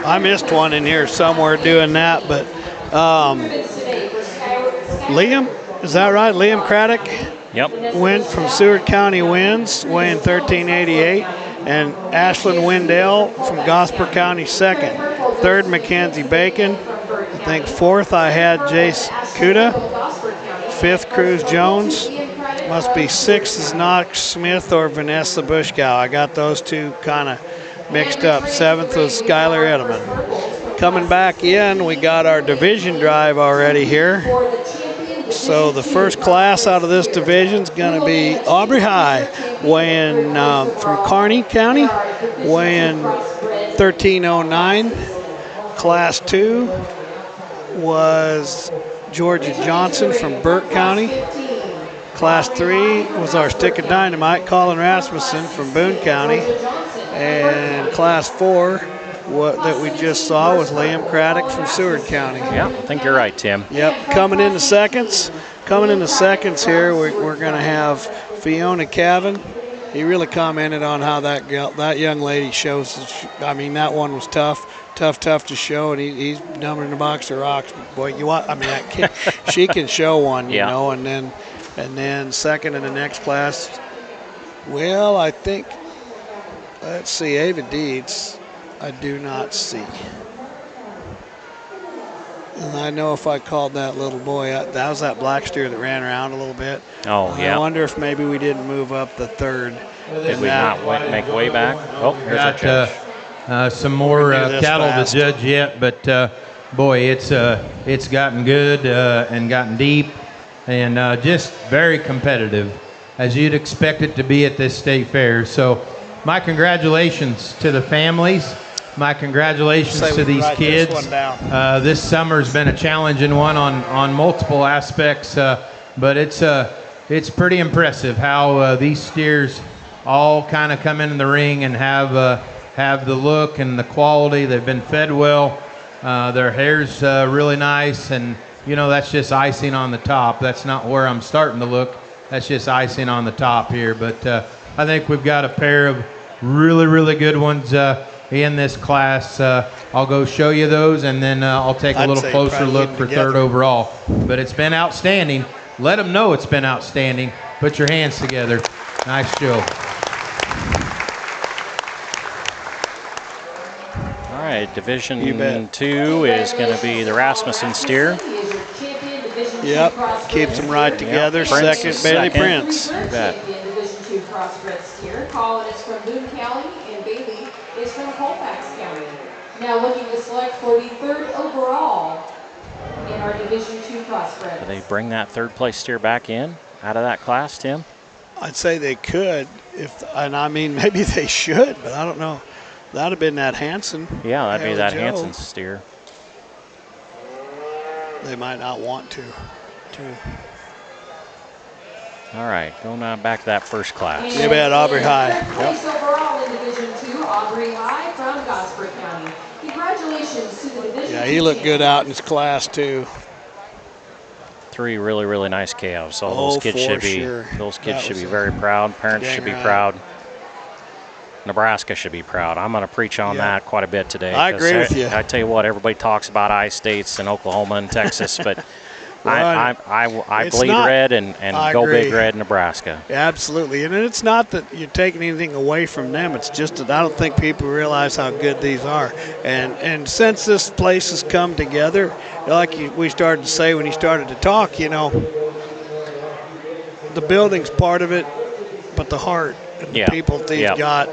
Speaker 5: I missed one in here somewhere doing that, but Liam, is that right? Liam Craddock?
Speaker 9: Yep.
Speaker 5: Went from Seward County wins, weighing 1388, and Ashlyn Wendell from Gosper County second. Third, Mackenzie Bacon. I think fourth I had Jace Kuda. Fifth, Cruz Jones. Must be sixth is Knox Smith or Vanessa Bushkow. I got those two kind of mixed up. Seventh was Skylar Edelman. Coming back in, we got our division drive already here. So the first class out of this division is going to be Aubrey High, weighing from Kearney County, weighing 1309. Class 2 was Georgia Johnson from Burke County. Class 3 was our Stick of Dynamite, Colin Rasmussen from Boone County. And Class 4, that we just saw, was Liam Craddock from Seward County.
Speaker 9: Yeah, I think you're right, Tim.
Speaker 5: Yep, coming into seconds here, we're going to have Fiona Cavan. He really commented on how that young lady shows. I mean, that one was tough to show, and he's number in the box of rocks. Boy, that kid, she can show one, you know. And then second in the next class. Well, I think, let's see, Ava Deeds, I do not see. And I know if I called that little boy, that was that black steer that ran around a little bit.
Speaker 9: Oh, yeah.
Speaker 5: I wonder if maybe we didn't move up the third.
Speaker 9: Did we not make way back? Oh, here's our judge.
Speaker 2: Some more cattle to judge yet, but boy, it's gotten good and gotten deep, and just very competitive, as you'd expect it to be at this state fair. So my congratulations to the families. My congratulations to these kids. This summer's been a challenging one on multiple aspects, but it's pretty impressive how these steers all kind of come into the ring and have the look and the quality. They've been fed well. Their hair's really nice, and you know, that's just icing on the top. That's not where I'm starting to look. That's just icing on the top here. But I think we've got a pair of really, really good ones in this class. I'll go show you those, and then I'll take a little closer look for third overall. But it's been outstanding. Let them know it's been outstanding. Put your hands together. Nice show.
Speaker 9: All right, Division 2 is going to be the Rasmussen steer.
Speaker 5: Yep, keeps them right together. Second, Bailey Prince.
Speaker 9: You bet.
Speaker 7: Division 2 crossbred steer. Colin is from Boone County, and Bailey is from Colfax County. Now looking to select for the third overall in our Division 2 crossbred.
Speaker 9: Do they bring that third place steer back in out of that class, Tim?
Speaker 5: I'd say they could, and I mean maybe they should, but I don't know. That'd have been that Hanson.
Speaker 9: Yeah, that'd be that Hanson steer.
Speaker 5: They might not want to.
Speaker 9: All right, going on back to that first class.
Speaker 5: Maybe at Aubrey High.
Speaker 7: Third place overall in Division 2, Aubrey High from Gosford County. Congratulations to the Division 2.
Speaker 5: Yeah, he looked good out in his class too.
Speaker 9: 3 really, really nice calves. So those kids should be very proud. Parents should be proud. Nebraska should be proud. I'm going to preach on that quite a bit today.
Speaker 5: I agree with you.
Speaker 9: I tell you what, everybody talks about I-states and Oklahoma and Texas, but I bleed red and go big red Nebraska.
Speaker 5: Absolutely, and it's not that you're taking anything away from them. It's just that I don't think people realize how good these are. And since this place has come together, like we started to say when you started to talk, you know, the building's part of it, but the heart and the people they've got,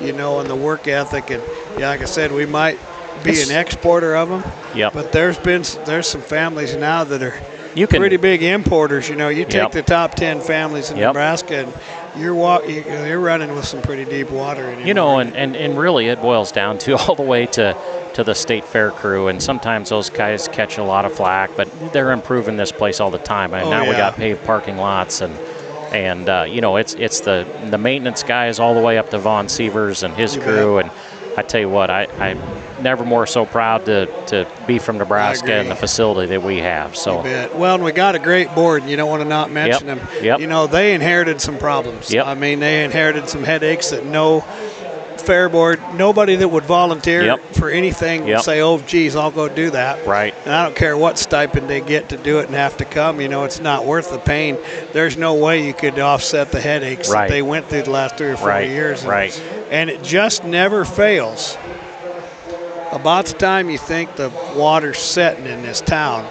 Speaker 5: you know, and the work ethic. And like I said, we might be an exporter of them, but there's some families now that are pretty big importers. You know, you take the top 10 families in Nebraska, and you're running with some pretty deep water anymore.
Speaker 9: You know, and really it boils down to all the way to the state fair crew, and sometimes those guys catch a lot of flack, but they're improving this place all the time. And now we got paved parking lots, and you know, it's the maintenance guys all the way up to Vaughn Sievers and his crew. And I tell you what, I'm never more so proud to be from Nebraska and the facility that we have. So
Speaker 5: well, and we got a great board. You don't want to not mention them. You know, they inherited some problems. I mean, they inherited some headaches that no fair board, nobody that would volunteer for anything would say, oh, geez, I'll go do that.
Speaker 9: Right.
Speaker 5: And I don't care what stipend they get to do it and have to come. You know, it's not worth the pain. There's no way you could offset the headaches that they went through the last 3 or 4 years. And it just never fails. About the time you think the water's setting in this town,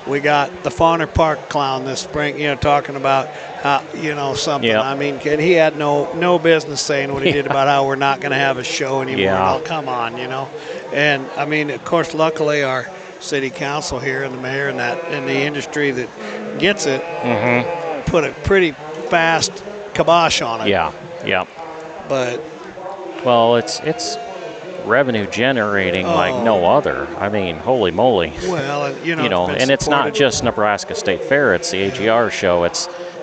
Speaker 5: we got the Fawner Park clown this spring, you know, talking about how, you know, something. I mean, he had no business saying what he did about how we're not going to have a show anymore. Oh, come on, you know. And I mean, of course, luckily our city council here and the mayor and the industry that gets it put a pretty fast kibosh on it. But
Speaker 9: well, it's revenue generating like no other. I mean, holy moly.
Speaker 5: Well,
Speaker 9: you know, and it's not just Nebraska State Fair. It's the AGR show.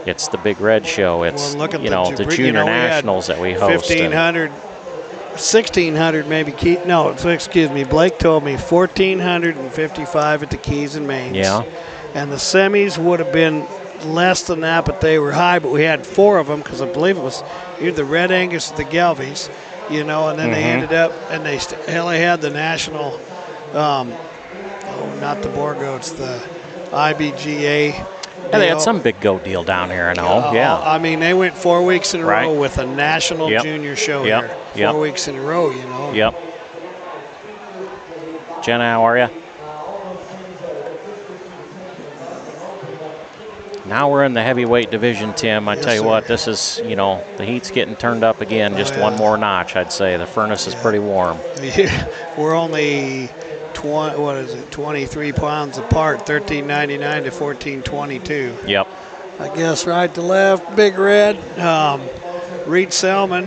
Speaker 9: It's the Big Red Show. It's,
Speaker 5: look at
Speaker 9: the junior nationals that we host.
Speaker 5: 1,500, 1,600 maybe. Excuse me. Blake told me 1,455 at the Keys and Mains.
Speaker 9: Yeah.
Speaker 5: And the semis would have been less than that, but they were high. But we had 4 of them because I believe it was either the Red Angus or the Gelbies, and then they ended up, and they had the national, not the Boar Goats, the IBGA.
Speaker 9: Yeah, they had some big goat deal down here, I know. Yeah.
Speaker 5: I mean, they went 4 weeks in a row with a national junior show here. 4 weeks in a row,
Speaker 9: Yep. Jenna, how are you? Now we're in the heavyweight division, Tim. I tell you what, this is, the heat's getting turned up again, just one more notch, I'd say. The furnace is pretty warm.
Speaker 5: Yeah, we're only 23 pounds apart, 1399 to 1422.
Speaker 9: Yep.
Speaker 5: I guess right to left, Big Red, Reed Selman.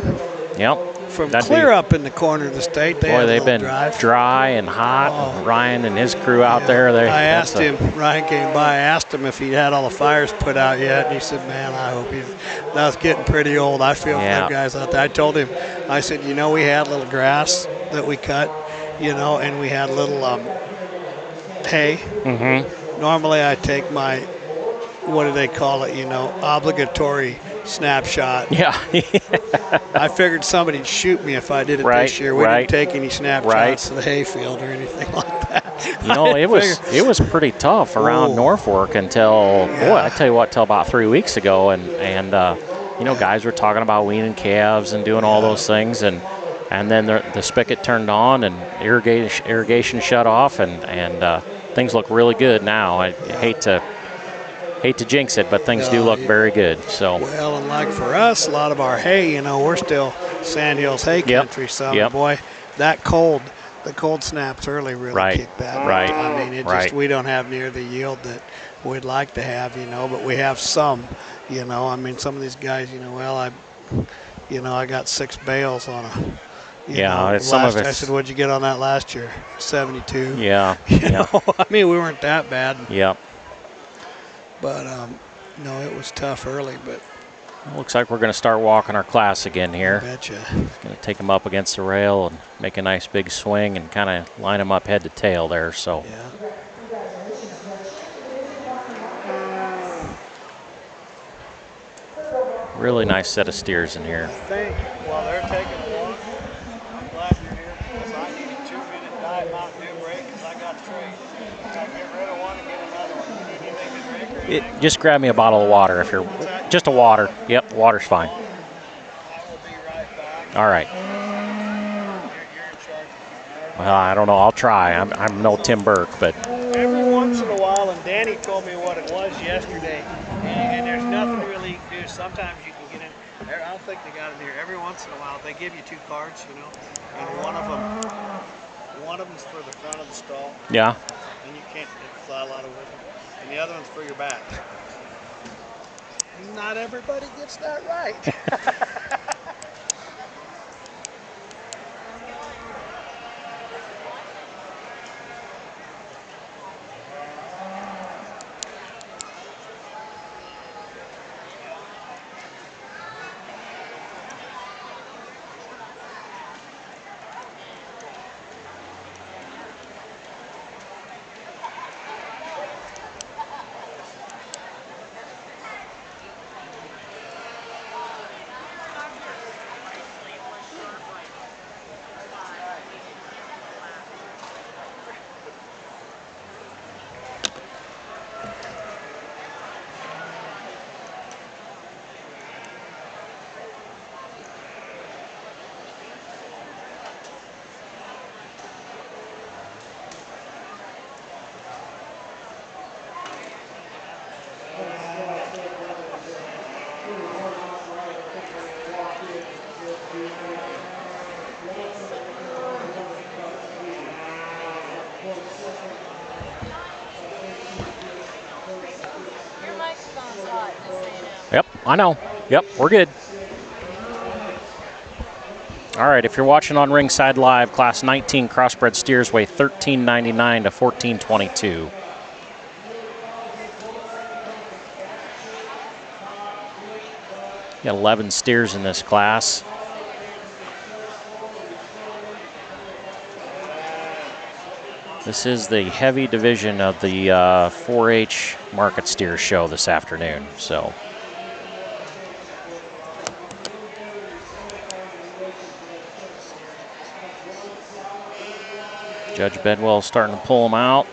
Speaker 9: Yep.
Speaker 5: From clear up in the corner of the state.
Speaker 9: They've been dry and hot. And Ryan and his crew out there.
Speaker 5: I asked him, Ryan came by, I asked him if he'd had all the fires put out yet, and he said, man, I hope that was getting pretty old. I feel for them guys out there. I told him, I said, we had little grass that we cut, and we had little hay.
Speaker 9: Mm-hmm.
Speaker 5: Normally I take my, what do they call it, obligatory snapshot.
Speaker 9: Yeah.
Speaker 5: I figured somebody'd shoot me if I did it this year. We didn't take any snapshots of the hayfield or anything like that.
Speaker 9: It was pretty tough around Norfolk until I tell you what, till about 3 weeks ago, and guys were talking about weaning calves and doing all those things, and then the spigot turned on and irrigation shut off, and things look really good now. I hate to jinx it, but things do look very good. So
Speaker 5: well, and like for us, a lot of our hay, we're still Sandhills hay country. So boy, the cold snaps early really kicked that.
Speaker 9: Right.
Speaker 5: I mean, we don't have near the yield that we'd like to have, but we have some. I mean, some of these guys, I got 6 bales on a.
Speaker 9: Some of it.
Speaker 5: I said, what'd you get on that last year? 72.
Speaker 9: Yeah.
Speaker 5: I mean, we weren't that bad.
Speaker 9: Yep.
Speaker 5: But, no, it was tough early, but.
Speaker 9: It looks like we're going to start walking our class again here.
Speaker 5: I betcha.
Speaker 9: Going to take them up against the rail and make a nice big swing and kind of line them up head to tail there. So.
Speaker 5: Yeah.
Speaker 9: Really nice set of steers in here.
Speaker 5: While they're taking a walk, I'm glad you're here because I need a 2-minute Diet Mountain Dew break because I got 3. If I get rid of one and get another one, you need anything to drink or anything?
Speaker 9: Just grab me a bottle of water if you're just a water. Yep, water's fine.
Speaker 5: I will be right back.
Speaker 9: All right.
Speaker 5: You're in charge.
Speaker 9: Well, I don't know. I'll try. I'm no Tim Burke, but
Speaker 5: every once in a while, and Danny told me what it was yesterday, and there's nothing really you can do. Sometimes you can get in. I don't think they got it here. Every once in a while, they give you 2 cards, and one of them's for the front of the stall.
Speaker 9: Yeah.
Speaker 5: And you can't fly a lot of wisdom. And the other one's for your back. Not everybody gets that right.
Speaker 9: Yep, I know. Yep, we're good. All right, if you're watching on Ringside Live, Class 19 Crossbred steers weigh 1399 to 1422. Got 11 steers in this class. This is the heavy division of the 4-H market steer show this afternoon. So Judge Bedwell starting to pull them out.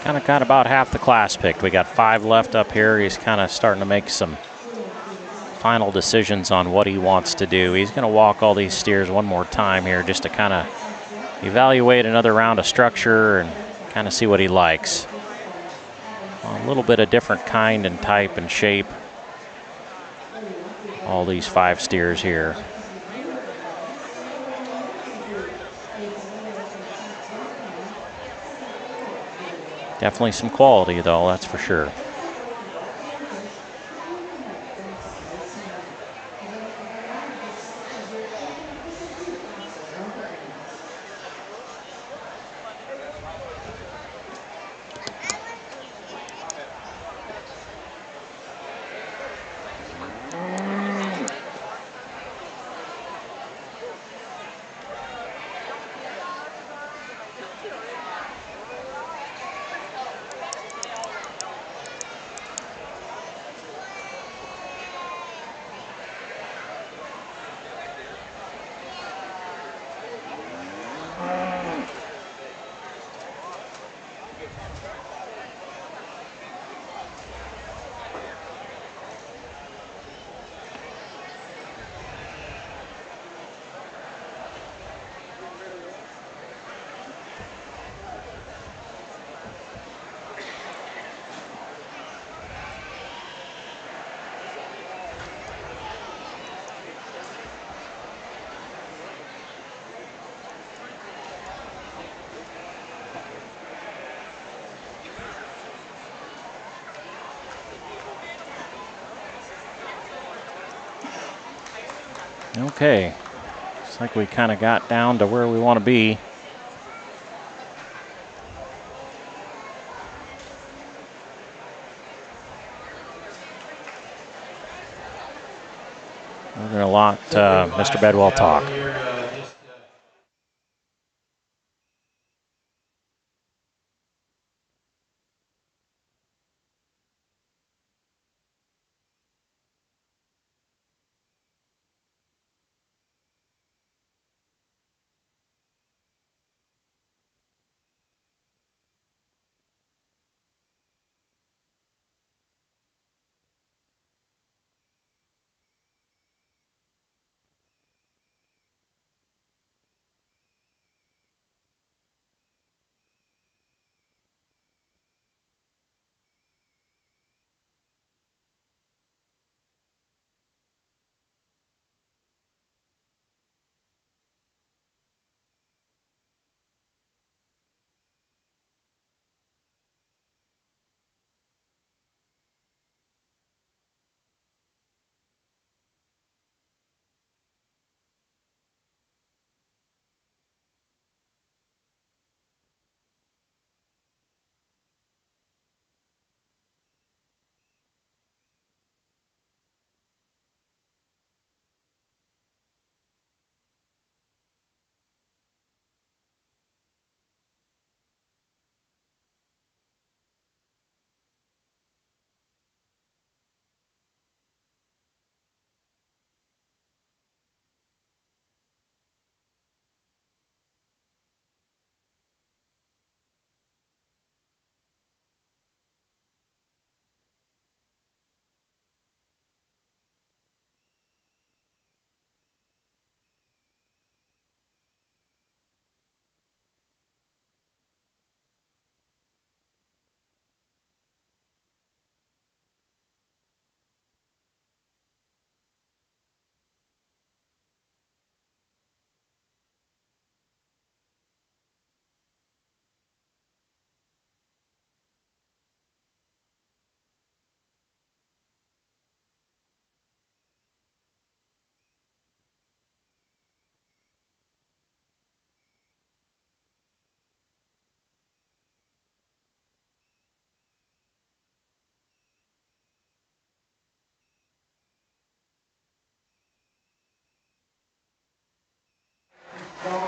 Speaker 9: Kind of got about half the class picked. We got 5 left up here. He's kind of starting to make some final decisions on what he wants to do. He's going to walk all these steers one more time here just to kind of evaluate another round of structure and kind of see what he likes. A little bit of different kind and type and shape. All these 5 steers here. Definitely some quality though, that's for sure. Okay, looks like we kind of got down to where we want to be. We're going to let Mr. Bedwell talk.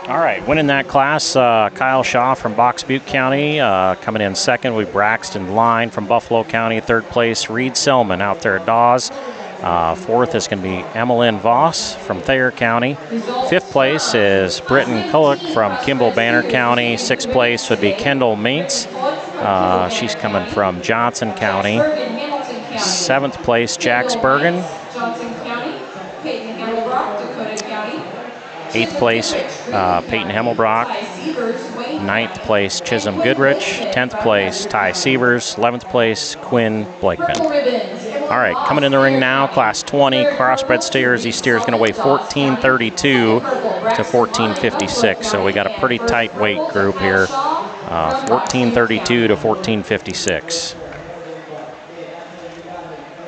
Speaker 9: All right, winning that class, Kyle Shaw from Box Butte County. Coming in second, we Braxton Line from Buffalo County. Third place, Reed Selman out there at Dawes. Fourth is going to be Emmeline Voss from Thayer County. Fifth place is Britton Kullock from Kimball Banner County. Sixth place would be Kendall Meents. She's coming from Johnson County. Seventh place, Jax Bergen. Eighth place, Peyton Hemmelbrock. Ninth place, Chisholm Goodrich. 10th place, Ty Sievers. 11th place, Quinn Blakeman. All right, coming in the ring now, Class 20, crossbred steers. These steers going to weigh 1432 to 1456. So we got a pretty tight weight group here, 1432 to 1456.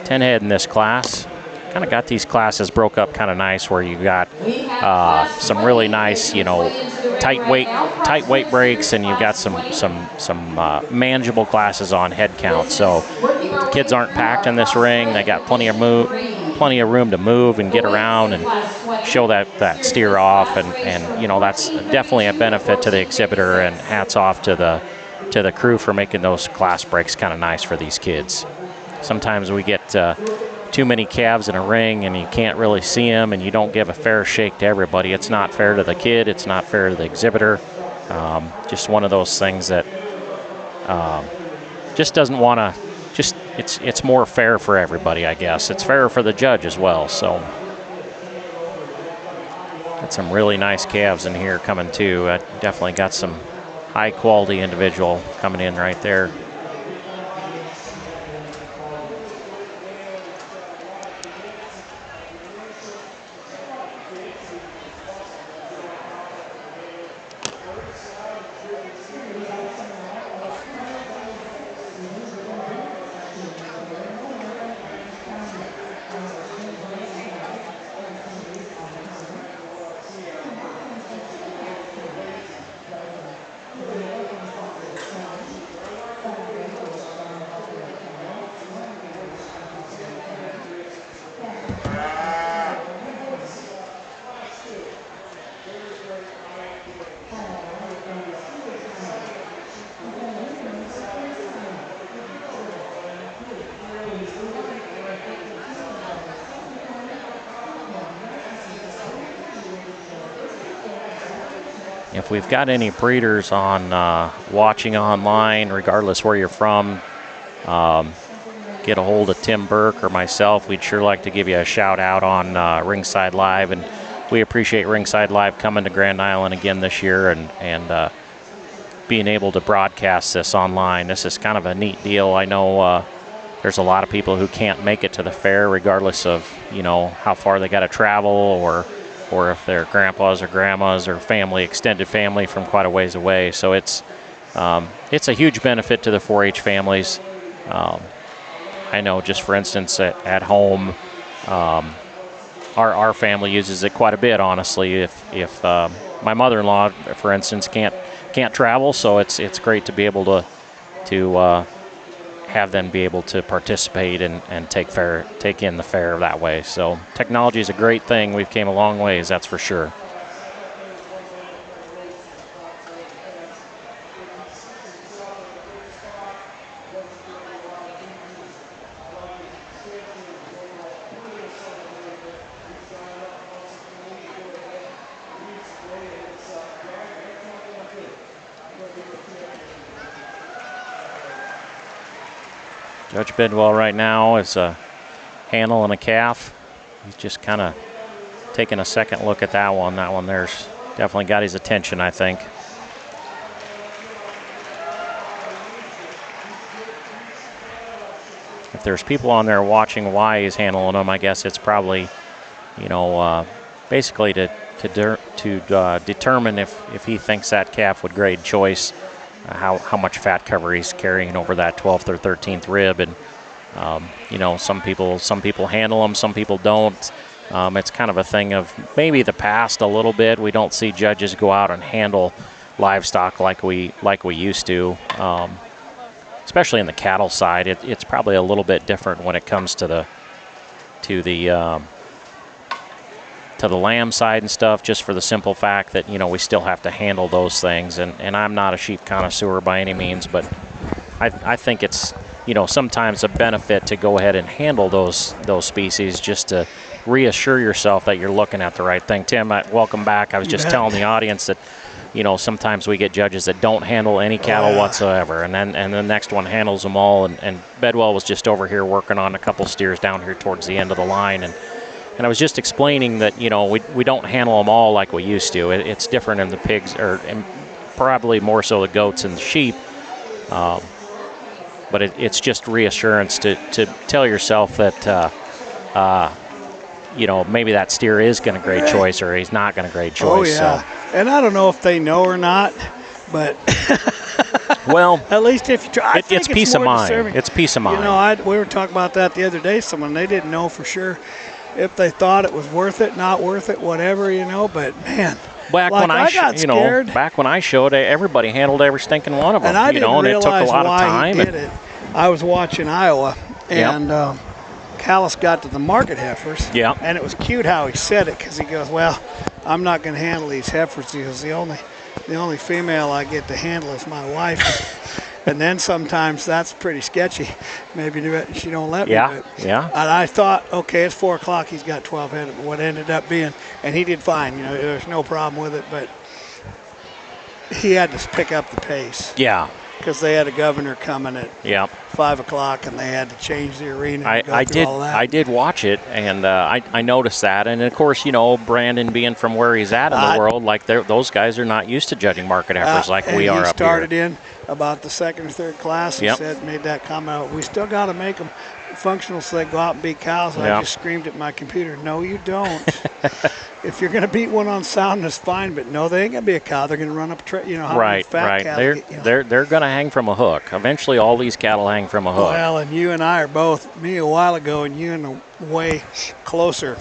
Speaker 9: 10 head in this class. Kind of got these classes broke up kind of nice, where you got some really nice, tight weight breaks, and you've got some manageable classes on head count. So the kids aren't packed in this ring. They got plenty of room to move and get around and show that steer off, and that's definitely a benefit to the exhibitor. And hats off to the crew for making those class breaks kind of nice for these kids. Sometimes we get too many calves in a ring and you can't really see them, and you don't give a fair shake to everybody. It's not fair to the kid. It's not fair to the exhibitor. Just one of those things that just doesn't want to. It's more fair for everybody, I guess. It's fair for the judge as well. So got some really nice calves in here coming too. Definitely got some high quality individual coming in right there. If we've got any breeders on watching online, regardless where you're from, get a hold of Tim Burke or myself. We'd sure like to give you a shout out on Ringside Live, and we appreciate Ringside Live coming to Grand Island again this year and being able to broadcast this online. This is kind of a neat deal. I know there's a lot of people who can't make it to the fair, regardless of how far they got to travel, or if they're grandpas or grandmas or family, extended family from quite a ways away. So it's a huge benefit to the 4-H families. I know, just for instance, at home, our family uses it quite a bit, honestly. If my mother-in-law, for instance, can't travel, so it's great to be able to have them be able to participate and take in the fair that way. So technology is a great thing. We've came a long ways, that's for sure. Judge Bidwell right now is handling a calf. He's just kind of taking a second look at that one. That one there's definitely got his attention, I think. If there's people on there watching why he's handling them, I guess it's probably, basically to determine if he thinks that calf would grade choice, how much fat cover he's carrying over that 12th or 13th rib. And some people handle them, some people don't. It's kind of a thing of maybe the past a little bit. We don't see judges go out and handle livestock like we used to, especially in the cattle side. It's probably a little bit different when it comes to the to the lamb side and stuff, just for the simple fact that, you know, we still have to handle those things. And I'm not a sheep connoisseur by any means, but I think it's, you know, sometimes a benefit to go ahead and handle those species just to reassure yourself that you're looking at the right thing. Tim, welcome back. I was just telling the audience that, you know, sometimes we get judges that don't handle any cattle whatsoever, and the next one handles them all. And Bedwell was just over here working on a couple steers down here towards the end of the line, and I was just explaining that, you know, we don't handle them all like we used to. It's different in the pigs, and probably more so the goats and the sheep. But it's just reassurance to tell yourself that, you know, maybe that steer is going to grade choice or he's not going to grade choice.
Speaker 5: Oh, yeah.
Speaker 9: So.
Speaker 5: And I don't know if they know or not, but
Speaker 9: well,
Speaker 5: at least if you try,
Speaker 9: it's peace of mind. It's peace of mind.
Speaker 5: You know, we were talking about that the other day. Someone, they didn't know for sure if they thought it was worth it, not worth it, whatever, you know. But man,
Speaker 9: back when I got scared, back when I showed, everybody handled every stinking one of them.
Speaker 5: And I didn't realize
Speaker 9: and it took a lot
Speaker 5: why
Speaker 9: of time.
Speaker 5: He did it. I was watching Iowa, and Callis got to the market heifers.
Speaker 9: Yeah.
Speaker 5: And it was cute how he said it, because he goes, "Well, I'm not going to handle these heifers because the only female I get to handle is my wife." And then sometimes that's pretty sketchy. Maybe she don't let me.
Speaker 9: Yeah.
Speaker 5: And I thought, okay, it's 4 o'clock. He's got 12 head. What ended up being, and he did fine. You know, there's no problem with it, but he had to pick up the pace.
Speaker 9: Yeah.
Speaker 5: Because they had a governor coming at 5 o'clock, and they had to change the arena.
Speaker 9: I did watch it, and I noticed that. And of course, you know, Brandon being from where he's at in the world, like those guys are not used to judging market heifers like we are up here.
Speaker 5: He started in about the second or third class. He made that comment. We still got to make them functional so they go out and beat cows. And I just screamed at my computer, "No, you don't." If you're going to beat one on soundness, fine, but no, they ain't going to be a cow. They're going to run up, you know, how many fat cattle.
Speaker 9: They're going to hang from a hook. Eventually, all these cattle hang from a hook.
Speaker 5: Well, and you and I are both, me a while ago, and you in a way closer,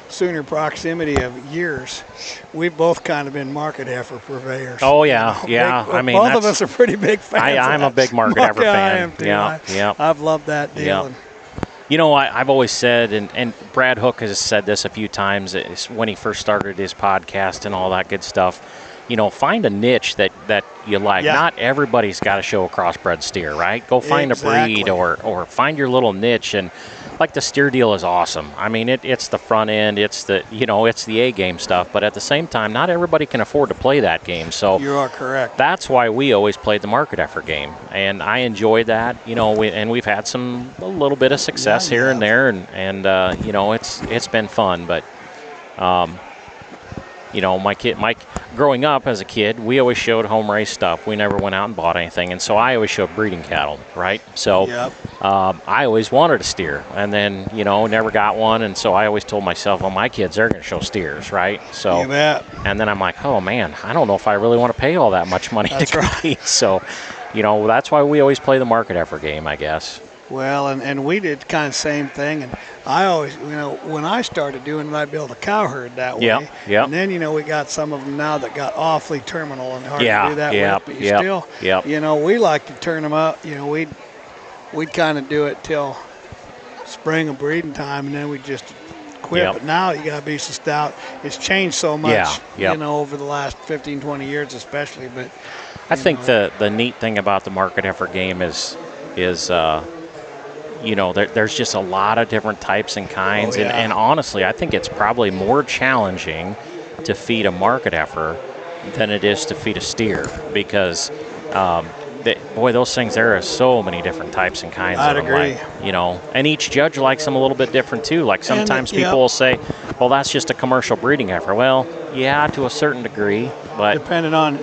Speaker 5: sooner proximity of years. We've both kind of been market heifer purveyors.
Speaker 9: Oh yeah, yeah.
Speaker 5: I mean, both of us are pretty big fans.
Speaker 9: I'm a big market heifer fan.
Speaker 5: I am too.
Speaker 9: Yeah.
Speaker 5: I've loved that deal.
Speaker 9: Yeah. You know, I've always said, and Brad Hook has said this a few times when he first started his podcast and all that good stuff. You know, find a niche that you like.
Speaker 5: Yeah.
Speaker 9: Not everybody's got to show a crossbred steer, right? Go find a breed or find your little niche. And like the steer deal is awesome. I mean, it's the front end, it's the A game stuff. But at the same time, not everybody can afford to play that game. So
Speaker 5: you are correct.
Speaker 9: That's why we always played the market effort game, and I enjoyed that. You know, we've had a little bit of success here and there, and you know, it's been fun. But you know, growing up as a kid, we always showed home race stuff. We never went out and bought anything, and so I always showed breeding cattle, right? So I always wanted a steer, and then, you know, never got one, and so I always told myself, well, my kids, they're going to show steers, right? So,
Speaker 5: you bet.
Speaker 9: And then I'm like, oh man, I don't know if I really want to pay all that much money to compete. So, you know, that's why we always play the market effort game, I guess.
Speaker 5: Well, and we did kind of the same thing, and I always, you know, when I started doing it, I built a cow herd that way.
Speaker 9: Yeah.
Speaker 5: And then, you know, we got some of them now that got awfully terminal and hard to do that with, but you still, you know, we like to turn them up. You know, we'd kind of do it till spring of breeding time, and then we'd just quit. But now you got to be so stout. It's changed so much, you know, over the last 15, 20 years especially. But
Speaker 9: I think the neat thing about the market effort game is you know, there's just a lot of different types and kinds. And honestly, I think it's probably more challenging to feed a market heifer than it is to feed a steer, because, boy, those things, there are so many different types and kinds
Speaker 5: I'd
Speaker 9: of them.
Speaker 5: agree.
Speaker 9: Like, you know, and each judge likes them a little bit different too. Like sometimes people will say, well, that's just a commercial breeding heifer. Well, yeah, to a certain degree, but
Speaker 5: depending on,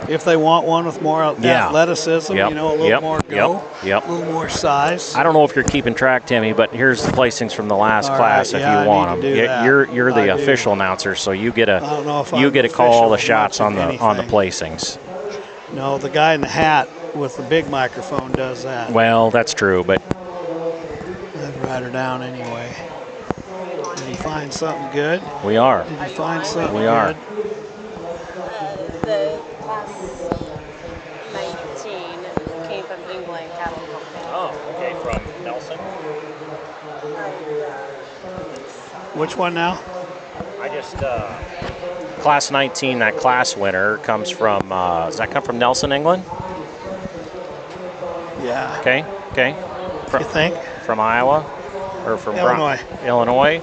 Speaker 5: if they want one with more athleticism, you know, a little more go, a little more size.
Speaker 9: I don't know if you're keeping track, Timmy, but here's the placings from the last class if you want them. You're the official announcer, so you get to call all the shots on the placings.
Speaker 5: No, the guy in the hat with the big microphone does that.
Speaker 9: Well, that's true, but
Speaker 5: I'd write her down anyway. Did he find something good?
Speaker 9: We are.
Speaker 5: Did he find something
Speaker 9: We are.
Speaker 5: good?
Speaker 10: The class 19 came from England Cattle Company.
Speaker 9: Oh, okay, from Nelson.
Speaker 5: Which one now?
Speaker 9: I just class 19. That class winner comes from. Does that come from Nelson, England?
Speaker 5: Yeah.
Speaker 9: Okay.
Speaker 5: You think?
Speaker 9: From Iowa, or from
Speaker 5: Illinois?
Speaker 9: Illinois.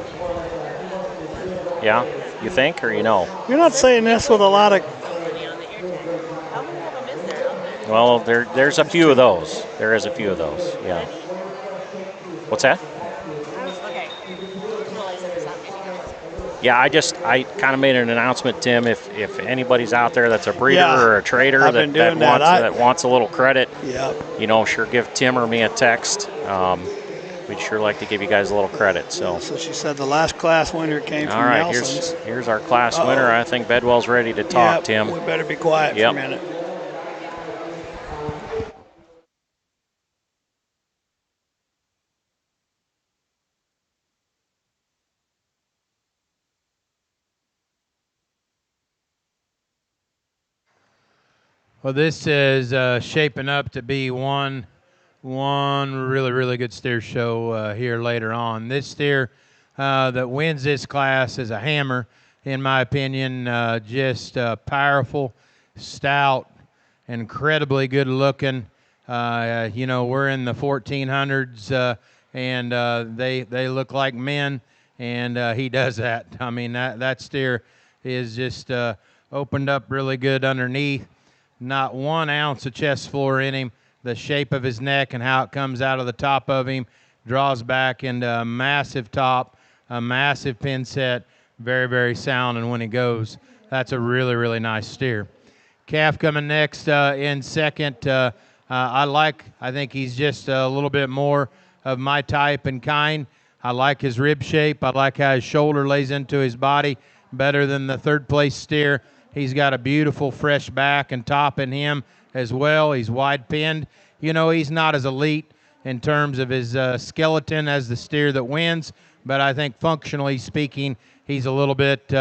Speaker 9: Yeah. You think, or you know?
Speaker 5: You're not saying this with a lot of.
Speaker 10: How many of them is there out there?
Speaker 9: Well, there's a few of those. There is a few of those. Yeah. What's that?
Speaker 10: I was okay. I didn't realize there was that many guys.
Speaker 9: Yeah, I kind of made an announcement, Tim. If anybody's out there that's a breeder or a trader that wants a little credit, you know, sure give Tim or me a text. We'd sure like to give you guys a little credit. So
Speaker 5: she said the last class winner came from Nelson's.
Speaker 9: Here's our class winner. I think Bedwell's ready to talk, Tim.
Speaker 5: We better be quiet for a minute.
Speaker 11: Well, this is shaping up to be one really good steer show here later on. This steer that wins this class is a hammer, in my opinion. Just powerful, stout, incredibly good looking. You know, we're in the 1400s, and they look like men, and he does that. I mean, that steer is just opened up really good underneath. Not 1 ounce of chest floor in him. The shape of his neck and how it comes out of the top of him draws back into a massive top, a massive pin set, very sound. And when he goes, that's a really nice steer. Calf coming next in second. I think he's just a little bit more of my type and kind. I like his rib shape. I like how his shoulder lays into his body better than the third place steer. He's got a beautiful fresh back and top in him as well. He's wide pinned. You know, he's not as elite in terms of his skeleton as the steer that wins, but I think functionally speaking, he's a little bit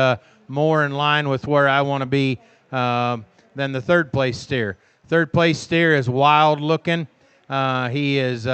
Speaker 11: more in line with where I want to be than the third place steer. Third place steer is wild looking. He is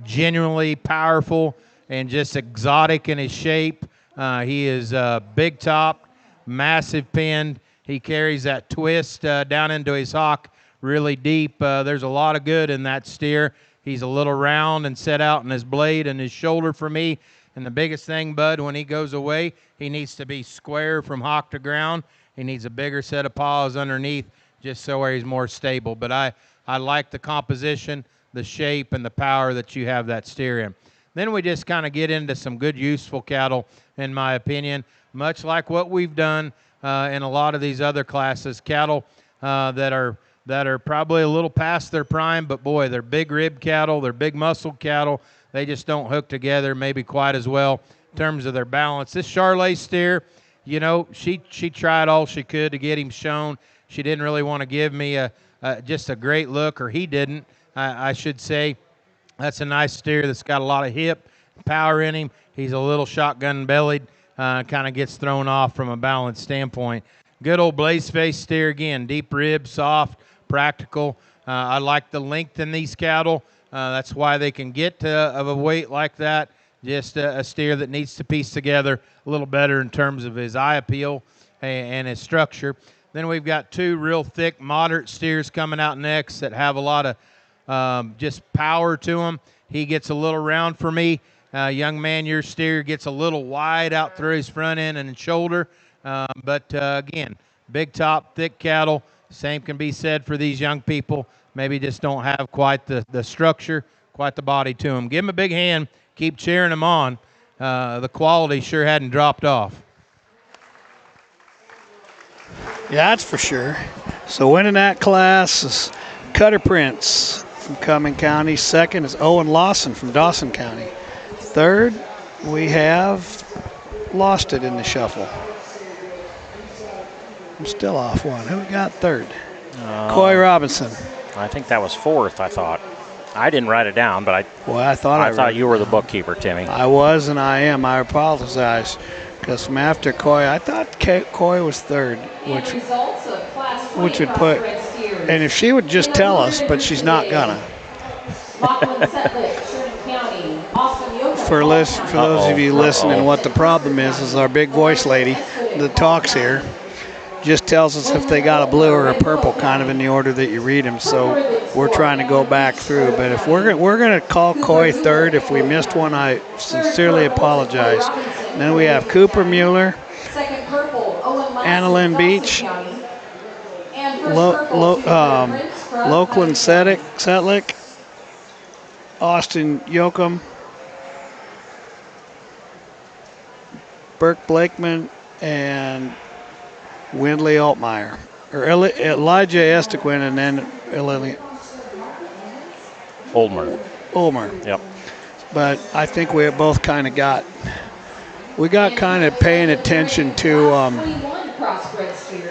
Speaker 11: genuinely powerful and just exotic in his shape. He is big top, massive pinned. He carries that twist down into his hock really deep. There's a lot of good in that steer. He's a little round and set out in his blade and his shoulder for me. And the biggest thing, Bud, when he goes away, he needs to be square from hock to ground. He needs a bigger set of paws underneath just so where he's more stable. But I like the composition, the shape, and the power that you have that steer in. Then we just kind of get into some good, useful cattle, in my opinion, much like what we've done in a lot of these other classes, cattle that are probably a little past their prime, but boy, they're big rib cattle, they're big muscle cattle. They just don't hook together maybe quite as well in terms of their balance. This Charolais steer, you know, she tried all she could to get him shown. She didn't really want to give me just a great look, or he didn't, I should say. That's a nice steer that's got a lot of hip power in him. He's a little shotgun bellied. Kind of gets thrown off from a balance standpoint. Good old blaze face steer again, deep rib, soft, practical. I like the length in these cattle. That's why they can get of a weight like that. Just a steer that needs to piece together a little better in terms of his eye appeal and his structure. Then we've got 2 real thick, moderate steers coming out next that have a lot of just power to them. He gets a little round for me. Young man, your steer gets a little wide out through his front end and shoulder. But again, big top, thick cattle. Same can be said for these young people. Maybe just don't have quite the structure, quite the body to them. Give them a big hand. Keep cheering them on. The quality sure hadn't dropped off.
Speaker 5: Yeah, that's for sure. So winning that class is Cutter Prince from Cumming County. Second is Owen Lawson from Dawson County. Third, we have lost it in the shuffle. I'm still off one. Who got third? Coy Robinson.
Speaker 9: I think that was fourth, I thought. I didn't write it down, but
Speaker 5: I thought
Speaker 9: you were the bookkeeper, Timmy.
Speaker 5: I was, and I am. I apologize. Because from after Coy, I thought Coy was third, which would put, and if she would just tell us, but she's not gonna. For those of you listening, what the problem is our big voice lady that talks here just tells us if they got a blue or a purple kind of in the order that you read them. So we're trying to go back through. But if we're gonna call Coy third, if we missed one, I sincerely apologize. And then we have Cooper Mueller, Annalyn Beach, Lokeland Setlick, Austin Yoakum, Burke Blakeman, and Windley Altmeyer, or Elijah Estequin, and then Ulmer.
Speaker 9: Yep.
Speaker 5: But I think we both kind of got kind of paying attention to.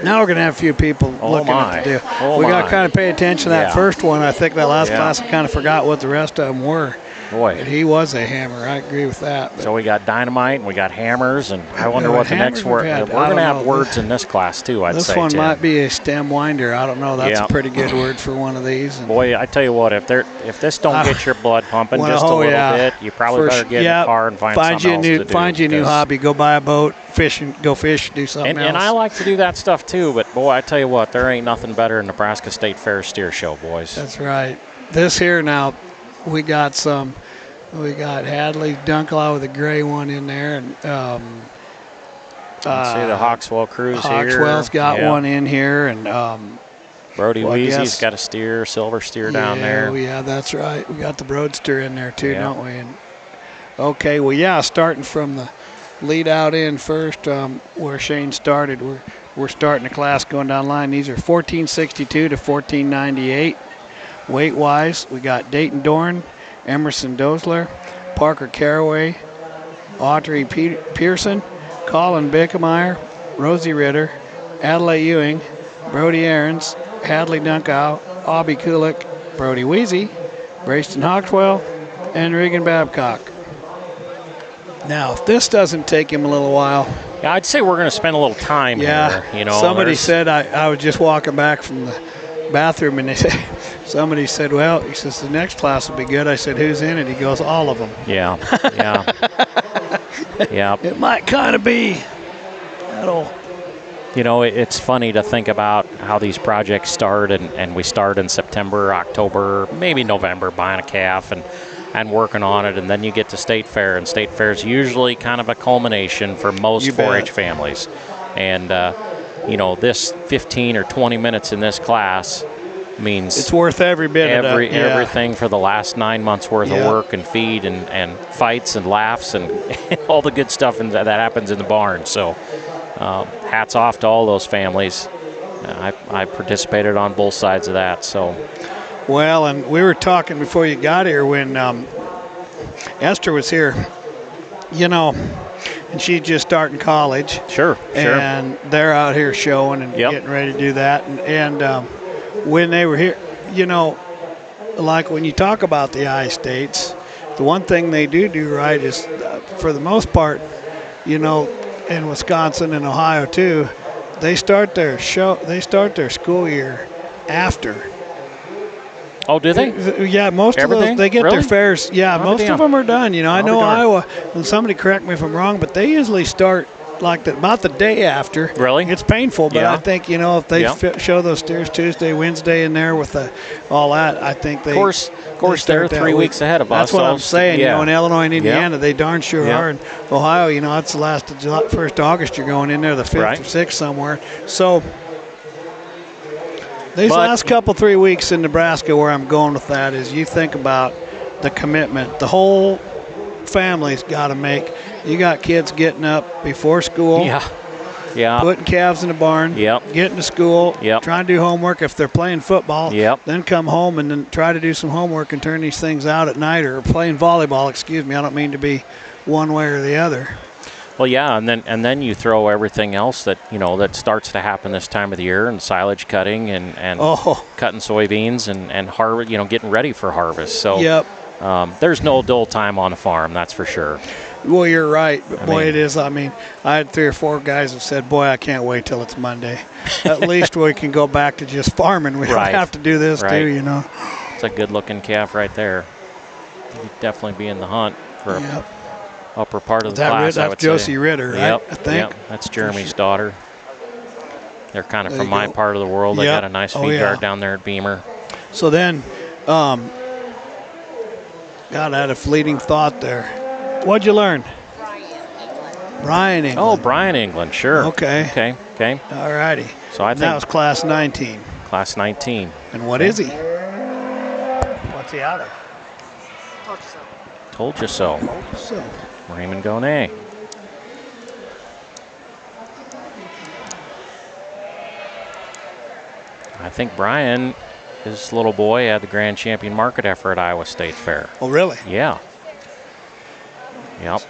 Speaker 5: Now we're going to have a few people looking at the deal. We got to kind of pay attention to that first one. I think that last class I kind of forgot what the rest of them were.
Speaker 9: Boy.
Speaker 5: But he was a hammer. I agree with that. But
Speaker 9: so we got dynamite and we got hammers, and I wonder what the next word. We're going to have words in this class too, I'd say.
Speaker 5: This one
Speaker 9: Tim.
Speaker 5: might be a stem winder. I don't know. That's a pretty good word for one of these. And
Speaker 9: boy, I tell you what, if this don't get your blood pumping just a little bit, you probably better get in the car and find something else to do.
Speaker 5: Find you a new hobby. Go buy a boat, go fish, do something else.
Speaker 9: And I like to do that stuff too, but boy, I tell you what, there ain't nothing better than Nebraska State Fair Steer Show, boys.
Speaker 5: That's right. This here now, we got Hadley Dunklau with a gray one in there, and
Speaker 9: see the Hawkswell Cruise here.
Speaker 5: Hawkswell's got one in here, and
Speaker 9: Brody Weezy's got a silver steer down there.
Speaker 5: Yeah, that's right. We got the Broadster in there too, don't we? And okay, well, starting from the lead out in first, where Shane started, we're starting the class going down the line. These are 1462 to 1498. Weight-wise, we got Dayton Dorn, Emerson Dosler, Parker Caraway, Audrey Pearson, Colin Bickemeyer, Rosie Ritter, Adelaide Ewing, Brody Aarons, Hadley Dunkau, Aubie Kulik, Brody Weezy, Brayston Hawkswell, and Regan Babcock. Now, if this doesn't take him a little while.
Speaker 9: Yeah, I'd say we're going to spend a little time here.
Speaker 5: Somebody said I was just walking back from the bathroom, and somebody said, well, he says, the next class will be good. I said, who's in it? He goes, all of them.
Speaker 9: Yeah.
Speaker 5: It might kind of be.
Speaker 9: It's funny to think about how these projects start, and we start in September, October, maybe November, buying a calf and working on it, and then you get to State Fair, and State Fair is usually kind of a culmination for most 4-H families. And, this 15 or 20 minutes in this class means
Speaker 5: it's worth every bit of it.
Speaker 9: Everything for the last 9 months worth of work and feed and fights and laughs and all the good stuff that happens in the barn. So hats off to all those families. I participated on both sides of that. So,
Speaker 5: well, and we were talking before you got here when Esther was here, and she's just starting college.
Speaker 9: Sure.
Speaker 5: And they're out here showing and getting ready to do that. And when they were here, like when you talk about the I-States, the one thing they do right is, for the most part, in Wisconsin and Ohio too, they start their school year after.
Speaker 9: Oh, do they?
Speaker 5: Yeah, most of those, they get their fairs. Yeah, most of them are done. I know Iowa, and somebody correct me if I'm wrong, but they usually start about the day after.
Speaker 9: Really?
Speaker 5: It's painful, but I think, if they show those steers Tuesday, Wednesday in there with all that, I think they.
Speaker 9: Of course, they're 3 weeks ahead of us.
Speaker 5: That's what I'm saying. In Illinois and Indiana, they darn sure are. And Ohio, it's the last of July, 1st of August, you're going in there, the 5th or 6th somewhere. So these last 3 weeks in Nebraska, where I'm going with that is, you think about the commitment the whole family's got to make. You got kids getting up before school.
Speaker 9: Yeah.
Speaker 5: Putting calves in the barn. Getting to school. Trying to do homework if they're playing football. Then come home and then try to do some homework and turn these things out at night, or playing volleyball. Excuse me. I don't mean to be one way or the other.
Speaker 9: Well, yeah, and then you throw everything else that that starts to happen this time of the year, and silage cutting and cutting soybeans and harvest, getting ready for harvest. So there's no dull time on the farm, that's for sure.
Speaker 5: Well, you're right, but it is. I had 3 or 4 guys who said, "Boy, I can't wait till it's Monday. At least we can go back to just farming. We don't have to do this too,
Speaker 9: It's a good-looking calf right there. He'd definitely be in the hunt for
Speaker 5: Yep.
Speaker 9: upper part of the
Speaker 5: That
Speaker 9: class.
Speaker 5: that's Josie Ritter, right?
Speaker 9: Yep,
Speaker 5: I think.
Speaker 9: Yep, that's Jeremy's daughter. They're kind of
Speaker 5: There
Speaker 9: from
Speaker 5: you
Speaker 9: my
Speaker 5: go.
Speaker 9: part of the world. They
Speaker 5: Yep.
Speaker 9: got a nice
Speaker 5: Oh,
Speaker 9: feed
Speaker 5: yeah.
Speaker 9: yard down there at Beamer.
Speaker 5: So then, God, I had a fleeting thought there. What'd you learn? Brian England.
Speaker 9: Oh, Brian England, sure.
Speaker 5: Okay.
Speaker 9: Okay.
Speaker 5: All righty.
Speaker 9: So I think
Speaker 5: that was class 19.
Speaker 9: Class 19.
Speaker 5: And what is he? What's he out of?
Speaker 9: Told you so.
Speaker 5: Told you so.
Speaker 9: Raymond Gonet. I think Brian, his little boy, had the grand champion market effort at Iowa State Fair.
Speaker 5: Oh, really?
Speaker 9: Yeah. Yep.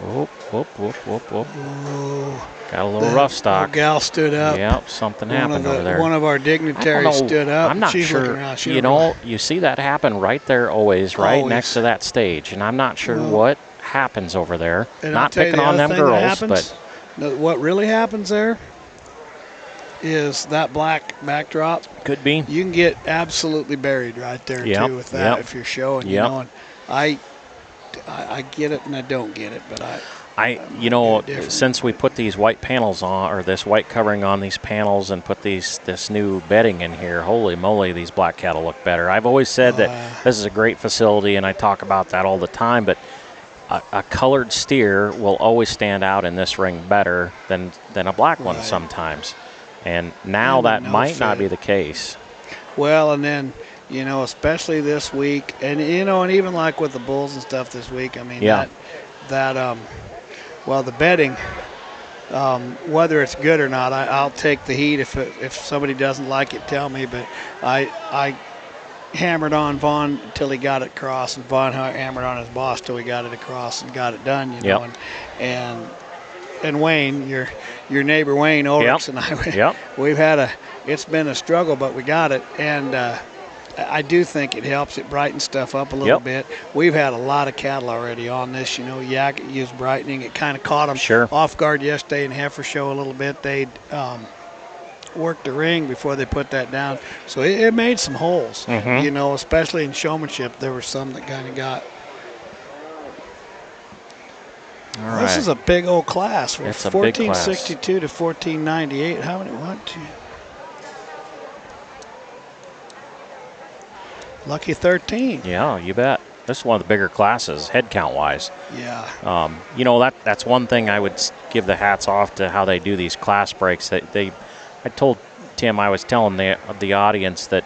Speaker 9: Whoop, whoop, whoop, whoop, whoop.
Speaker 5: Ooh.
Speaker 9: Got a little rough stock.
Speaker 5: Gal stood up.
Speaker 9: Yep, something happened over there.
Speaker 5: One of our dignitaries stood up.
Speaker 9: I'm not
Speaker 5: She's
Speaker 9: sure.
Speaker 5: looking around.
Speaker 9: You know, you see that happen right there always, right
Speaker 5: Always.
Speaker 9: next to that stage. And I'm not sure what happens over there.
Speaker 5: And I'll
Speaker 9: Not
Speaker 5: tell you
Speaker 9: picking
Speaker 5: the
Speaker 9: on
Speaker 5: other
Speaker 9: them
Speaker 5: thing that
Speaker 9: girls,
Speaker 5: happens,
Speaker 9: but
Speaker 5: what really happens there is that black backdrop.
Speaker 9: Could be.
Speaker 5: You can get absolutely buried right there
Speaker 9: Yep,
Speaker 5: too with that
Speaker 9: yep.
Speaker 5: if you're showing. You
Speaker 9: Yep.
Speaker 5: know, and I get it and I don't get it, but
Speaker 9: you know,
Speaker 5: different.
Speaker 9: since we put these white panels on, or this white covering on these panels, and put this new bedding in here, holy moly, these black cattle look better. I've always said that this is a great facility, and I talk about that all the time, but a colored steer will always stand out in this ring better than a black one sometimes. And now
Speaker 5: And
Speaker 9: that
Speaker 5: no
Speaker 9: might not
Speaker 5: fit.
Speaker 9: be the case.
Speaker 5: Well, and then, you know, especially this week, and you know, and even like with the bulls and stuff this week, I mean,
Speaker 9: Yeah.
Speaker 5: well, the bedding, whether it's good or not, I'll take the heat. If somebody doesn't like it, tell me. But I hammered on Vaughn until he got it across, and Vaughn hammered on his boss till he got it across and got it done. You know, and Wayne, your neighbor Wayne Ulrichs and I, it's been a struggle, but we got it, and I do think it helps. It brightens stuff up a little bit. We've had a lot of cattle already on this. You know, Yak used brightening. It kind of caught them off guard yesterday in heifer show a little bit. They'd worked the ring before they put that down, so it made some holes. You know, especially in showmanship, there were some that kind of got.
Speaker 9: All right.
Speaker 5: This is a big old class. From
Speaker 9: It's a big class.
Speaker 5: 1462 to 1498. How many? 1, 2. Lucky 13.
Speaker 9: Yeah, you bet. This is one of the bigger classes, head count wise.
Speaker 5: Yeah.
Speaker 9: You know, that's one thing I would give the hats off to how they do these class breaks. I told Tim, I was telling the audience that,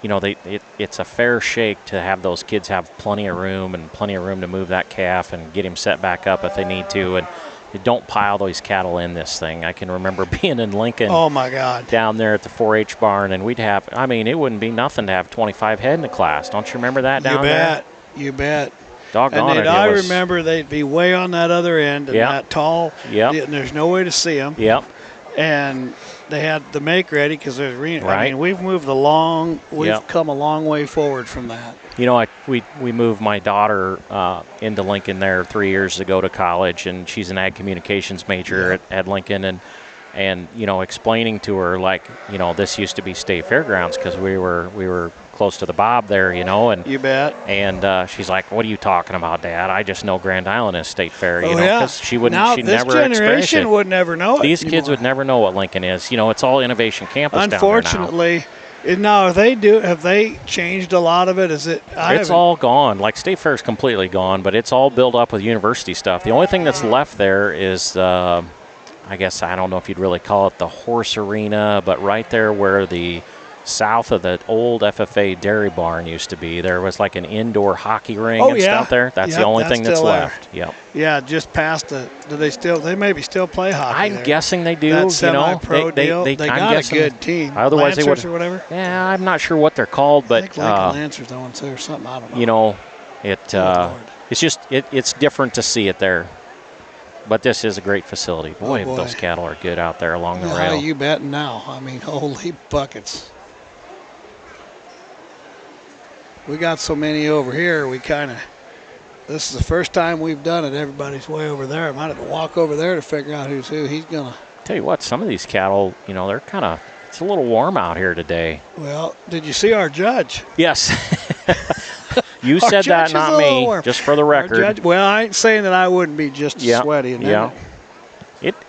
Speaker 9: you know, it's a fair shake to have those kids have plenty of room to move that calf and get him set back up if they need to. And you don't pile those cattle in this thing. I can remember being in Lincoln.
Speaker 5: Oh, my God.
Speaker 9: Down there at the 4-H barn, and we'd have, I mean, it wouldn't be nothing to have 25 head in the class. Don't you remember that down there?
Speaker 5: You bet.
Speaker 9: Doggone it.
Speaker 5: I remember they'd be way on that other end and that tall.
Speaker 9: Yep.
Speaker 5: And there's no way to see them.
Speaker 9: Yep.
Speaker 5: And they had the make ready because there's arena.
Speaker 9: Right.
Speaker 5: I mean, we've moved we've come a long way forward from that.
Speaker 9: You know, we moved my daughter into Lincoln there 3 years ago to college, and she's an ag communications major at Lincoln, and you know, explaining to her, like, you know, this used to be state fairgrounds because we were close to the Bob there, you know, and
Speaker 5: you bet.
Speaker 9: And she's like, "What are you talking about, Dad? I just know Grand Island is state fair, you know," because she
Speaker 5: now,
Speaker 9: never experienced it.
Speaker 5: This generation would never know it.
Speaker 9: These kids would never know what Lincoln is. You know, it's all Innovation Campus down there now.
Speaker 5: Unfortunately. Now, have they changed a lot of it? It's
Speaker 9: all gone. Like, State Fair is completely gone, but it's all built up with university stuff. The only thing that's left there is, I guess, I don't know if you'd really call it the horse arena, but right there where the south of the old FFA dairy barn used to be, there was like an indoor hockey ring and stuff there. That's the only thing that's left. Yep.
Speaker 5: Yeah, just past the. They maybe still play hockey?
Speaker 9: I'm guessing they do.
Speaker 5: That semi-pro deal. They got a good team.
Speaker 9: Otherwise,
Speaker 5: Lancers
Speaker 9: they would.
Speaker 5: Or whatever.
Speaker 9: Yeah, I'm not sure what they're called, but
Speaker 5: I think like Lancers, I want to say, or something. I don't know.
Speaker 9: You know, it's just it's different to see it there. But this is a great facility. Boy, those cattle are good out there along the rail.
Speaker 5: How you betting now? I mean, holy buckets. We got so many over here, this is the first time we've done it. Everybody's way over there. I might have to walk over there to figure out who's who. He's going to.
Speaker 9: Tell you what, some of these cattle, you know, they're kind of It's a little warm out here today.
Speaker 5: Well, did you see our judge?
Speaker 9: Yes. You said that, not me, just for the record.
Speaker 5: Well, I ain't saying that I wouldn't be just as sweaty.
Speaker 9: Yeah.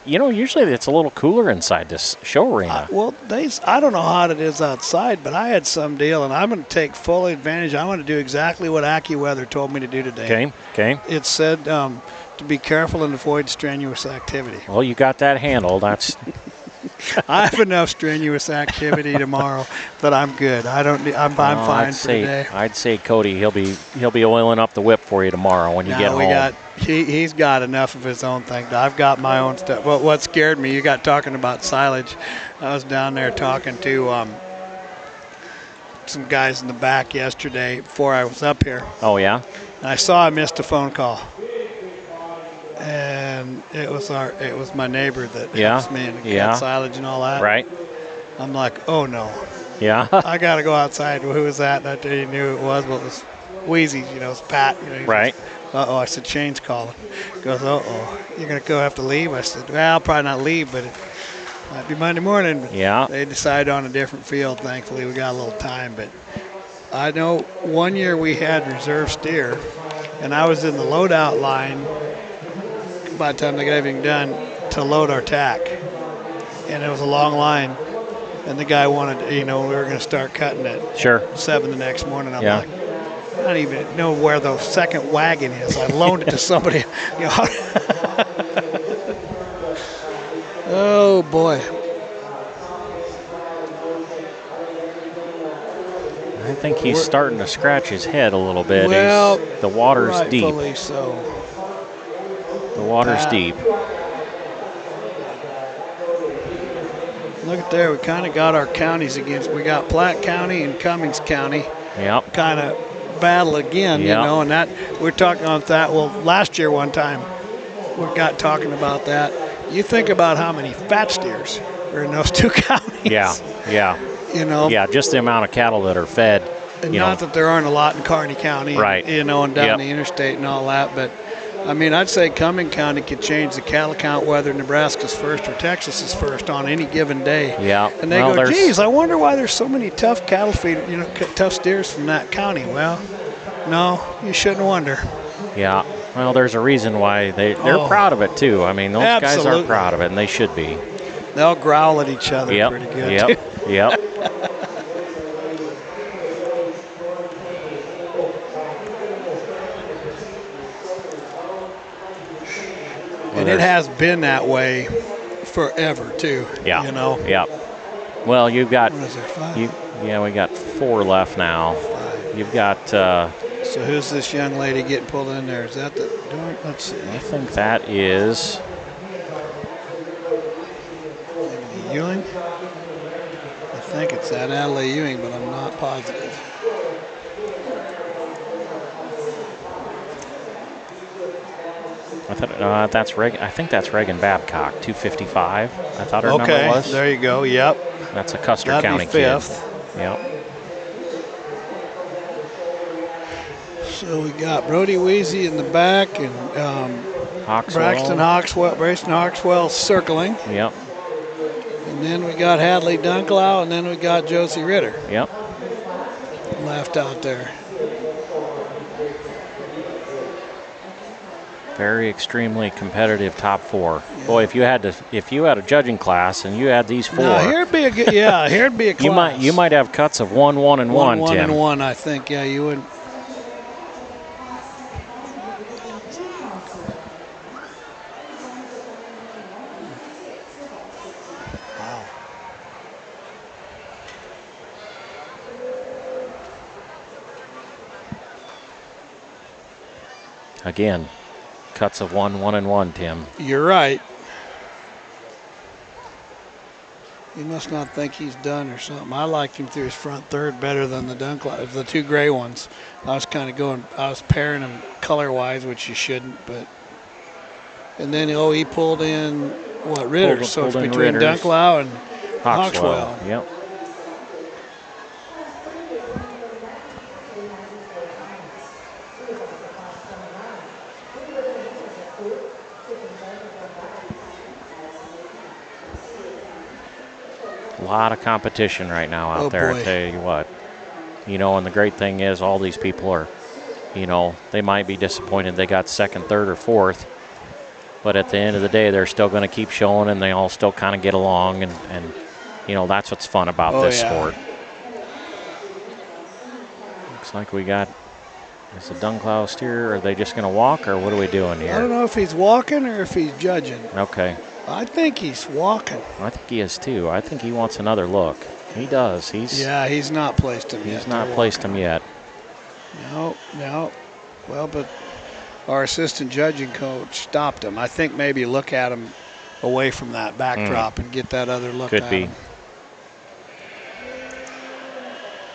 Speaker 9: Usually it's a little cooler inside this show arena.
Speaker 5: I don't know how it is outside, but I had some deal, and I'm going to take full advantage. I'm going to do exactly what AccuWeather told me to do today.
Speaker 9: Okay.
Speaker 5: It said to be careful and avoid strenuous activity.
Speaker 9: Well, you got that handled. That's.
Speaker 5: I have enough strenuous activity tomorrow that I'm good. I'm fine for today.
Speaker 9: I'd say Cody, he'll be oiling up the whip for you tomorrow when you get home.
Speaker 5: He's got enough of his own thing. I've got my own stuff. But what scared me, you got talking about silage. I was down there talking to some guys in the back yesterday before I was up here.
Speaker 9: Oh yeah.
Speaker 5: And I saw I missed a phone call. And it was my neighbor that helps me and got silage and all that.
Speaker 9: Right.
Speaker 5: I'm like, oh no.
Speaker 9: Yeah.
Speaker 5: I got to go outside. Well, who was that? And I knew it was, but it was Wheezy. It's Pat.
Speaker 9: Right.
Speaker 5: I said, Shane's calling. He goes, you're going to have to leave? I said, well, I'll probably not leave, but it might be Monday morning.
Speaker 9: Yeah.
Speaker 5: They decided on a different field. Thankfully, we got a little time. But I know one year we had reserve steer, and I was in the loadout line by the time they got everything done to load our tack. And it was a long line. And the guy wanted, we were going to start cutting at 7 the next morning. I'm like, I don't even know where the second wagon is. I loaned it to somebody. Oh, boy.
Speaker 9: I think he's starting to scratch his head a little bit.
Speaker 5: Well,
Speaker 9: the water's deep.
Speaker 5: Rightfully so.
Speaker 9: The water's deep.
Speaker 5: Look at there. We kind of got our counties against. We got Platte County and Cummings County.
Speaker 9: Yep.
Speaker 5: Kind of battle again, and that we're talking about that. Well, last year one time we got talking about that. You think about how many fat steers are in those two counties.
Speaker 9: Yeah. Yeah, just the amount of cattle that are fed.
Speaker 5: And not that there aren't a lot in Kearney County,
Speaker 9: right?
Speaker 5: And down the interstate and all that, but. I mean, I'd say Cumming County could change the cattle count whether Nebraska's first or Texas is first on any given day.
Speaker 9: Yeah.
Speaker 5: And they go, geez, I wonder why there's so many tough cattle feed, tough steers from that county. Well, no, you shouldn't wonder.
Speaker 9: Yeah. Well, there's a reason why they're proud of it too. I mean, those guys are proud of it, and they should be.
Speaker 5: They'll growl at each other pretty good.
Speaker 9: Yep.
Speaker 5: And it has been that way forever too.
Speaker 9: Yeah. Yep. Well, you've got.
Speaker 5: What is there, 5?
Speaker 9: We got 4 left now. 5. You've got.
Speaker 5: So who's this young lady getting pulled in there? Is that the? Let's see.
Speaker 9: I think that is.
Speaker 5: Maybe Ewing. I think it's that Adelaide Ewing, but I'm not positive.
Speaker 9: I think that's Reagan Babcock, 255. I thought her number was.
Speaker 5: There you go. Yep.
Speaker 9: That's a Custer
Speaker 5: That'd
Speaker 9: County
Speaker 5: be 5th.
Speaker 9: kid. Yep.
Speaker 5: So we got Brody Weezy in the back and Braxton Hawkswell circling.
Speaker 9: Yep.
Speaker 5: And then we got Hadley Dunklau, and then we got Josie Ritter.
Speaker 9: Yep.
Speaker 5: Left out there.
Speaker 9: Very extremely competitive top 4. Yeah. Boy, if you had a judging class and you had these 4,
Speaker 5: now, here'd be a class.
Speaker 9: You might have cuts of 1, 1, and 1.
Speaker 5: 1
Speaker 9: Tim.
Speaker 5: and 1, I think. Yeah, you would. Wow.
Speaker 9: Again. Cuts of 1, 1, and 1, Tim.
Speaker 5: You're right. He must not think he's done or something. I liked him through his front third better than the Dunklau, the 2 gray ones. I was pairing them color-wise, which you shouldn't, but. And then, he pulled in, Ritter. So it's between Dunklau and Hawkswell.
Speaker 9: Yep. A lot of competition right now out there,
Speaker 5: boy.
Speaker 9: I tell you what. You know, and the great thing is all these people are, you know, they might be disappointed they got second, third, or fourth, but at the end of the day, they're still going to keep showing, and they all still kind of get along, and you know, that's what's fun about this sport. Looks like we got, is the Dunklau steer, are they just going to walk, or what are we doing here?
Speaker 5: I don't know if he's walking or if he's judging.
Speaker 9: Okay.
Speaker 5: I think he's walking.
Speaker 9: I think he is too. I think he wants another look. He does.
Speaker 5: He's not placed him yet.
Speaker 9: He's not placed him yet.
Speaker 5: No. Well, but our assistant judging coach stopped him. I think maybe look at him away from that backdrop and get that other look
Speaker 9: Could
Speaker 5: at
Speaker 9: be.
Speaker 5: him.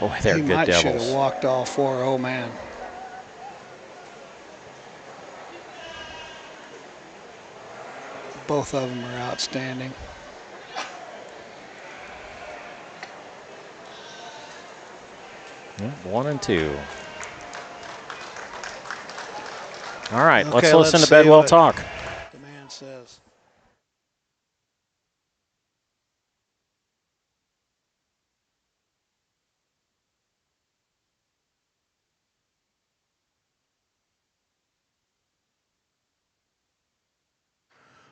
Speaker 9: Boy, they're
Speaker 5: he
Speaker 9: good
Speaker 5: might
Speaker 9: devils.
Speaker 5: should have walked all four. Oh, man. Both of them are outstanding.
Speaker 9: Yeah, 1 and 2. All right,
Speaker 5: Okay,
Speaker 9: let's listen to
Speaker 5: see
Speaker 9: Bedwell
Speaker 5: what
Speaker 9: talk.
Speaker 5: The man says.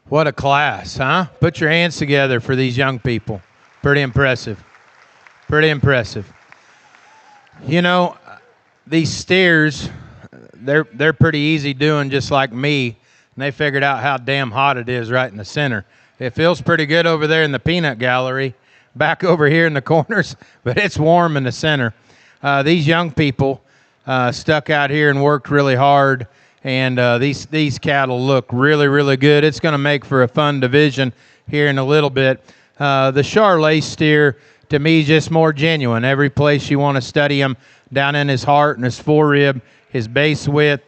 Speaker 11: What a class, huh? Put your hands together for these young people. Pretty impressive. Pretty impressive. You know, these steers, they're pretty easy doing, just like me, and they figured out how damn hot it is right in the center. It feels pretty good over there in the peanut gallery, back over here in the corners, but it's warm in the center. These young people stuck out here and worked really hard, and these cattle look really, really good. It's going to make for a fun division here in a little bit. The Charolais steer, to me, is just more genuine. Every place you want to study him, down in his heart and his forerib, his base width,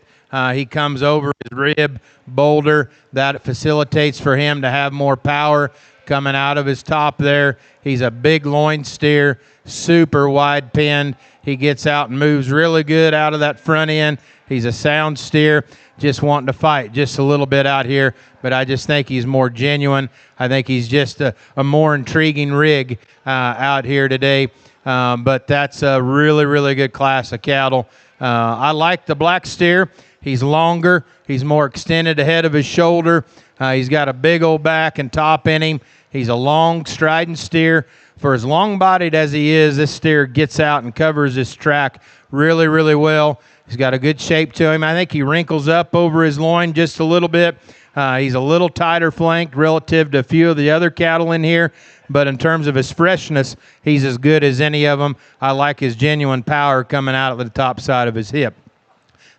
Speaker 11: he comes over his rib boulder. That facilitates for him to have more power coming out of his top there. He's a big loin steer, super wide pinned. He gets out and moves really good out of that front end. He's a sound steer, just wanting to fight just a little bit out here, but I just think he's more genuine. I think he's just a more intriguing rig out here today, but that's a really, really good class of cattle. I like the black steer. He's longer. He's more extended ahead of his shoulder. He's got a big old back and top in him. He's a long, strident steer. For as long-bodied as he is, this steer gets out and covers his track really, really well. He's got a good shape to him. I think he wrinkles up over his loin just a little bit. He's a little tighter flanked relative to a few of the other cattle in here, but in terms of his freshness, he's as good as any of them. I like his genuine power coming out of the top side of his hip.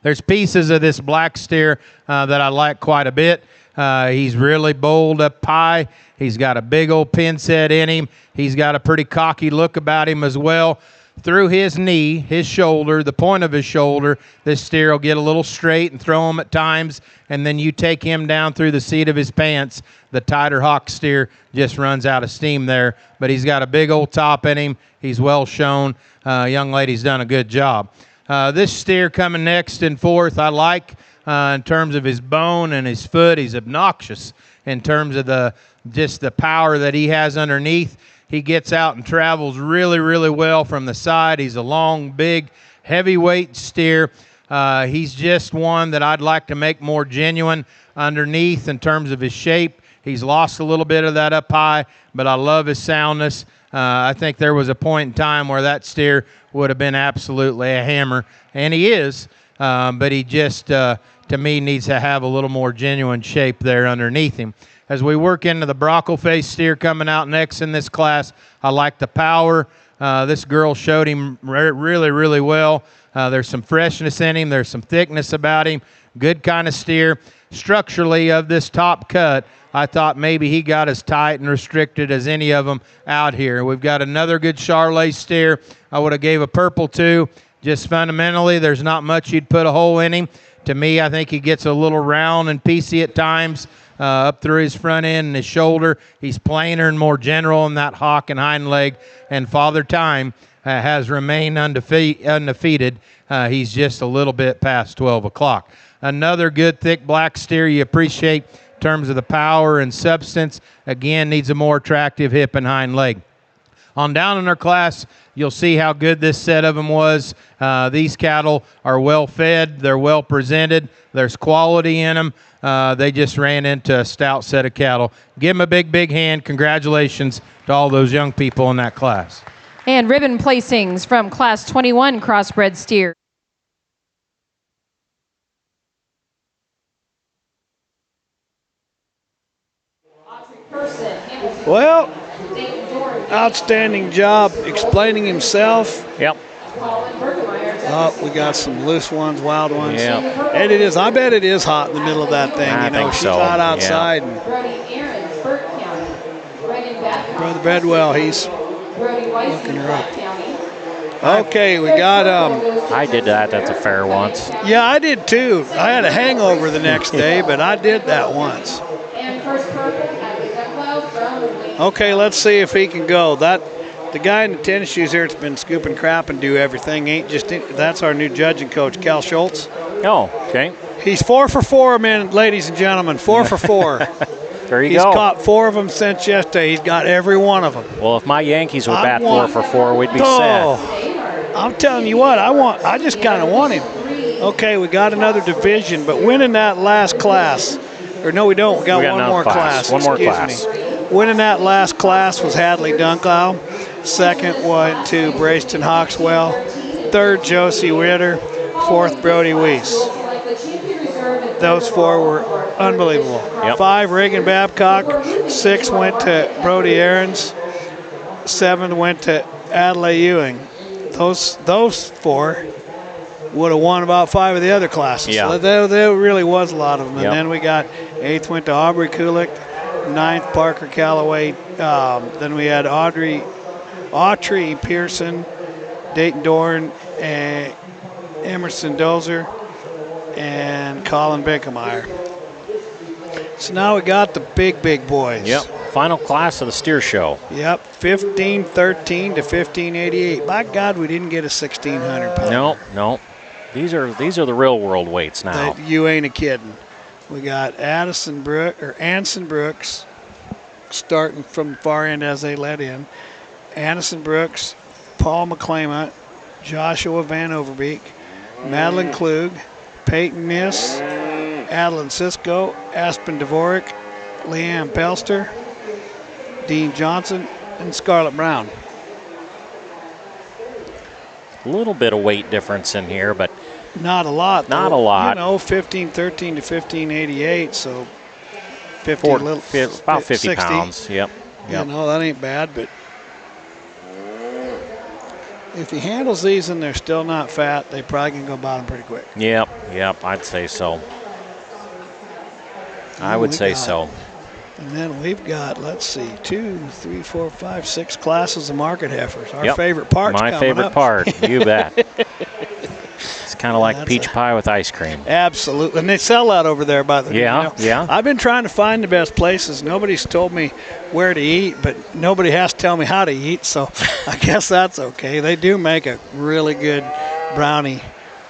Speaker 11: There's pieces of this black steer that I like quite a bit. He's really bold up high. He's got a big old pin set in him. He's got a pretty cocky look about him as well. Through his knee, his shoulder, the point of his shoulder, this steer will get a little straight and throw him at times, and then you take him down through the seat of his pants. The tighter hock steer just runs out of steam there, but he's got a big old top in him. He's well shown. Young lady's done a good job. This steer coming next and fourth, I like in terms of his bone and his foot. He's obnoxious in terms of just the power that he has underneath. He gets out and travels really, really well from the side. He's a long, big, heavyweight steer. He's just one that I'd like to make more genuine underneath in terms of his shape. He's lost a little bit of that up high, but I love his soundness. I think there was a point in time where that steer would have been absolutely a hammer, and he is, but he just, to me, needs to have a little more genuine shape there underneath him. As we work into the brockle face steer coming out next in this class, I like the power. This girl showed him really, really well. There's some freshness in him. There's some thickness about him. Good kind of steer. Structurally, of this top cut, I thought maybe he got as tight and restricted as any of them out here. We've got another good Charolais steer I would have gave a purple to. Just fundamentally, there's not much you'd put a hole in him. To me, I think he gets a little round and piecey at times. Up through his front end and his shoulder. He's plainer and more general in that hock and hind leg. And Father Time has remained undefeated. He's just a little bit past 12 o'clock. Another good thick black steer you appreciate in terms of the power and substance. Again, needs a more attractive hip and hind leg. on down in our class, you'll see how good this set of them was. These cattle are well fed. They're well presented. There's quality in them. They just ran into a stout set of cattle. Give them a big, big hand. Congratulations to all those young people in that class.
Speaker 7: And ribbon placings from Class 21 crossbred steer.
Speaker 5: Well, outstanding job explaining himself.
Speaker 9: Yep.
Speaker 5: Oh, we got some loose ones, wild ones.
Speaker 9: Yeah.
Speaker 5: And it is. I bet it is hot in the middle of that thing.
Speaker 9: I
Speaker 5: you know,
Speaker 9: think
Speaker 5: she's
Speaker 9: so.
Speaker 5: hot outside.
Speaker 9: Yeah.
Speaker 5: And Brother Bedwell, he's looking her up. Okay, we got.
Speaker 9: I did that at the fair once.
Speaker 5: Yeah, I did too. I had a hangover the next day, but I did that once. Okay, let's see if he can go. The guy in the tennis shoes here that's been scooping crap and do everything ain't just. That's our new judging coach, Cal Schultz.
Speaker 9: Oh, okay.
Speaker 5: He's 4 for 4, men, ladies and gentlemen. 4 for 4.
Speaker 9: There you
Speaker 5: He's
Speaker 9: go.
Speaker 5: caught 4 of them since yesterday. He's got every one of them.
Speaker 9: Well, if my Yankees would bat 4 for 4, we'd be set.
Speaker 5: I'm telling you what, I just kind of want him. Okay, we got another division, but winning that last class, or no, we don't. We got one more class.
Speaker 9: One more
Speaker 5: Excuse
Speaker 9: class.
Speaker 5: me. Winning that last class was Hadley Dunklow. Second went to Brayston Hawkswell. Third, Josie Ritter. Fourth, Brody Weiss. Those 4 were unbelievable.
Speaker 9: Yep.
Speaker 5: 5, Reagan Babcock. 6 went to Brody Aarons. 7 went to Adelaide Ewing. Those 4 would have won about 5 of the other classes.
Speaker 9: Yeah.
Speaker 5: So there really was a lot of them. And
Speaker 9: Yep.
Speaker 5: then we got 8th went to Aubrey Kulik. 9th, Parker Calloway. Then we had Autry Pearson, Dayton Dorn, and Emerson Dozer, and Colin Binkemeyer. So now we got the big boys.
Speaker 9: Yep. Final class of the steer show.
Speaker 5: Yep, 1513 to 1588. By God, we didn't get a 1600 pounder.
Speaker 9: No. These are the real world weights now.
Speaker 5: You ain't a kidding. We got Anson Brooks, starting from the far end as they let in. Addison Brooks, Paul McClamont, Joshua Van Overbeek, Madeline Klug, Peyton Miss, Adeline Cisco, Aspen Dvorak, Leanne Pelster, Dean Johnson, and Scarlett Brown.
Speaker 9: A little bit of weight difference in here, but
Speaker 5: not a lot.
Speaker 9: Not a lot.
Speaker 5: You know, 1513 to 1588, so
Speaker 9: about 50
Speaker 5: 60.
Speaker 9: pounds. Yep.
Speaker 5: You know, that ain't bad, but if he handles these and they're still not fat, they probably can go bottom pretty quick.
Speaker 9: Yep, I'd say so. I would say so.
Speaker 5: And then we've got, let's see, 2, 3, 4, 5, 6 classes of market heifers. Our
Speaker 9: Yep.
Speaker 5: favorite part.
Speaker 9: My favorite part, you bet. It's kind of like peach pie with ice cream.
Speaker 5: Absolutely. And they sell that over there, by the way.
Speaker 9: Yeah, yeah.
Speaker 5: I've been trying to find the best places. Nobody's told me where to eat, but nobody has to tell me how to eat, so I guess that's okay. They do make a really good brownie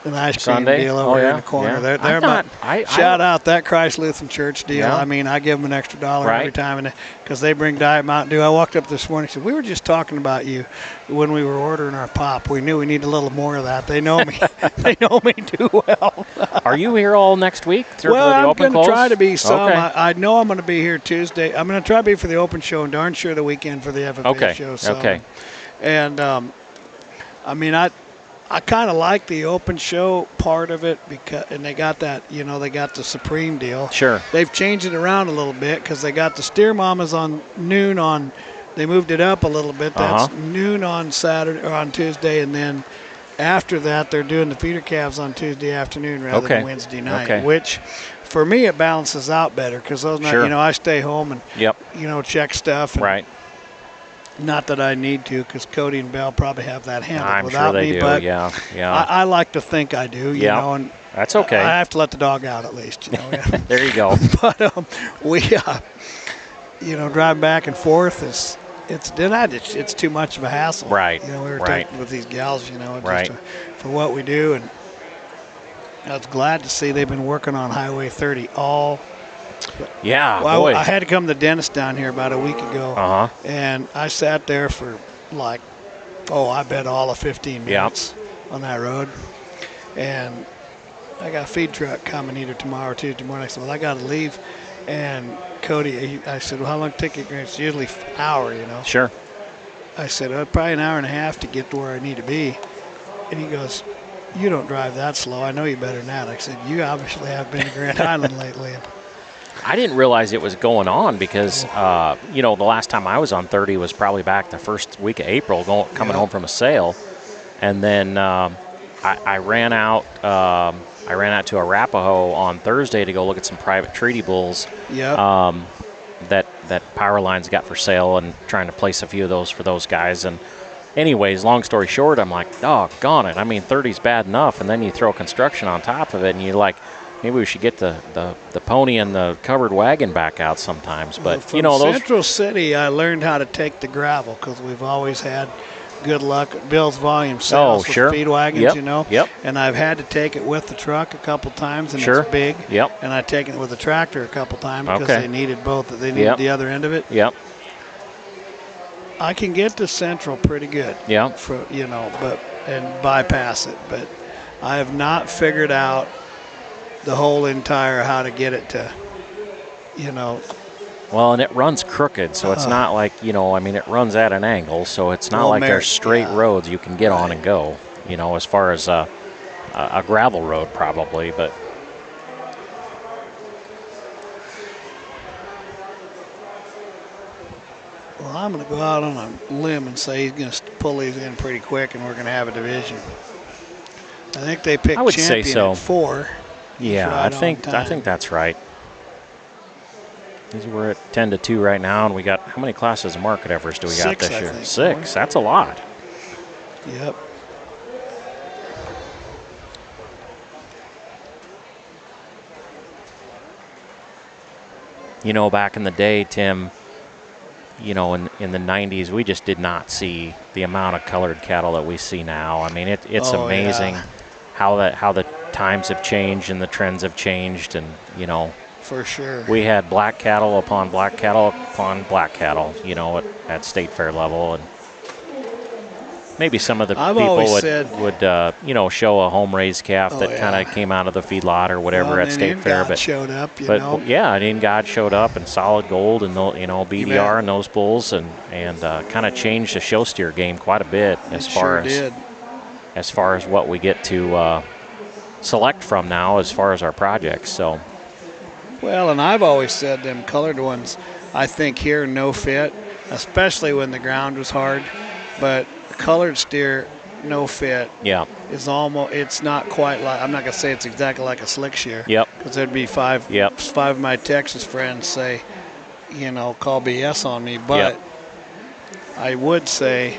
Speaker 5: and ice cream
Speaker 9: Sunday?
Speaker 5: deal over
Speaker 9: yeah,
Speaker 5: in the corner.
Speaker 9: yeah.
Speaker 5: They're shout out that Christ Lutheran Church deal.
Speaker 9: Yeah.
Speaker 5: I mean, I give them an extra $1 every
Speaker 9: Right.
Speaker 5: time because they bring Diet Mountain Dew. I walked up this morning and said, we were just talking about you when we were ordering our pop. We knew we need a little more of that. They know me. They know me too well.
Speaker 9: Are you here all next week?
Speaker 5: Well, I'm going to try to be some.
Speaker 9: Okay.
Speaker 5: I know I'm going to be here Tuesday. I'm going to try to be for the open show and darn sure the weekend for the FFA show. So.
Speaker 9: Okay.
Speaker 5: And, I mean, I kind of like the open show part of it and they got that, they got the Supreme deal.
Speaker 9: Sure.
Speaker 5: They've changed it around a little bit because they got the Steer Mamas on noon on. They moved it up a little bit. That's noon on Saturday or on Tuesday, and then after that they're doing the feeder calves on Tuesday afternoon rather than Wednesday night, which for me it balances out better because those nights, I stay home and check stuff. And
Speaker 9: right.
Speaker 5: Not that I need to, because Cody and Bell probably have that handled
Speaker 9: I'm
Speaker 5: without
Speaker 9: sure they
Speaker 5: me.
Speaker 9: do.
Speaker 5: But
Speaker 9: yeah.
Speaker 5: I like to think I do. You know, and
Speaker 9: that's okay.
Speaker 5: I have to let the dog out at least.
Speaker 9: There you go.
Speaker 5: But we, driving back and forth it's too much of a hassle.
Speaker 9: Right.
Speaker 5: We were talking with these gals.
Speaker 9: Right.
Speaker 5: Just for what we do, and I was glad to see they've been working on Highway 30 all.
Speaker 9: Yeah,
Speaker 5: well,
Speaker 9: boy.
Speaker 5: I had to come to the dentist down here about a week ago, and I sat there for like, I bet all of 15 minutes on that road. And I got a feed truck coming either tomorrow or Tuesday morning. I said, well, I got to leave. And Cody, I said, well, how long take it? It's usually an hour, you know.
Speaker 9: Sure.
Speaker 5: I said, probably an hour and a half to get to where I need to be. And he goes, you don't drive that slow. I know you better than that. I said, you obviously have been to Grand Island lately.
Speaker 9: I didn't realize it was going on because, the last time I was on 30 was probably back the first week of April, coming home from a sale. And then I ran out to Arapahoe on Thursday to go look at some private treaty bulls that Powerline's got for sale, and trying to place a few of those for those guys. And anyways, long story short, I'm like, doggone it. I mean, 30's bad enough, and then you throw construction on top of it, and you're like, maybe we should get the pony and the covered wagon back out sometimes. But,
Speaker 5: from
Speaker 9: those
Speaker 5: Central City, I learned how to take the gravel because we've always had good luck at Bill's Volume sales with feed wagons, And I've had to take it with the truck a couple times, and it's big. And I've taken it with the tractor a couple times because they needed both. They needed the other end of it. I can get to Central pretty good. And bypass it. But I have not figured out the whole entire how to get it to,
Speaker 9: Well, and it runs crooked, so it's not like, it runs at an angle, so it's not like there's straight roads you can get on and go, as far as a gravel road probably, but.
Speaker 5: Well, I'm going to go out on a limb and say he's going to pull these in pretty quick, and we're going to have a division. I think they picked champion at 4.
Speaker 9: Yeah, I think that's right. We're at 10-2 right now, and we got how many classes of market efforts do we got this year? 6. That's a lot.
Speaker 5: Yep.
Speaker 9: Back in the day, Tim, in the 90s, we just did not see the amount of colored cattle that we see now. I mean, it's amazing how the times have changed and the trends have changed, and
Speaker 5: for sure.
Speaker 9: We had black cattle upon black cattle upon black cattle, at state fair level, and maybe some of the people would show a home raised calf that kind of came out of the feedlot or whatever at state fair, but
Speaker 5: showed up,
Speaker 9: and God showed up in solid gold and BDR and those bulls, and kind of changed the show steer game quite a bit as far as what we get to select from now as far as our projects. So.
Speaker 5: Well, and I've always said them colored ones, I think here no fit, especially when the ground was hard. But colored steer, no fit. Is almost. It's not quite like. I'm not gonna say it's exactly like a slick shear. Because there'd be five of my Texas friends say, call BS on me. But I would say.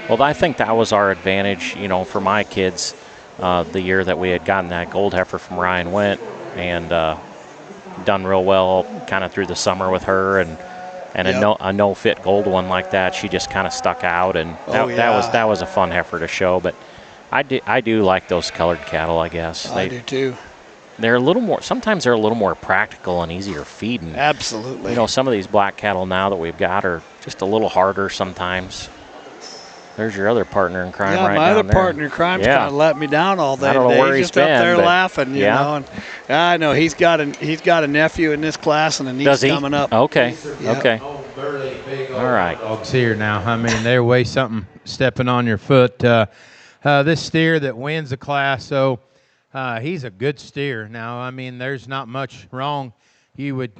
Speaker 9: Well, I think that was our advantage, for my kids, the year that we had gotten that gold heifer from Ryan Went, and done real well kind of through the summer with her, and a no fit gold one like that, she just kind of stuck out, and that was a fun heifer to show. But I do like those colored cattle, I guess.
Speaker 5: I do too.
Speaker 9: They're a little more, sometimes they're a little more practical and easier feeding.
Speaker 5: Absolutely.
Speaker 9: Some of these black cattle now that we've got are just a little harder sometimes. There's your other partner in crime right now.
Speaker 5: My other partner in crime's kind of let me down all day.
Speaker 9: I don't know where he's
Speaker 5: just
Speaker 9: been,
Speaker 5: up there laughing, you know. And I know he's got a nephew in this class, and a niece coming up.
Speaker 9: Okay. Okay.
Speaker 11: All right. Dogs here now. I mean, there weighs something stepping on your foot. This steer that wins the class, so he's a good steer. Now, I mean, there's not much wrong you would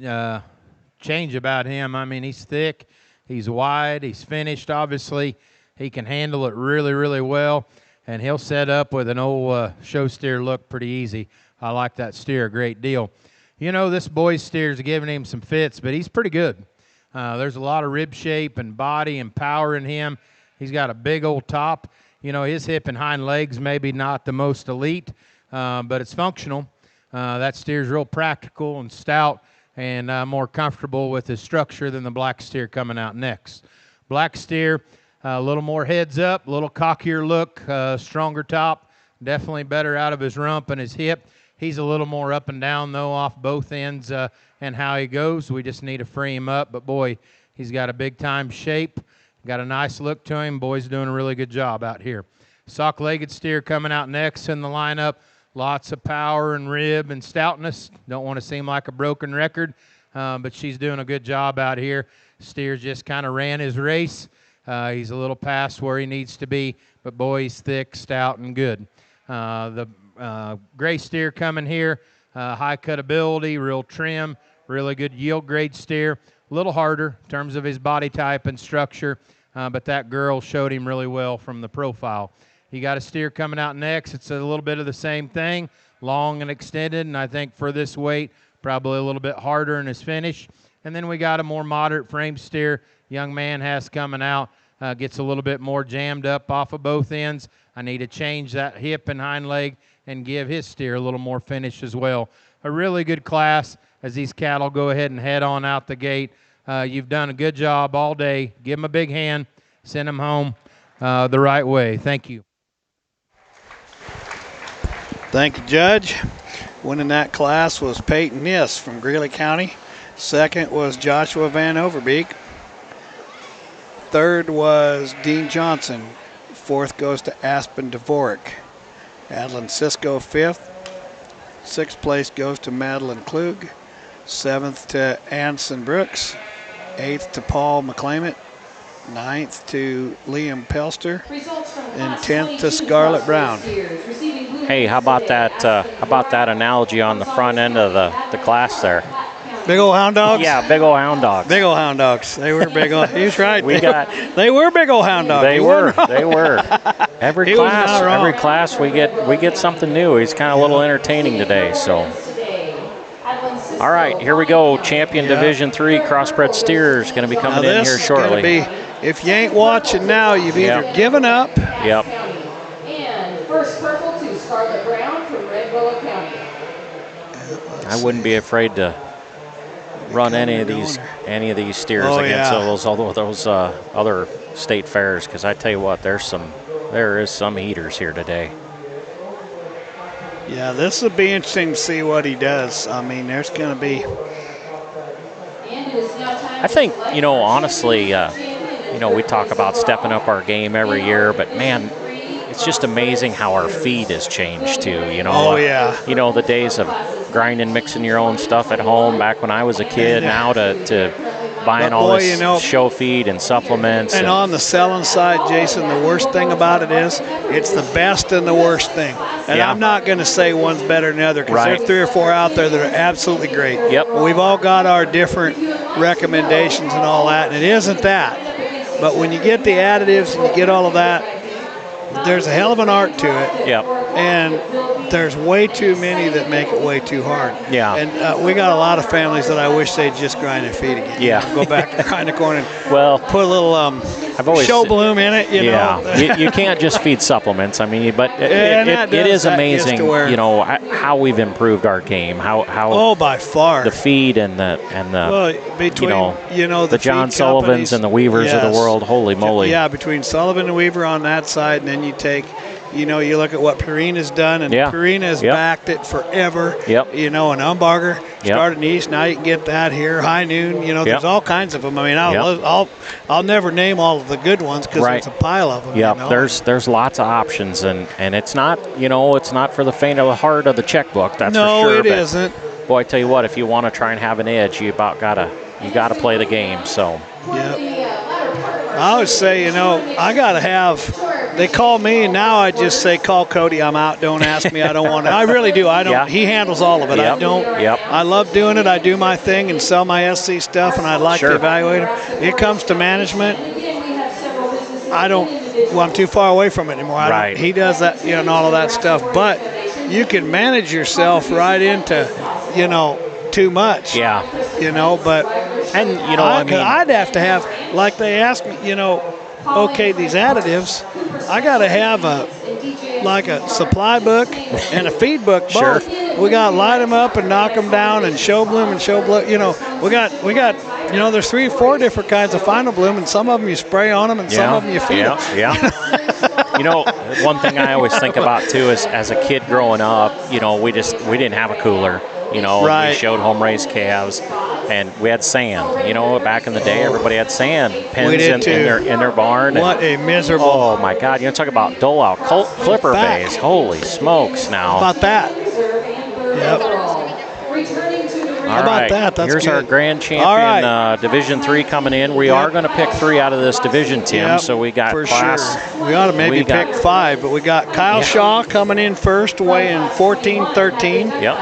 Speaker 11: change about him. I mean, he's thick, he's wide, he's finished, obviously. He can handle it really, really well, and he'll set up with an old show steer look pretty easy. I like that steer a great deal. This boy's steer's giving him some fits, but he's pretty good. There's a lot of rib shape and body and power in him. He's got a big old top. His hip and hind legs maybe not the most elite, but it's functional. That steer's real practical and stout, and more comfortable with his structure than the black steer coming out next. Black steer, a little more heads up, a little cockier look, stronger top, definitely better out of his rump and his hip. He's a little more up and down, though, off both ends and how he goes. We just need to free him up. But, boy, he's got a big-time shape, Got a nice look to him. Boy's doing a really good job out here. Sock-legged steer coming out next in the lineup. Lots of power and rib and stoutness. Don't want to seem like a broken record, but she's doing a good job out here. Steer just kind of ran his race. He's a little past where he needs to be, but boy, he's thick, stout, and good. The gray steer coming here, high cut ability, real trim, really good yield grade steer. A little harder in terms of his body type and structure, but that girl showed him really well from the profile. You got a steer coming out next. It's a little bit of the same thing, long and extended, and I think for this weight, probably a little bit harder in his finish. And then we got a more moderate frame steer. Young man has coming out, gets a little bit more jammed up off of both ends. I need to change that hip and hind leg and give his steer a little more finish as well. A really good class as these cattle go ahead and head on out the gate. You've done a good job all day. Give them a big hand. Send them home the right way. Thank you.
Speaker 5: Thank you, Judge. Winning that class was Peyton Niss from Greeley County. Second was Joshua Van Overbeek. Third was Dean Johnson. Fourth goes to Aspen Dvorak. Adeline Cisco fifth. Sixth place goes to Madeline Klug. Seventh to Anson Brooks. Eighth to Paul McClamant. Ninth to Liam Pelster. And 10th to Scarlett Brown.
Speaker 9: Hey, how about that analogy on the front end of the class there?
Speaker 5: Big old hound dogs?
Speaker 9: Yeah, big old hound dogs.
Speaker 5: Big old hound dogs. They were big old. He's right.
Speaker 9: They
Speaker 5: were big old hound dogs.
Speaker 9: They were. Every class we get something new. He's kind of a little entertaining today. So, all right, here we go. Champion Division III crossbred steers going to be coming in here shortly.
Speaker 5: If you ain't watching now, you've either given up.
Speaker 9: Yep.
Speaker 7: And first purple to Scarlett Brown from Red Willow County.
Speaker 9: I wouldn't be afraid to run any of these steers against those other state fairs, because I tell you what, there is some heaters here today.
Speaker 5: Yeah, this will be interesting to see what he does. I mean, there's going to be.
Speaker 9: I think, honestly, we talk about stepping up our game every year, but man, it's just amazing how our feed has changed too. The days of grinding, mixing your own stuff at home back when I was a kid, now to buying all this show feed and supplements.
Speaker 5: And on the selling side, Jason, the worst thing about it is it's the best and the worst thing. And I'm not going to say one's better than the other, because there's 3 or 4 out there that are absolutely great.
Speaker 9: Yep.
Speaker 5: We've all got our different recommendations and all that, and it isn't that. But when you get the additives and you get all of that, there's a hell of an art to it.
Speaker 9: Yep.
Speaker 5: And there's way too many that make it way too hard.
Speaker 9: Yeah.
Speaker 5: And we got a lot of families that I wish they'd just grind their feet again.
Speaker 9: Yeah.
Speaker 5: Go back and grind the corn and
Speaker 9: put
Speaker 5: a little show bloom in it. You know?
Speaker 9: you can't just feed supplements. I mean, but it is amazing, how we've improved our game. How
Speaker 5: by far
Speaker 9: the feed and the
Speaker 5: between
Speaker 9: the John Sullivans and the Weavers of the world. Holy moly!
Speaker 5: Yeah, between Sullivan and Weaver on that side, and then you take. You look at what Purina's done, and Purina's backed it forever.
Speaker 9: Yep.
Speaker 5: And Umbarger started in the east. Now you can get that here. High Noon. There's all kinds of them. I mean, I'll never name all of the good ones because there's a pile of them.
Speaker 9: Yep. There's lots of options, and it's not it's not for the faint of the heart of the checkbook. That's for sure.
Speaker 5: No, it isn't.
Speaker 9: Boy, I tell you what, if you want to try and have an edge, you gotta play the game. So.
Speaker 5: Yep. I would say, I gotta have. They call me, and now I just say, call Cody. I'm out. Don't ask me. I don't want to. I really do. I don't.
Speaker 9: Yeah.
Speaker 5: He handles all of it.
Speaker 9: Yep.
Speaker 5: I don't.
Speaker 9: Yep.
Speaker 5: I love doing it. I do my thing and sell my SC stuff, and I like to evaluate it. It comes to management. I don't. Well, I'm too far away from it anymore. He does that, and all of that stuff. But you can manage yourself right into, too much.
Speaker 9: Yeah.
Speaker 5: But
Speaker 9: and
Speaker 5: I'd have to have, like they asked me, okay, these additives, I got to have a supply book and a feed book both.
Speaker 9: Sure.
Speaker 5: We got to light them up and knock them down and show bloom and show bloom. We got there's 3 or 4 different kinds of final bloom, and some of them you spray on them and some of them you feed them.
Speaker 9: Yeah. One thing I always think about too is as a kid growing up, we didn't have a cooler. We showed home raised calves. And we had sand. You know, back in the day, everybody had sand pens
Speaker 5: We did
Speaker 9: in their barn.
Speaker 5: What a miserable.
Speaker 9: Oh my God! You know, talk about dole out flipper bays. Holy smokes! Now.
Speaker 5: How about that? Yep.
Speaker 9: All right.
Speaker 5: That's
Speaker 9: here's
Speaker 5: good.
Speaker 9: our grand champion,
Speaker 5: All right.
Speaker 9: Division 3 coming in. We are going to pick 3 out of this division, Tim.
Speaker 5: Yep,
Speaker 9: so we got
Speaker 5: for
Speaker 9: class.
Speaker 5: Sure. We ought to maybe pick 5, but we got Kyle Shaw coming in first, weighing 1413.
Speaker 9: Yep.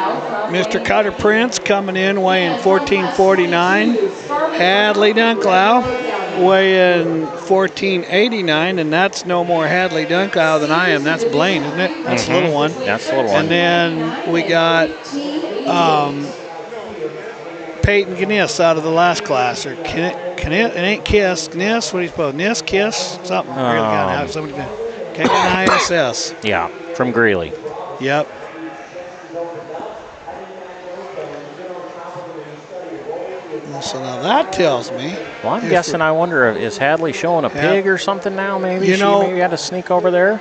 Speaker 5: Mr. Cutter Prince coming in, weighing 1449. Hadley Dunklow weighing 1489, and that's no more Hadley Dunklow than I am. That's Blaine, isn't it? That's the little one.
Speaker 9: That's the little one.
Speaker 5: And then we got Peyton Kniss out of the last class, or it ain't Kiss, Kniss, what are you supposed, Kniss, Kiss, something. K-N-I-S-S.
Speaker 9: Yeah, from Greeley.
Speaker 5: Yep. So now that tells me.
Speaker 9: Well, I'm guessing, I wonder, is Hadley showing a pig or something now, maybe?
Speaker 5: You know,
Speaker 9: she maybe had to sneak over there?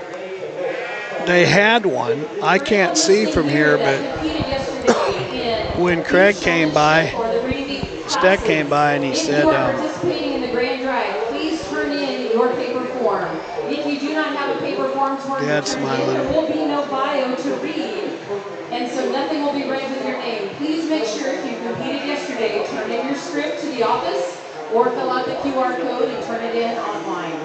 Speaker 5: They had one. I can't see from here, but when Craig came by, Steck came by and he said,
Speaker 7: participating in the grand drive, please turn in your paper form. If you do not have a paper form to turn in, there will be no bio to read, and so nothing will be read with your name. Please make sure if you competed yesterday, turn in your script to the office or fill out the QR code and turn it in online.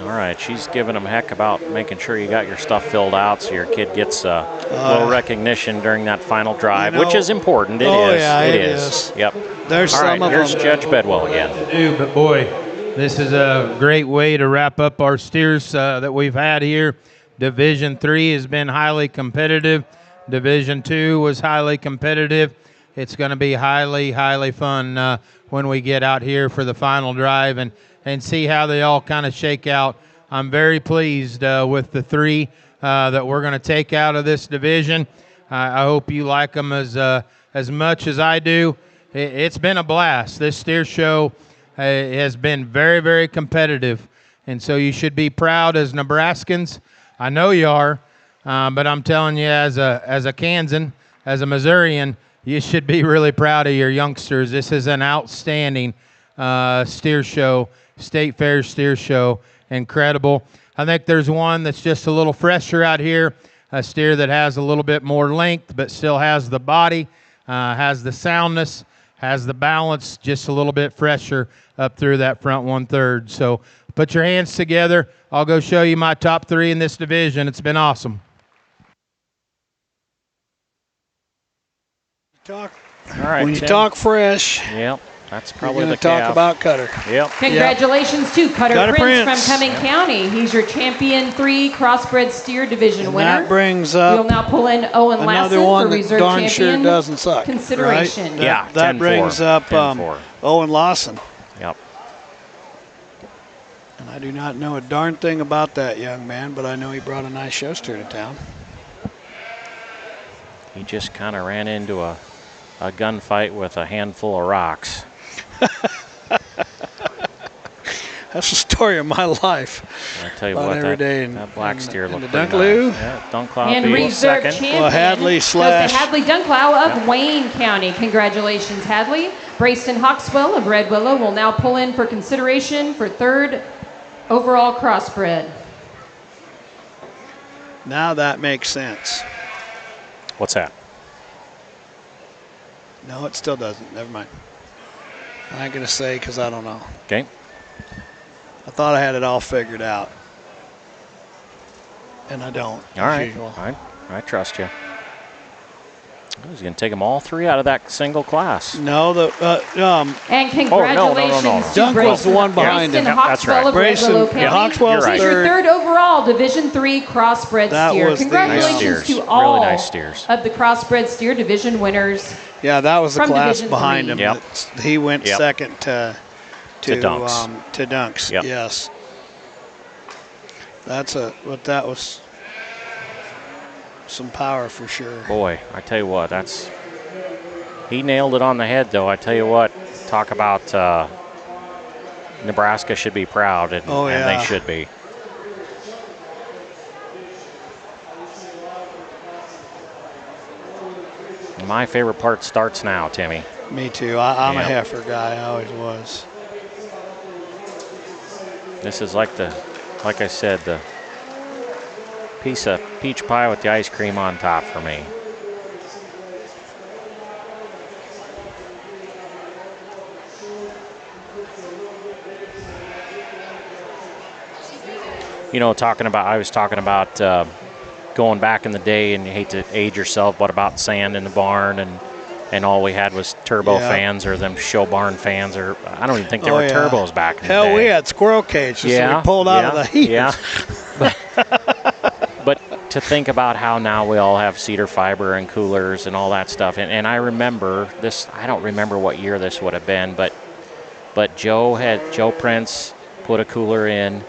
Speaker 9: All right, she's giving them heck about making sure you got your stuff filled out so your kid gets a little recognition during that final drive, which is important. It is.
Speaker 5: Yeah,
Speaker 9: it is. Yep.
Speaker 5: There's
Speaker 9: all right, here's Judge Bedwell again.
Speaker 11: But boy, this is a great way to wrap up our steers that we've had here. Division 3 has been highly competitive. Division 2 was highly competitive. It's going to be highly, highly fun when we get out here for the final drive and see how they all kind of shake out. I'm very pleased with the 3 that we're going to take out of this division. I hope you like them as much as I do. It's been a blast. This steer show has been very, very competitive, and so you should be proud as Nebraskans. I know you are, but I'm telling you, as a Kansan, as a Missourian, you should be really proud of your youngsters. This is an outstanding steer show, State Fair steer show. Incredible. I think there's one that's just a little fresher out here, a steer that has a little bit more length but still has the body, has the soundness, has the balance, just a little bit fresher up through that front 1/3. So put your hands together. I'll go show you my top 3 in this division. It's been awesome.
Speaker 9: All right,
Speaker 5: when you
Speaker 9: Tim.
Speaker 5: talk fresh,
Speaker 9: yep, that's probably
Speaker 5: you're
Speaker 9: the
Speaker 5: talk
Speaker 9: calf.
Speaker 5: about Cutter.
Speaker 9: Yep.
Speaker 7: Congratulations to Cutter Prince from
Speaker 5: Prince.
Speaker 7: Cumming County. He's your Champion 3 Crossbred Steer Division winner.
Speaker 5: That brings up
Speaker 7: we'll now pull in Owen
Speaker 5: another
Speaker 7: Lassen
Speaker 5: one
Speaker 7: for
Speaker 5: that
Speaker 7: Reserve
Speaker 5: darn
Speaker 7: Champion
Speaker 5: sure doesn't suck.
Speaker 7: consideration.
Speaker 5: Right?
Speaker 9: Yeah,
Speaker 5: that brings
Speaker 9: 10-4.
Speaker 5: up
Speaker 9: 10-4.
Speaker 5: Owen Lawson.
Speaker 9: Yep.
Speaker 5: And I do not know a darn thing about that young man, but I know he brought a nice show steer to town.
Speaker 9: He just kind of ran into a gunfight with a handful of rocks.
Speaker 5: That's the story of my life.
Speaker 9: I tell you
Speaker 5: About
Speaker 9: what,
Speaker 5: every day
Speaker 9: that black steer looked
Speaker 5: the
Speaker 9: pretty
Speaker 5: Dunkloo.
Speaker 9: nice. Yeah, Dunklow
Speaker 7: And
Speaker 9: beat
Speaker 7: Reserve
Speaker 9: second.
Speaker 7: Champion
Speaker 5: Well, Hadley
Speaker 7: goes to
Speaker 5: slash-
Speaker 7: Hadley Dunklow of Wayne County. Congratulations, Hadley. Brayston Hawkswell of Red Willow will now pull in for consideration for 3rd overall crossbred.
Speaker 5: Now that makes sense.
Speaker 9: What's that?
Speaker 5: No, it still doesn't. Never mind. I ain't going to say because I don't know.
Speaker 9: Okay.
Speaker 5: I thought I had it all figured out. And I don't.
Speaker 9: All right.
Speaker 5: As usual.
Speaker 9: I trust you. He's going to take them all 3 out of that single class.
Speaker 5: No,
Speaker 7: And congratulations to
Speaker 5: Dunk was the one behind
Speaker 7: Brayston
Speaker 5: him.
Speaker 9: That's right.
Speaker 7: Hawkswell of Red Willow County.
Speaker 5: Hawkswell's
Speaker 9: You're right.
Speaker 7: He's your
Speaker 5: third.
Speaker 7: 3rd overall Division 3 crossbred
Speaker 5: That
Speaker 7: steer.
Speaker 5: was the-
Speaker 7: Congratulations
Speaker 9: Nice steers.
Speaker 7: to all
Speaker 9: Really nice steers.
Speaker 7: of the crossbred steer division winners.
Speaker 5: Yeah, that was the
Speaker 7: From
Speaker 5: class
Speaker 7: Division
Speaker 5: behind
Speaker 7: 3.
Speaker 5: him.
Speaker 9: Yep.
Speaker 5: He went
Speaker 9: Yep.
Speaker 5: second to
Speaker 9: Dunks.
Speaker 5: To Dunks.
Speaker 9: Yep.
Speaker 5: Yes. That was some power for sure.
Speaker 9: Boy, I tell you what, he nailed it on the head, though. I tell you what, talk about Nebraska should be proud, and they should be. My favorite part starts now, Timmy.
Speaker 5: Me too. I'm a
Speaker 9: Yeah.
Speaker 5: heifer guy. I always was.
Speaker 9: This is like I said, the piece of peach pie with the ice cream on top for me. You know, I was talking about going back in the day, and you hate to age yourself, but about sand in the barn, and all we had was turbo fans or them show barn fans, or I don't even think there were turbos back in the day.
Speaker 5: Hell, we had squirrel cages that we pulled out of the heaters.
Speaker 9: Yeah. But to think about how now we all have cedar fiber and coolers and all that stuff, and I remember this. I don't remember what year this would have been, but Joe Prince put a cooler in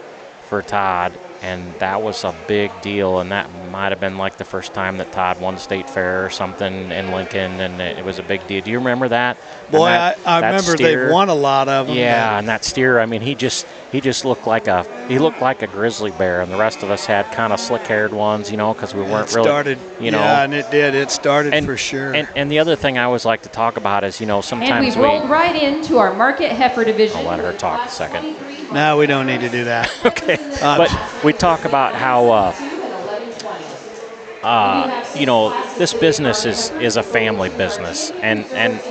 Speaker 9: for Todd, and that was a big deal, and that might have been like the first time that Todd won State Fair or something in Lincoln, and it was a big deal. Do you remember that?
Speaker 5: Boy, I remember they've won a lot of them.
Speaker 9: Yeah, and that steer, I mean, he just looked like a grizzly bear, and the rest of us had kind of slick-haired ones, you know, because we weren't really, you know.
Speaker 5: Yeah, and it did. It started for sure.
Speaker 9: And the other thing I always like to talk about is, you know, sometimes
Speaker 7: and we rolled right into our market heifer division.
Speaker 9: I'll let her talk a second.
Speaker 5: No, we don't need to do that.
Speaker 9: Okay. But we talk about how, you know, this business is a family business. And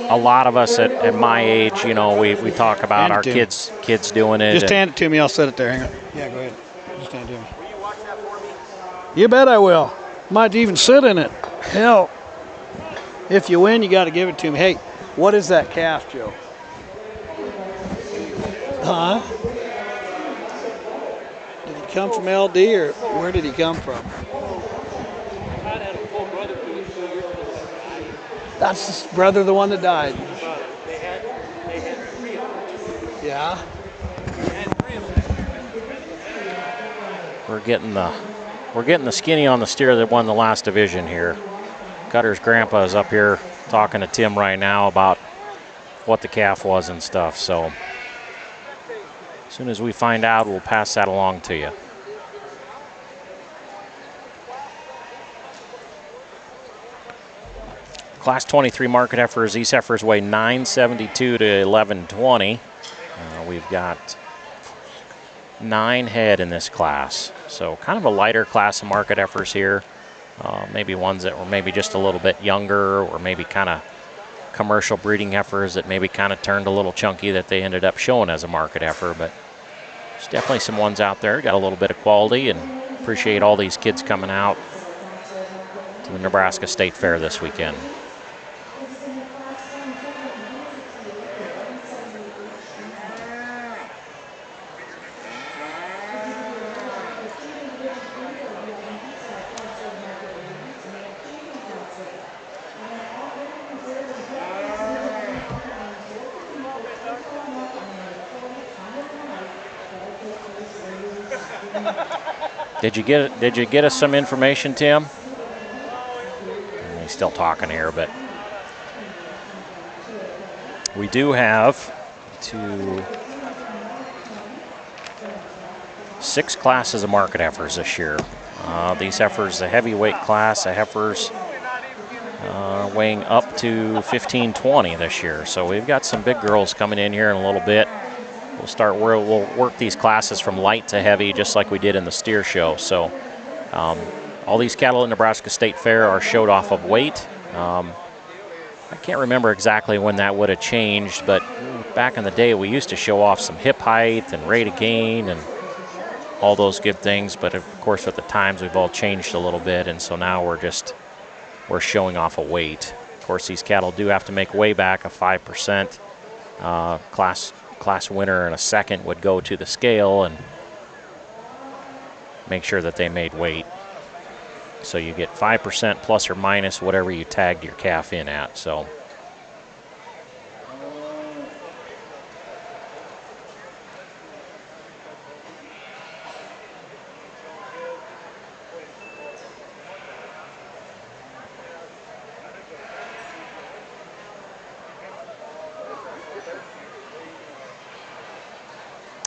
Speaker 9: a lot of us at my age, you know, we talk about our kids doing it.
Speaker 5: Just hand it to me. I'll set it there. Hang on. Yeah, go ahead. Just hand it to me. Will you watch that for me? You bet I will. Might even sit in it. Hell, if you win, you got to give it to me. Hey, what is that calf, Joe? Huh? Come from LD, or where did he come from? That's his brother, the one that died.
Speaker 12: They had 3 of them.
Speaker 5: Yeah.
Speaker 12: They had 3 of them.
Speaker 9: We're getting the skinny on the steer that won the last division here. Cutter's grandpa is up here talking to Tim right now about what the calf was and stuff. So as soon as we find out, we'll pass that along to you. Class 23 market heifers. These heifers weigh 972 to 1120. We've got 9 head in this class. So kind of a lighter class of market heifers here. Maybe ones that were maybe just a little bit younger, or maybe kind of commercial breeding heifers that maybe kind of turned a little chunky that they ended up showing as a market heifer. But there's definitely some ones out there. Got a little bit of quality, and appreciate all these kids coming out to the Nebraska State Fair this weekend. Did you get us some information, Tim? He's still talking here, but we do have 6 classes of market heifers this year. These heifers, the heavyweight class of heifers, weighing up to 1520 this year. So we've got some big girls coming in here in a little bit. We'll work these classes from light to heavy, just like we did in the steer show. So all these cattle at Nebraska State Fair are showed off of weight. I can't remember exactly when that would have changed, but back in the day we used to show off some hip height and rate of gain and all those good things. But of course with the times we've all changed a little bit, and so now we're showing off a weight. Of course these cattle do have to make weigh back of 5%. Class winner in a second would go to the scale and make sure that they made weight. So you get 5% plus or minus whatever you tagged your calf in at. So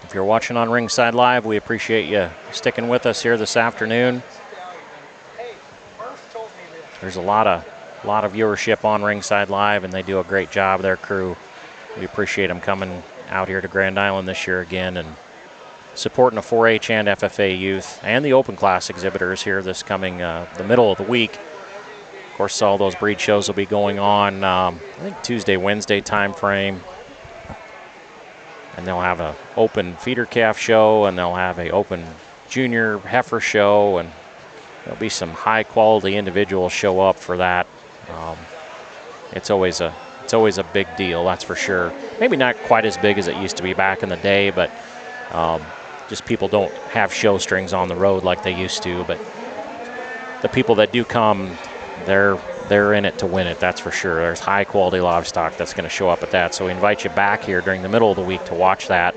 Speaker 9: if you're watching on Ringside Live, we appreciate you sticking with us here this afternoon. There's a lot of a lot of viewership on Ringside Live, and they do a great job, their crew. We appreciate them coming out here to Grand Island this year again and supporting the 4-H and FFA youth and the open class exhibitors here this coming the middle of the week. Of course, all those breed shows will be going on, I think Tuesday, Wednesday time frame. And they'll have an open feeder calf show, and they'll have an open junior heifer show, and there'll be some high quality individuals show up for that. It's always a big deal, that's for sure. Maybe not quite as big as it used to be back in the day, but just people don't have show strings on the road like they used to. But the people that do come, they're in it to win it, that's for sure. There's high quality livestock that's going to show up at that. So we invite you back here during the middle of the week to watch that.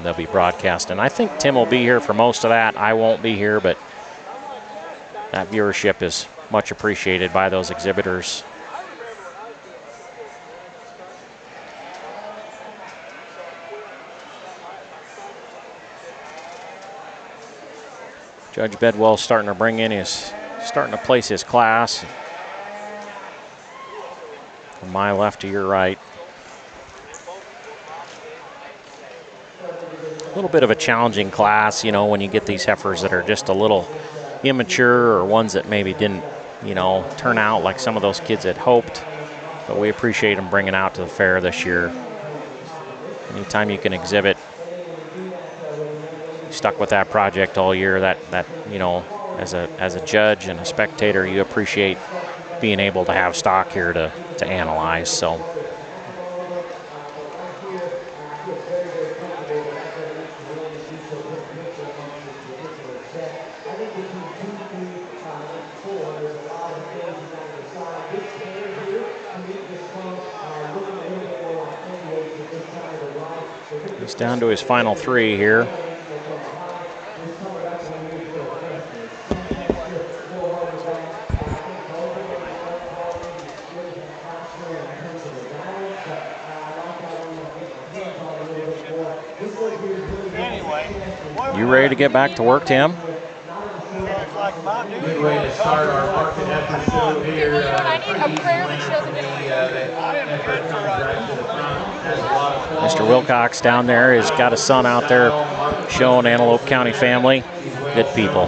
Speaker 9: They'll be broadcasting. I think Tim will be here for most of that. I won't be here, but that viewership is much appreciated by those exhibitors. Judge Bedwell's starting to place his class. From my left to your right. A little bit of a challenging class, you know, when you get these heifers that are just a little immature or ones that maybe didn't, you know, turn out like some of those kids had hoped. But we appreciate them bringing out to the fair this year. Anytime you can exhibit, stuck with that project all year, that you know, as a judge and a spectator, you appreciate being able to have stock here to analyze. So he's down to his final 3 here. You ready to get back to work, Tim?
Speaker 11: Good way to start our market heifer show here.
Speaker 6: I need a prayer that shows
Speaker 9: Mr. Wilcox down there has got a son out there showing Antelope County family. Good people.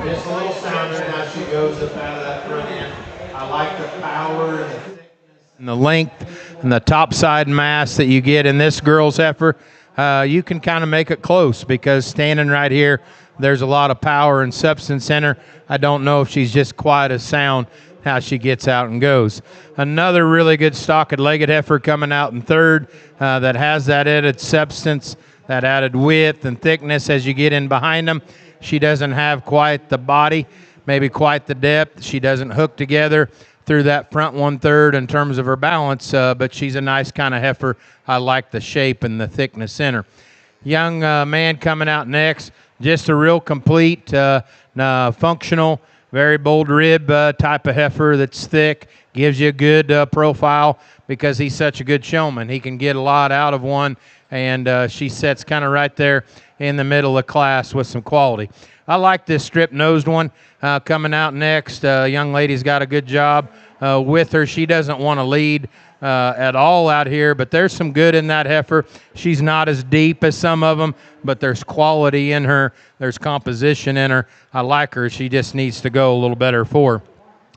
Speaker 11: Just a little sounder now she goes up out of that front end. I like the power and the thickness and the length and the topside mass that you get in this girl's heifer. You can kind of make it close because standing right here, there's a lot of power and substance in her. I don't know if she's just quite as sound how she gets out and goes. Another really good stocked-legged heifer coming out in third that has that added substance, that added width and thickness as you get in behind them. She doesn't have quite the body, maybe quite the depth. She doesn't hook together through that front 1/3 in terms of her balance, but she's a nice kind of heifer. I like the shape and the thickness in her. Young man coming out next, just a real complete, functional, very bold rib type of heifer that's thick, gives you a good profile because he's such a good showman. He can get a lot out of one, and she sits kind of right there in the middle of class with some quality. I like this strip-nosed one coming out next. Young lady's got a good job with her. She doesn't want to lead at all out here, but there's some good in that heifer. She's not as deep as some of them, but there's quality in her. There's composition in her. I like her. She just needs to go a little better for her.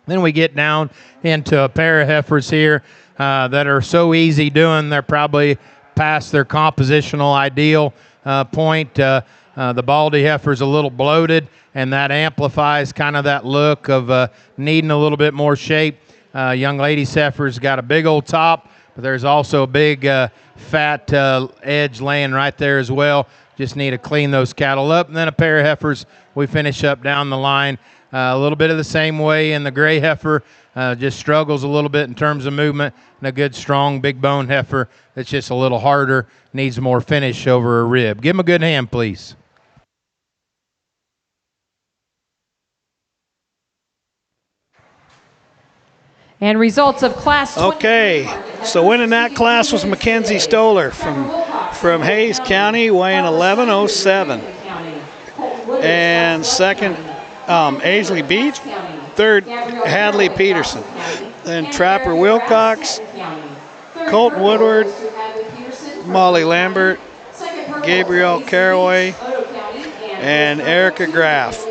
Speaker 11: Then we get down into a pair of heifers here that are so easy doing. They're probably past their compositional ideal point. The Baldy heifer's a little bloated, and that amplifies kind of that look of needing a little bit more shape. Young lady's heifer's got a big old top, but there's also a big fat edge laying right there as well. Just need to clean those cattle up. And then a pair of heifers we finish up down the line. A little bit of the same way in the gray heifer, just struggles a little bit in terms of movement, and a good, strong, big bone heifer that's just a little harder, needs more finish over a rib. Give him a good hand, please.
Speaker 7: And results of class 20.
Speaker 5: Okay, so winning that class was Mackenzie Stoller from Hayes County, weighing 1107. And second, Aisley Beach, third, Hadley Peterson. Then Trapper Wilcox, Colton Woodward, Molly Lambert, Gabrielle Caraway, and Erica Graff.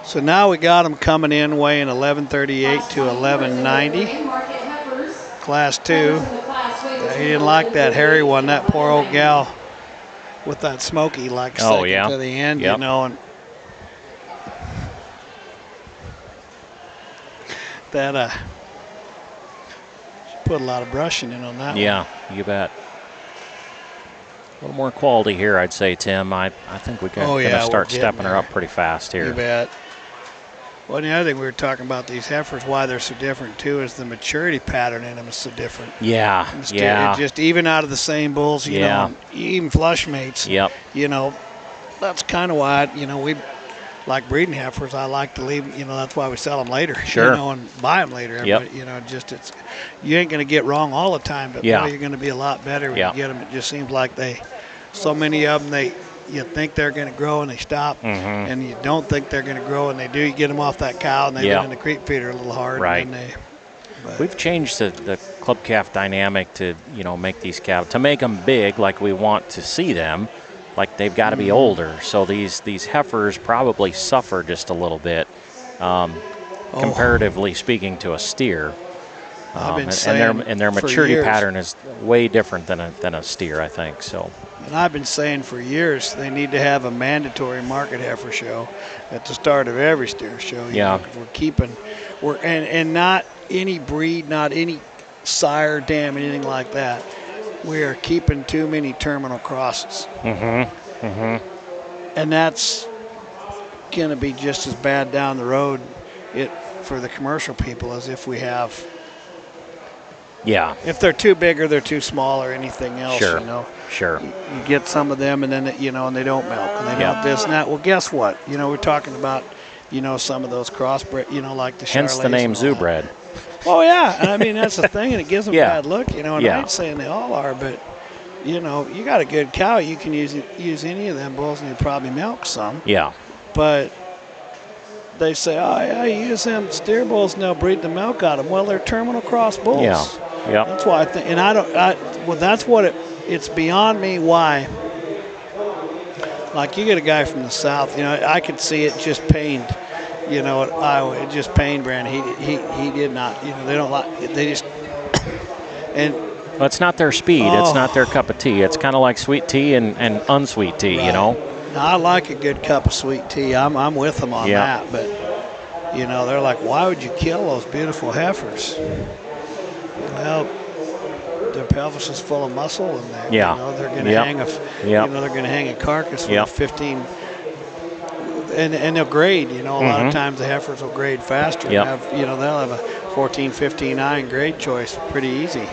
Speaker 5: So now we got them coming in weighing 1138 to 1190. Class 2. He didn't like that hairy one, that poor old gal with that smoky like second to the end, you know. And that she put a lot of brushing in on that one.
Speaker 9: Yeah, you bet. A little more quality here, I'd say, Tim. I think we're going to start stepping her up pretty fast here.
Speaker 5: You bet. Well, the other thing we were talking about these heifers, why they're so different too, is the maturity pattern in them is so different.
Speaker 9: Yeah,
Speaker 5: It just even out of the same bulls, you know, even flush mates.
Speaker 9: Yep.
Speaker 5: You know, that's kind of why, you know, we like breeding heifers. I like to leave, you know, that's why we sell them later.
Speaker 9: Sure.
Speaker 5: You know, and buy them later.
Speaker 9: Yep.
Speaker 5: But, you know, just you ain't going to get wrong all the time, but boy, you're going to be a lot better when you get them. It just seems like so many of them, you think they're going to grow and they stop, and you don't think they're going to grow and they do. You get them off that cow and they get in the creep feeder a little hard.
Speaker 9: Right.
Speaker 5: And
Speaker 9: We've changed the club calf dynamic to, you know, make these calves, to make them big like we want to see them, like they've got to be older. So these heifers probably suffer just a little bit, comparatively speaking to a steer. And their maturity pattern is way different than a steer, I think. So.
Speaker 5: And I've been saying for years they need to have a mandatory market heifer show at the start of every steer show. You know, and not any breed, not any sire, dam, anything like that. We are keeping too many terminal crosses. And that's going to be just as bad down the road for the commercial people as if we have.
Speaker 9: Yeah.
Speaker 5: If they're too big or they're too small or anything else,
Speaker 9: you
Speaker 5: know.
Speaker 9: Sure.
Speaker 5: You get some of them and then, you know, and they don't milk and they don't this and that. Well, guess what? You know, we're talking about, you know, some of those crossbred, you know, like the Charolais.
Speaker 9: Hence the name Zoobred.
Speaker 5: Oh, yeah. And I mean, that's the thing, and it gives them a bad look, you know, and I ain't saying they all are, but, you know, you got a good cow, you can use any of them bulls and you probably milk some.
Speaker 9: Yeah. But
Speaker 5: they say, oh, yeah, I use them steer bulls and they'll breed the milk out of them. Well, they're terminal cross bulls.
Speaker 9: Yeah. Yep.
Speaker 5: That's why I think, and well, that's what it's beyond me why. Like you get a guy from the south, you know, I could see it just pained, you know, at Iowa, it just pained Brandon. He did not, you know, they don't like, they just, and.
Speaker 9: Well, it's not their speed. It's not their cup of tea. It's kind of like sweet tea and unsweet tea, you know.
Speaker 5: Now, I like a good cup of sweet tea. I'm with them on that, but you know, they're like, why would you kill those beautiful heifers? Well, their pelvis is full of muscle, and you know, they're going to hang they're going to hang a carcass for 15. And they'll grade. You know, a lot of times the heifers will grade faster. And have, you know, they'll have a 14, 15, 9 grade choice pretty easy.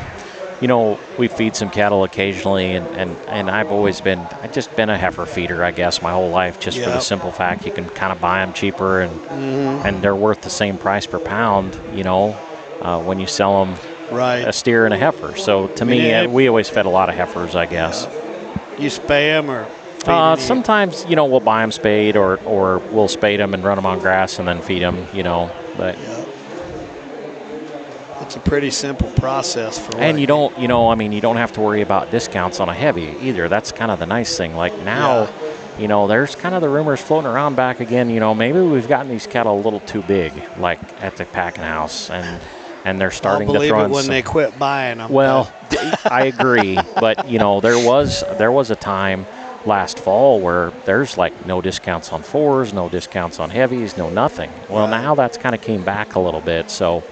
Speaker 9: You know, we feed some cattle occasionally, and I've just been a heifer feeder, I guess, my whole life, just for the simple fact you can kind of buy them cheaper, and they're worth the same price per pound, you know, when you sell them a steer and a heifer. So to me, we always fed a lot of heifers, I guess.
Speaker 5: You spay them or?
Speaker 9: Sometimes, you know, we'll buy them spayed or we'll spade them and run them on grass and then feed them, you know, but.
Speaker 5: It's a pretty simple process for.
Speaker 9: And you don't, you know, I mean, you don't have to worry about discounts on a heavy either. That's kind of the nice thing. Like now, you know, there's kind of the rumors floating around back again. You know, maybe we've gotten these cattle a little too big, like at the packing house, and they're starting to throw in.
Speaker 5: I'll believe it when they quit buying them.
Speaker 9: Well, I agree, but you know, there was a time last fall where there's like no discounts on fours, no discounts on heavies, no nothing. Well, now that's kind of came back a little bit, so.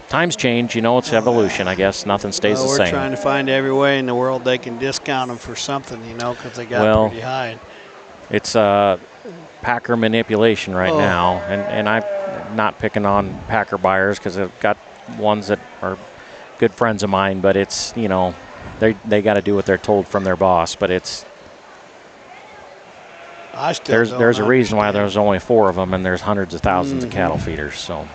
Speaker 9: Times change, you know, it's evolution, I guess. Nothing stays the same.
Speaker 5: We're trying to find every way in the world they can discount them for something, you know, because they got pretty high.
Speaker 9: It's packer manipulation right now, and I'm not picking on packer buyers because I've got ones that are good friends of mine, but it's, you know, they got to do what they're told from their boss, but it's there's a reason why there's only 4 of them and there's hundreds of thousands of cattle feeders, so.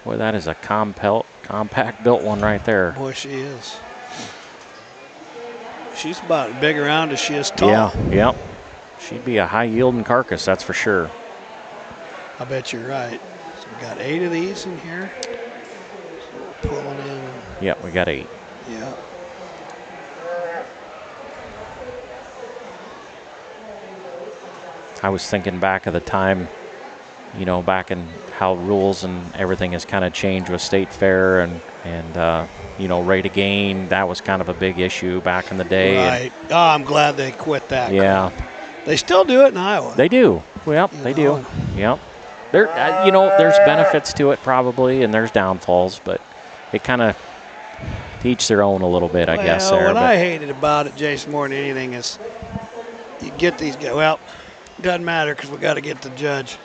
Speaker 9: Boy, that is a compact built one right there.
Speaker 5: Boy, she is. She's about as big around as she is tall.
Speaker 9: Yeah, yep. She'd be a high-yielding carcass, that's for sure.
Speaker 5: I bet you're right. So we got 8 of these in here. So we're pulling in.
Speaker 9: Yep, we got 8.
Speaker 5: Yeah.
Speaker 9: I was thinking back of the time, you know, back in how rules and everything has kind of changed with state fair and you know, rate of gain. That was kind of a big issue back in the day.
Speaker 5: Right. Oh, I'm glad they quit that.
Speaker 9: Yeah.
Speaker 5: Crap. They still do it in Iowa.
Speaker 9: They do. Well, they do. Yep. There, you know, there's benefits to it probably, and there's downfalls, but it kind of each their own a little bit, I guess. There.
Speaker 5: What I hated about it, Jason, more than anything is you get these guys. Well, it doesn't matter because we got to get the judge.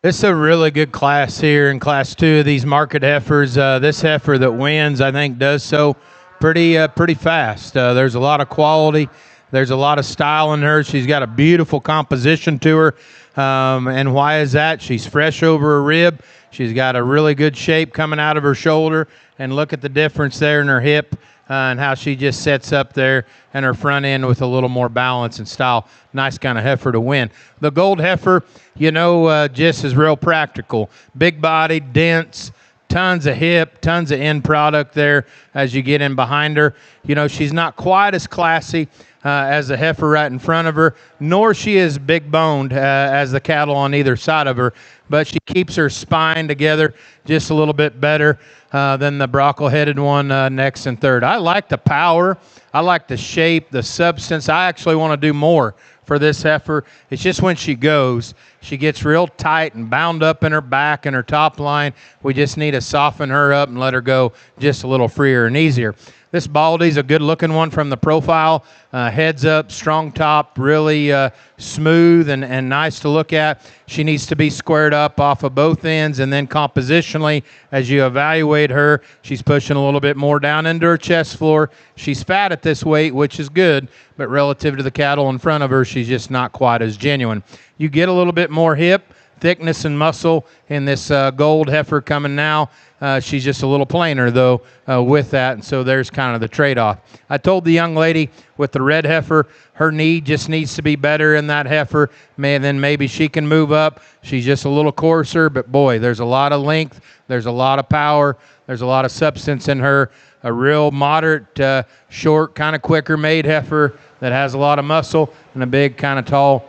Speaker 11: This is a really good class here in Class 2 of these market heifers. This heifer that wins, I think, does so pretty fast. There's a lot of quality. There's a lot of style in her. She's got a beautiful composition to her. And why is that? She's fresh over her rib. She's got a really good shape coming out of her shoulder. And look at the difference there in her hip and how she just sets up there and her front end with a little more balance and style. Nice kind of heifer to win. The gold heifer, you know, just is real practical. Big body, dense, tons of hip, tons of end product there as you get in behind her. You know, she's not quite as classy as the heifer right in front of her, nor she is big boned as the cattle on either side of her, but she keeps her spine together just a little bit better than the brockle-headed one next and third. I like the power. I like the shape, the substance. I actually want to do more for this heifer. It's just when she goes, she gets real tight and bound up in her back and her top line. We just need to soften her up and let her go just a little freer and easier. This Baldy's a good-looking one from the profile. Heads up, strong top, really smooth and nice to look at. She needs to be squared up off of both ends, and then compositionally, as you evaluate her, she's pushing a little bit more down into her chest floor. She's fat at this weight, which is good, but relative to the cattle in front of her, she's just not quite as genuine. You get a little bit more hip, thickness, and muscle in this gold heifer coming now. She's just a little plainer, though, with that, and so there's kind of the trade-off. I told the young lady with the red heifer, her knee just needs to be better in that heifer, then maybe she can move up. She's just a little coarser, but boy, there's a lot of length, there's a lot of power, there's a lot of substance in her. A real moderate, short, kind of quicker made heifer that has a lot of muscle, and a big, kind of tall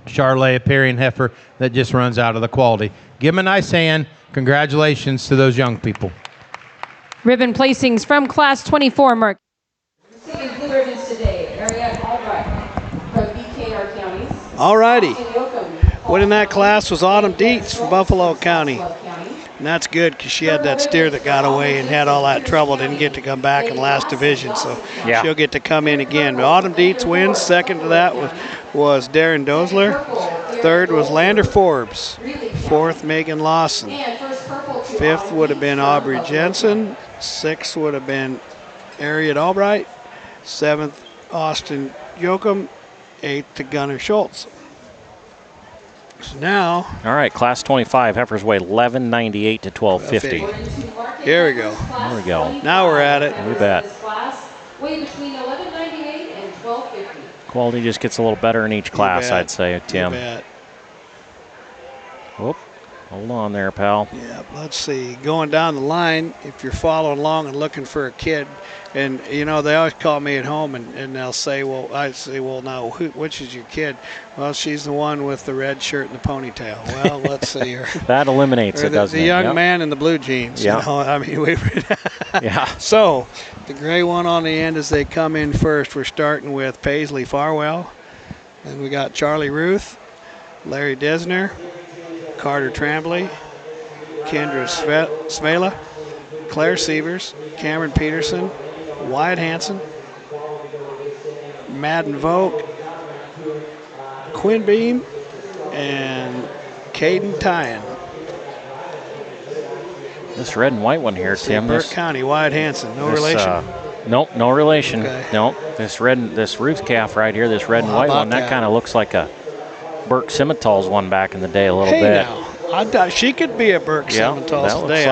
Speaker 11: Charolais appearing heifer that just runs out of the quality. Give them a nice hand. Congratulations to those young people.
Speaker 7: Ribbon placings from Class 24, Mark. Receiving blue ribbons today, Mariette Albright from BKR Counties.
Speaker 5: All righty. Winning that class was Autumn Dietz from Buffalo County. And that's good because she had that steer that got away and had all that trouble, didn't get to come back in last division, so she'll get to come in again. But Autumn Dietz wins. Second to that was Darren Dozler. Third was Lander Forbes. Fourth, Megan Lawson. Fifth would have been Aubrey Jensen. Sixth would have been Ariette Albright. Seventh, Austin Yoakum. Eighth to Gunnar Schultz. So now,
Speaker 9: all right, Class 25 heifers weigh 1198 to 1250.
Speaker 5: Here we go.
Speaker 9: There we go.
Speaker 5: Now we're at it.
Speaker 9: You bet.
Speaker 7: Weigh between 1198 and 1250.
Speaker 9: Quality just gets a little better in each class, I'd say, Tim.
Speaker 5: You bet.
Speaker 9: Whoop. Hold on there, pal.
Speaker 5: Yeah, let's see. Going down the line, if you're following along and looking for a kid, and, you know, they always call me at home and they'll say, well, I say, well, now, which is your kid? Well, she's the one with the red shirt and the ponytail. Well, let's see her.
Speaker 9: That eliminates it, doesn't it?
Speaker 5: The young man in the blue jeans.
Speaker 9: Yeah.
Speaker 5: You know, I mean,
Speaker 9: yeah.
Speaker 5: So, the gray one on the end as they come in first, we're starting with Paisley Farwell. Then we got Charlie Ruth, Larry Desner, Carter Tremblay, Kendra Svela, Claire Sievers, Cameron Peterson, Wyatt Hansen, Madden Vogt, Quinn Beam, and Caden Tyan.
Speaker 9: This red and white one here, Tim.
Speaker 5: Burke County, Wyatt Hansen, no relation.
Speaker 9: Nope, no relation.
Speaker 5: Okay.
Speaker 9: Nope. This Ruth calf right here, this red and white one, that kind of looks like a Burke Simmental's one back in the day a little bit.
Speaker 5: Now, She could be a Burke Simmental today.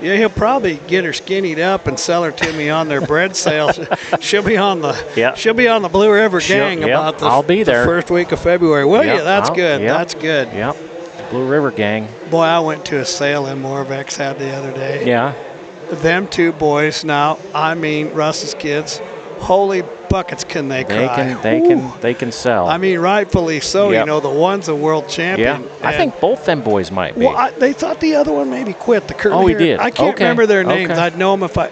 Speaker 5: Yeah, he'll probably get her skinnied up and sell her to me on their bread sale. She'll be on the She'll be on the Blue River Gang about
Speaker 9: I'll be there.
Speaker 5: the first week of February. Will you? That's good. That's good.
Speaker 9: Yep. Blue River Gang.
Speaker 5: Boy, I went to a sale in Moravec the other day.
Speaker 9: Yeah.
Speaker 5: Them two boys now, I mean Russ's kids, holy buckets can they cry.
Speaker 9: They can sell.
Speaker 5: I mean, rightfully so.
Speaker 9: Yep.
Speaker 5: You know, the one's a world champion.
Speaker 9: Yeah. I think both them boys might be.
Speaker 5: Well, they thought the other one maybe quit. The curly
Speaker 9: he did.
Speaker 5: I can't remember their names. I'd know them if I.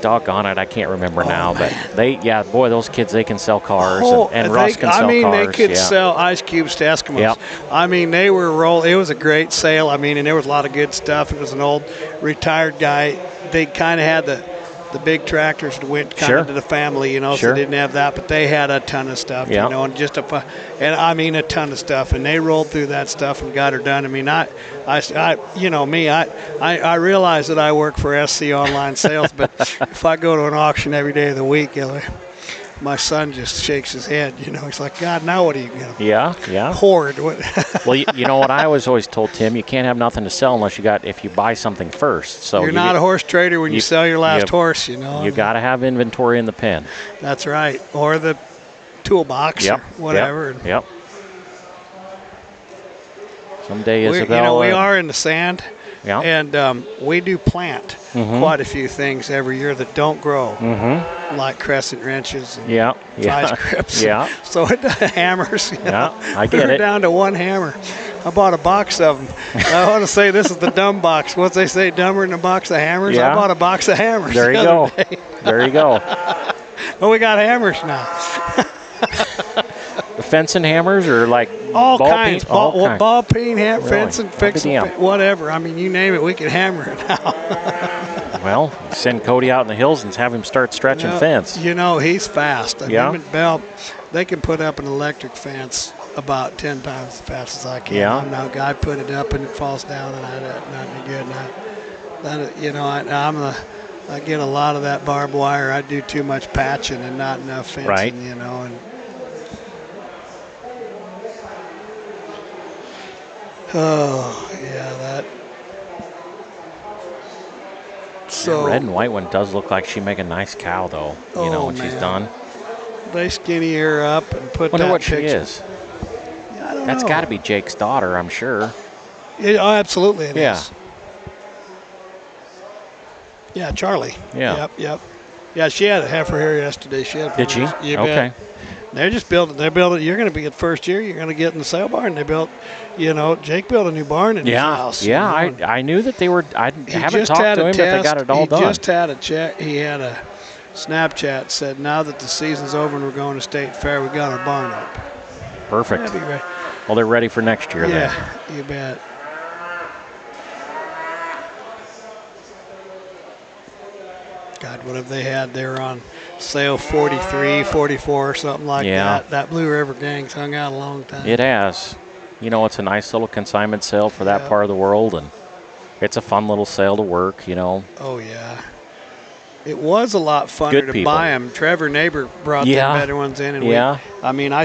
Speaker 9: Doggone it, I can't remember now. But those kids, they can sell cars, and Russ can sell cars.
Speaker 5: I mean, they could sell ice cubes to Eskimos.
Speaker 9: Yep.
Speaker 5: I mean, they were It was a great sale. I mean, and there was a lot of good stuff. It was an old retired guy. They kind of had the big tractors that went kind of to the family, you know, so they didn't have that, but they had a ton of stuff, you know, and a ton of stuff, and they rolled through that stuff and got her done. I mean, I realize that I work for SC Online Sales, but if I go to an auction every day of the week, my son just shakes his head, you know. He's like, God, now what are you going to hoard?
Speaker 9: Well, you know what I was always told, Tim, you can't have nothing to sell if you buy something first. So
Speaker 5: you're not a horse trader when you sell your last horse, you know.
Speaker 9: You got to have inventory in the pen.
Speaker 5: That's right. Or the toolbox or whatever.
Speaker 9: Yep. Someday, Isabel.
Speaker 5: You know, we are in the sand.
Speaker 9: Yeah.
Speaker 5: And we do plant quite a few things every year that don't grow, like crescent wrenches and vice grips.
Speaker 9: Yeah.
Speaker 5: So hammers. You know?
Speaker 9: I get
Speaker 5: We're down to one hammer. I bought a box of them. I want to say this is the dumb box. What they say, dumber than a box of hammers?
Speaker 9: Yeah.
Speaker 5: I bought a box of hammers.
Speaker 9: There you go. There you go.
Speaker 5: Well, we got hammers now.
Speaker 9: Fencing hammers or like
Speaker 5: all
Speaker 9: ball
Speaker 5: kinds,
Speaker 9: peen?
Speaker 5: ball peen, fencing,
Speaker 9: Really?
Speaker 5: fixing, whatever. I mean, you name it, we can hammer it now.
Speaker 9: Well, send Cody out in the hills and have him start stretching fence.
Speaker 5: You know, he's fast. And him and Bell, they can put up an electric fence about 10 times as fast as I can.
Speaker 9: Yeah.
Speaker 5: I'm no guy, put it up and it falls down, and I'm not any good. I get a lot of that barbed wire. I do too much patching and not enough fencing.
Speaker 9: Right.
Speaker 5: You know, and. Oh, yeah, that. So
Speaker 9: the red and white one does look like she make a nice cow, though. You know, when she's done.
Speaker 5: They skinny her up and put
Speaker 9: Wonder
Speaker 5: that
Speaker 9: what
Speaker 5: picture.
Speaker 9: she is.
Speaker 5: Yeah, I don't know.
Speaker 9: That's got to be Jake's daughter, I'm sure.
Speaker 5: Absolutely it is. Yeah, Charlie.
Speaker 9: Yeah.
Speaker 5: Yep. Yeah, she had a heifer here yesterday.
Speaker 9: Did she?
Speaker 5: You
Speaker 9: okay.
Speaker 5: bet. They're just building. They're building. You're going to be at first year. You're going to get in the sale barn. They built. You know, Jake built a new barn in his house.
Speaker 9: Yeah,
Speaker 5: you know,
Speaker 9: I knew that they were. I haven't talked to him, but they got it all done.
Speaker 5: He just had a check. He had a Snapchat said, "Now that the season's over and we're going to State Fair, we got our barn up."
Speaker 9: Perfect.
Speaker 5: That'd be great.
Speaker 9: Well, they're ready for next year.
Speaker 5: Yeah,
Speaker 9: then.
Speaker 5: you bet. God, what have they had? They were on sale 43, 44, or something like that. That Blue River Gang's hung out a long time.
Speaker 9: It has. You know, it's a nice little consignment sale for that part of the world, and it's a fun little sale to work, you know.
Speaker 5: Oh, yeah. It was a lot funner to buy them. Trevor Neighbor brought the better ones in. And I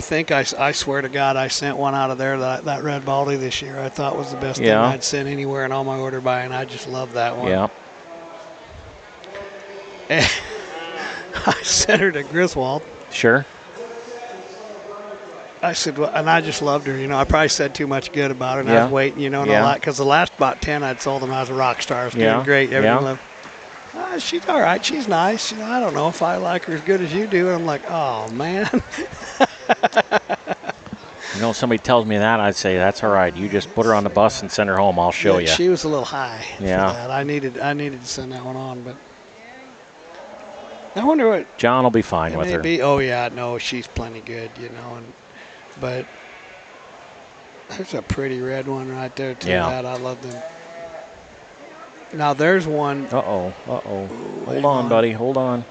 Speaker 5: swear to God, I sent one out of there, that Red Baldy this year. I thought was the best thing I'd sent anywhere in all my order buying. I just love that one.
Speaker 9: Yeah.
Speaker 5: I sent her to Griswold.
Speaker 9: Sure.
Speaker 5: I said, well, and I just loved her. You know, I probably said too much good about her, and I was waiting, you know, and all that. Because the last about 10 I'd sold them, I was a rock star. I was doing great. Everyone loved her. She's all right. She's nice. You know, I don't know if I like her as good as you do. And I'm like, oh, man.
Speaker 9: You know, somebody tells me that, I'd say, that's all right. You just put her on the bus and send her home. I'll show you.
Speaker 5: She was a little high for
Speaker 9: Yeah.
Speaker 5: that. I needed to send that one on, but I wonder what
Speaker 9: John will be fine with her.
Speaker 5: Oh yeah, no, she's plenty good, you know. But there's a pretty red one right there too. That I love them. Now there's one.
Speaker 9: Uh-oh. Hold on, buddy. Hold on.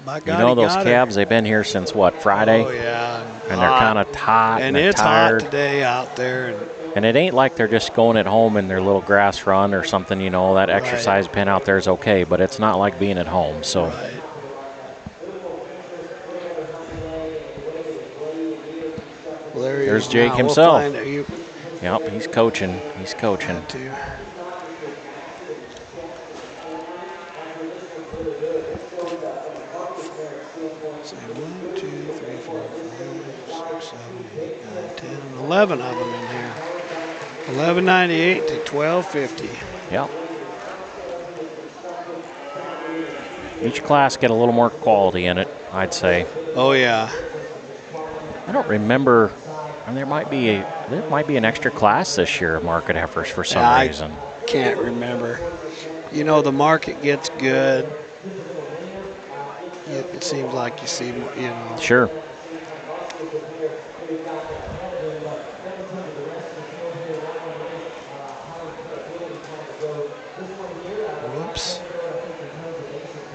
Speaker 5: My God,
Speaker 9: you know those calves, they've been here since what, Friday?
Speaker 5: Oh yeah.
Speaker 9: And they're kind of hot and
Speaker 5: it's
Speaker 9: tired.
Speaker 5: Hot today out there.
Speaker 9: And it ain't like they're just going at home in their little grass run or something, you know. That exercise pen out there is okay, but it's not like being at home. So.
Speaker 5: Right. Well, there he
Speaker 9: There's
Speaker 5: is
Speaker 9: Jake
Speaker 5: now.
Speaker 9: himself.
Speaker 5: We'll find out.
Speaker 9: Yep, he's coaching. He's coaching.
Speaker 5: Too. So 1, 2, 3, 4, 5, 6, 7, 8, 9, 10, 11 of them in here. 1198 to 1250.
Speaker 9: Yep. Each class get a little more quality in it, I'd say.
Speaker 5: Oh yeah.
Speaker 9: I don't remember. And there might be an extra class this year of market heifers for some reason.
Speaker 5: I can't remember. You know, the market gets good. It seems like you see, you know.
Speaker 9: Sure.
Speaker 5: Whoops.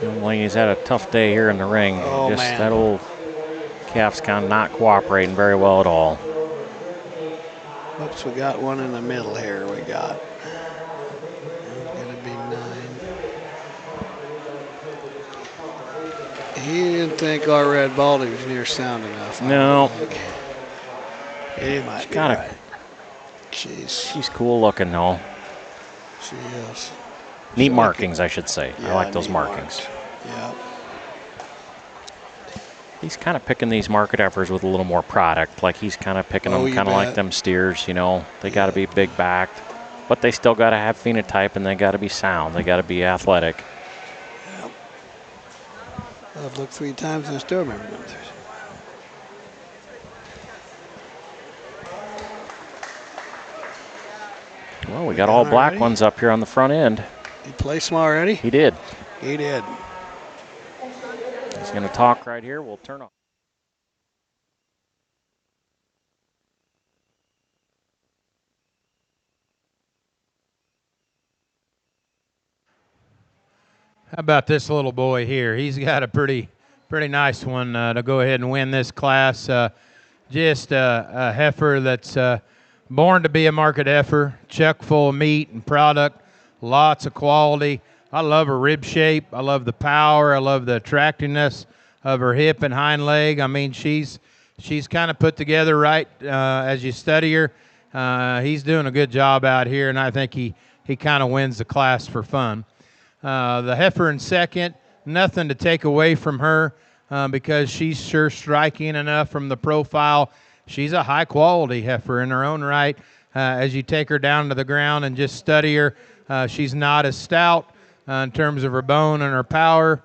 Speaker 9: Young lady's had a tough day here in the ring.
Speaker 5: Oh,
Speaker 9: Just
Speaker 5: man.
Speaker 9: that old calf's kind of not cooperating very well at all.
Speaker 5: Whoops, we got one in the middle here. We got. It's going to be 9. He didn't think our red baldy was near sound enough.
Speaker 9: No.
Speaker 5: He might be
Speaker 9: kinda,
Speaker 5: right.
Speaker 9: She's cool looking though.
Speaker 5: She is.
Speaker 9: Neat markings, I should say.
Speaker 5: Yeah,
Speaker 9: I like those
Speaker 5: neat
Speaker 9: markings.
Speaker 5: Yeah.
Speaker 9: He's kind of picking these market heifers with a little more product. Like he's kind of picking them kind of like them steers, you know. They got to be big backed, but they still got to have phenotype and they got to be sound. They got to be athletic.
Speaker 5: Yep. I've looked 3 times and I still remember them.
Speaker 9: Well, we got all black ones up here on the front end.
Speaker 5: He placed them already?
Speaker 9: He did.
Speaker 5: He did.
Speaker 9: He's going to talk right here. We'll turn off.
Speaker 11: How about this little boy here? He's got a pretty nice one to go ahead and win this class. Just a heifer that's born to be a market heifer, chuck full of meat and product, lots of quality. I love her rib shape. I love the power. I love the attractiveness of her hip and hind leg. I mean, she's kind of put together right as you study her. He's doing a good job out here, and I think he kind of wins the class for fun. The heifer in second, nothing to take away from her because she's sure striking enough from the profile. She's a high-quality heifer in her own right. As you take her down to the ground and just study her, she's not as stout in terms of her bone and her power.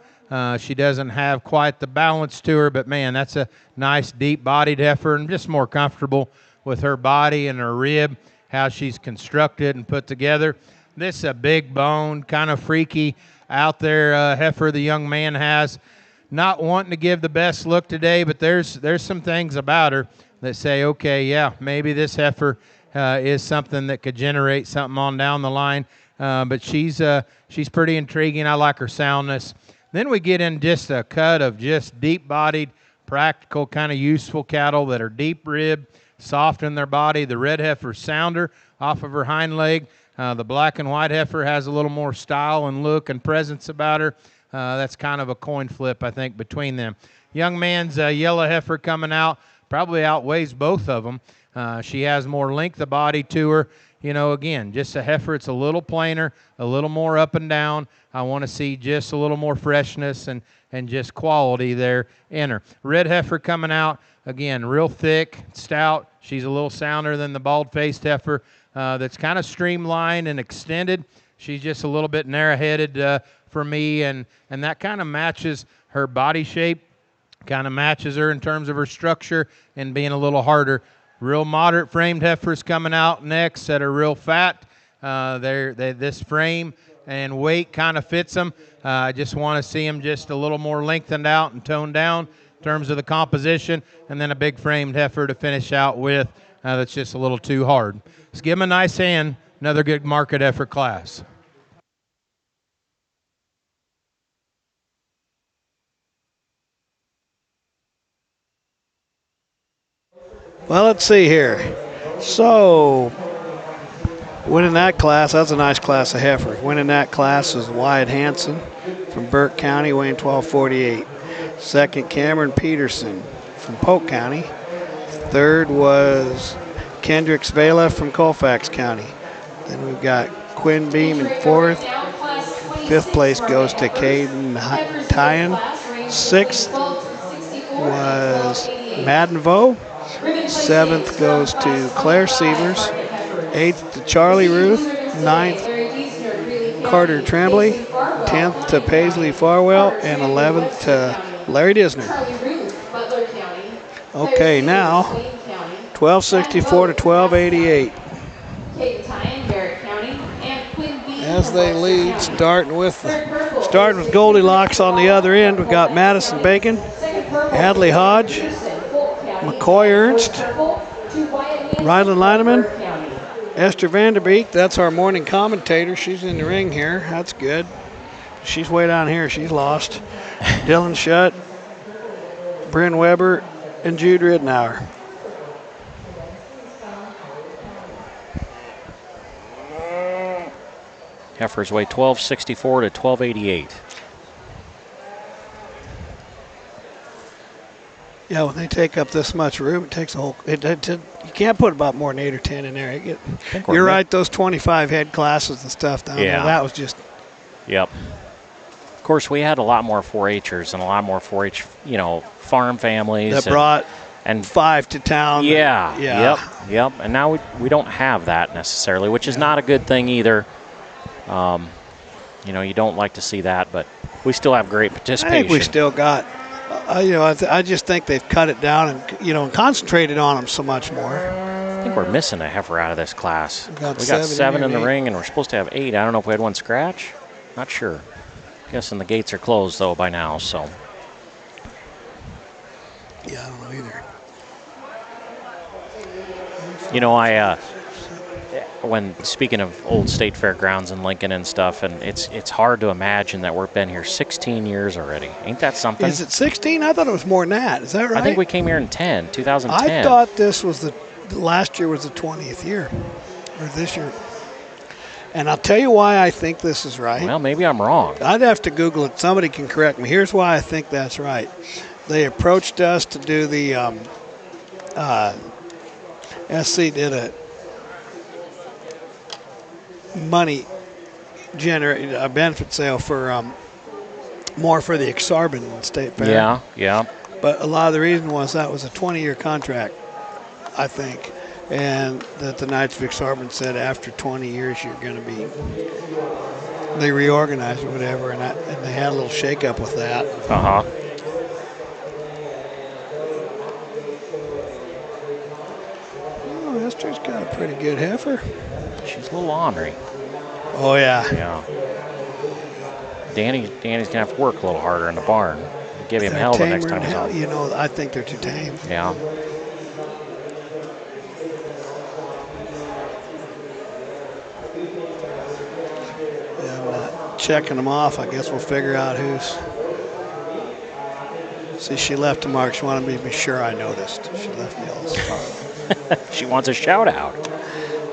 Speaker 11: She doesn't have quite the balance to her, but, man, that's a nice deep-bodied heifer and just more comfortable with her body and her rib, how she's constructed and put together. This is a big bone, kind of freaky out there heifer the young man has. Not wanting to give the best look today, but there's some things about her that say, okay, yeah, maybe this heifer is something that could generate something on down the line. But she's pretty intriguing. I like her soundness. Then we get in just a cut of just deep-bodied, practical, kind of useful cattle that are deep-ribbed, soft in their body. The red heifer's sounder off of her hind leg. The black and white heifer has a little more style and look and presence about her. That's kind of a coin flip, I think, between them. Young man's yellow heifer coming out probably outweighs both of them. She has more length of body to her. You know, again, just a heifer. It's a little plainer, a little more up and down. I want to see just a little more freshness and just quality there in her. Red heifer coming out, again, real thick, stout. She's a little sounder than the bald-faced heifer. That's kind of streamlined and extended. She's just a little bit narrow-headed for me, and that kind of matches her body shape, kind of matches her in terms of her structure and being a little harder. Real moderate framed heifers coming out next that are real fat. This frame and weight kind of fits them. I just want to see them just a little more lengthened out and toned down in terms of the composition, and then a big framed heifer to finish out with that's just a little too hard. Let's give them a nice hand. Another good market heifer class.
Speaker 5: Well, let's see here. So, winning that class, that's a nice class of heifers. Winning that class is Wyatt Hanson from Burke County, weighing 1248. Second, Cameron Peterson from Polk County. Third was Kendricks Vela from Colfax County. Then we've got Quinn Beam in fourth. Fifth place goes to Caden Tyan. Sixth was Madden Vo. Seventh goes to Claire Sievers. Eighth to Charlie Ruth. Ninth, Carter Tremblay. 10th to Paisley Farwell. And 11th to Larry Disner. Okay, now 1264 to 1288. As they lead, starting with Goldilocks on the other end, we've got Madison Bacon, Hadley Hodge, McCoy Ernst, Rylan Lineman, Esther Vanderbeek. That's our morning commentator. She's in the ring here. That's good. She's way down here. She's lost. Dylan Shutt, Bryn Weber, and Jude Ridenour.
Speaker 9: Heifers weigh 1264 to 1288.
Speaker 5: Yeah, when they take up this much room, it takes a whole. You can't put about more than 8 or 10 in there. You're right. Those 25 head classes and stuff down there. That was just.
Speaker 9: Yep. Of course, we had a lot more 4-H'ers and a lot more 4-H, farm families
Speaker 5: that brought and 5 to town.
Speaker 9: Yeah. Yep. And now we don't have that necessarily, which is not a good thing either. You don't like to see that, but we still have great participation.
Speaker 5: I think we still got. I just think they've cut it down and concentrated on them so much more.
Speaker 9: I think we're missing a heifer out of this class. We got
Speaker 5: 7
Speaker 9: 7 in the ring, and we're supposed to have 8. I don't know if we had one scratch. Not sure. Guessing the gates are closed though by now. So.
Speaker 5: Yeah, I don't know either.
Speaker 9: When speaking of old state fairgrounds in Lincoln and stuff, and it's hard to imagine that we've been here 16 years already. Ain't that something?
Speaker 5: Is it 16? I thought it was more than that. Is that right?
Speaker 9: I think we came here in 2010.
Speaker 5: I thought this was the last year was the 20th year, or this year. And I'll tell you why I think this is right.
Speaker 9: Well, maybe I'm wrong.
Speaker 5: I'd have to Google it. Somebody can correct me. Here's why I think that's right. They approached us to do the SC did a a benefit sale for more for the Exarban State Fair.
Speaker 9: Yeah.
Speaker 5: But a lot of the reason was that was a 20-year contract, I think, and that the Knights of Exarban said after 20 years you're going to be. They reorganized or whatever, and they had a little shake-up with that. Oh, Esther's got a pretty good heifer.
Speaker 9: She's a little ornery.
Speaker 5: Oh, yeah.
Speaker 9: Yeah. Danny's going to have to work a little harder in the barn. Give him hell the next time he's on.
Speaker 5: I think they're too tame.
Speaker 9: Yeah.
Speaker 5: I'm not checking them off. I guess we'll figure out who's. See, she left a mark. She wanted me to be sure I noticed. She left me all this.
Speaker 9: She wants a shout out.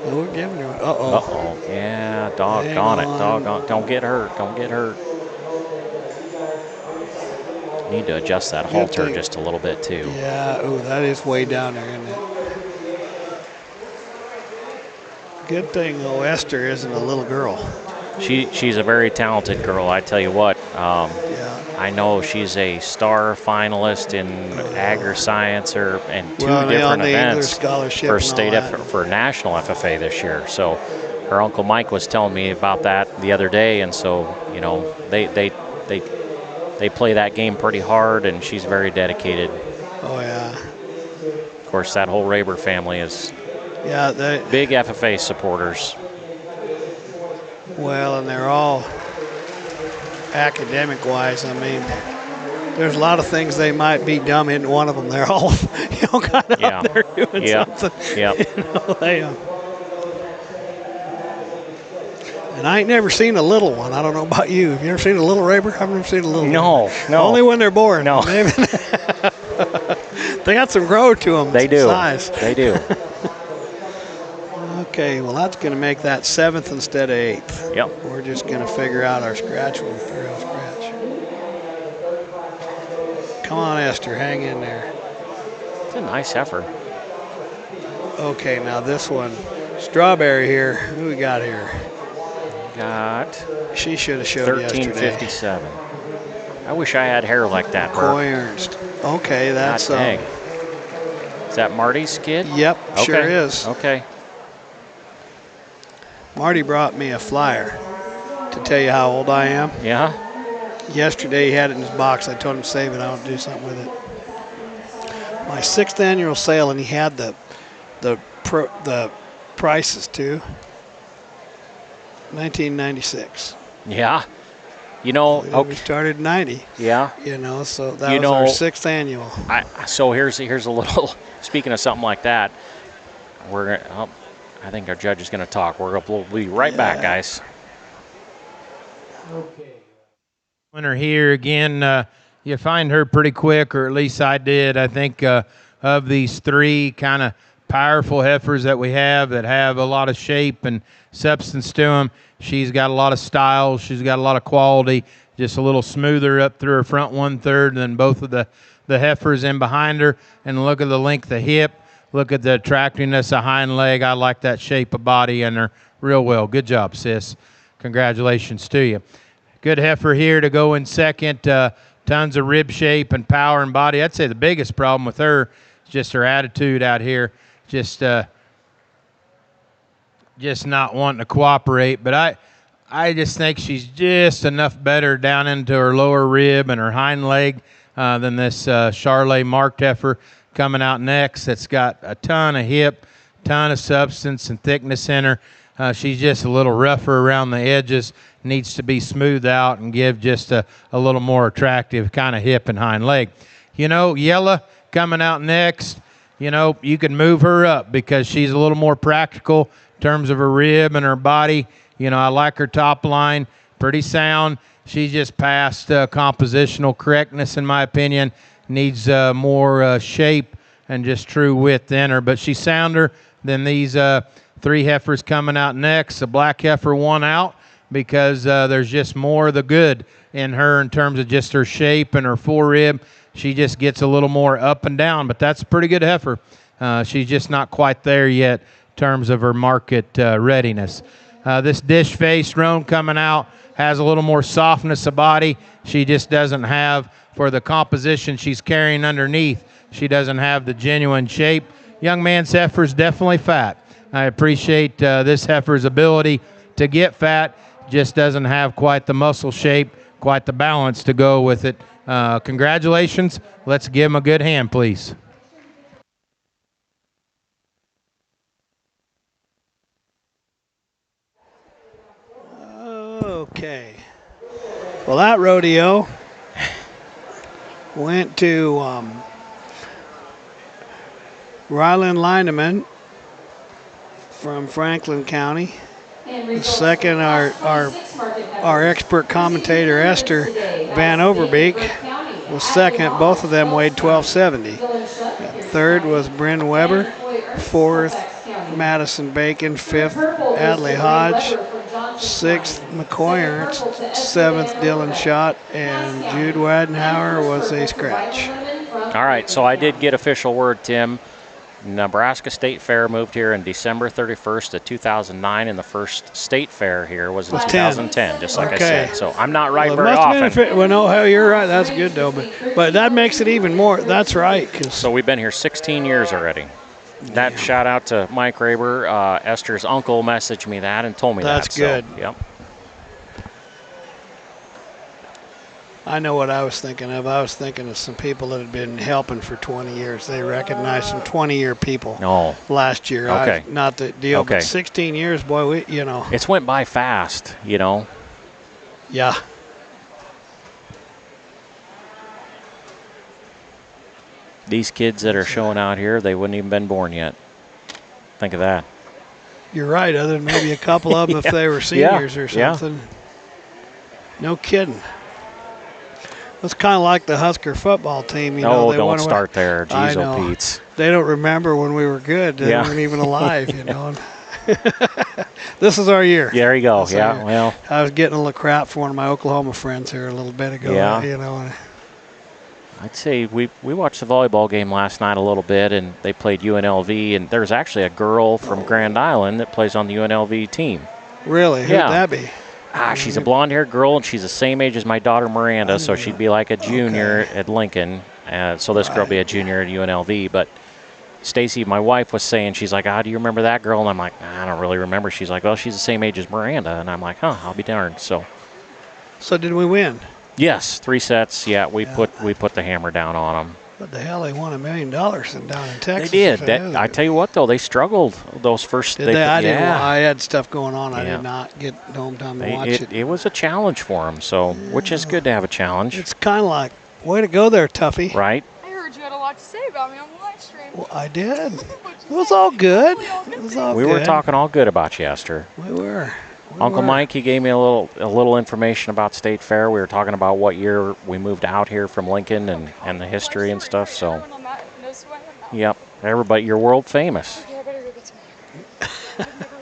Speaker 5: Well, we're giving her one.
Speaker 9: Uh-oh. Yeah, doggone it. Doggone. Don't get hurt. Don't get hurt. Need to adjust that halter just a little bit, too.
Speaker 5: Yeah. Oh, that is way down there, isn't it? Good thing, though, Esther isn't a little girl.
Speaker 9: She's a very talented girl, I tell you what. I know she's a star finalist in Agri-Science and two different events for for national FFA this year. So her Uncle Mike was telling me about that the other day, and so they play that game pretty hard, and she's very dedicated.
Speaker 5: Oh yeah.
Speaker 9: Of course, that whole Raber family is big FFA supporters.
Speaker 5: Well, and they're all academic-wise. I mean, there's a lot of things they might be dumb in. One of them, they're all kind of out there doing something. And I ain't never seen a little one. I don't know about you. Have you ever seen a little Raber? I've never seen a little one.
Speaker 9: No.
Speaker 5: Only when they're born.
Speaker 9: No.
Speaker 5: They got some grow to them.
Speaker 9: They do.
Speaker 5: Size.
Speaker 9: They do.
Speaker 5: Okay, well, that's going to make that 7th instead of 8th.
Speaker 9: Yep.
Speaker 5: We're just going to figure out our scratch when we figure out scratch. Come on, Esther, hang in there.
Speaker 9: It's a nice heifer.
Speaker 5: Okay, now this one, Strawberry here. Who we got here?
Speaker 9: Got
Speaker 5: She should have showed yesterday.
Speaker 9: 13:57. I wish I had hair like that, Bert.
Speaker 5: Coy Ernst. Okay, that's
Speaker 9: God dang. Is that Marty's kid?
Speaker 5: Yep,
Speaker 9: okay.
Speaker 5: Sure is.
Speaker 9: Okay.
Speaker 5: Marty brought me a flyer to tell you how old I am.
Speaker 9: Yeah.
Speaker 5: Yesterday he had it in his box. I told him to save it. I want to do something with it. My 6th annual sale, and he had the prices too. 1996.
Speaker 9: Yeah. You know,
Speaker 5: We started in 90.
Speaker 9: Yeah.
Speaker 5: You know, so that was our 6th annual.
Speaker 9: So here's a little. Speaking of something like that, I think our judge is going to talk. We'll be right back, guys.
Speaker 11: Okay. Winner here again. You find her pretty quick, or at least I did. I think of these 3 kind of powerful heifers that we have that have a lot of shape and substance to them, she's got a lot of style. She's got a lot of quality. Just a little smoother up through her front 1/3 than both of the heifers in behind her. And look at the length of hip. Look at the attractiveness of hind leg. I like that shape of body in her real well. Good job, sis. Congratulations to you. Good heifer here to go in second. Tons of rib shape and power and body. I'd say the biggest problem with her is just her attitude out here. Just not wanting to cooperate. But I just think she's just enough better down into her lower rib and her hind leg than this Charlet marked heifer coming out next. That's got a ton of hip, ton of substance and thickness in her. She's just a little rougher around the edges. Needs to be smoothed out and give just a little more attractive kind of hip and hind leg. You know, Yella coming out next. You know, you can move her up because she's a little more practical in terms of her rib and her body. You know, I like her top line, pretty sound. She's just past compositional correctness, in my opinion. Needs more shape and just true width in her. But she's sounder than these 3 heifers coming out next. The black heifer won out because there's just more of the good in her in terms of just her shape and her forerib. She just gets a little more up and down, but that's a pretty good heifer. She's just not quite there yet in terms of her market readiness. This dish-faced roan coming out has a little more softness of body. She just doesn't have, for the composition she's carrying underneath, she doesn't have the genuine shape. Young man's heifer is definitely fat. I appreciate this heifer's ability to get fat, just doesn't have quite the muscle shape, quite the balance to go with it. Congratulations. Let's give him a good hand, please.
Speaker 5: Okay. Well, that rodeo went to Ryland Lineman from Franklin County. Second, our expert commentator, Esther Van Overbeek, was second. Both of them weighed 1270. Third was Bryn Weber. Fourth, Madison Bacon. Fifth, Adley Hodge. Sixth, McCoy Ernst. Seventh, Dylan Schott. And Jude Wadenhauer was a scratch.
Speaker 9: All right, so I did get official word, Tim. Nebraska State Fair moved here in December 31st of 2009, and the first state fair here was in 2010, just like I said. So I'm not right very often.
Speaker 5: Well, no, hell, you're right. That's good, though. But that makes it even more. That's right.
Speaker 9: So we've been here 16 years already. That shout out to Mike Raber. Esther's uncle messaged me that and told me that.
Speaker 5: That's good.
Speaker 9: So, yep.
Speaker 5: I know what I was thinking of. I was thinking of some people that had been helping for 20 years. They recognized some 20-year people last year.
Speaker 9: Okay.
Speaker 5: Not the deal, but 16 years, boy,
Speaker 9: It's went by fast,
Speaker 5: Yeah.
Speaker 9: These kids that are showing out here, they wouldn't even been born yet. Think of that.
Speaker 5: You're right, other than maybe a couple of them if they were seniors or something. No kidding. It's kind of like the Husker football team.
Speaker 9: No, don't start there. Jeez, oh, Pete's.
Speaker 5: They don't remember when we were good. They weren't even alive, This is our year.
Speaker 9: There you go. Well,
Speaker 5: I was getting a little crap for one of my Oklahoma friends here a little bit ago.
Speaker 9: I'd say we watched the volleyball game last night a little bit, and they played UNLV, and there's actually a girl from Grand Island that plays on the UNLV team.
Speaker 5: Really? Who'd that be?
Speaker 9: She's a blonde-haired girl, and she's the same age as my daughter Miranda, so she'd be like a junior at Lincoln. So this girl will be a junior at UNLV. But Stacy, my wife, was saying, she's like, do you remember that girl? And I'm like, I don't really remember. She's like, well, she's the same age as Miranda. And I'm like, I'll be darned. So
Speaker 5: did we win?
Speaker 9: Yes, 3 sets. Yeah, we put the hammer down on them.
Speaker 5: What the hell? They won $1 million down in Texas.
Speaker 9: They did. I tell you what, though, they struggled those first.
Speaker 5: Did they? I had stuff going on. I did not get home time to watch it.
Speaker 9: It was a challenge for them, which is good to have a challenge.
Speaker 5: It's kind of like, way to go there, Tuffy.
Speaker 9: Right.
Speaker 6: I heard you had a lot to say about me on the live stream.
Speaker 5: Well, I did. It was all good.
Speaker 9: We were talking all good about you, Esther.
Speaker 5: We were.
Speaker 9: Uncle Mike, he gave me a little information about State Fair. We were talking about what year we moved out here from Lincoln and the history and stuff. So, yep, everybody, you're world famous.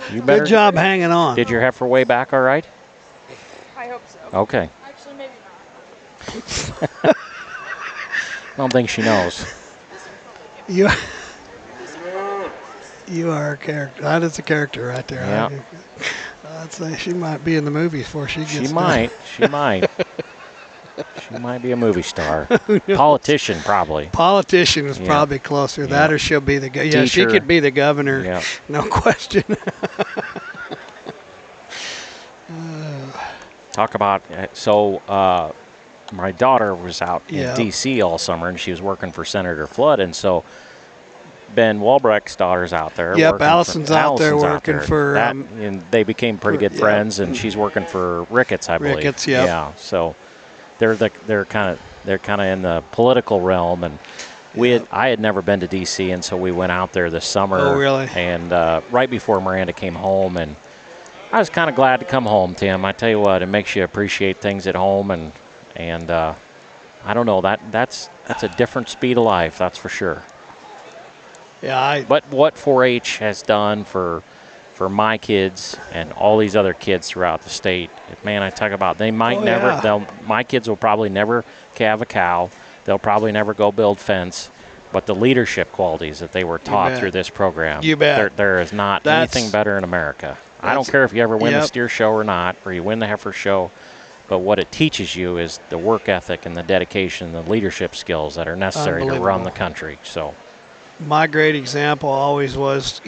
Speaker 5: Good job hanging on.
Speaker 9: Did your heifer weigh back all right?
Speaker 6: I hope so.
Speaker 9: Okay.
Speaker 6: Actually, maybe not.
Speaker 9: I don't think she knows.
Speaker 5: You are a character. That is a character right there.
Speaker 9: Yeah.
Speaker 5: I'd say she might be in the movies before she gets
Speaker 9: She might. She might be a movie star. Politician, probably.
Speaker 5: Politician is probably closer. That or she'll be the governor. Yeah, she could be the governor. Yeah. No question.
Speaker 9: Talk about, my daughter was out in D.C. all summer, and she was working for Senator Flood, and so Ben Walbrecht's daughter's out there.
Speaker 5: Yep, Allison's out there working for.
Speaker 9: And they became pretty good friends, and she's working for Ricketts, I believe.
Speaker 5: Ricketts, yep.
Speaker 9: Yeah. So they're kind of in the political realm, and I had never been to D.C., and so we went out there this summer.
Speaker 5: Oh, really?
Speaker 9: And right before Miranda came home, and I was kind of glad to come home, Tim. I tell you what, it makes you appreciate things at home, and I don't know, that's a different speed of life, that's for sure.
Speaker 5: Yeah,
Speaker 9: but what 4-H has done for my kids and all these other kids throughout the state, man, I talk about they might my kids will probably never calve a cow. They'll probably never go build fence, but the leadership qualities that they were taught through this program,
Speaker 5: you bet.
Speaker 9: There is not anything better in America. I don't care if you ever win the steer show or not, or you win the heifer show, but what it teaches you is the work ethic and the dedication, the leadership skills that are necessary to run the country. So.
Speaker 5: My great example always was,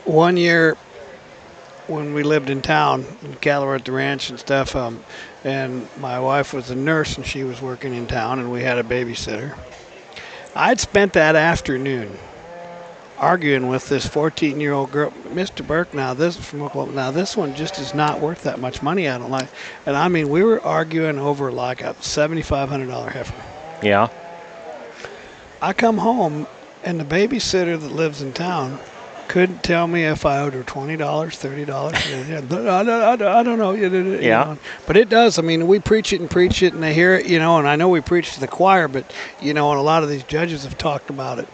Speaker 5: one year when we lived in town, in Callaway at the ranch and stuff, and my wife was a nurse and she was working in town and we had a babysitter. I'd spent that afternoon arguing with this 14-year-old girl, Mr. Burke, this is from Oklahoma, this one just is not worth that much money, I don't like. And I mean, we were arguing over like a $7,500 heifer.
Speaker 9: Yeah.
Speaker 5: I come home, and the babysitter that lives in town couldn't tell me if I owed her $20, $30. I don't know.
Speaker 9: Yeah.
Speaker 5: But it does. I mean, we preach it, and they hear it, and I know we preach to the choir, but, and a lot of these judges have talked about it,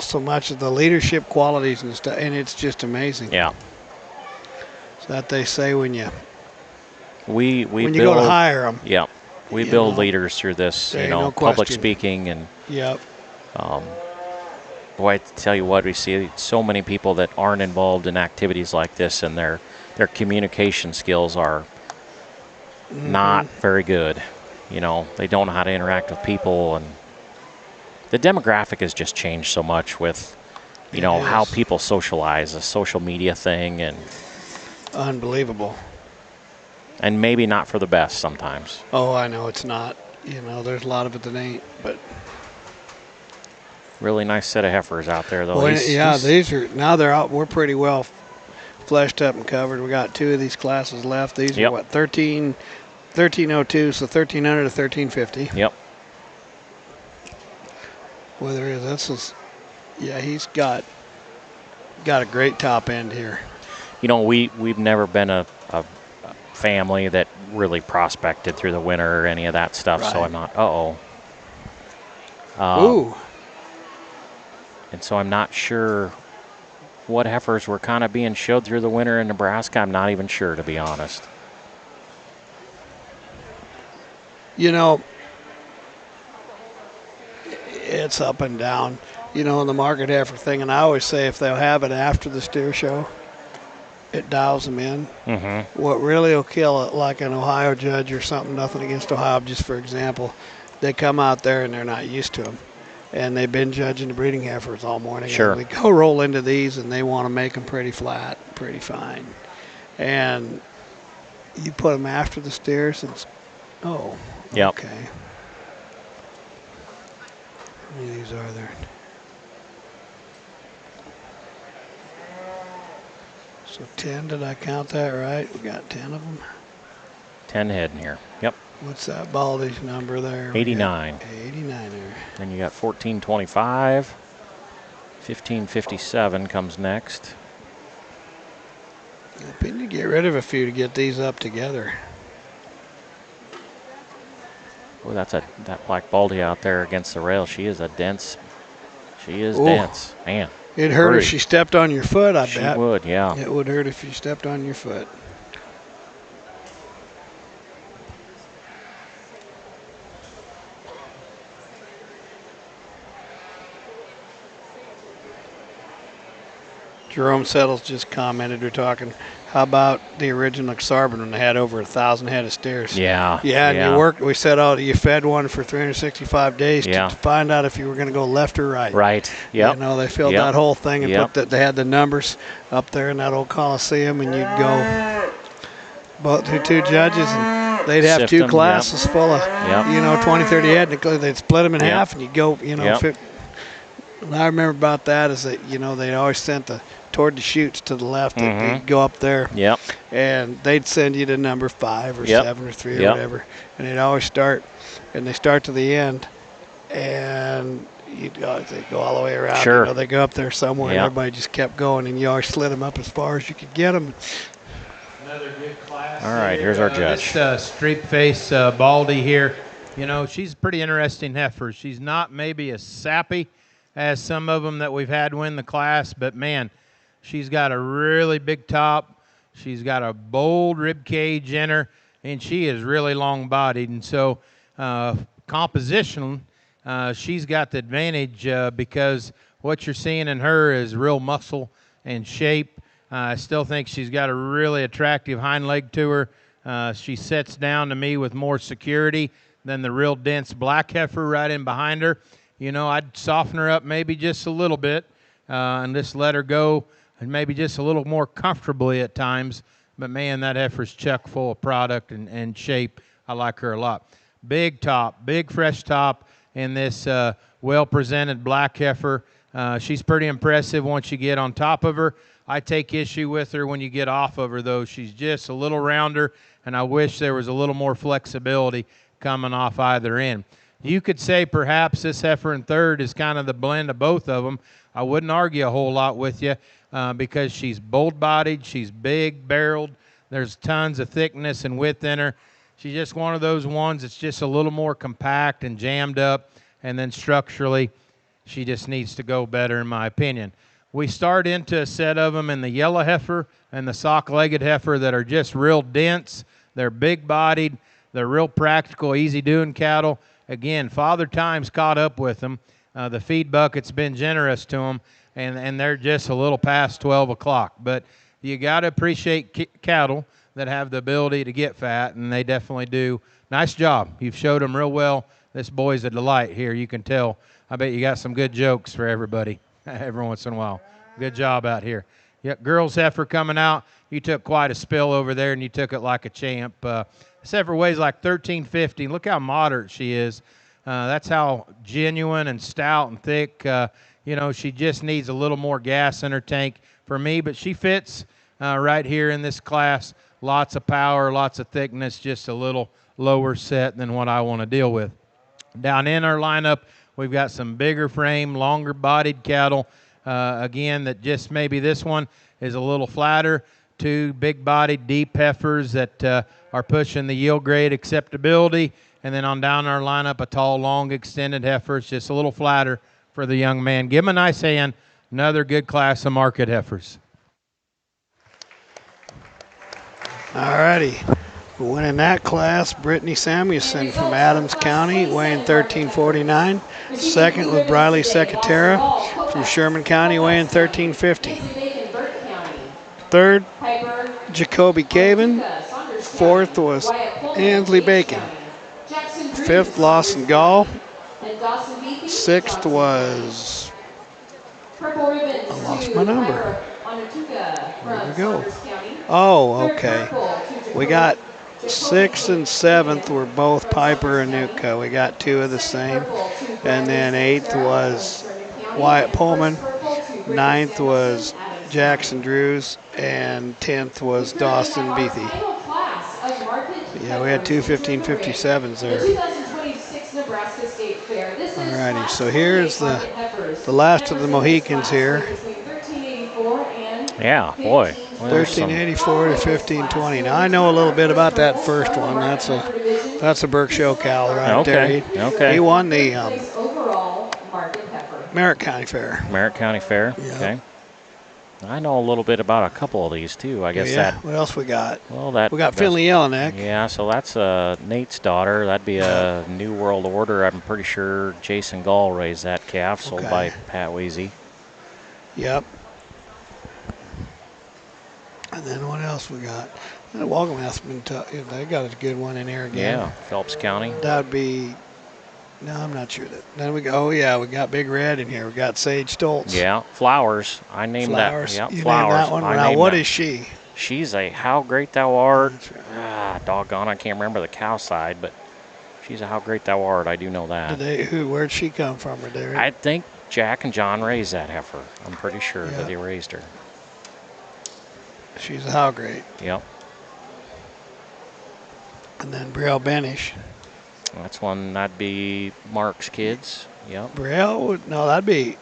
Speaker 5: so much of the leadership qualities and stuff, and it's just amazing.
Speaker 9: Yeah.
Speaker 5: So that they say when you
Speaker 9: go
Speaker 5: to hire them.
Speaker 9: Yeah. We build leaders through this,
Speaker 5: no
Speaker 9: public
Speaker 5: question.
Speaker 9: speaking and.
Speaker 5: Yep.
Speaker 9: Boy, I tell you what, we see so many people that aren't involved in activities like this, and their communication skills are not very good. They don't know how to interact with people, and the demographic has just changed so much with, how people socialize, the social media thing, and
Speaker 5: unbelievable.
Speaker 9: And maybe not for the best sometimes.
Speaker 5: Oh, I know it's not. There's a lot of it that ain't, but.
Speaker 9: Really nice set of heifers out there, though.
Speaker 5: Well, these are now they're out. We're pretty well fleshed up and covered. We got 2 of these classes left. These are 1302, so 1300 to 1350.
Speaker 9: Yep.
Speaker 5: Well, there is. He's got a great top end here.
Speaker 9: We've never been a family that really prospected through the winter or any of that stuff, so I'm not.
Speaker 5: Ooh.
Speaker 9: And so I'm not sure what heifers were kind of being showed through the winter in Nebraska. I'm not even sure, to be honest.
Speaker 5: it's up and down, you know, in the market heifer thing. And I always say if they'll have it after the steer show, it dials them in.
Speaker 9: Mm-hmm.
Speaker 5: What really will kill it, like an Ohio judge or something, nothing against Ohio, just for example, they come out there and they're not used to them. And they've been judging the breeding heifers all morning.
Speaker 9: Sure.
Speaker 5: And we go roll into these and they want to make them pretty flat, pretty fine. And you put them after the steers, it's, oh,
Speaker 9: yep.
Speaker 5: Okay. How many of these are there? So 10, did I count that right? We got 10 of them.
Speaker 9: 10 head in here. Yep.
Speaker 5: What's that Baldy's number there?
Speaker 9: 89.
Speaker 5: 89 there.
Speaker 9: Then you got 1425. 1557 comes next.
Speaker 5: I think you get rid of a few to get these up together.
Speaker 9: Oh, that black Baldy out there against the rail. She is dense.
Speaker 5: Ooh.
Speaker 9: Dense. Man.
Speaker 5: It'd hurt if she stepped on your foot, I bet.
Speaker 9: She would, yeah.
Speaker 5: It would hurt if you stepped on your foot. Jerome Settles just commented, we're talking, how about the original Xarban when they had over 1,000 head of steers?
Speaker 9: Yeah.
Speaker 5: Yeah, and you worked, we said, you fed one for 365 days to find out if you were going to go left or right.
Speaker 9: Right, yep.
Speaker 5: You know, they filled that whole thing and they had the numbers up there in that old Coliseum, and you'd go, both the two judges, and they'd have two classes full of, 20, 30 head, and they'd split them in half, and you'd go, what I remember about that is that, they'd always sent toward the chutes to the left. They'd go up there.
Speaker 9: Yep.
Speaker 5: And they'd send you to number 5 or 7 or 3 or whatever. And they'd always start, and they start to the end, and they go all the way around.
Speaker 9: Sure.
Speaker 5: They go up there somewhere, and everybody just kept going, and you always slid them up as far as you could get them.
Speaker 11: Another good class.
Speaker 9: All right, here's our judge.
Speaker 11: This streak face Baldy here. She's a pretty interesting heifer. She's not maybe as sappy as some of them that we've had win the class, but man, she's got a really big top. She's got a bold rib cage in her, and she is really long-bodied. And so composition, she's got the advantage because what you're seeing in her is real muscle and shape. I still think she's got a really attractive hind leg to her. She sets down to me with more security than the real dense black heifer right in behind her. I'd soften her up maybe just a little bit and just let her go and maybe just a little more comfortably at times. But, man, that heifer's chock full of product and shape. I like her a lot. Big top, big fresh top in this well-presented black heifer. She's pretty impressive once you get on top of her. I take issue with her when you get off of her, though. She's just a little rounder, and I wish there was a little more flexibility coming off either end. You could say perhaps this heifer in third is kind of the blend of both of them. I wouldn't argue a whole lot with you because she's bold-bodied, she's big-barreled, there's tons of thickness and width in her. She's just one of those ones that's just a little more compact and jammed up, and then structurally she just needs to go better in my opinion. We start into a set of them in the yellow heifer and the sock-legged heifer that are just real dense. They're big-bodied, they're real practical, easy-doing cattle. Again, Father Time's caught up with them. The feed bucket's been generous to them, and they're just a little past 12 o'clock. But you got to appreciate cattle that have the ability to get fat, and they definitely do. Nice job. You've showed them real well. This boy's a delight here. You can tell. I bet you got some good jokes for everybody every once in a while. Good job out here. Yep, girls heifer coming out. You took quite a spill over there, and you took it like a champ. This heifer weighs like 1350. Look how moderate she is. That's how genuine and stout and thick. She just needs a little more gas in her tank for me, but she fits right here in this class. Lots of power, lots of thickness, just a little lower set than what I want to deal with. Down in our lineup, we've got some bigger frame, longer bodied cattle. Again, that just maybe this one is a little flatter. Two big-bodied, deep heifers that are pushing the yield grade acceptability. And then on down our lineup, a tall, long, extended heifer. It's just a little flatter for the young man. Give him a nice hand. Another good class of market heifers.
Speaker 5: All righty. Winning that class, Brittany Samuelson from Adams County, weighing 1349. Second was Briley Secatera from Sherman County, weighing 1350. Third, Jacoby Caven. Fourth was Ansley Bacon. Fifth, Lawson Gall. Sixth was, I lost my number. There we go. Oh, okay. We got 6th and 7th were both Piper and Nutka. We got 2 of the same. And then 8th was Wyatt Pullman. 9th was Jackson Drews. And 10th was Dawson Beathy. Yeah, we had 2 1557s there.
Speaker 7: Nebraska State Fair.
Speaker 5: Alrighty, so here's the last of the Mohicans here.
Speaker 9: Yeah, boy.
Speaker 5: 1384 to 1520. Now I know a little bit about that first one. That's a Burke Show cow right there.
Speaker 9: Okay.
Speaker 5: He won the Merritt County Fair.
Speaker 9: Merritt County Fair.
Speaker 5: Yeah.
Speaker 9: Okay. I know a little bit about a couple of these too. I guess that.
Speaker 5: What else we got?
Speaker 9: Well,
Speaker 5: we got Finley Jelinek.
Speaker 9: Yeah, so that's Nate's daughter. That'd be a New World Order. I'm pretty sure Jason Gall raised that calf, sold by Pat Weezy.
Speaker 5: Yep. And then what else we got? Walgamath's been tough. They got a good one in there again.
Speaker 9: Yeah, Phelps County.
Speaker 5: That'd be. No, I'm not sure that. Then we go. Oh yeah, we got Big Red in here. We got Sage Stoltz.
Speaker 9: Yeah, Flowers. I named
Speaker 5: Flowers.
Speaker 9: that. Yeah,
Speaker 5: you
Speaker 9: Flowers.
Speaker 5: Named that one. Now what is she?
Speaker 9: She's a How Great Thou Art. Doggone, I can't remember the cow side, but she's a How Great Thou Art. I do know that.
Speaker 5: Where'd she come from? Or there?
Speaker 9: I think Jack and John raised that heifer. I'm pretty sure that they raised her.
Speaker 5: She's a How Great.
Speaker 9: Yep.
Speaker 5: And then Brielle Benish.
Speaker 9: That's one, that'd be Mark's kids. Yep.
Speaker 5: Brielle no, that'd be,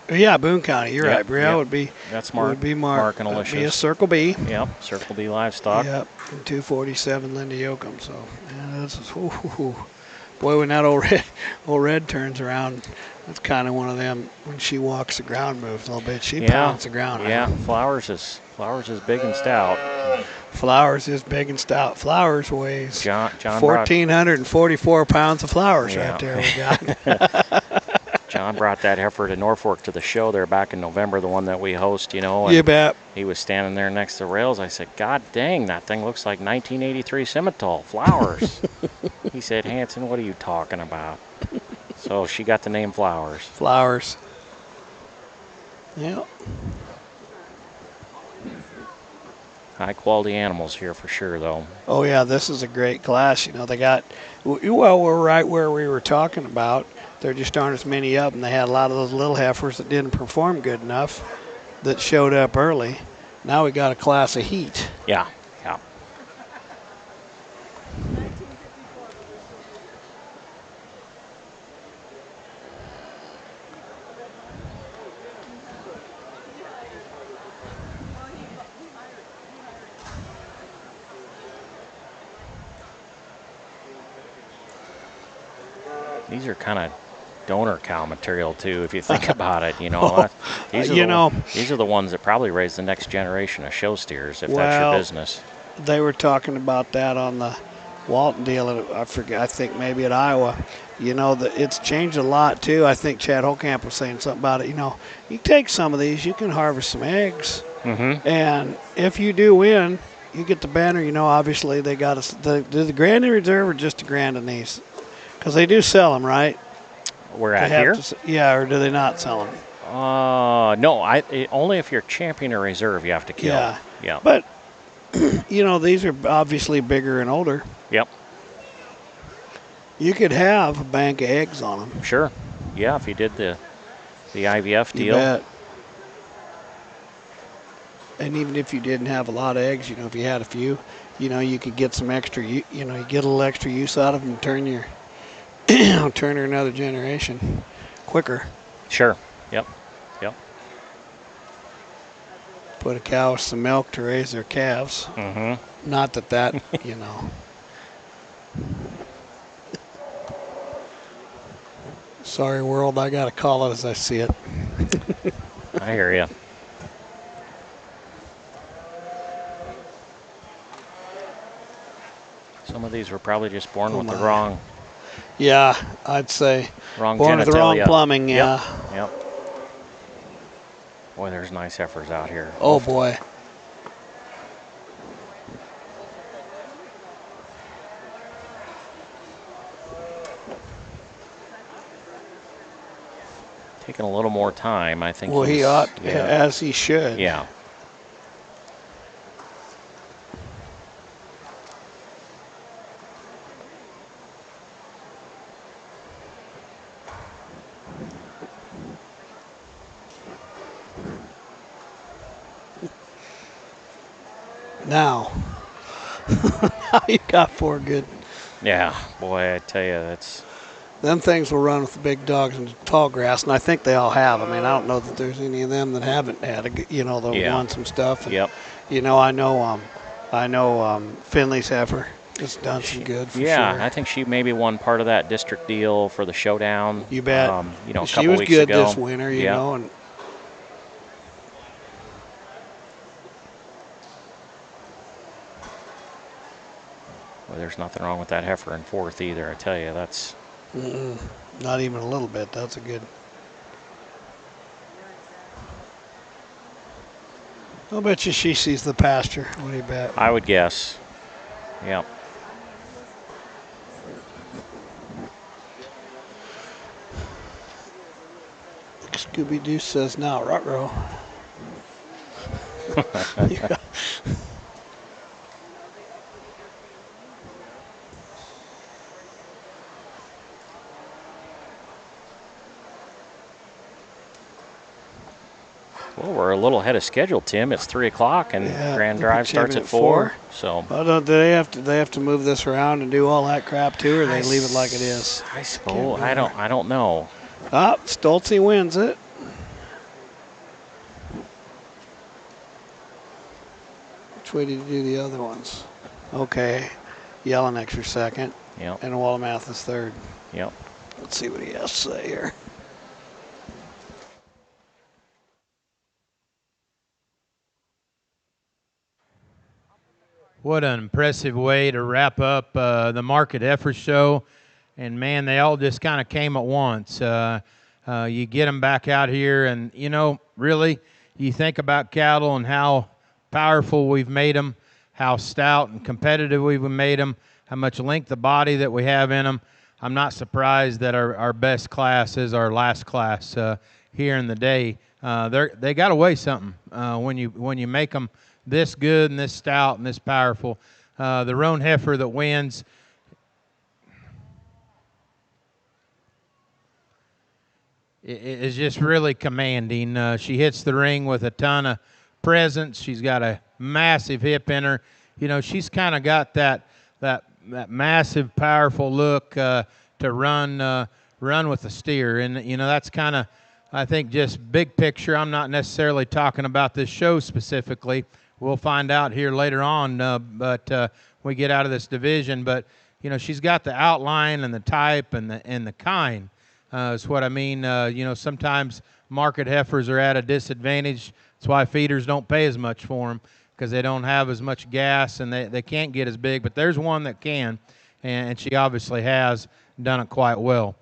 Speaker 5: Boone County. You're right. Brielle would be.
Speaker 9: That's Mark.
Speaker 5: Would be Mark
Speaker 9: and Alicia's.
Speaker 5: Be a Circle B.
Speaker 9: Yep. Circle B livestock.
Speaker 5: Yep. And 247 Linda Yoakum. So, that's boy, when that old red turns around, that's kind of one of them. When she walks, the ground moves a little bit. She pounds the ground.
Speaker 9: Yeah. Flowers is big and stout.
Speaker 5: Flowers is big and stout. Flowers weighs
Speaker 9: John
Speaker 5: 1,444 pounds of flowers right there we got.
Speaker 9: John brought that heifer to Norfolk to the show there back in November, the one that we host, And
Speaker 5: you bet.
Speaker 9: He was standing there next to the rails. I said, God dang, that thing looks like 1983 Simmental. Flowers. He said, Hanson, what are you talking about? So she got the name Flowers.
Speaker 5: Flowers. Yep.
Speaker 9: High quality animals here for sure, though.
Speaker 5: Oh yeah, this is a great class. They got, we're right where we were talking about. There just aren't as many of them. They had a lot of those little heifers that didn't perform good enough that showed up early. Now we got a class of heat.
Speaker 9: Yeah. These are kind of donor cow material too, if you think about it. These are the ones that probably raise the next generation of show steers, if that's your business.
Speaker 5: They were talking about that on the Walton deal. I forget. I think maybe at Iowa. It's changed a lot too. I think Chad Holkamp was saying something about it. You take some of these, you can harvest some eggs, and if you do win, you get the banner. Obviously they got the grand in reserve or just a grand in these. Because they do sell them, right?
Speaker 9: We're at here?
Speaker 5: Or do they not sell them?
Speaker 9: No, only if you're champion or reserve you have to kill. Yeah.
Speaker 5: But, these are obviously bigger and older.
Speaker 9: Yep.
Speaker 5: You could have a bank of eggs on them.
Speaker 9: Sure. Yeah, if you did the IVF deal.
Speaker 5: You bet. And even if you didn't have a lot of eggs, if you had a few, you could get some extra, you get a little extra use out of them and turn her another generation quicker.
Speaker 9: Sure. Yep.
Speaker 5: Put a cow with some milk to raise their calves. Not that Sorry, world, I got to call it as I see it.
Speaker 9: I hear you. Some of these were probably just born with the wrong.
Speaker 5: Yeah, I'd say.
Speaker 9: Wrong
Speaker 5: born with the wrong
Speaker 9: genitalia.
Speaker 5: plumbing, yeah.
Speaker 9: Yep. Boy, there's nice heifers out here.
Speaker 5: Oh, boy.
Speaker 9: Taking a little more time, I think.
Speaker 5: Well, he ought, as he should.
Speaker 9: Yeah.
Speaker 5: Now, now you got 4 good.
Speaker 9: Yeah, boy, I tell you, that's.
Speaker 5: Them things will run with the big dogs in the tall grass, and I think they all have. I mean, I don't know that there's any of them that haven't had, they've won some stuff. And,
Speaker 9: yep.
Speaker 5: I know Finley's heifer has done some good for sure.
Speaker 9: I think she maybe won part of that district deal for the showdown.
Speaker 5: You bet.
Speaker 9: A couple
Speaker 5: she was
Speaker 9: weeks
Speaker 5: good
Speaker 9: ago.
Speaker 5: this winter, you know. And
Speaker 9: well, there's nothing wrong with that heifer in 4th either. I tell you, that's.
Speaker 5: Not even a little bit. That's a good. I'll bet you she sees the pasture. What do you bet?
Speaker 9: I would guess. Yep.
Speaker 5: Scooby-Doo says now, ruh-roh. Yeah.
Speaker 9: Well, we're a little ahead of schedule, Tim. It's 3 o'clock, and Grand Drive starts at 4. So.
Speaker 5: Well, do they have to move this around and do all that crap too, or they leave it like it is?
Speaker 9: I suppose I don't know.
Speaker 5: Stolze wins it. Which way did you do the other ones? Okay, Yellowneck's your second.
Speaker 9: Yep.
Speaker 5: And Wallamath is third.
Speaker 9: Yep.
Speaker 5: Let's see what he has to say here.
Speaker 11: What an impressive way to wrap up the Market Heifer Show. And, man, they all just kind of came at once. You get them back out here, and, really, you think about cattle and how powerful we've made them, how stout and competitive we've made them, how much length of body that we have in them. I'm not surprised that our best class is our last class here in the day. They got to weigh something when you make them this good and this stout and this powerful. The roan heifer that wins is just really commanding. She hits the ring with a ton of presence. She's got a massive hip in her. She's kind of got that massive, powerful look to run with the steer. And, that's kind of, I think, just big picture. I'm not necessarily talking about this show specifically. We'll find out here later on, but we get out of this division. But, she's got the outline and the type and the kind is what I mean. Sometimes market heifers are at a disadvantage. That's why feeders don't pay as much for them, because they don't have as much gas and they can't get as big. But there's one that can, and she obviously has done it quite well.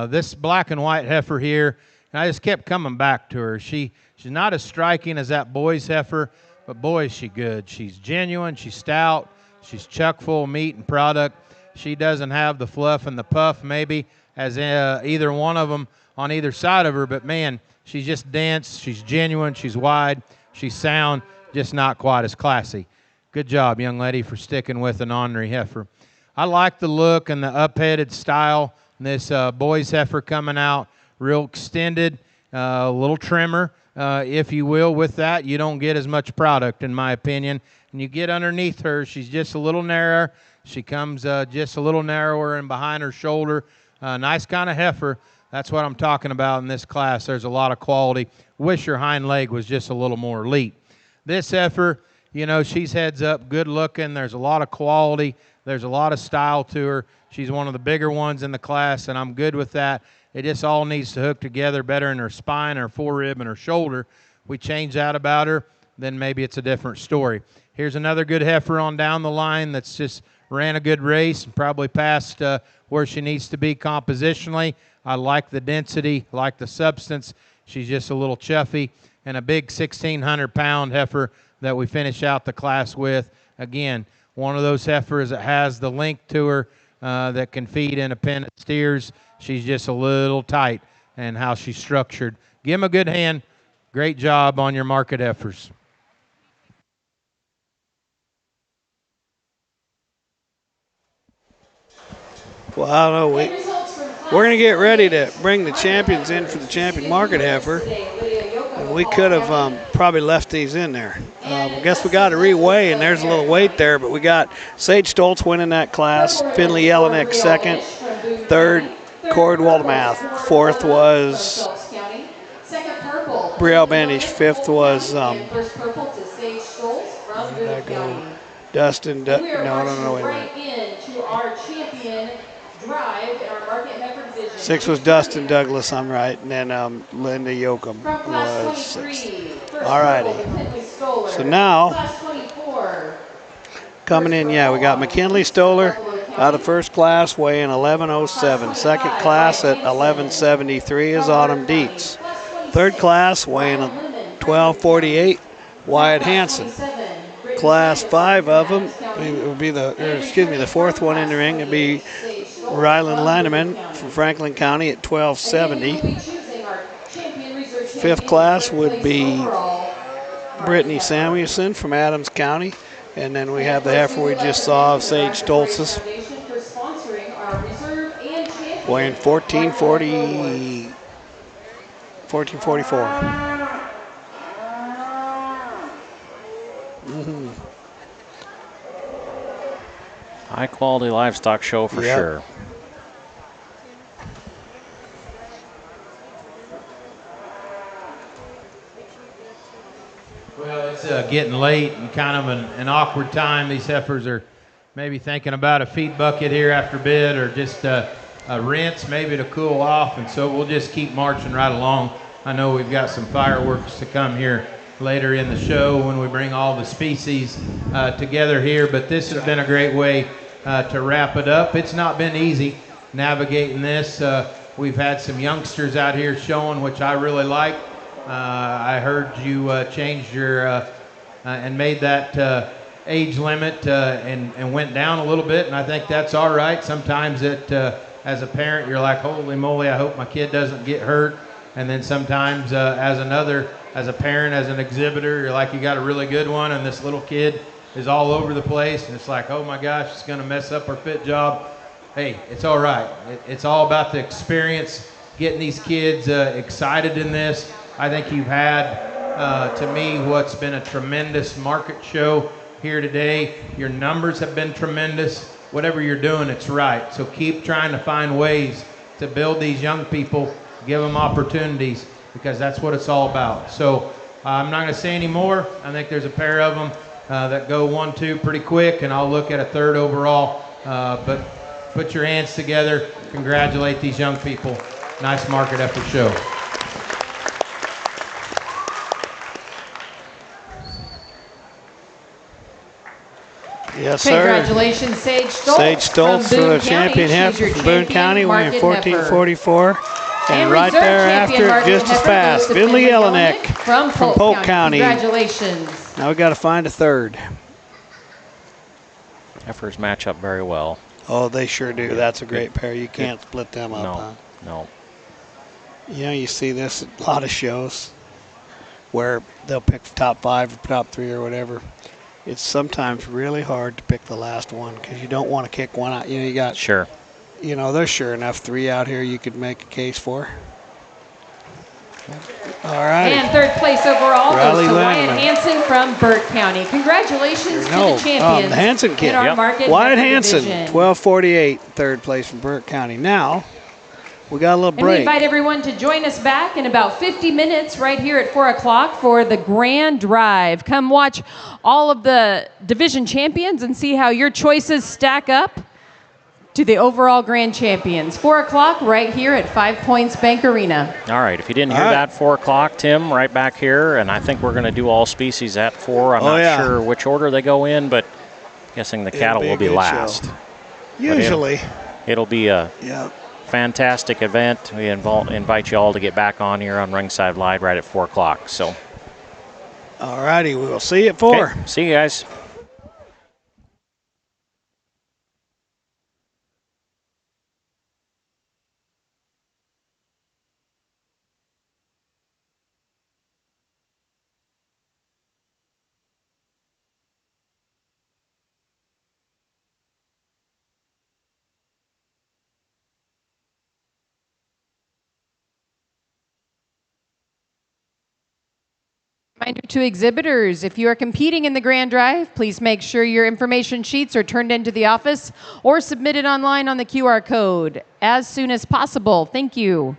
Speaker 11: This black and white heifer here, and I just kept coming back to her. She's not as striking as that boy's heifer, but boy, is she good. She's genuine. She's stout. She's chock full of meat and product. She doesn't have the fluff and the puff maybe as either one of them on either side of her, but man, she's just dense. She's genuine. She's wide. She's sound, just not quite as classy. Good job, young lady, for sticking with an ornery heifer. I like the look and the up-headed style. This boy's heifer coming out real extended, a little trimmer, if you will. With that, you don't get as much product, in my opinion. And you get underneath her, she's just a little narrower. She comes just a little narrower and behind her shoulder. Nice kind of heifer. That's what I'm talking about in this class. There's a lot of quality. Wish her hind leg was just a little more elite. This heifer, she's heads up, good looking. There's a lot of quality. There's a lot of style to her. She's one of the bigger ones in the class, and I'm good with that. It just all needs to hook together better in her spine, her forerib, and her shoulder. We change that about her, then maybe it's a different story. Here's another good heifer on down the line that's just ran a good race and probably passed where she needs to be compositionally. I like the density, like the substance. She's just a little chuffy. And a big 1,600-pound heifer that we finish out the class with. Again, one of those heifers that has the link to her that can feed independent steers. She's just a little tight and how she's structured. Give them a good hand. Great job on your market heifers.
Speaker 5: Well, I don't know. We're going to get ready to bring the champions in for the champion market heifer. And we could have probably left these in there. I guess we got to reweigh, and there's a little weight there. But we got Sage Stoltz winning that class, Finley Jelinek second, third, Cord Waldemath, fourth was Brielle Bandish, fifth was Dustin. No, I don't know. Wait a minute. Sixth was Dustin Douglas, I'm right, and then Linda Yoakum was sixth. All righty. So now, coming in, yeah, we got McKinley Stoller out of first class weighing 11:07. Second class at 11:73 is Autumn Dietz. Third class weighing 12:48, Wyatt Hansen. Class 5 of them, it would be the fourth one in the ring would be Rylan Lineman from Franklin County at 12:70. Fifth class would be Brittany Samuelson from Adams County. And then we have the heifer we just saw of Sage Stoltz's weighing 1444.
Speaker 9: High quality livestock show for sure.
Speaker 11: Well, it's getting late and kind of an awkward time. These heifers are maybe thinking about a feed bucket here after bid or just a rinse maybe to cool off, and so we'll just keep marching right along. I know we've got some fireworks to come here later in the show when we bring all the species together here, but this has been a great way to wrap it up. It's not been easy navigating this. We've had some youngsters out here showing, which I really like. I heard you changed your and made that age limit and went down a little bit, and I think that's all right. Sometimes as a parent, you're like, holy moly, I hope my kid doesn't get hurt. And then sometimes as a parent, as an exhibitor, you're like, you got a really good one, and this little kid is all over the place, and it's like, oh my gosh, it's going to mess up our fit job. Hey, it's all right. It's all about the experience, getting these kids excited in this. I think you've had, to me, what's been a tremendous market show here today. Your numbers have been tremendous. Whatever you're doing, it's right. So keep trying to find ways to build these young people, give them opportunities, because that's what it's all about. So I'm not going to say any more. I think there's a pair of them that go 1-2 pretty quick, and I'll look at a third overall. But put your hands together. Congratulate these young people. Nice market effort show.
Speaker 5: Yes, sir.
Speaker 7: Congratulations, Sage Stoltz.
Speaker 5: Sage Stoltz for the champion heifer from Boone County, weighing 1444. And right there after it, just as fast, Finley Jelinek from Polk County.
Speaker 7: Congratulations.
Speaker 5: Now we got to find a third.
Speaker 9: Heifers match up very well.
Speaker 5: Oh, they sure do. That's a great pair. You can't split them up. Huh?
Speaker 9: No.
Speaker 5: You know, you see this at a lot of shows where they'll pick top 5 or top 3 or whatever. It's sometimes really hard to pick the last one because you don't want to kick one out. You know, you got,
Speaker 9: sure.
Speaker 5: You know, there's sure enough 3 out here you could make a case for. All right.
Speaker 7: And third place overall goes to Wyatt Hansen from Burt County. Congratulations to the champions
Speaker 5: the Hansen kid.
Speaker 7: in our market
Speaker 5: Wyatt Hansen,
Speaker 7: division.
Speaker 5: 12:48, third place from Burt County. Now, we got a little break.
Speaker 7: And we invite everyone to join us back in about 50 minutes right here at 4 o'clock for the Grand Drive. Come watch all of the division champions and see how your choices stack up
Speaker 1: to the overall grand champions. 4 o'clock right here at 5 Points Bank Arena.
Speaker 9: All right, if you didn't hear that, 4 o'clock, Tim, right back here, and I think we're going to do all species at 4. I'm not sure which order they go in, but guessing the cattle will be last.
Speaker 5: Show. Usually.
Speaker 9: It'll be a fantastic event. We invite you all to get back on here on Ringside Live right at 4 o'clock. So.
Speaker 5: All righty, we will see you at 4.
Speaker 9: Okay, see you guys.
Speaker 1: Reminder to exhibitors, if you are competing in the Grand Drive, please make sure your information sheets are turned into the office or submitted online on the QR code as soon as possible. Thank you.